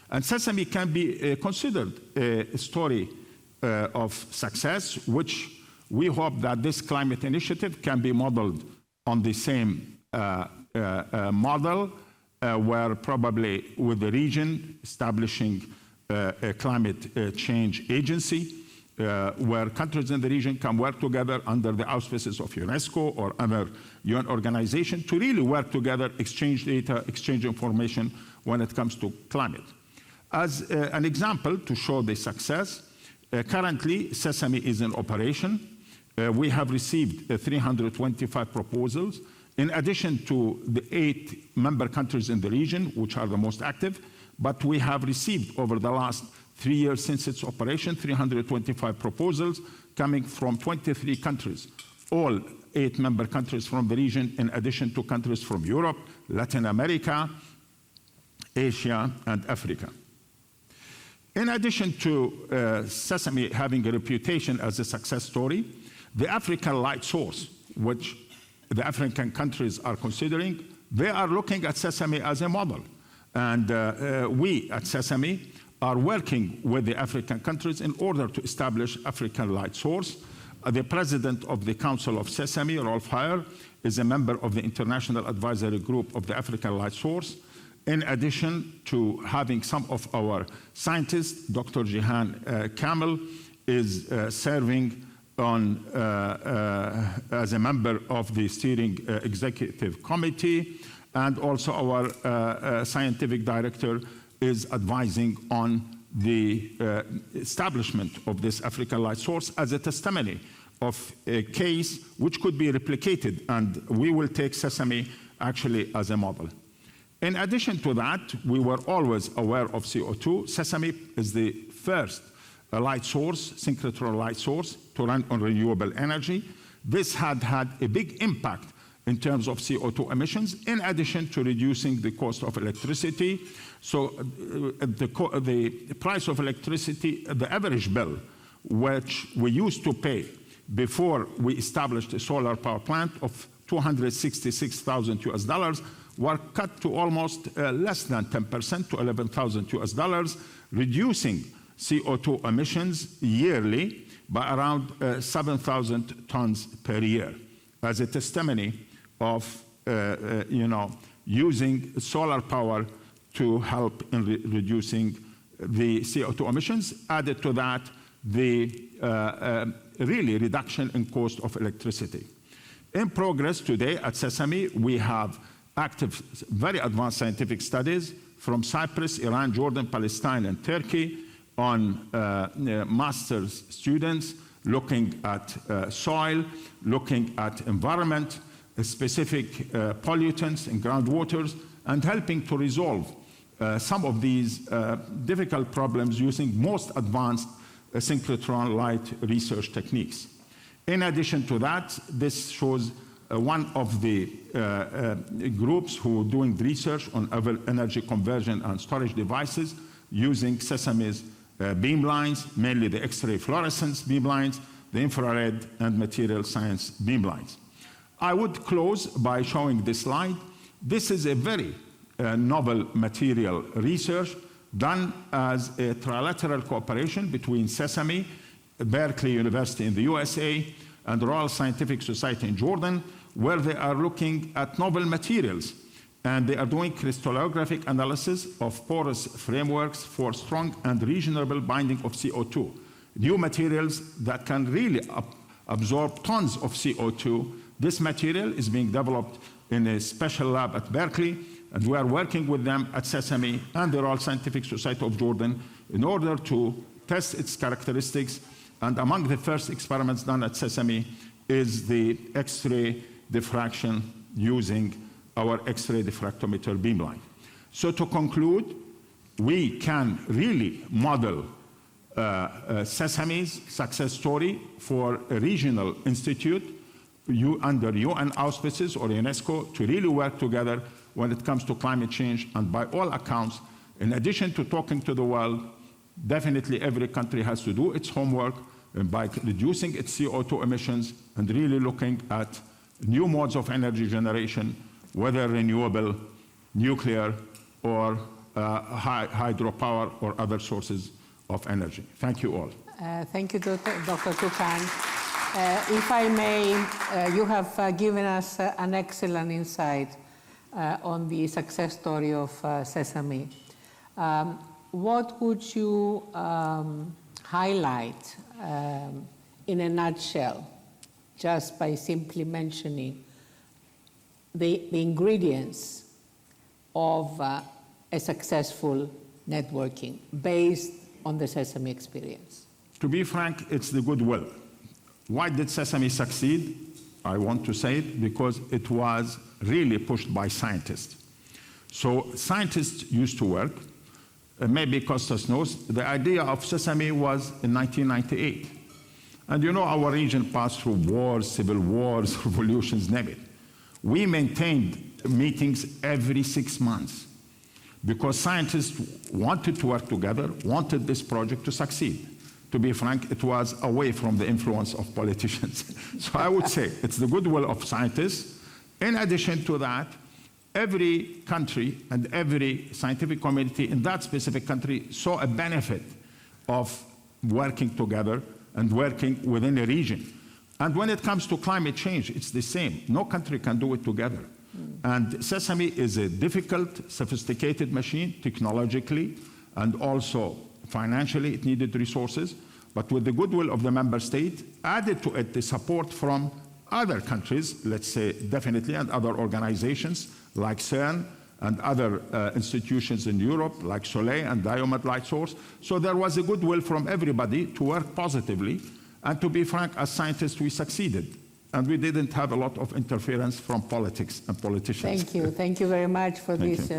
And Sesame can be considered a story of success, which we hope that this climate initiative can be modeled on the same model, where probably with the region establishing a climate change agency, where countries in the region can work together under the auspices of UNESCO or other UN organization to really work together, exchange data, exchange information when it comes to climate. As an example to show the success, currently Sesame is in operation. We have received 325 proposals, in addition to the 8 member countries in the region, which are the most active, but we have received over the last 3 years since its operation, 325 proposals coming from 23 countries, all 8 member countries from the region, in addition to countries from Europe, Latin America, Asia, and Africa. In addition to Sesame having a reputation as a success story, the African light source, which the African countries are considering, they are looking at Sesame as a model. And we at Sesame are working with the African countries in order to establish African light source. The president of the Council of Sesame, Rolf Heyer, is a member of the International Advisory Group of the African Light Source. In addition to having some of our scientists, Dr. Jihan Kamel is serving on, as a member of the steering executive committee, and also our scientific director is advising on the establishment of this African light source as a testimony of a case which could be replicated, and we will take Sesame actually as a model. In addition to that, we were always aware of CO2. Sesame is the first light source, synchrotron light source, to run on renewable energy. This had a big impact in terms of CO2 emissions, in addition to reducing the cost of electricity. So the price of electricity, the average bill, which we used to pay before we established a solar power plant of $266,000 US, were cut to almost less than 10%, to $11,000 US, reducing CO2 emissions yearly by around 7,000 tons per year, as a testimony of using solar power to help in reducing the CO2 emissions. Added to that, the really reduction in cost of electricity. In progress today at Sesame, we have active, very advanced scientific studies from Cyprus, Iran, Jordan, Palestine, and Turkey on master's students looking at soil, looking at environment, specific pollutants in groundwaters, and helping to resolve some of these difficult problems using most advanced synchrotron light research techniques. In addition to that, this shows one of the groups who are doing research on energy conversion and storage devices using Sesame's beamlines, mainly the X-ray fluorescence beamlines, the infrared and material science beamlines. I would close by showing this slide. This is a very novel material research done as a trilateral cooperation between Sesame, Berkeley University in the USA, and Royal Scientific Society in Jordan, where they are looking at novel materials. And they are doing crystallographic analysis of porous frameworks for strong and reasonable binding of CO2. New materials that can really absorb tons of CO2. This material is being developed in a special lab at Berkeley, and we are working with them at Sesame and the Royal Scientific Society of Jordan in order to test its characteristics. And among the first experiments done at Sesame is the X-ray diffraction using our X-ray diffractometer beamline. So to conclude, we can really model Sesame's success story for a regional institute under UN auspices or UNESCO to really work together when it comes to climate change. And by all accounts, In addition to talking to the world, definitely every country has to do its homework by reducing its CO2 emissions and really looking at new modes of energy generation, whether renewable, nuclear, or hydropower or other sources of energy. Thank you all. Thank you, Dr. Toucan. If I may, you have given us an excellent insight on the success story of Sesame. What would you highlight in a nutshell, just by simply mentioning the ingredients of a successful networking based on the Sesame experience? To be frank, it's the goodwill. Why did Sesame succeed? I want to say it because it was really pushed by scientists. So scientists used to work. Maybe Costas knows, the idea of Sesame was in 1998. And you know our region passed through wars, civil wars, revolutions, name it. We maintained meetings every 6 months because scientists wanted to work together, wanted this project to succeed. To be frank, it was away from the influence of politicians. So I would say it's the goodwill of scientists. In addition to that, every country and every scientific community in that specific country saw a benefit of working together and working within a region. And when it comes to climate change, it's the same. No country can do it together. And Sesame is a difficult, sophisticated machine technologically and also financially. It needed resources. But with the goodwill of the member state, added to it the support from other countries, let's say definitely, and other organizations like CERN and other institutions in Europe like Soleil and Diomed Light Source. So there was a goodwill from everybody to work positively. And to be frank, as scientists, we succeeded. And we didn't have a lot of interference from politics and politicians. Thank you. Thank you very much for these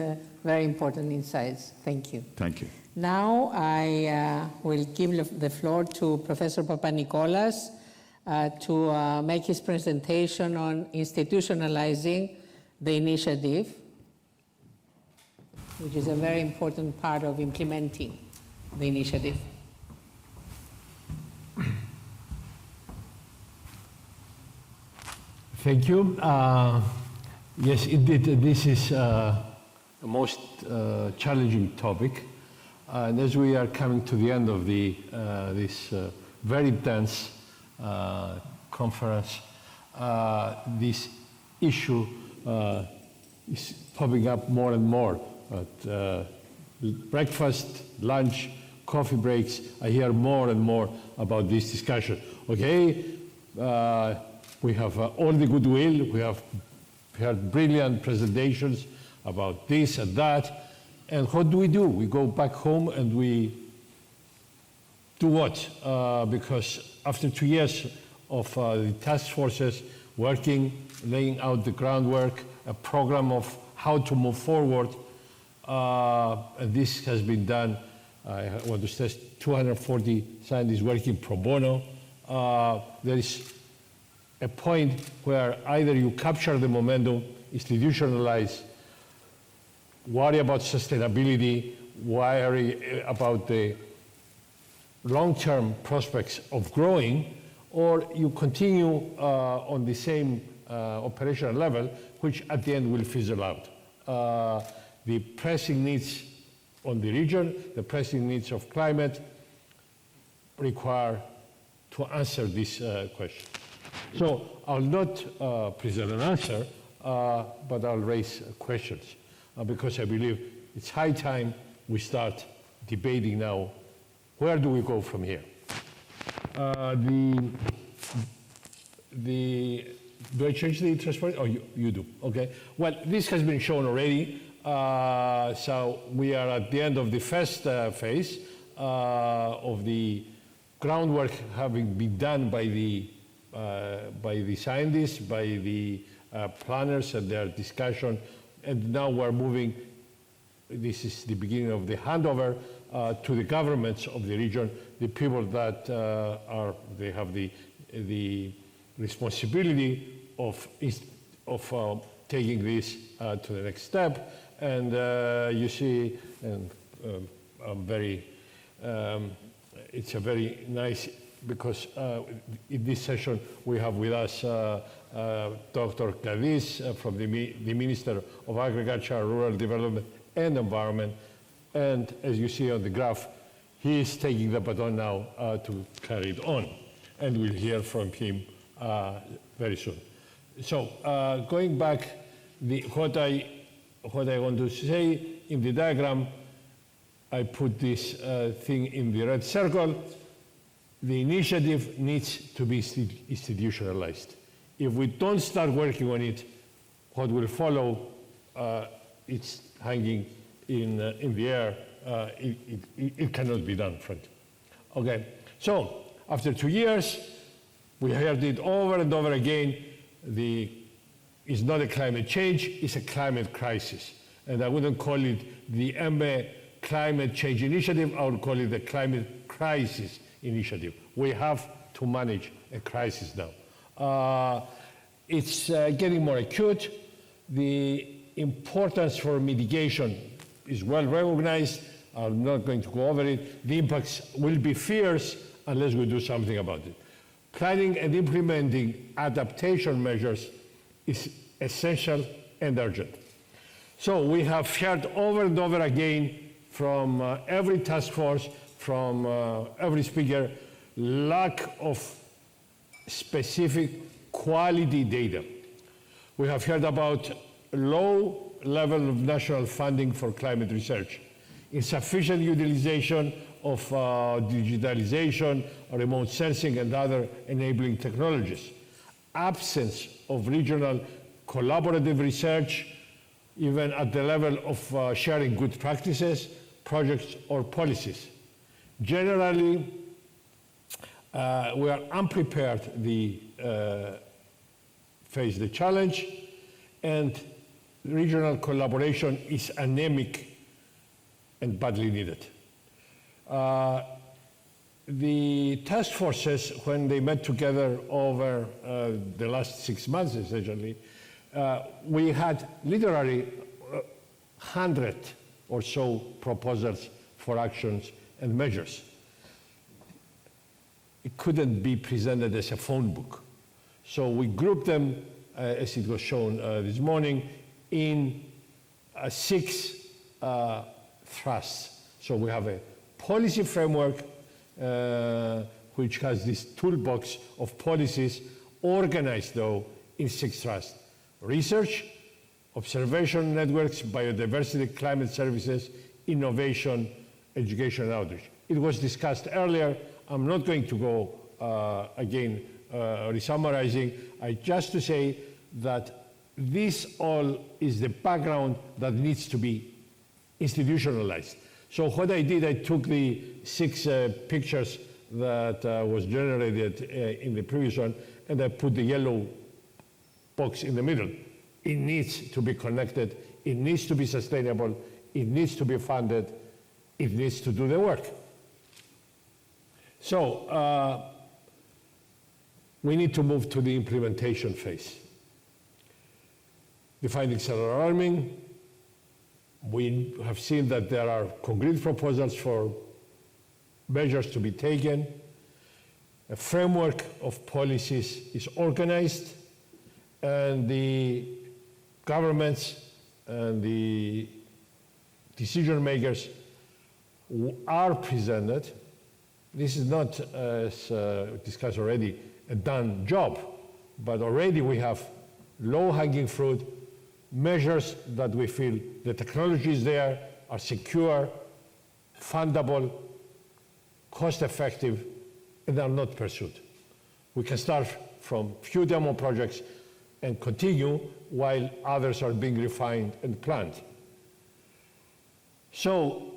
very important insights. Thank you. Thank you. Now I will give the floor to Professor Papanikolaos to make his presentation on institutionalizing the initiative, which is a very important part of implementing the initiative. Thank you. Yes, indeed, this is a most challenging topic. And as we are coming to the end of this very intense conference, this issue is popping up more and more. At breakfast, lunch, coffee breaks, I hear more and more about this discussion. Okay, we have all the goodwill, we have heard brilliant presentations about this and that, and what do? We go back home and we do what? Because after 2 years of the task forces working, laying out the groundwork, a program of how to move forward, and this has been done, I want to stress, 240 scientists working pro bono. There is a point where either you capture the momentum, institutionalize, worry about sustainability, worry about the long-term prospects of growing, or you continue on the same operational level, which at the end will fizzle out. The pressing needs on the region, the pressing needs of climate require to answer this question. So I'll not present an answer, but I'll raise questions because I believe it's high time we start debating now, where do we go from here? Do I change the transparency? Oh, you do, okay. Well, this has been shown already. So we are at the end of the first phase of the groundwork having been done by the scientists, by the planners and their discussion, and now we're moving, this is the beginning of the handover to the governments of the region, the people that they have the responsibility of taking this to the next step. And you see, and I'm very, it's a very nice, because in this session we have with us Dr. Cadiz from the Minister of Agriculture, Rural Development and Environment. And as you see on the graph, he is taking the baton now to carry it on. And we'll hear from him very soon. So going back, what I want to say in the diagram, I put this thing in the red circle. The initiative needs to be institutionalized. If we don't start working on it, what will follow, it's hanging in the air. It cannot be done, frankly. Okay, so after 2 years, we heard it over and over again. It's not a climate change, it's a climate crisis. And I wouldn't call it the EMBE Climate Change Initiative, I would call it the Climate Crisis Initiative. We have to manage a crisis now. It's getting more acute. The importance for mitigation is well recognized. I'm not going to go over it. The impacts will be fierce unless we do something about it. Planning and implementing adaptation measures is essential and urgent. So we have heard over and over again from every task force, from every speaker, lack of specific quality data. We have heard about low level of national funding for climate research, insufficient utilization of digitalization, remote sensing, and other enabling technologies, absence of regional collaborative research, even at the level of sharing good practices, projects, or policies. Generally, we are unprepared to face the challenge, and regional collaboration is anemic and badly needed. The task forces, when they met together over the last 6 months, essentially, we had literally 100 or so proposals for actions and measures. It couldn't be presented as a phone book. So we grouped them, as it was shown this morning, in 6 thrusts. So we have a policy framework, which has this toolbox of policies organized, though, in 6 thrusts: research, observation networks, biodiversity, climate services, innovation, education, and outreach. It was discussed earlier. I'm not going to go again re-summarizing. Just to say that this all is the background that needs to be institutionalized. So what I did, I took the 6 pictures that was generated in the previous one, and I put the yellow box in the middle. It needs to be connected, it needs to be sustainable, it needs to be funded, it needs to do the work. So we need to move to the implementation phase. The findings are alarming. We have seen that there are concrete proposals for measures to be taken. A framework of policies is organized, and the governments and the decision makers are presented. This is not, as discussed already, a done job, but already we have low-hanging fruit, measures that we feel the technology is there, are secure, fundable, cost-effective, and are not pursued. We can start from few demo projects and continue while others are being refined and planned. So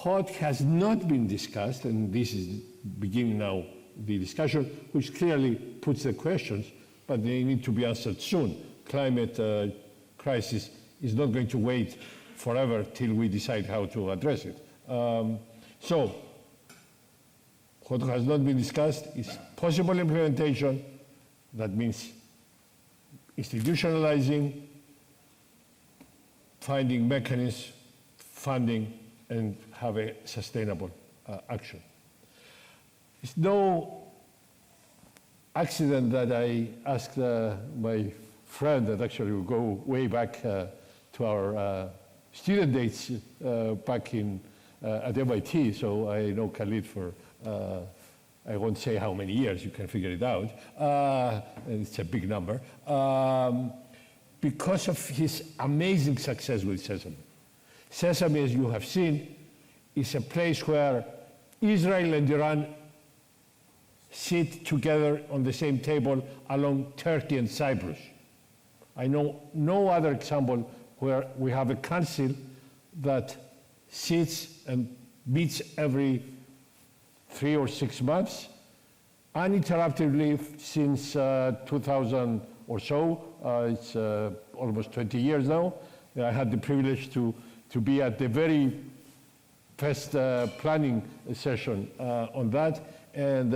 what has not been discussed, and this is beginning now the discussion, which clearly puts the questions, but they need to be answered soon. Climate crisis is not going to wait forever till we decide how to address it. So what has not been discussed is possible implementation. That means institutionalizing, finding mechanisms, funding, and have a sustainable action. It's no accident that I asked my friend that actually will go way back to our student dates back at MIT, so I know Khalid for, I won't say how many years, you can figure it out, and it's a big number, because of his amazing success with Sesame. Sesame, as you have seen, is a place where Israel and Iran sit together on the same table along Turkey and Cyprus. I know no other example where we have a council that sits and meets every 3 or 6 months, uninterruptedly since 2000 or so. It's almost 20 years now. I had the privilege to be at the very first planning session on that, and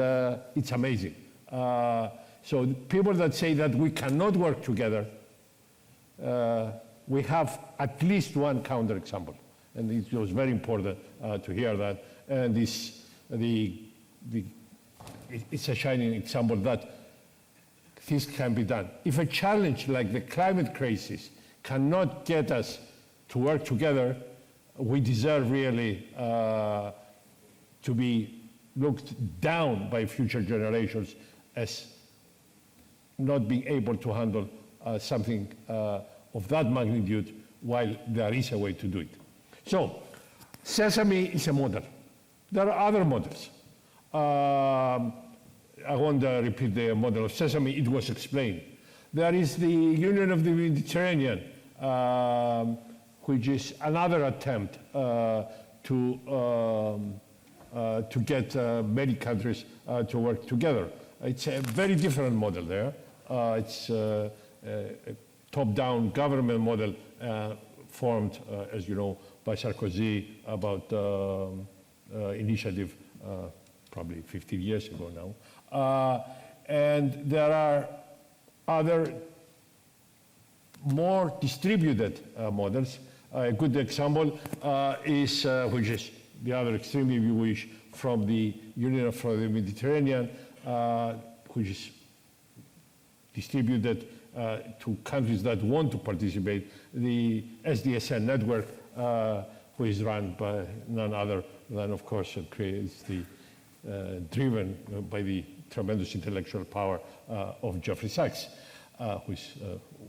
it's amazing. So people that say that we cannot work together, we have at least one counterexample, and it was very important to hear that. And it's a shining example that this can be done. If a challenge like the climate crisis cannot get us to work together, we deserve really to be looked down by future generations as not being able to handle something of that magnitude, while there is a way to do it. So, Sesame is a model. There are other models. I won't repeat the model of Sesame, it was explained. There is the Union of the Mediterranean, which is another attempt to get many countries to work together. It's a very different model there. It's a top-down government model formed, as you know, by Sarkozy about initiative probably 15 years ago now. And there are other more distributed models. A good example is, which is the other extreme, if you wish, from the Union for the Mediterranean, which is distributed to countries that want to participate, the SDSN network, which is run by none other than, of course, creates the driven by the tremendous intellectual power of Geoffrey Sachs, which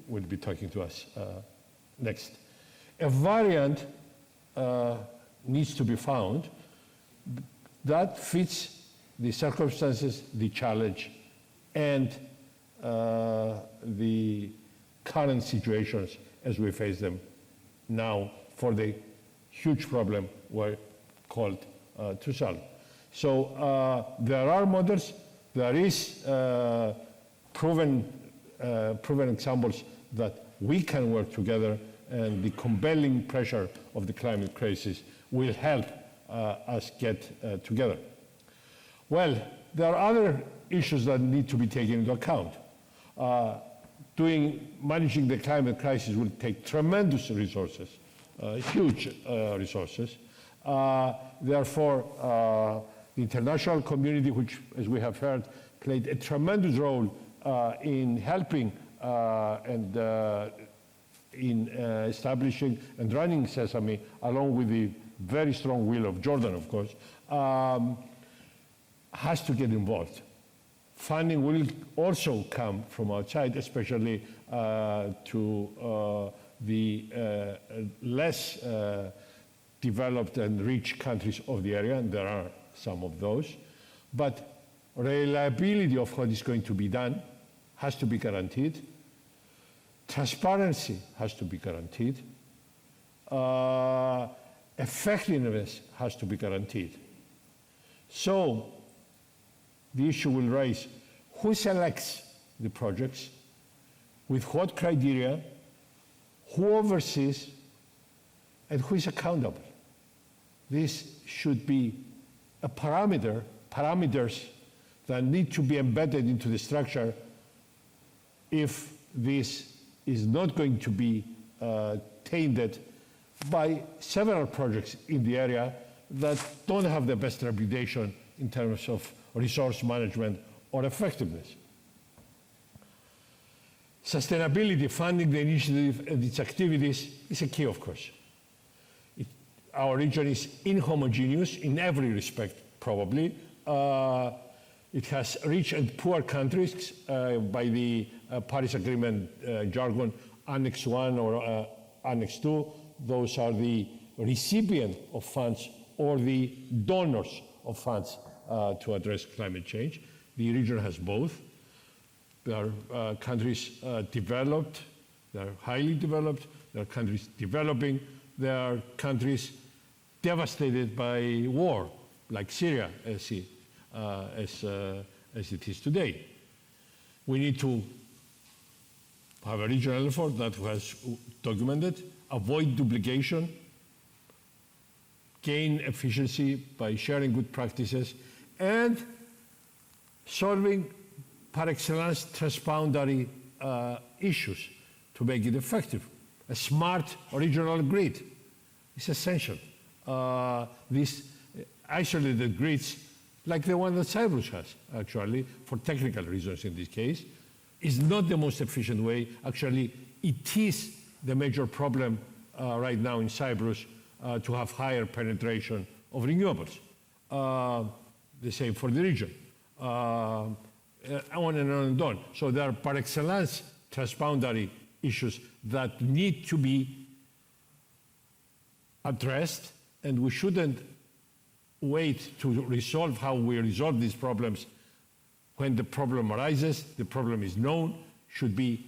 will be talking to us next. A variant needs to be found that fits the circumstances, the challenge, and the current situations as we face them now for the huge problem we're called to solve. So there are models, there is proven examples that we can work together, and the compelling pressure of the climate crisis will help us get together. Well, there are other issues that need to be taken into account. Managing the climate crisis will take tremendous resources, huge resources. Therefore, the international community, which, as we have heard, played a tremendous role in helping and in establishing and running Sesame, along with the very strong will of Jordan, of course, has to get involved. Funding will also come from outside, especially to the less developed and rich countries of the area, and there are some of those. But reliability of what is going to be done has to be guaranteed. Transparency has to be guaranteed. Effectiveness has to be guaranteed. So the issue will rise, who selects the projects, with what criteria, who oversees, and who is accountable? This should be a parameters that need to be embedded into the structure if this is not going to be tainted by several projects in the area that don't have the best reputation in terms of resource management or effectiveness. Sustainability, funding the initiative and its activities is a key, of course. Our region is inhomogeneous in every respect, probably. It has rich and poor countries by the Paris Agreement jargon, Annex 1 or Annex 2. Those are the recipient of funds or the donors of funds to address climate change. The region has both. There are countries developed, there are highly developed, there are countries developing, there are countries devastated by war, like Syria, as it is today. We need to have a regional effort that was documented, avoid duplication, gain efficiency by sharing good practices, and solving par excellence transboundary issues to make it effective. A smart regional grid is essential. These isolated grids, like the one that Cyprus has, actually, for technical reasons in this case, is not the most efficient way. Actually, it is the major problem right now in Cyprus to have higher penetration of renewables. The same for the region. On and on and on. So there are par excellence transboundary issues that need to be addressed, and we shouldn't wait to resolve how we resolve these problems. When the problem arises, the problem is known, should be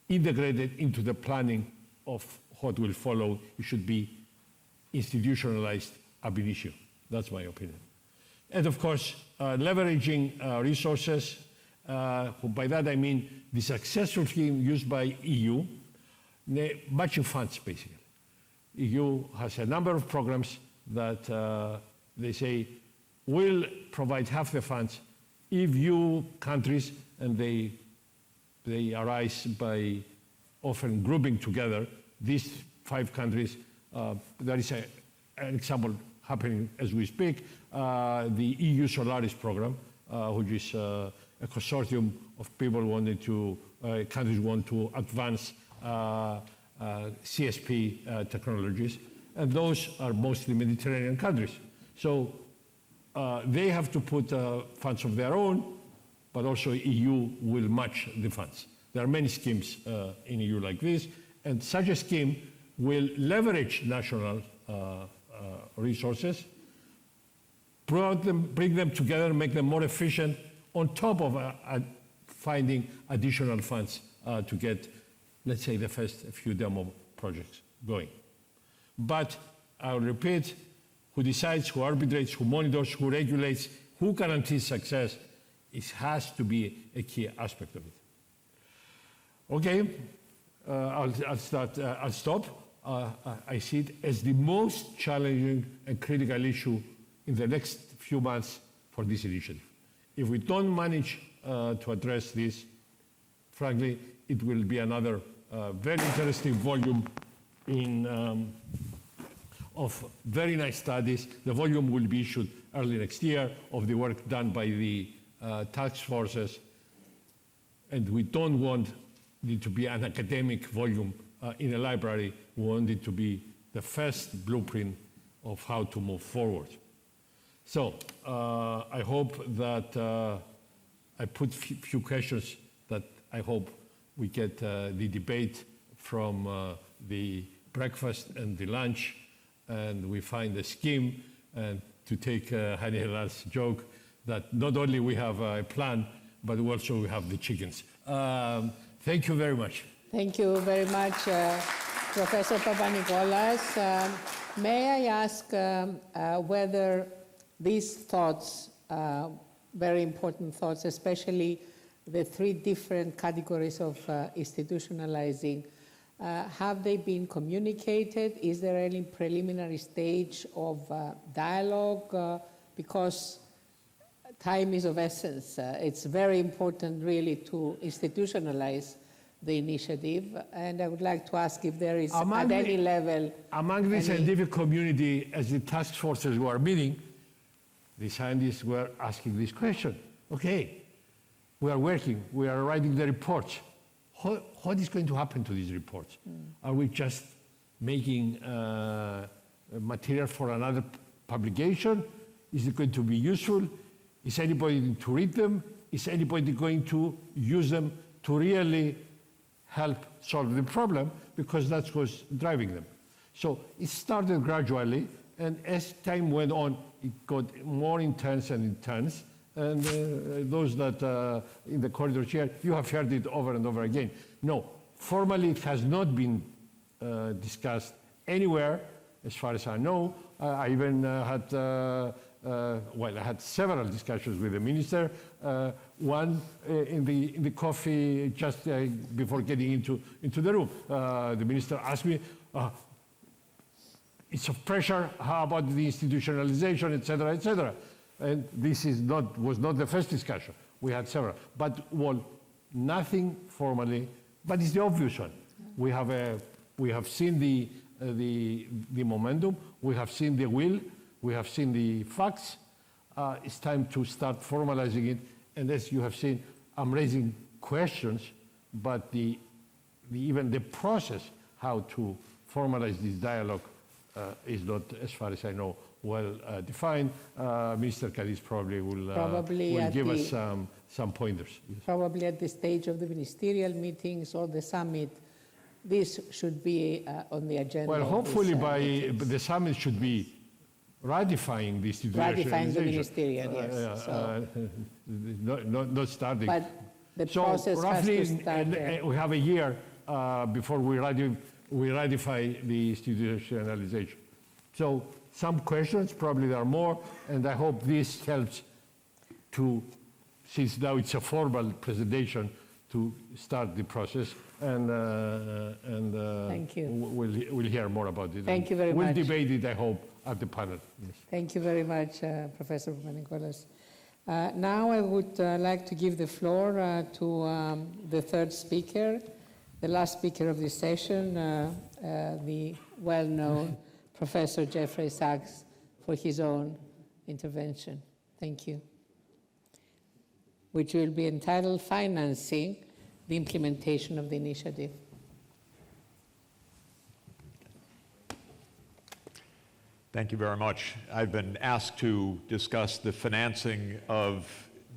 integrated into the planning of what will follow. It should be institutionalized ab initio. That's my opinion. And of course, leveraging resources. By that I mean the successful scheme used by EU, matching funds basically. EU has a number of programs that they say will provide half the funds if you countries, and they arise by often grouping together these 5 countries. There is an example happening as we speak, the EU Solaris program, which is a consortium of people wanting to, countries want to advance CSP technologies, and those are mostly Mediterranean countries. So they have to put funds of their own, but also EU will match the funds. There are many schemes in EU like this, and such a scheme will leverage national resources, bring them together, make them more efficient, on top of finding additional funds to get, let's say, the first few demo projects going. But I'll repeat, who decides, who arbitrates, who monitors, who regulates, who guarantees success, it has to be a key aspect of it. Okay, I'll stop. I see it as the most challenging and critical issue in the next few months for this initiative. If we don't manage to address this, frankly, it will be another very interesting volume of very nice studies. The volume will be issued early next year of the work done by the task forces. And we don't want it to be an academic volume in a library. We want it to be the first blueprint of how to move forward. So I hope that I put few questions that I hope we get the debate from the breakfast and the lunch, and we find a scheme, and to take Hani Hilal's joke, that not only we have a plan, but also we have the chickens. Thank you very much. Thank you very much, Professor Papanikolas. May I ask whether these thoughts, very important thoughts, especially the 3 different categories of institutionalizing, have they been communicated? Is there any preliminary stage of dialogue? Because time is of essence. It's very important really to institutionalize the initiative, and I would like to ask if there is Among at any level. Among the any- scientific community, as the task forces were meeting, the scientists were asking this question. Okay, we are working, we are writing the reports. What is going to happen to these reports? Are we just making material for another publication? Is it going to be useful? Is anybody going to read them? Is anybody going to use them to really help solve the problem? Because that's what's driving them. So it started gradually, and as time went on, it got more intense and intense. And those that in the corridor here, you have heard it over and over again. No, formally it has not been discussed anywhere, as far as I know. I even had, I had several discussions with the minister. One in the coffee just before getting into the room. The minister asked me, it's of pressure, how about the institutionalization, et cetera, et cetera. And this was not the first discussion. We had several, but nothing formally. But it's the obvious one. We have seen the momentum. We have seen the will. We have seen the facts. It's time to start formalizing it. And as you have seen, I'm raising questions, but even the process how to formalize this dialogue is not, as far as I know, well defined. Minister Cadiz probably will give us some pointers. Yes. Probably at the stage of the ministerial meetings or the summit, this should be on the agenda. Well, hopefully by the summit should be ratifying the institutionalization. Ratifying the ministerial, yes. Not starting. But the so process roughly has to start. We have a year before we ratify the institutionalization. So some questions, probably there are more, and I hope this helps to, since now it's a formal presentation, to start the process, and Thank you. We'll hear more about it. Thank you very much. We'll debate it, I hope, at the panel. Yes. Thank you very much, Professor Papanikolaou. Now I would like to give the floor to the third speaker, the last speaker of this session, the well-known Professor Jeffrey Sachs, for his own intervention. Thank you. Which will be entitled Financing the Implementation of the Initiative. Thank you very much. I've been asked to discuss the financing of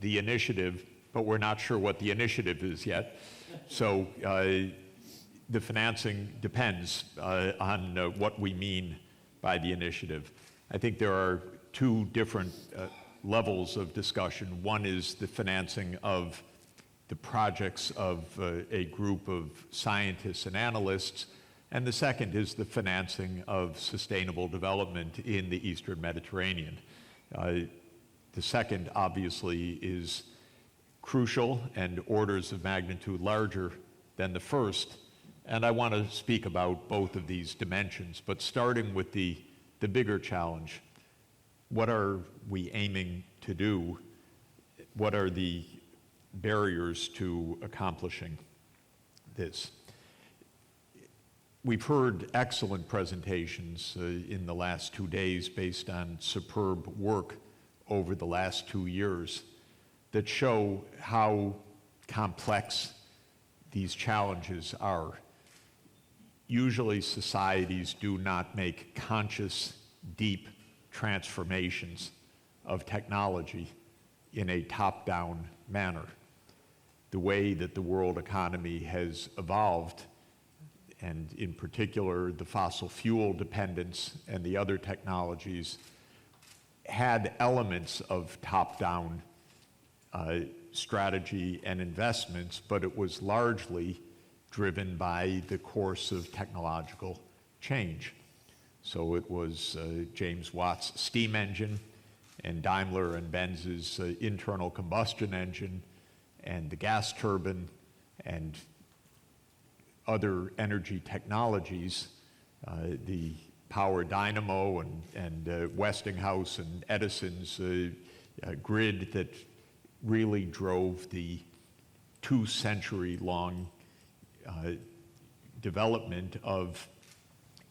the initiative, but we're not sure what the initiative is yet. So the financing depends on what we mean by the initiative. I think there are two different levels of discussion. One is the financing of the projects of a group of scientists and analysts, and the second is the financing of sustainable development in the Eastern Mediterranean. The second, obviously, is crucial and orders of magnitude larger than the first, and I want to speak about both of these dimensions, but starting with the bigger challenge. What are we aiming to do? What are the barriers to accomplishing this? We've heard excellent presentations in the last 2 days based on superb work over the last 2 years that show how complex these challenges are. Usually societies do not make conscious, deep transformations of technology in a top-down manner. The way that the world economy has evolved, and in particular the fossil fuel dependence and the other technologies, had elements of top-down strategy and investments, but it was largely driven by the course of technological change. So it was James Watt's steam engine and Daimler and Benz's internal combustion engine and the gas turbine and other energy technologies, the power dynamo and Westinghouse and Edison's grid that really drove the 2-century-long development of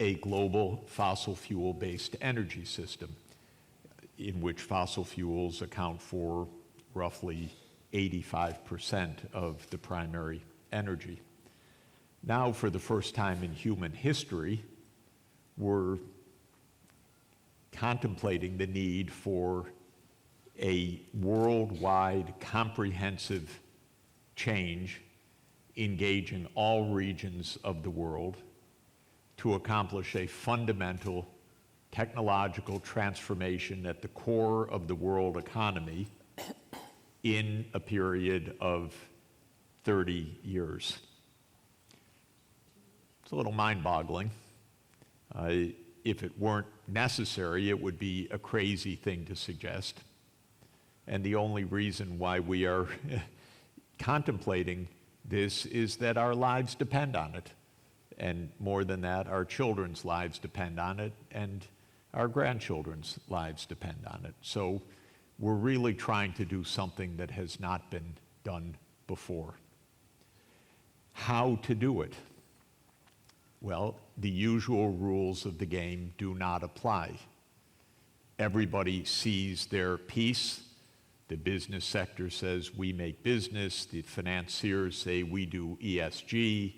a global fossil fuel-based energy system in which fossil fuels account for roughly 85% of the primary energy. Now, for the first time in human history, we're contemplating the need for a worldwide comprehensive change engaging all regions of the world to accomplish a fundamental technological transformation at the core of the world economy in a period of 30 years. It's a little mind-boggling. If it weren't necessary, it would be a crazy thing to suggest. And the only reason why we are contemplating this is that our lives depend on it. And more than that, our children's lives depend on it, and our grandchildren's lives depend on it. So we're really trying to do something that has not been done before. How to do it? Well, the usual rules of the game do not apply. Everybody sees their piece. The business sector says we make business. The financiers say we do ESG.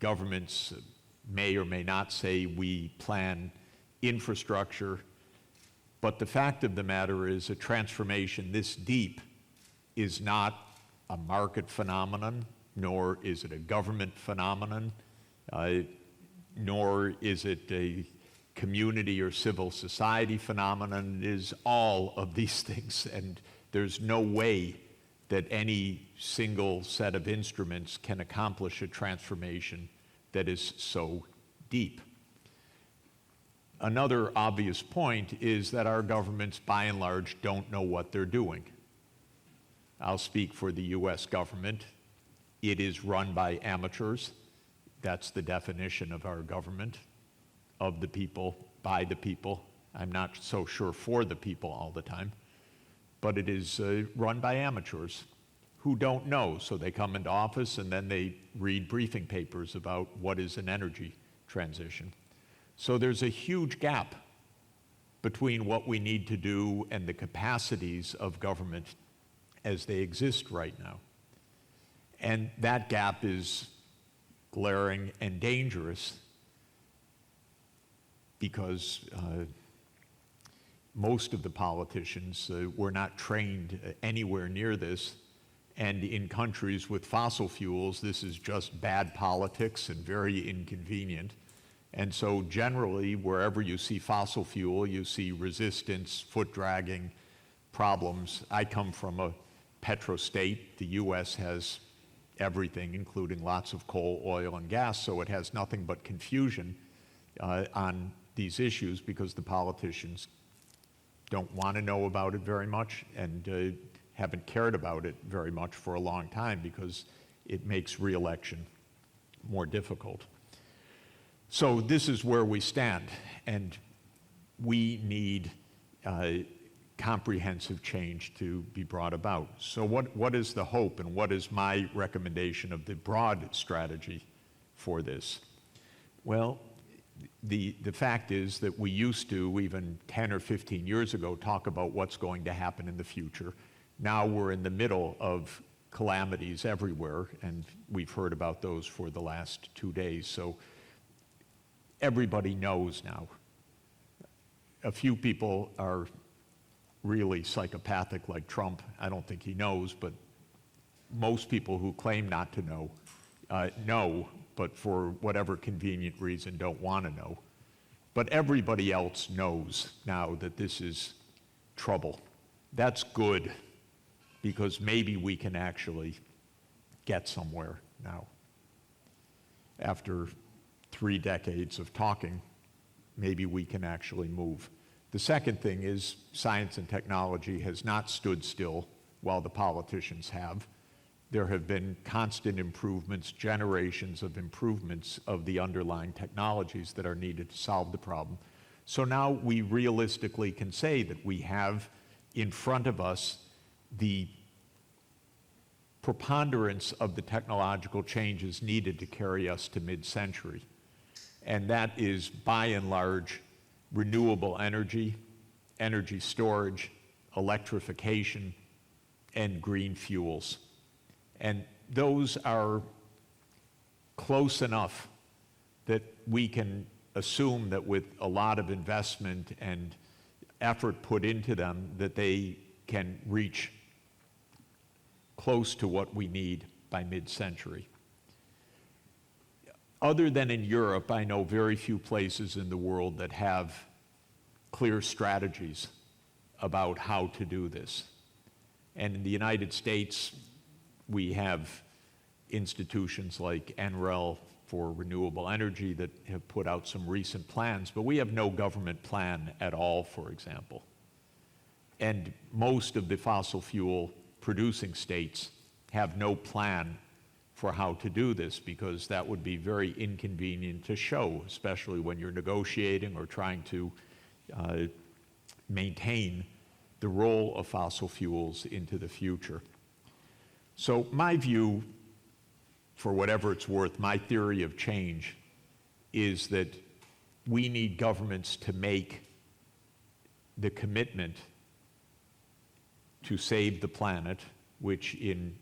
Governments may or may not say we plan infrastructure. But the fact of the matter is a transformation this deep is not a market phenomenon, nor is it a government phenomenon, nor is it a community or civil society phenomenon. It is all of these things, and there's no way that any single set of instruments can accomplish a transformation that is so deep. Another obvious point is that our governments, by and large, don't know what they're doing. I'll speak for the US government. It is run by amateurs. That's the definition of our government, of the people, by the people. I'm not so sure for the people all the time, but it is run by amateurs who don't know. So they come into office and then they read briefing papers about what is an energy transition. So there's a huge gap between what we need to do and the capacities of government as they exist right now. And that gap is glaring and dangerous because most of the politicians were not trained anywhere near this. And in countries with fossil fuels, this is just bad politics and very inconvenient. And so generally, wherever you see fossil fuel, you see resistance, foot-dragging, problems. I come from a petrostate. The US has everything, including lots of coal, oil, and gas, so it has nothing but confusion on these issues because the politicians don't want to know about it very much and haven't cared about it very much for a long time because it makes re-election more difficult. So this is where we stand, and we need comprehensive change to be brought about. So what is the hope, and what is my recommendation of the broad strategy for this? Well, the fact is that we used to, even 10 or 15 years ago, talk about what's going to happen in the future. Now we're in the middle of calamities everywhere, and we've heard about those for the last 2 days. So everybody knows now. A few people are really psychopathic, like Trump. I don't think he knows, but most people who claim not to know, know, but for whatever convenient reason don't want to know. But everybody else knows now that this is trouble. That's good, because maybe we can actually get somewhere now. After 3 decades of talking, maybe we can actually move. The second thing is science and technology has not stood still while the politicians have. There have been constant improvements, generations of improvements of the underlying technologies that are needed to solve the problem. So now we realistically can say that we have in front of us the preponderance of the technological changes needed to carry us to mid-century. And that is, by and large, renewable energy, energy storage, electrification, and green fuels. And those are close enough that we can assume that with a lot of investment and effort put into them, that they can reach close to what we need by mid-century. Other than in Europe, I know very few places in the world that have clear strategies about how to do this. And in the United States, we have institutions like NREL for renewable energy that have put out some recent plans, but we have no government plan at all, for example. And most of the fossil fuel producing states have no plan for how to do this, because that would be very inconvenient to show, especially when you're negotiating or trying to maintain the role of fossil fuels into the future. So my view, for whatever it's worth, my theory of change is that we need governments to make the commitment to save the planet, which in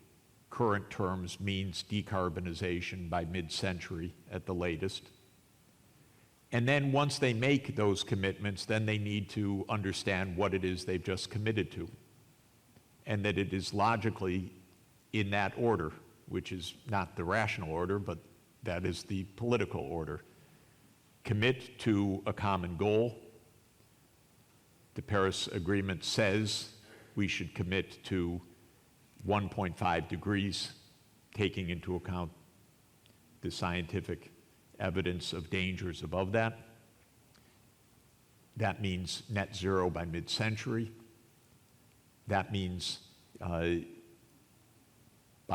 current terms means decarbonization by mid-century at the latest. And then once they make those commitments, then they need to understand what it is they've just committed to, and that it is logically in that order, which is not the rational order, but that is the political order. Commit to a common goal. The Paris Agreement says we should commit to 1.5 degrees, taking into account the scientific evidence of dangers above that. That means net zero by mid-century. That means by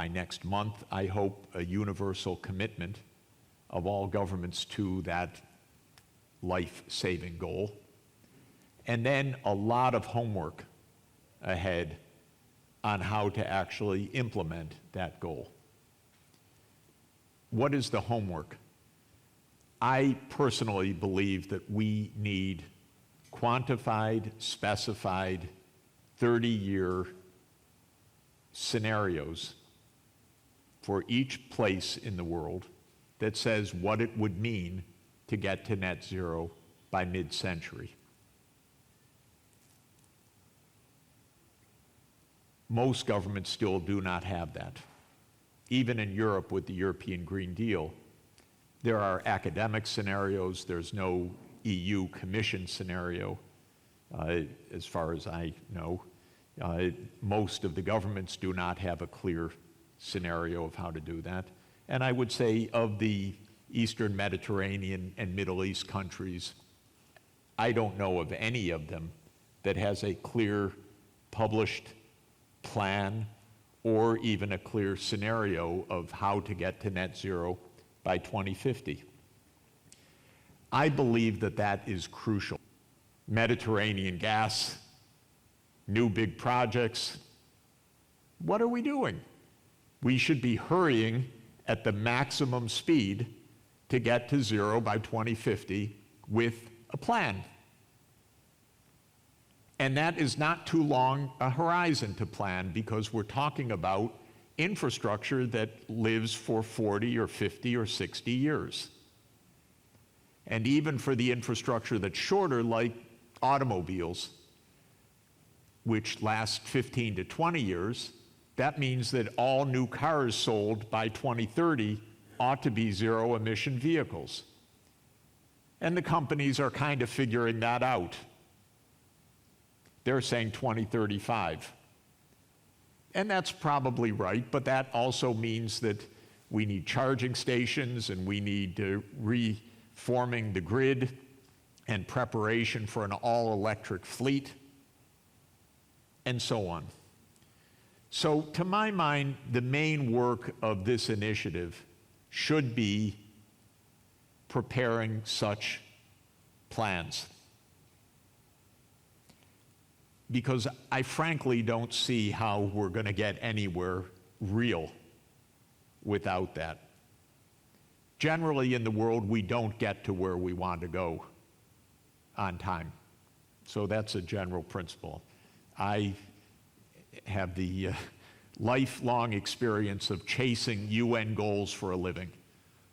next month, I hope, a universal commitment of all governments to that life-saving goal. And then a lot of homework ahead on how to actually implement that goal. What is the homework? I personally believe that we need quantified, specified, 30-year scenarios for each place in the world that says what it would mean to get to net zero by mid-century. Most governments still do not have that. Even in Europe with the European Green Deal, there are academic scenarios, there's no EU Commission scenario, as far as I know. Most of the governments do not have a clear scenario of how to do that. And I would say of the Eastern Mediterranean and Middle East countries, I don't know of any of them that has a clear published plan or even a clear scenario of how to get to net zero by 2050. I believe that that is crucial. Mediterranean gas, new big projects. What are we doing? We should be hurrying at the maximum speed to get to zero by 2050 with a plan. And that is not too long a horizon to plan, because we're talking about infrastructure that lives for 40 or 50 or 60 years. And even for the infrastructure that's shorter, like automobiles, which last 15 to 20 years, that means that all new cars sold by 2030 ought to be zero-emission vehicles. And the companies are kind of figuring that out. They're saying 2035. And that's probably right, but that also means that we need charging stations, and we need reforming the grid and preparation for an all-electric fleet, and so on. So to my mind, the main work of this initiative should be preparing such plans. Because I frankly don't see how we're going to get anywhere real without that. Generally in the world, we don't get to where we want to go on time. So that's a general principle. I have the lifelong experience of chasing UN goals for a living.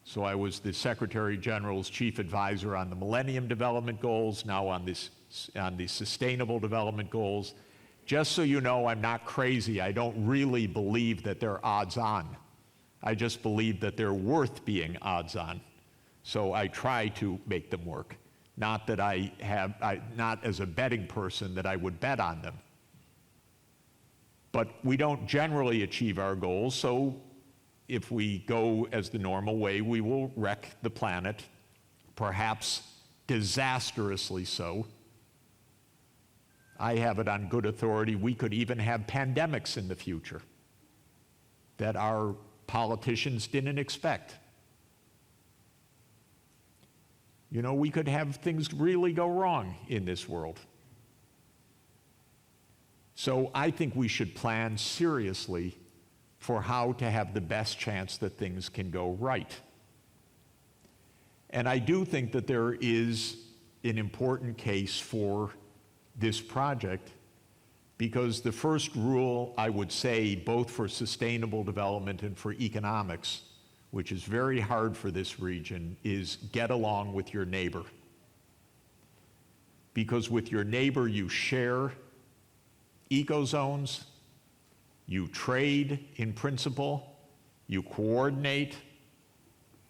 So I was the Secretary General's chief advisor on the Millennium Development Goals, now on the Sustainable Development Goals. Just so you know, I'm not crazy. I don't really believe that they're odds on. I just believe that they're worth being odds on. So I try to make them work. Not that not as a betting person that I would bet on them. But we don't generally achieve our goals, so if we go as the normal way, we will wreck the planet, perhaps disastrously so. I have it on good authority, we could even have pandemics in the future that our politicians didn't expect. You know, we could have things really go wrong in this world. So I think we should plan seriously for how to have the best chance that things can go right. And I do think that there is an important case for this project, because the first rule, I would say, both for sustainable development and for economics, which is very hard for this region, is get along with your neighbor. Because with your neighbor you share ecozones, you trade in principle, you coordinate,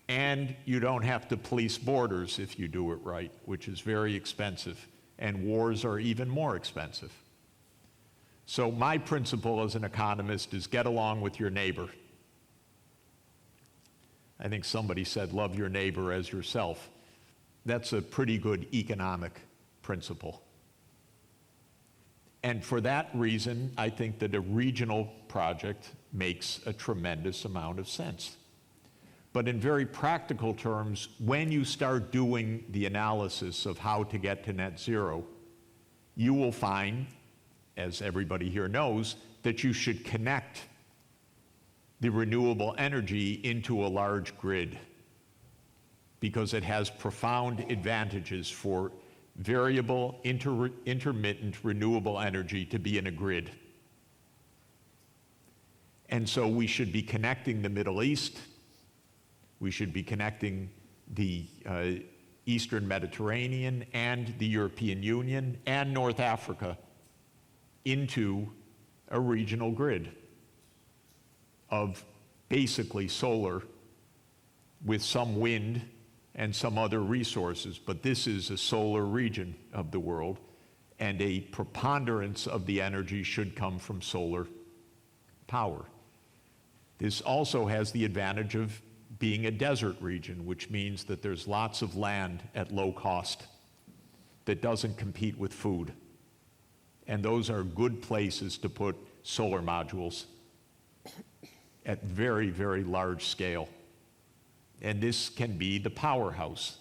and you don't have to police borders if you do it right, which is very expensive, and wars are even more expensive. So my principle as an economist is get along with your neighbor. I think somebody said, love your neighbor as yourself. That's a pretty good economic principle. And for that reason, I think that a regional project makes a tremendous amount of sense. But in very practical terms, when you start doing the analysis of how to get to net zero, you will find, as everybody here knows, that you should connect the renewable energy into a large grid, because it has profound advantages for variable, intermittent renewable energy to be in a grid. And so we should be connecting the Middle East, we should be connecting the Eastern Mediterranean and the European Union and North Africa into a regional grid of basically solar with some wind and some other resources, but this is a solar region of the world, and a preponderance of the energy should come from solar power. This also has the advantage of being a desert region, which means that there's lots of land at low cost that doesn't compete with food. And those are good places to put solar modules at very, very large scale. And this can be the powerhouse.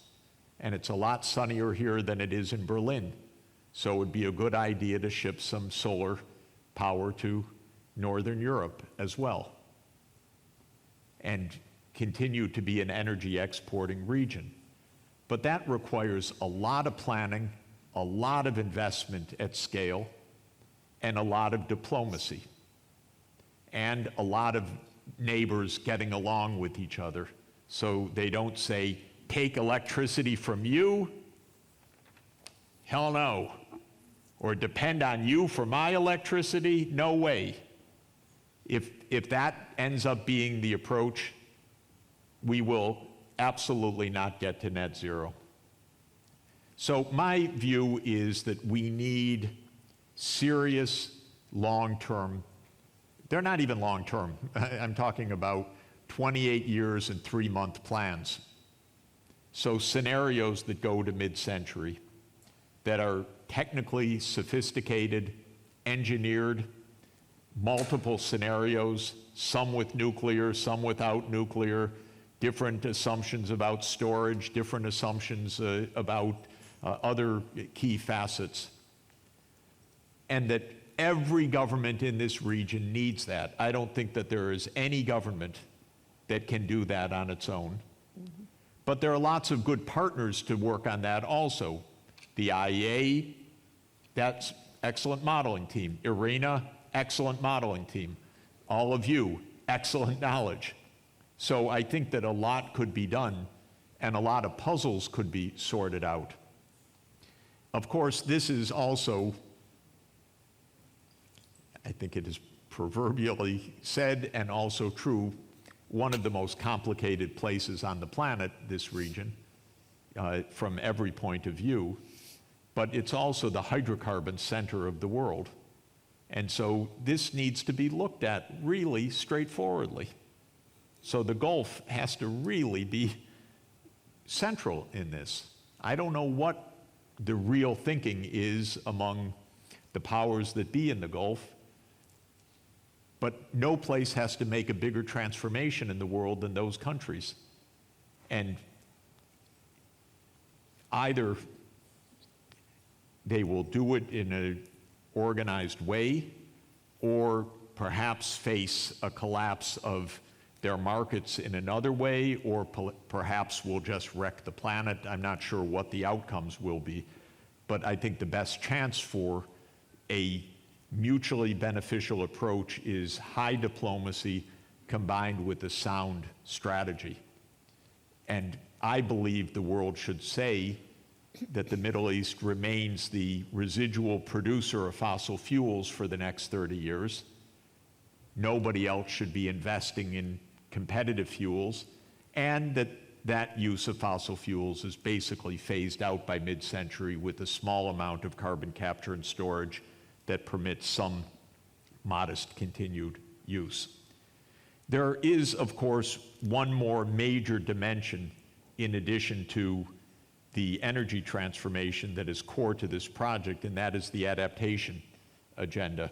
And it's a lot sunnier here than it is in Berlin. So it would be a good idea to ship some solar power to Northern Europe as well, and continue to be an energy exporting region. But that requires a lot of planning, a lot of investment at scale, and a lot of diplomacy, and a lot of neighbors getting along with each other, so they don't say, take electricity from you, hell no, or depend on you for my electricity, no way. If that ends up being the approach, we will absolutely not get to net zero. So my view is that we need serious long-term, they're not even long-term, I'm talking about 28 years and 3-month plans. So scenarios that go to mid-century, that are technically sophisticated, engineered, multiple scenarios, some with nuclear, some without nuclear, different assumptions about storage, different assumptions about other key facets. And that Every government in this region needs that. I don't think that there is any government that can do that on its own. But there are lots of good partners to work on that also. The IEA, that's excellent modeling team. IRENA, excellent modeling team. All of you, excellent knowledge. So I think that a lot could be done and a lot of puzzles could be sorted out. Of course, this is also, I think it is proverbially said and also true, one of the most complicated places on the planet, this region, from every point of view, but it's also the hydrocarbon center of the world. And so this needs to be looked at really straightforwardly. So the Gulf has to really be central in this. I don't know what the real thinking is among the powers that be in the Gulf, but no place has to make a bigger transformation in the world than those countries. And either they will do it in an organized way, or perhaps face a collapse of their markets in another way, or perhaps will just wreck the planet. I'm not sure what the outcomes will be, but I think the best chance for a mutually beneficial approach is high diplomacy combined with a sound strategy. And I believe the world should say that the Middle East remains the residual producer of fossil fuels for the next 30 years. Nobody else should be investing in competitive fuels, and that use of fossil fuels is basically phased out by mid-century with a small amount of carbon capture and storage that permits some modest continued use. There is, of course, one more major dimension in addition to the energy transformation that is core to this project, and that is the adaptation agenda.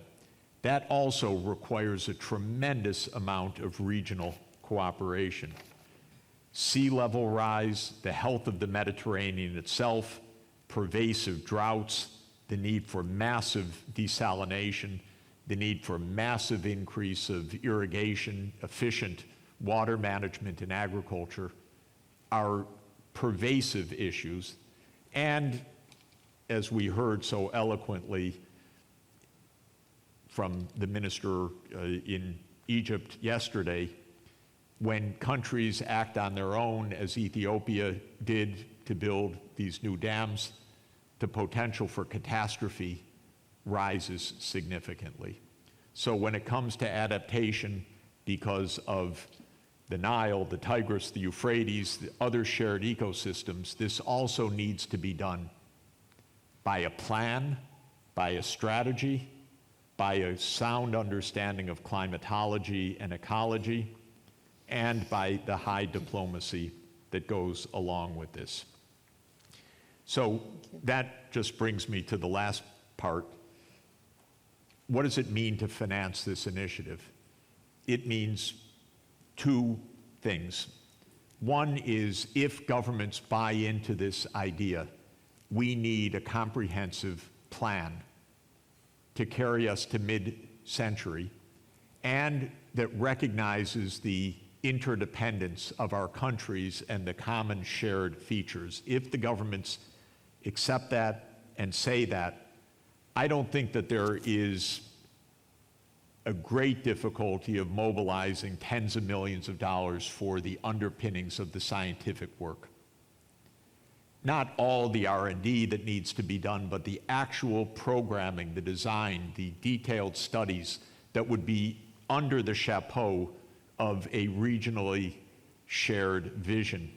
That also requires a tremendous amount of regional cooperation. Sea level rise, the health of the Mediterranean itself, pervasive droughts, the need for massive desalination, the need for massive increase of irrigation, efficient water management and agriculture are pervasive issues. And as we heard so eloquently from the minister in Egypt yesterday, when countries act on their own, as Ethiopia did to build these new dams, the potential for catastrophe rises significantly. So when it comes to adaptation because of the Nile, the Tigris, the Euphrates, the other shared ecosystems, this also needs to be done by a plan, by a strategy, by a sound understanding of climatology and ecology, and by the high diplomacy that goes along with this. So that just brings me to the last part. What does it mean to finance this initiative? It means two things. One is, if governments buy into this idea, we need a comprehensive plan to carry us to mid-century, and that recognizes the interdependence of our countries and the common shared features. If the governments accept that and say that, I don't think that there is a great difficulty of mobilizing tens of millions of dollars for the underpinnings of the scientific work. Not all the R&D that needs to be done, but the actual programming, the design, the detailed studies that would be under the chapeau of a regionally shared vision.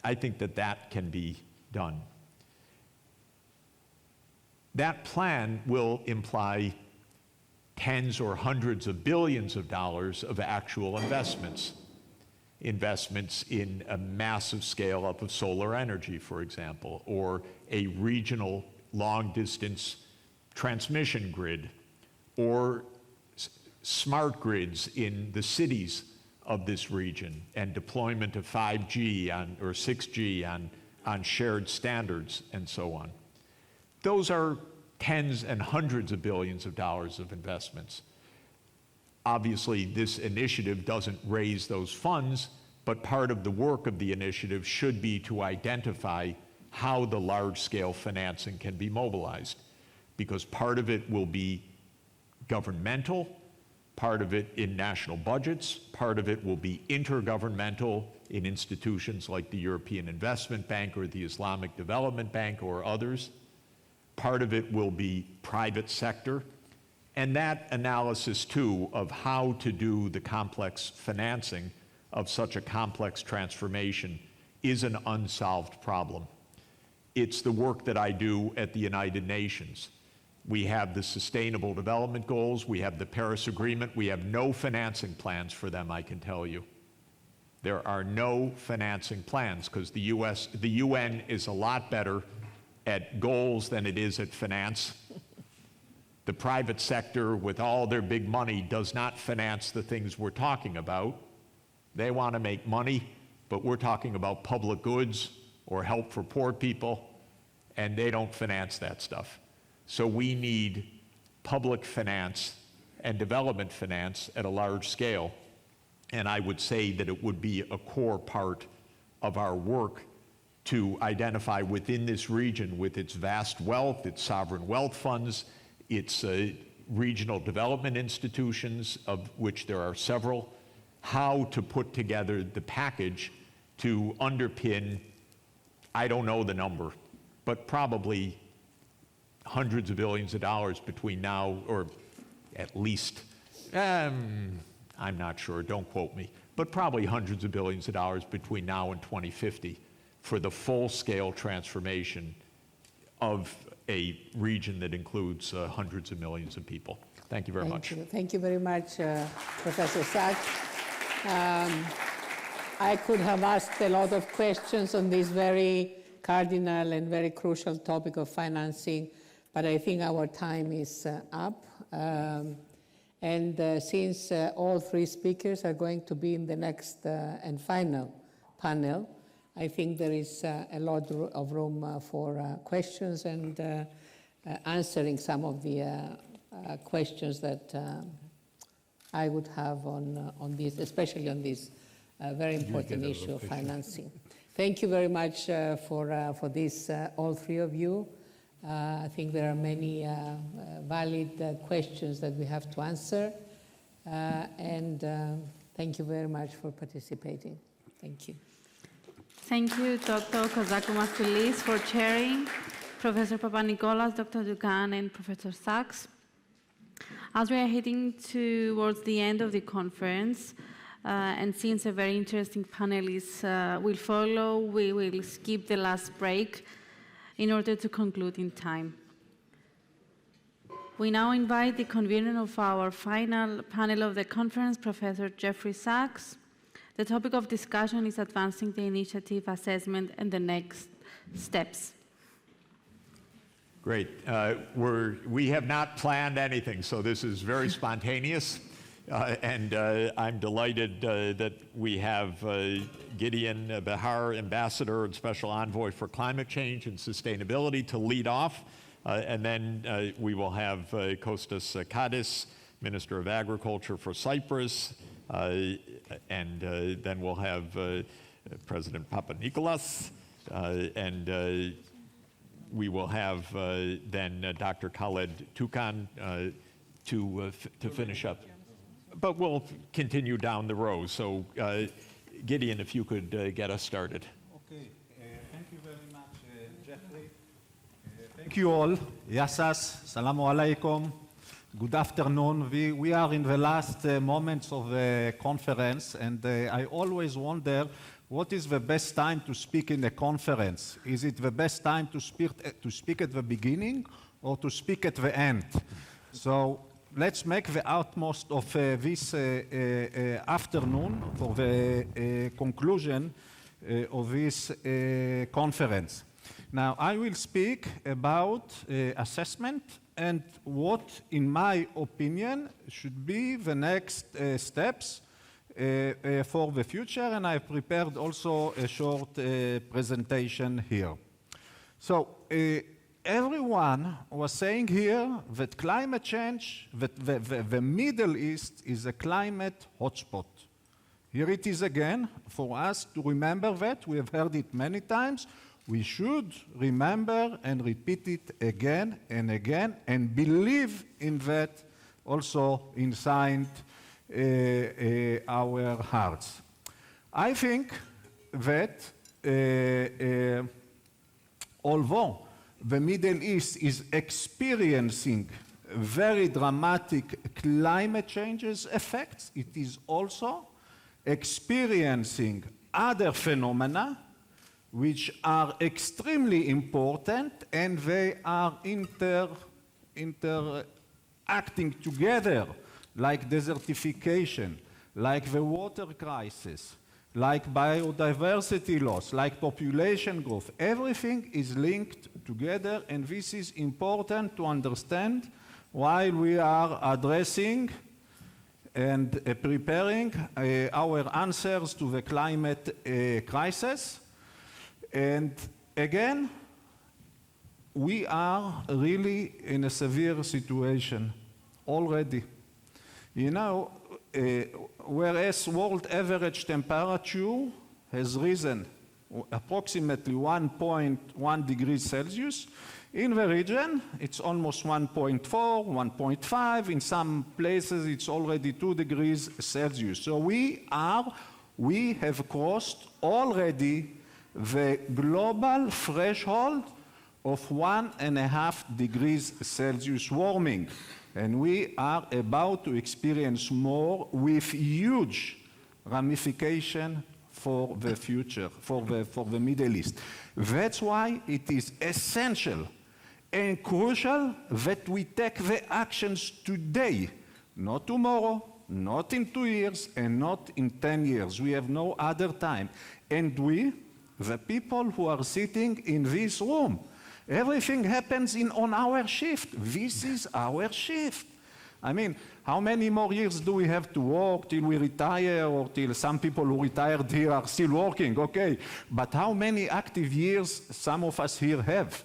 I think that that can be done. That plan will imply tens or hundreds of billions of dollars of actual investments. Investments in a massive scale up of solar energy, for example, or a regional long-distance transmission grid, or smart grids in the cities of this region, and deployment of 5G or 6G on shared standards and so on. Those are tens and hundreds of billions of dollars of investments. Obviously, this initiative doesn't raise those funds, but part of the work of the initiative should be to identify how the large-scale financing can be mobilized, because part of it will be governmental, part of it in national budgets, part of it will be intergovernmental in institutions like the European Investment Bank or the Islamic Development Bank or others. Part of it will be private sector. And that analysis, too, of how to do the complex financing of such a complex transformation is an unsolved problem. It's the work that I do at the United Nations. We have the Sustainable Development Goals, we have the Paris Agreement, we have no financing plans for them, I can tell you. There are no financing plans because the UN is a lot better at goals than it is at finance. The private sector, with all their big money, does not finance the things we're talking about. They want to make money, but we're talking about public goods or help for poor people, and they don't finance that stuff. So we need public finance and development finance at a large scale. And I would say that it would be a core part of our work to identify within this region, with its vast wealth, its sovereign wealth funds, its regional development institutions, of which there are several, how to put together the package to underpin, I don't know the number, but probably hundreds of billions of dollars between now, or at least, I'm not sure, don't quote me, but probably hundreds of billions of dollars between now and 2050 for the full-scale transformation of a region that includes hundreds of millions of people. Thank you very much. Thank you very much, Professor Sachs. I could have asked a lot of questions on this very cardinal and very crucial topic of financing, but I think our time is up. Since all three speakers are going to be in the next and final panel, I think there is a lot of room for questions and answering some of the questions that I would have on this, especially on this very important issue of financing. Thank you very much for this, all three of you. I think there are many valid questions that we have to answer. Thank you very much for participating. Thank you. Thank you, Dr. Kozakoumas-Filiz, for chairing, Professor Papanikolaou, Dr. Dougan, and Professor Sachs. As we are heading towards the end of the conference, and since a very interesting panelist will follow, we will skip the last break in order to conclude in time. We now invite the convener of our final panel of the conference, Professor Jeffrey Sachs. The topic of discussion is advancing the initiative assessment and the next steps. Great. We have not planned anything, so this is very spontaneous. I'm delighted that we have Gideon Behar, Ambassador and Special Envoy for Climate Change and Sustainability, to lead off. And then we will have Kostas Kadis, Minister of Agriculture for Cyprus. And then we'll have President Papanikolaou. And we will have then Dr. Khaled Toukan to finish up. But we'll continue down the row. So Gideon, if you could get us started. Okay. Thank you very much, Jeffrey. Thank you all. Yassas, salamu alaikum. Good afternoon. We are in the last moments of the conference, and I always wonder what is the best time to speak in a conference. Is it the best time to speak at the beginning or to speak at the end? So let's make the utmost of this afternoon for the conclusion of this conference. Now, I will speak about assessment and what, in my opinion, should be the next steps for the future, and I've prepared also a short presentation here. So, everyone was saying here that climate change, that the Middle East is a climate hotspot. Here it is again, for us to remember that. We have heard it many times. We should remember and repeat it again and again and believe in that also inside our hearts. I think that although the Middle East is experiencing very dramatic climate changes effects, it is also experiencing other phenomena which are extremely important, and they are interacting together, like desertification, like the water crisis, like biodiversity loss, like population growth. Everything is linked together, and this is important to understand while we are addressing and preparing our answers to the climate crisis. And again, we are really in a severe situation already. You know, whereas world average temperature has risen approximately 1.1 degrees Celsius, in the region it's almost 1.4, 1.5. In some places it's already 2 degrees Celsius. So we have crossed already the global threshold of 1.5 degrees Celsius warming. And we are about to experience more with huge ramification for the future, for the Middle East. That's why it is essential and crucial that we take the actions today, not tomorrow, not in 2 years, and not in 10 years. We have no other time. And we, the people who are sitting in this room, everything happens on our shift. This is our shift. I mean, how many more years do we have to work till we retire, or till some people who retired here are still working? Okay, but how many active years some of us here have?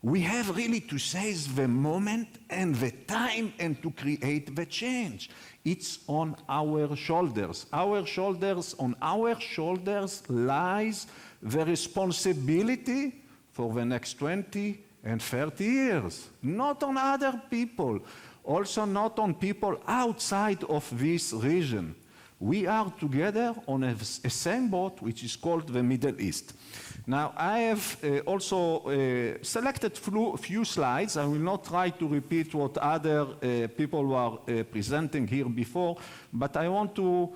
We have really to seize the moment and the time and to create the change. It's on our shoulders. On our shoulders lies the responsibility for the next 20 and 30 years, not on other people, also not on people outside of this region. We are together on a same boat, which is called the Middle East. Now, I have also selected few slides. I will not try to repeat what other people were presenting here before, but I want to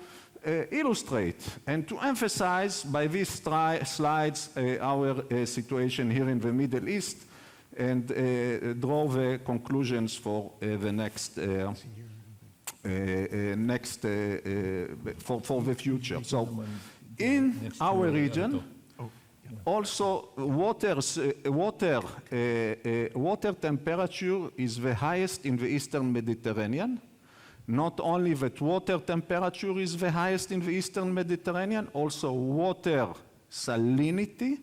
illustrate and to emphasize by these slides our situation here in the Middle East, and draw the conclusions for the for the future. So, in our region, also water temperature is the highest in the Eastern Mediterranean. Not only that water temperature is the highest in the Eastern Mediterranean, also water salinity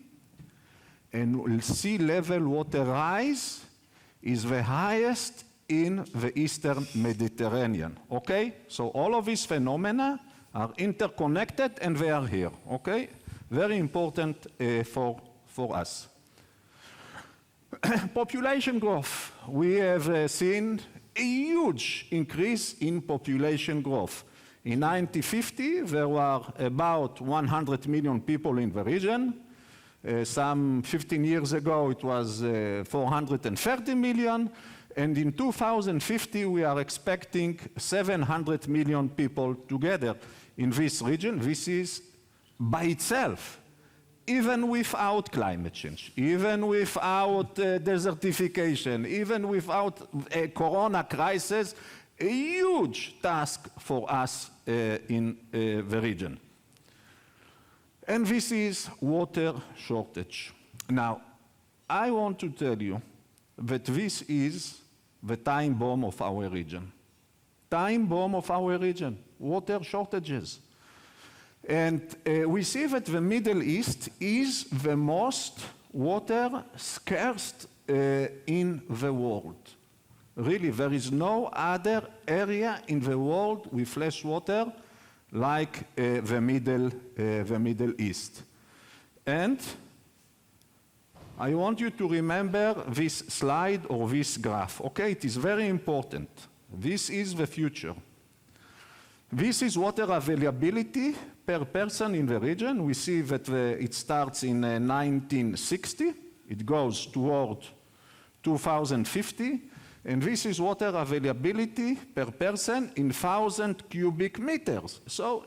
and sea level water rise is the highest in the Eastern Mediterranean, okay? So all of these phenomena are interconnected and they are here, okay? Very important for us. Population growth. We have seen a huge increase in population growth. In 1950, there were about 100 million people in the region. Some 15 years ago, it was 430 million. And in 2050, we are expecting 700 million people together in this region. This is by itself, even without climate change, even without desertification, even without a corona crisis, a huge task for us in the region. And this is water shortage. Now, I want to tell you that this is the time bomb of our region. Time bomb of our region, water shortages. And we see that the Middle East is the most water scarce in the world. Really, there is no other area in the world with less water like the Middle East. And I want you to remember this slide or this graph. Okay, it is very important. This is the future. This is water availability per person in the region. We see that it starts in 1960. It goes toward 2050. And this is water availability per person in 1,000 cubic meters. So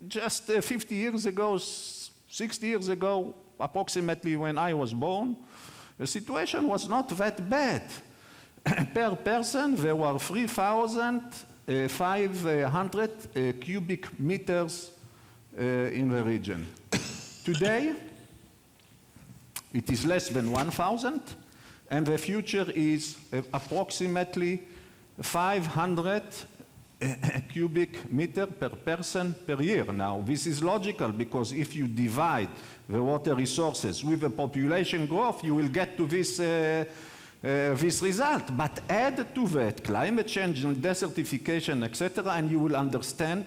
just 50 years ago, 60 years ago, approximately when I was born, the situation was not that bad. Per person, there were 3,500 cubic meters in the region. Today, it is less than 1,000, and the future is approximately 500 cubic meter per person per year. Now, this is logical because if you divide the water resources with the population growth, you will get to this result. But add to that climate change and desertification, etc., and you will understand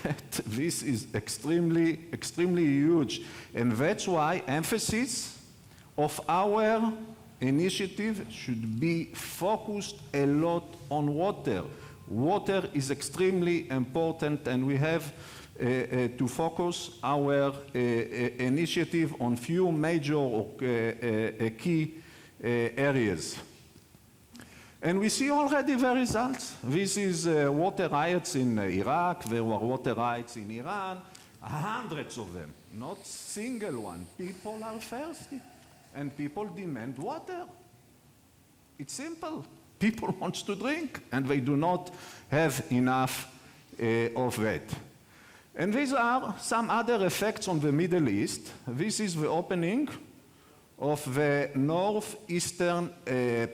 that this is extremely, extremely huge. And that's why emphasis of our initiative should be focused a lot on water. Water is extremely important, and we have to focus our initiative on few major key areas. And we see already the results. This is water riots in Iraq. There were water riots in Iran. Hundreds of them, not single one. People are thirsty, and people demand water. It's simple. People want to drink, and they do not have enough of that. And these are some other effects on the Middle East. This is the opening of the northeastern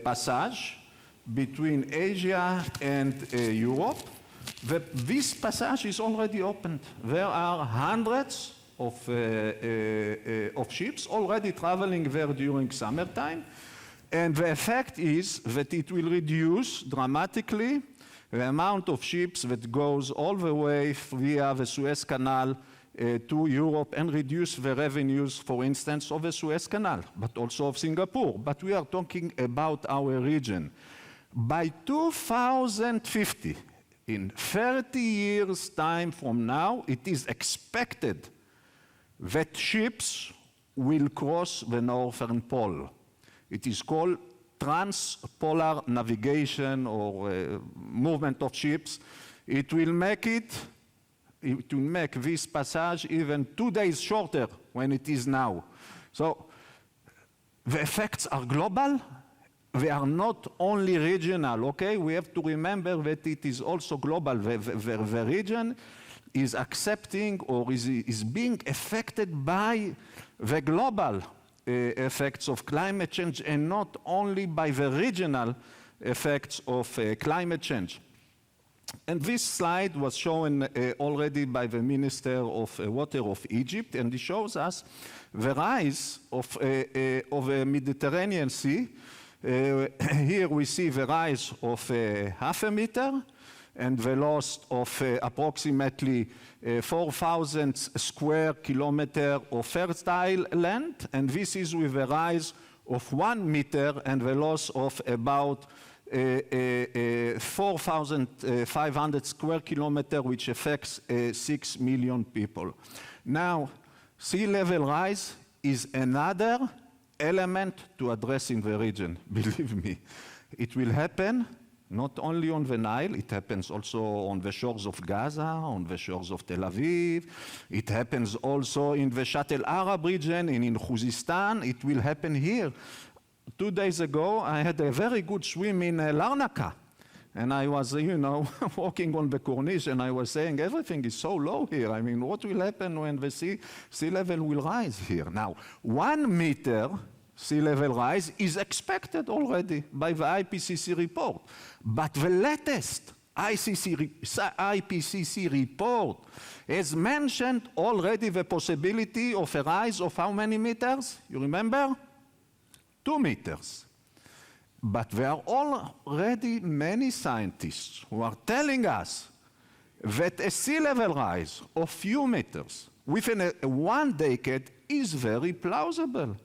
passage between Asia and Europe. This passage is already opened. There are hundreds of ships already traveling there during summertime. And the effect is that it will reduce dramatically the amount of ships that goes all the way via the Suez Canal to Europe and reduce the revenues, for instance, of the Suez Canal, but also of Singapore. But we are talking about our region. By 2050, in 30 years' time from now, it is expected that ships will cross the Northern Pole. It is called transpolar navigation or movement of ships. It will make this passage even 2 days shorter when it is now. So the effects are global. They are not only regional, okay? We have to remember that it is also global. The region is accepting or is being affected by the global effects of climate change and not only by the regional effects of climate change. And this slide was shown already by the Minister of Water of Egypt, and it shows us the rise of the Mediterranean Sea. Here we see the rise of half a meter and the loss of approximately 4,000 square kilometers of fertile land, and this is with a rise of 1 meter and the loss of about 4,500 square kilometers, which affects 6 million people. Now, sea level rise is another element to address in the region, believe me. It will happen not only on the Nile, it happens also on the shores of Gaza, on the shores of Tel Aviv. It happens also in the Shat el-Arab region and in Khuzestan. It will happen here. 2 days ago, I had a very good swim in Larnaca. And I was, walking on the Corniche, and I was saying, everything is so low here. I mean, what will happen when the sea level will rise here? Now, 1 meter sea level rise is expected already by the IPCC report. But the latest IPCC report has mentioned already the possibility of a rise of how many meters? You remember? 2 meters. But there are already many scientists who are telling us that a sea level rise of few meters within one decade is very plausible,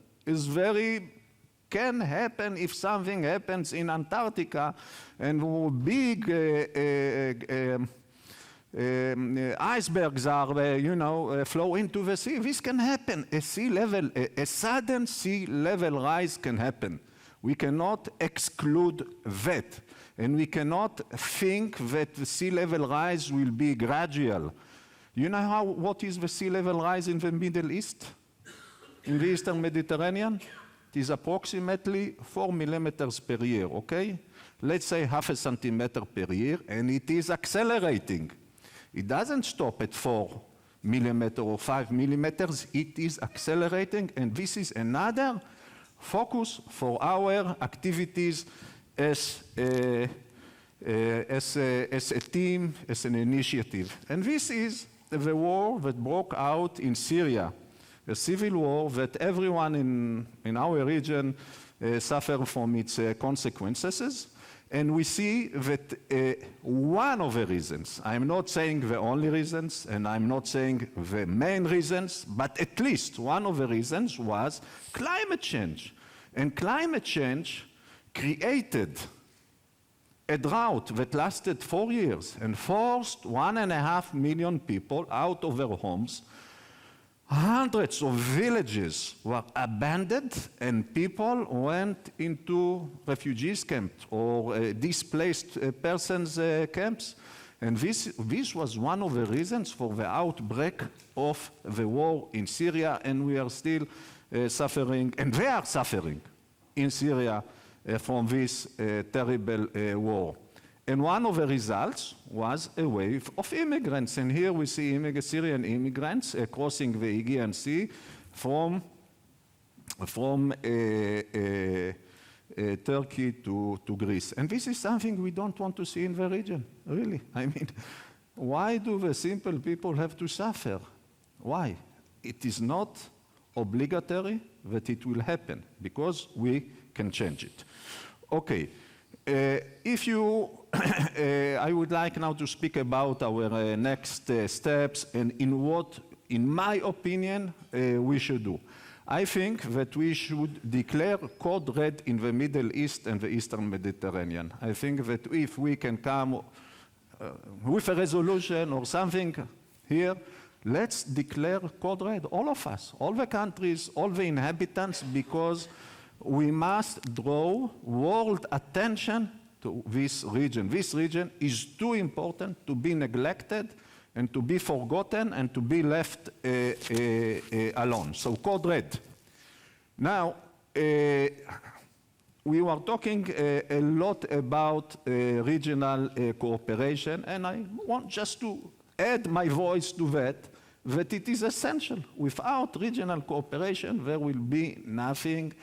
can happen if something happens in Antarctica and big icebergs are, flow into the sea. This can happen. A sudden sea level rise can happen. We cannot exclude that. And we cannot think that the sea level rise will be gradual. You know what is the sea level rise in the Middle East? In the Eastern Mediterranean? It is approximately 4 millimeters per year, okay? Let's say half a centimeter per year, and it is accelerating. It doesn't stop at 4 millimeters or 5 millimeters. It is accelerating, and this is another focus for our activities as a team, as an initiative. And this is the war that broke out in Syria, a civil war that everyone in our region suffered from its consequences. And we see that one of the reasons, I'm not saying the only reasons, and I'm not saying the main reasons, but at least one of the reasons was climate change. And climate change created a drought that lasted 4 years and forced 1.5 million people out of their homes. Hundreds of villages were abandoned and people went into refugees camps or displaced persons camps. And this was one of the reasons for the outbreak of the war in Syria, and we are still suffering, and they are suffering in Syria from this terrible war. And one of the results was a wave of immigrants. And here we see Syrian immigrants crossing the Aegean Sea from Turkey to Greece. And this is something we don't want to see in the region, really. I mean, why do the simple people have to suffer? Why? It is not obligatory that it will happen, because we can change it. Okay. I would like now to speak about our next steps and in my opinion, we should do. I think that we should declare code red in the Middle East and the Eastern Mediterranean. I think that if we can come with a resolution or something here, let's declare code red, all of us, all the countries, all the inhabitants, because we must draw world attention to this region. This region is too important to be neglected and to be forgotten and to be left alone. So code red. Now, we were talking a lot about regional cooperation, and I want just to add my voice to that it is essential. Without regional cooperation, there will be nothing.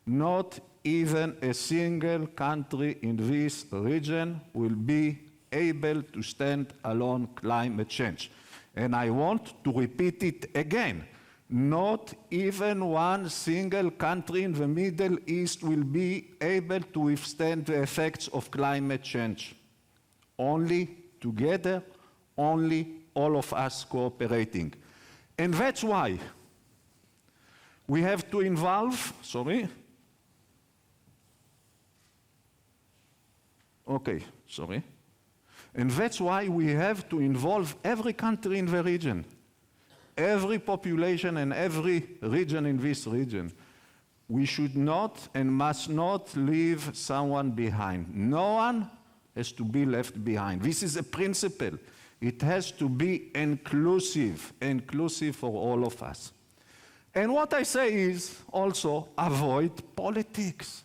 Not even a single country in this region will be able to stand alone climate change. And I want to repeat it again. Not even one single country in the Middle East will be able to withstand the effects of climate change. Only together, only all of us cooperating. And that's why we have to involve, And that's why we have to involve every country in the region, every population and every region in this region. We should not and must not leave someone behind. No one has to be left behind. This is a principle. It has to be inclusive for all of us. And what I say is also avoid politics.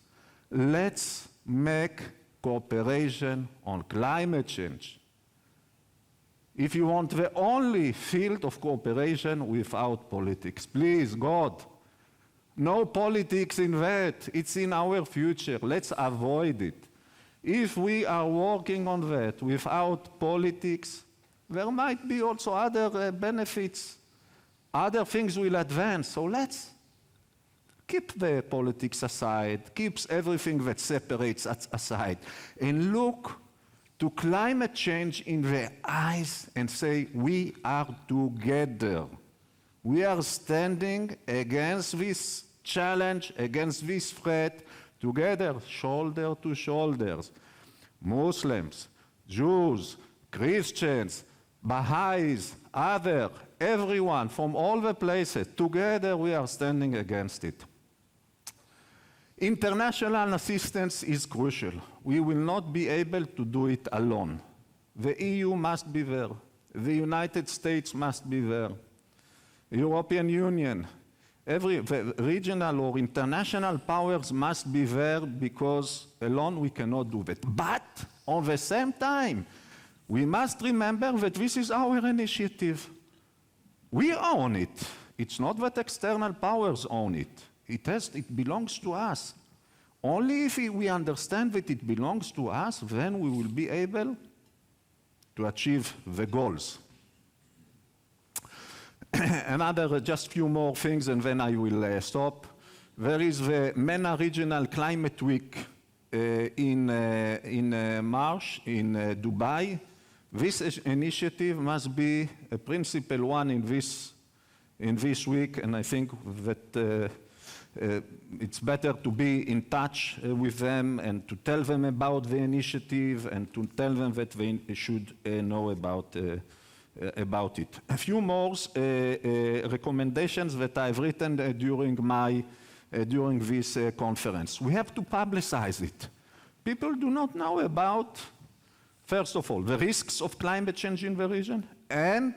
Let's make cooperation on climate change. If you want the only field of cooperation without politics, please, God, no politics in that. It's in our future. Let's avoid it. If we are working on that without politics, there might be also other benefits. Other things will advance. So let's keep the politics aside, keeps everything that separates us aside, and look to climate change in the eyes and say, we are together. We are standing against this challenge, against this threat, together, shoulder to shoulders. Muslims, Jews, Christians, Baha'is, other, everyone from all the places, together we are standing against it. International assistance is crucial. We will not be able to do it alone. The EU must be there. The United States must be there. European Union, the regional or international powers must be there because alone we cannot do that. But at the same time, we must remember that this is our initiative. We own it. It's not that external powers own it. It belongs to us. Only if we understand that it belongs to us, then we will be able to achieve the goals. Another, just few more things, and then I will stop. There is the MENA Regional Climate Week in March in Dubai. This initiative must be a principal one in this week, and I think that it's better to be in touch with them and to tell them about the initiative and to tell them that they should know about it. A few more recommendations that I've written during this conference. We have to publicize it. People do not know about, first of all, the risks of climate change in the region and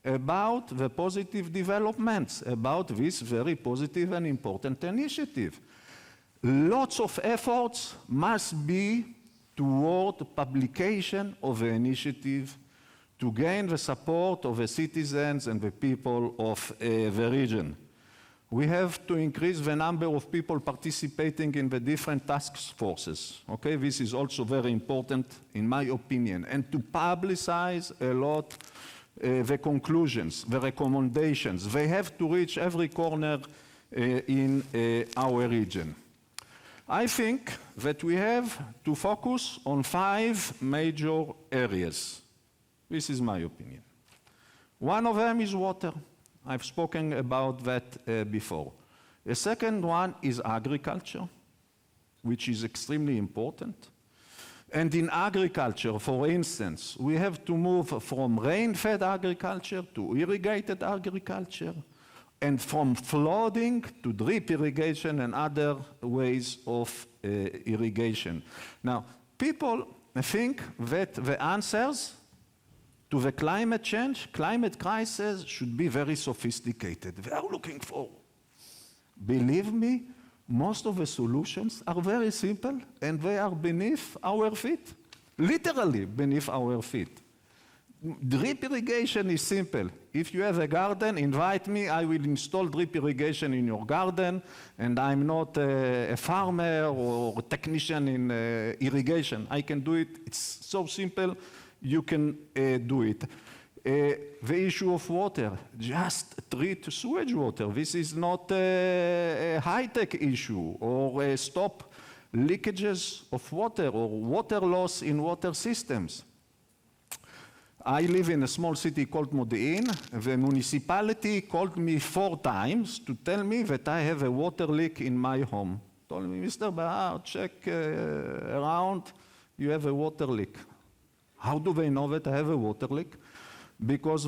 about the positive developments, about this very positive and important initiative. Lots of efforts must be toward publication of the initiative to gain the support of the citizens and the people of the region. We have to increase the number of people participating in the different task forces. Okay, this is also very important in my opinion, and to publicize a lot the conclusions, the recommendations. They have to reach every corner in our region. I think that we have to focus on 5 major areas. This is my opinion. One of them is water. I've spoken about that before. The second one is agriculture, which is extremely important. And in agriculture, for instance, we have to move from rain-fed agriculture to irrigated agriculture, and from flooding to drip irrigation and other ways of irrigation. Now, people think that the answers to the climate change, climate crisis should be very sophisticated. They are looking for. Believe me, most of the solutions are very simple and they are beneath our feet, literally beneath our feet. Drip irrigation is simple. If you have a garden, invite me, I will install drip irrigation in your garden, and I'm not a farmer or a technician in irrigation. I can do it. It's so simple. You can do it. The issue of water, just treat sewage water. This is not a high-tech issue, or stop leakages of water or water loss in water systems. I live in a small city called Modi'in. The municipality called me 4 times to tell me that I have a water leak in my home. Told me, Mr. Bahar, check around, you have a water leak. How do they know that I have a water leak? Because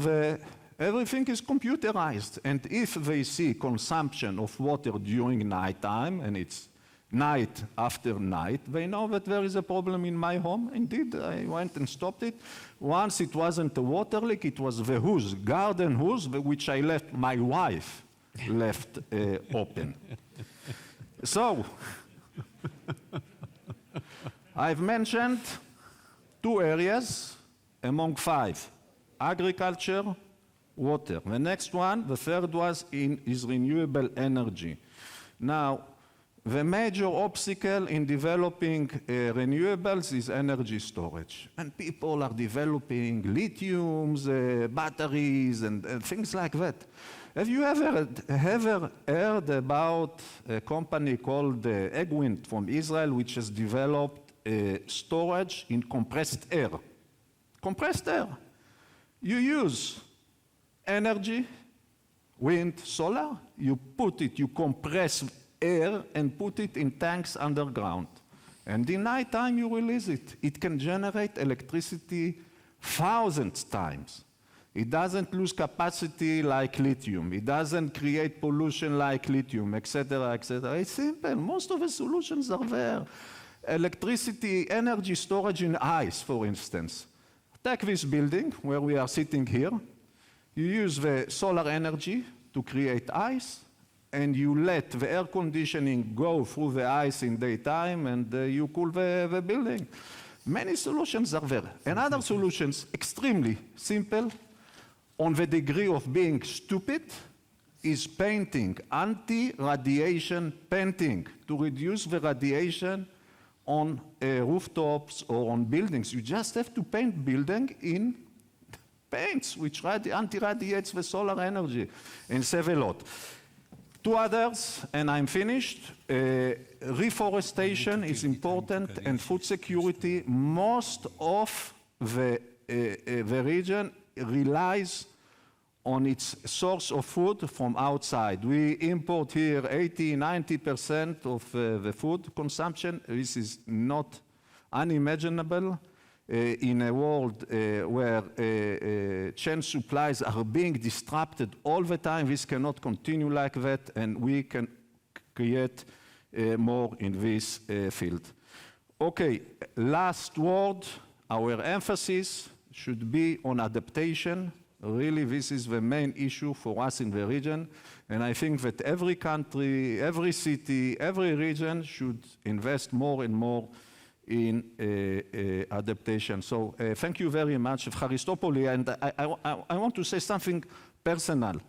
everything is computerized, and if they see consumption of water during nighttime, and it's night after night, they know that there is a problem in my home. Indeed, I went and stopped it. Once it wasn't a water leak, it was the hose, garden hose, which I left, my wife left open. So, I've mentioned 2 areas among 5. Agriculture, water. The next one, the third one, is renewable energy. Now, the major obstacle in developing renewables is energy storage. And people are developing lithiums, batteries, and things like that. Have you ever heard about a company called Egwind from Israel, which has developed storage in compressed air? Compressed air. You use energy, wind, solar, you compress air and put it in tanks underground. And in nighttime you release it. It can generate electricity thousands times. It doesn't lose capacity like lithium. It doesn't create pollution like lithium, etc., etc. It's simple. Most of the solutions are there. Electricity, energy storage in ice, for instance. Take this building where we are sitting here. You use the solar energy to create ice, and you let the air conditioning go through the ice in daytime, and you cool the building. Many solutions are there. And other solutions, extremely simple, on the degree of being stupid, is painting, anti-radiation painting, to reduce the radiation on rooftops or on buildings. You just have to paint building in paints, which anti-radiates the solar energy, and save a lot. Two others, and I'm finished. Reforestation is important, and food security. Most of the region relies on its source of food from outside. We import here 80–90% of the food consumption. This is not unimaginable in a world where chain supplies are being disrupted all the time. This cannot continue like that, and we can create more in this field. Okay, last word. Our emphasis should be on adaptation. Really, this is the main issue for us in the region, and I think that every country, every city, every region should invest more and more in adaptation. So thank you very much, Efcharistopoli, and I want to say something personal.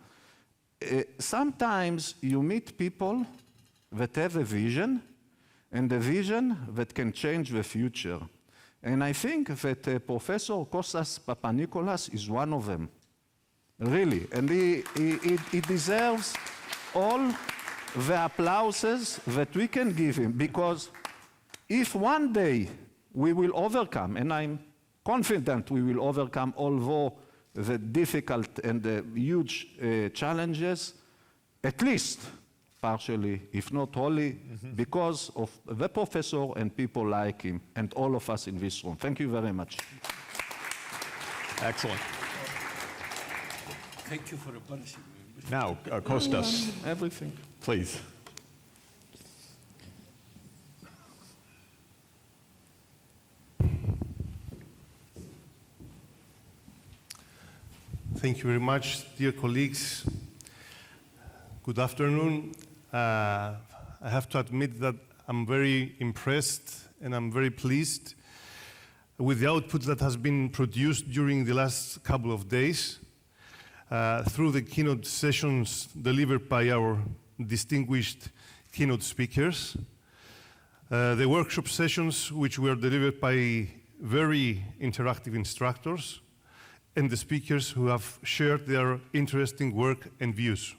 Sometimes you meet people that have a vision, and a vision that can change the future. And I think that Professor Kostas Papanikolas is one of them, really. And he deserves all the applauses that we can give him, because if one day we will overcome, and I'm confident we will overcome, although the difficult and the huge challenges, at least partially, if not wholly, because of the professor and people like him and all of us in this room. Thank you very much. Excellent. Thank you for abolishing me. Now, Kostas. Everything. Please. Thank you very much, dear colleagues. Good afternoon. I have to admit that I'm very impressed and I'm very pleased with the output that has been produced during the last couple of days through the keynote sessions delivered by our distinguished keynote speakers, the workshop sessions which were delivered by very interactive instructors, and the speakers who have shared their interesting work and views.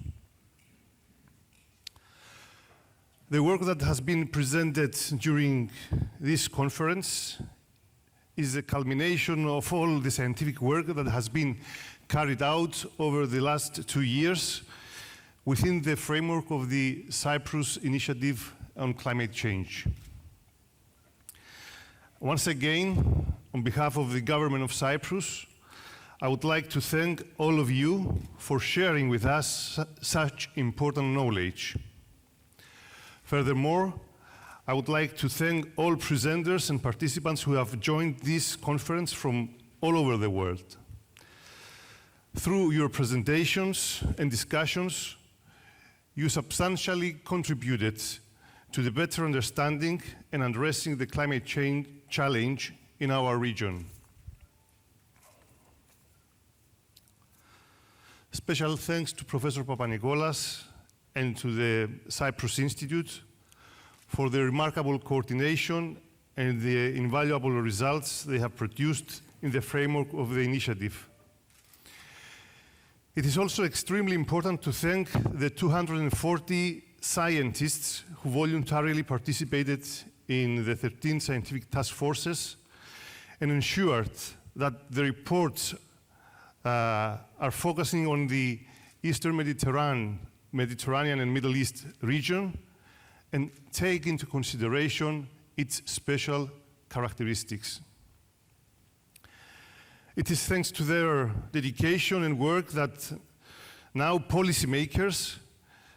The work that has been presented during this conference is a culmination of all the scientific work that has been carried out over the last 2 years within the framework of the Cyprus Initiative on Climate Change. Once again, on behalf of the government of Cyprus, I would like to thank all of you for sharing with us such important knowledge. Furthermore, I would like to thank all presenters and participants who have joined this conference from all over the world. Through your presentations and discussions, you substantially contributed to the better understanding and addressing the climate change challenge in our region. Special thanks to Professor Papanikolas and to the Cyprus Institute for the remarkable coordination and the invaluable results they have produced in the framework of the initiative. It is also extremely important to thank the 240 scientists who voluntarily participated in the 13 scientific task forces and ensured that the reports are focusing on the Eastern Mediterranean and Middle East region and take into consideration its special characteristics. It is thanks to their dedication and work that now policymakers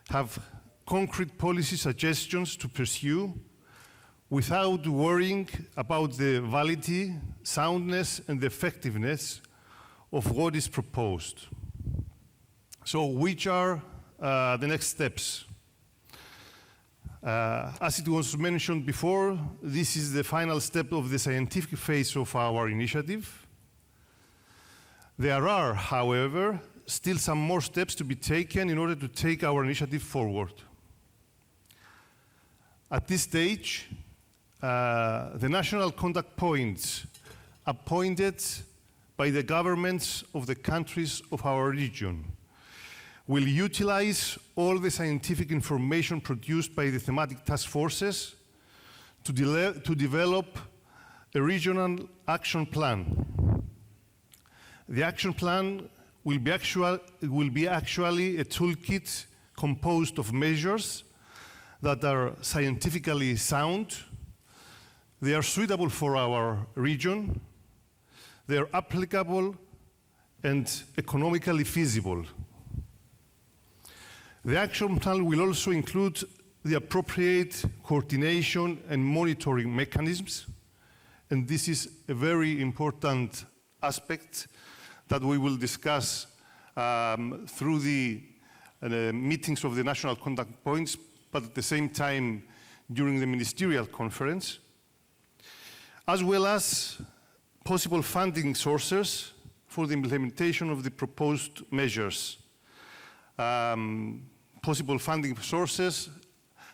have concrete policy suggestions to pursue without worrying about the validity, soundness, and effectiveness of what is proposed. So, which are the next steps? As it was mentioned before, this is the final step of the scientific phase of our initiative. There are, however, still some more steps to be taken in order to take our initiative forward. At this stage, the national contact points appointed by the governments of the countries of our region will utilize all the scientific information produced by the thematic task forces to develop a regional action plan. The action plan will be actually a toolkit composed of measures that are scientifically sound, they are suitable for our region, they are applicable and economically feasible. The action plan will also include the appropriate coordination and monitoring mechanisms, and this is a very important aspect that we will discuss through the meetings of the national contact points, but at the same time during the ministerial conference, as well as possible funding sources for the implementation of the proposed measures. Possible funding sources,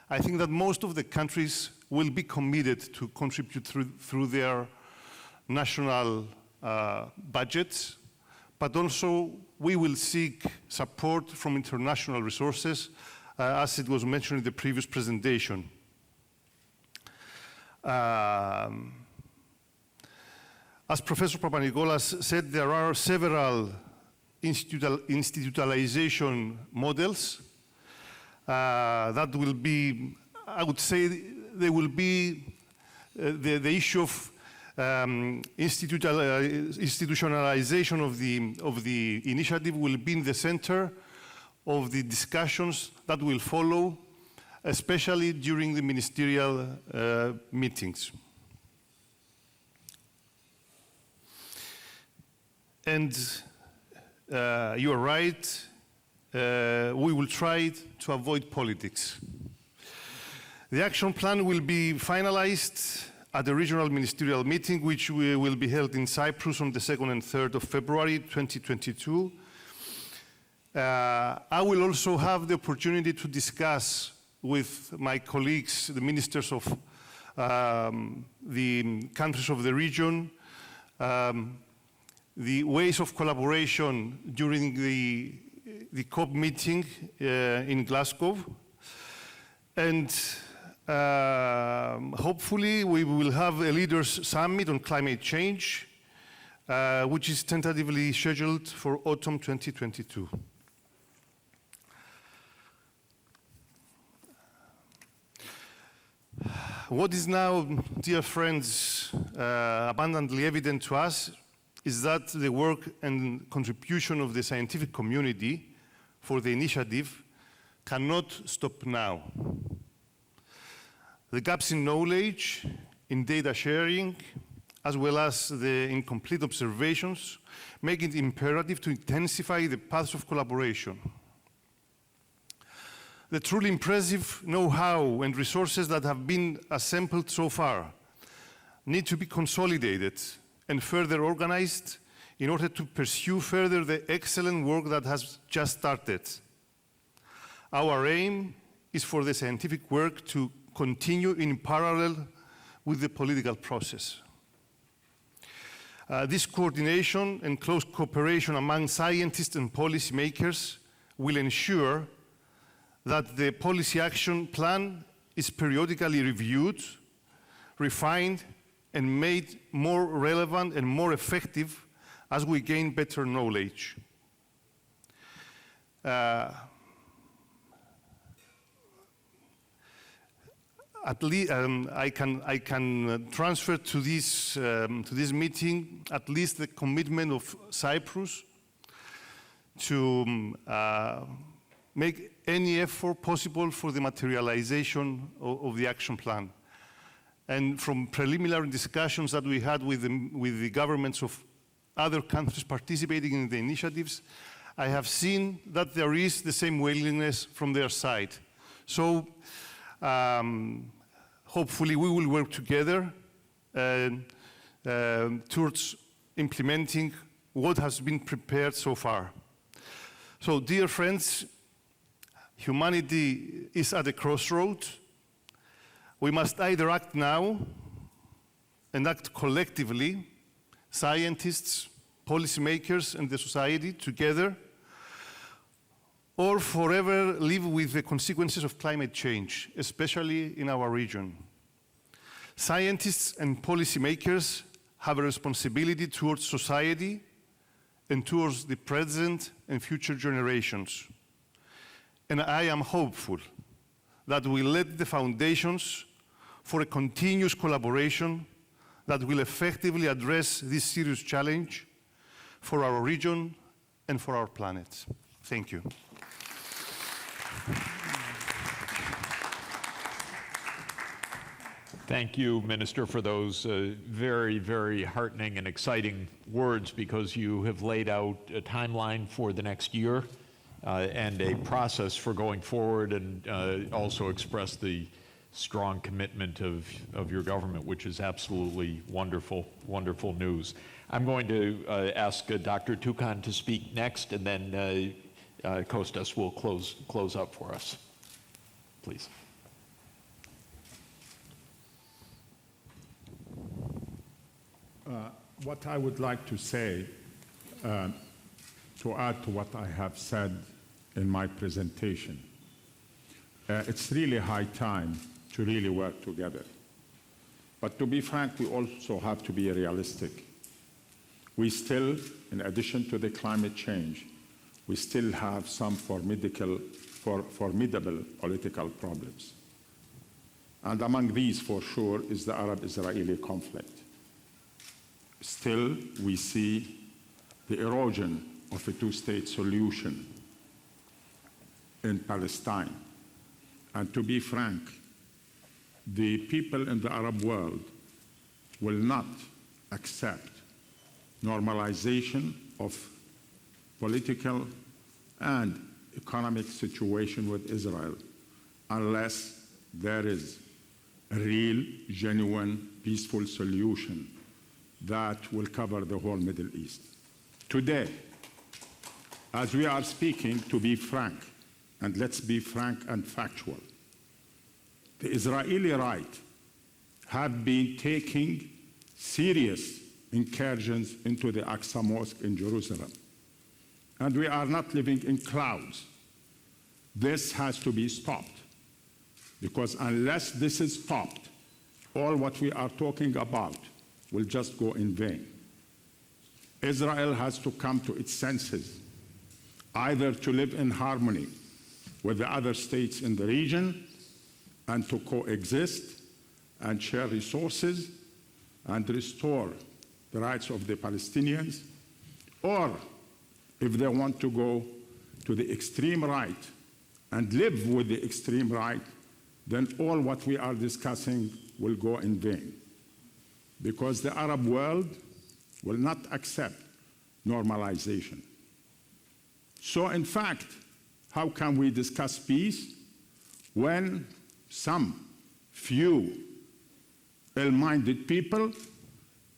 I think that most of the countries will be committed to contribute through their national budgets, but also we will seek support from international resources, as it was mentioned in the previous presentation. As Professor Papanikolas said, there are several institutionalization models that will be, I would say, they will be the issue of institutionalization of the initiative will be in the center of the discussions that will follow, especially during the ministerial meetings. And you are right, we will try to avoid politics. The action plan will be finalized at the regional ministerial meeting, which will be held in Cyprus on the 2nd and 3rd of February 2022. I will also have the opportunity to discuss with my colleagues, the ministers of the countries of the region, the ways of collaboration during the COP meeting in Glasgow. And hopefully we will have a leaders' summit on climate change, which is tentatively scheduled for autumn 2022. What is now, dear friends, abundantly evident to us is that the work and contribution of the scientific community for the initiative cannot stop now. The gaps in knowledge, in data sharing, as well as the incomplete observations, make it imperative to intensify the paths of collaboration. The truly impressive know-how and resources that have been assembled so far need to be consolidated and further organized in order to pursue further the excellent work that has just started. Our aim is for the scientific work to continue in parallel with the political process. This coordination and close cooperation among scientists and policymakers will ensure that the policy action plan is periodically reviewed, refined, and made more relevant and more effective as we gain better knowledge. At least I can transfer to this meeting at least the commitment of Cyprus to make any effort possible for the materialization of the action plan. And from preliminary discussions that we had with the governments of other countries participating in the initiatives, I have seen that there is the same willingness from their side. So hopefully we will work together towards implementing what has been prepared so far. So dear friends, humanity is at a crossroad. We must either act now and act collectively, scientists, policymakers, and the society together, or forever live with the consequences of climate change, especially in our region. Scientists and policymakers have a responsibility towards society and towards the present and future generations. And I am hopeful that we lay the foundations for a continuous collaboration that will effectively address this serious challenge for our region and for our planet. Thank you. Thank you, Minister, for those very, very heartening and exciting words, because you have laid out a timeline for the next year and a process for going forward, and also expressed the strong commitment of your government, which is absolutely wonderful, wonderful news. I'm going to ask Dr. Tukan to speak next, and then Kostas will close up for us. Please. What I would like to say, to add to what I have said in my presentation, it's really high time to really work together. But to be frank, we also have to be realistic. We still, in addition to the climate change, we still have some formidable political problems. And among these, for sure, is the Arab-Israeli conflict. Still, we see the erosion of a two-state solution in Palestine. And to be frank, the people in the Arab world will not accept normalization of political and economic situation with Israel unless there is a real, genuine, peaceful solution that will cover the whole Middle East. Today, as we are speaking, to be frank, and let's be frank and factual, the Israeli right have been taking serious incursions into the Aqsa Mosque in Jerusalem. And we are not living in clouds. This has to be stopped, because unless this is stopped, all what we are talking about will just go in vain. Israel has to come to its senses, either to live in harmony with the other states in the region and to coexist and share resources and restore the rights of the Palestinians, or if they want to go to the extreme right and live with the extreme right, then all what we are discussing will go in vain. Because the Arab world will not accept normalization. So in fact, how can we discuss peace when some few ill-minded people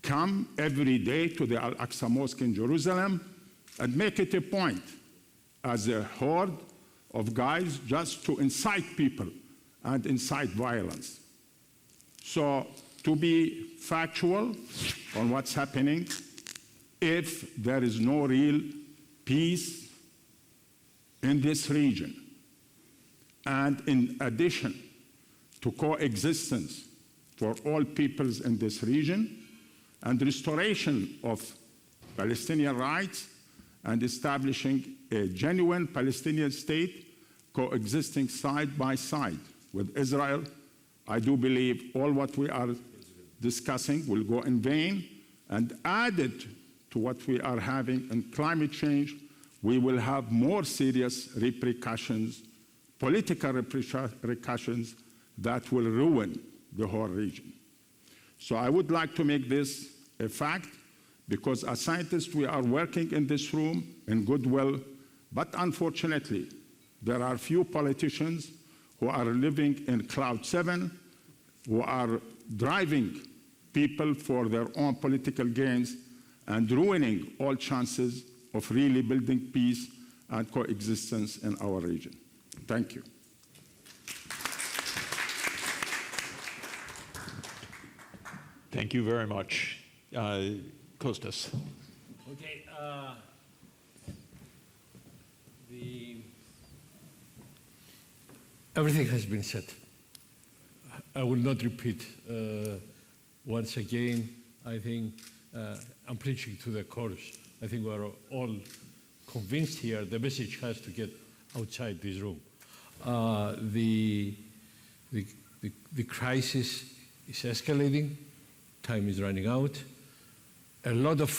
come every day to the Al-Aqsa Mosque in Jerusalem and make it a point as a horde of guys just to incite people and incite violence? So to be factual on what's happening, if there is no real peace in this region, and in addition to coexistence for all peoples in this region, and restoration of Palestinian rights, and establishing a genuine Palestinian state coexisting side by side with Israel, I do believe all what we are discussing will go in vain, and added to what we are having in climate change, we will have more serious repercussions, political repercussions that will ruin the whole region. So I would like to make this a fact, because as scientists we are working in this room in goodwill, but unfortunately there are few politicians who are living in Cloud 7, who are driving people for their own political gains and ruining all chances of really building peace and coexistence in our region. Thank you. Thank you very much. Kostas. Okay. Everything has been said. I will not repeat. Once again, I think I'm preaching to the chorus. I think we're all convinced here the message has to get outside this room. The crisis is escalating. Time is running out. A lot of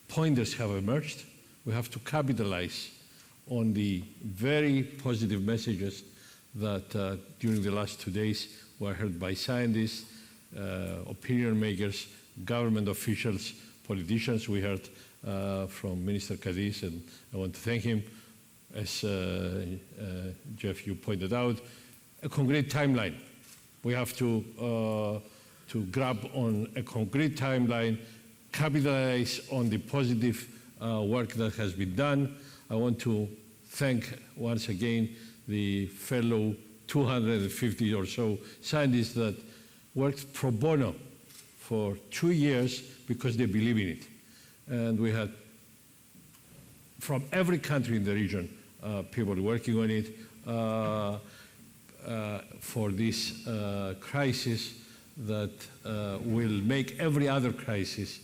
pointers have emerged. We have to capitalize on the very positive messages that during the last 2 days were heard by scientists, opinion makers, government officials, politicians. We heard from Minister Cadiz, and I want to thank him. As Jeff, you pointed out, a concrete timeline. We have to grab on a concrete timeline, capitalize on the positive work that has been done. I want to thank once again the fellow 250 or so scientists that worked pro bono for 2 years because they believe in it. And we had from every country in the region people working on it for this crisis that will make every other crisis,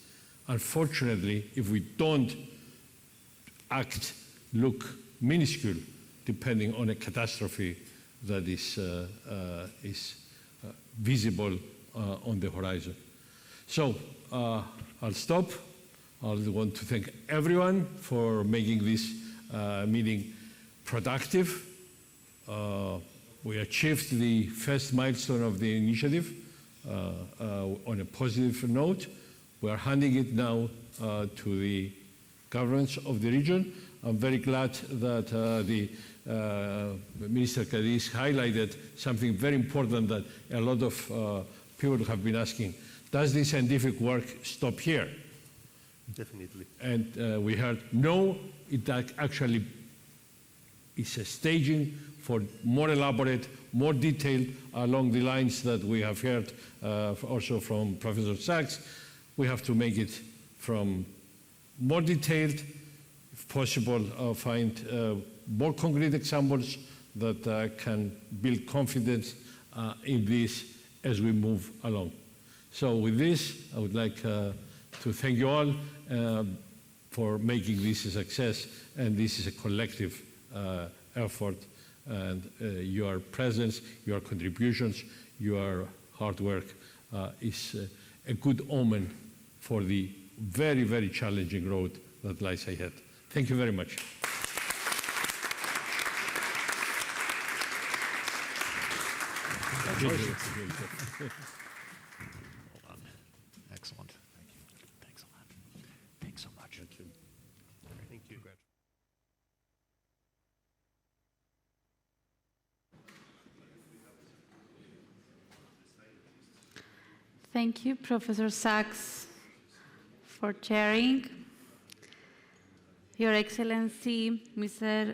unfortunately, if we don't act, look minuscule, depending on a catastrophe that is visible on the horizon. So I'll stop. I want to thank everyone for making this meeting productive. We achieved the first milestone of the initiative on a positive note. We are handing it now to the governments of the region. I'm very glad that the Minister Cadiz highlighted something very important that a lot of people have been asking. Does the scientific work stop here? Definitely. And we heard, no, it actually is a staging for more elaborate, more detailed, along the lines that we have heard also from Professor Sachs. We have to make it from more detailed, if possible, find more concrete examples that can build confidence in this as we move along. So with this, I would like to thank you all for making this a success, and this is a collective effort, and your presence, your contributions, your hard work is a good omen for the very, very challenging road that lies ahead. Thank you very much. Hold on. Excellent. Thanks a lot. Thanks so much. Thank you. Thank you, Professor Sachs, for chairing. Your Excellency, Mr.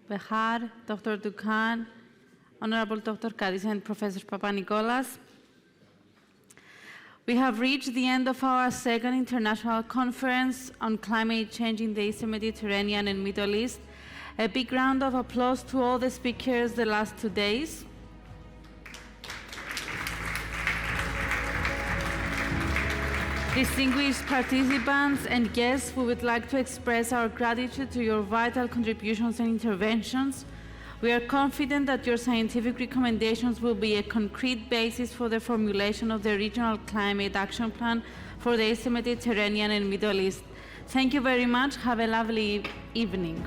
Behar, Dr. Dukan, Honorable Dr. Cadiz and Professor Papanikolas. We have reached the end of our second international conference on climate change in the Eastern Mediterranean and Middle East. A big round of applause to all the speakers the last 2 days. Distinguished participants and guests, we would like to express our gratitude to your vital contributions and interventions. We are confident that your scientific recommendations will be a concrete basis for the formulation of the Regional Climate Action Plan for the Eastern Mediterranean and Middle East. Thank you very much. Have a lovely evening.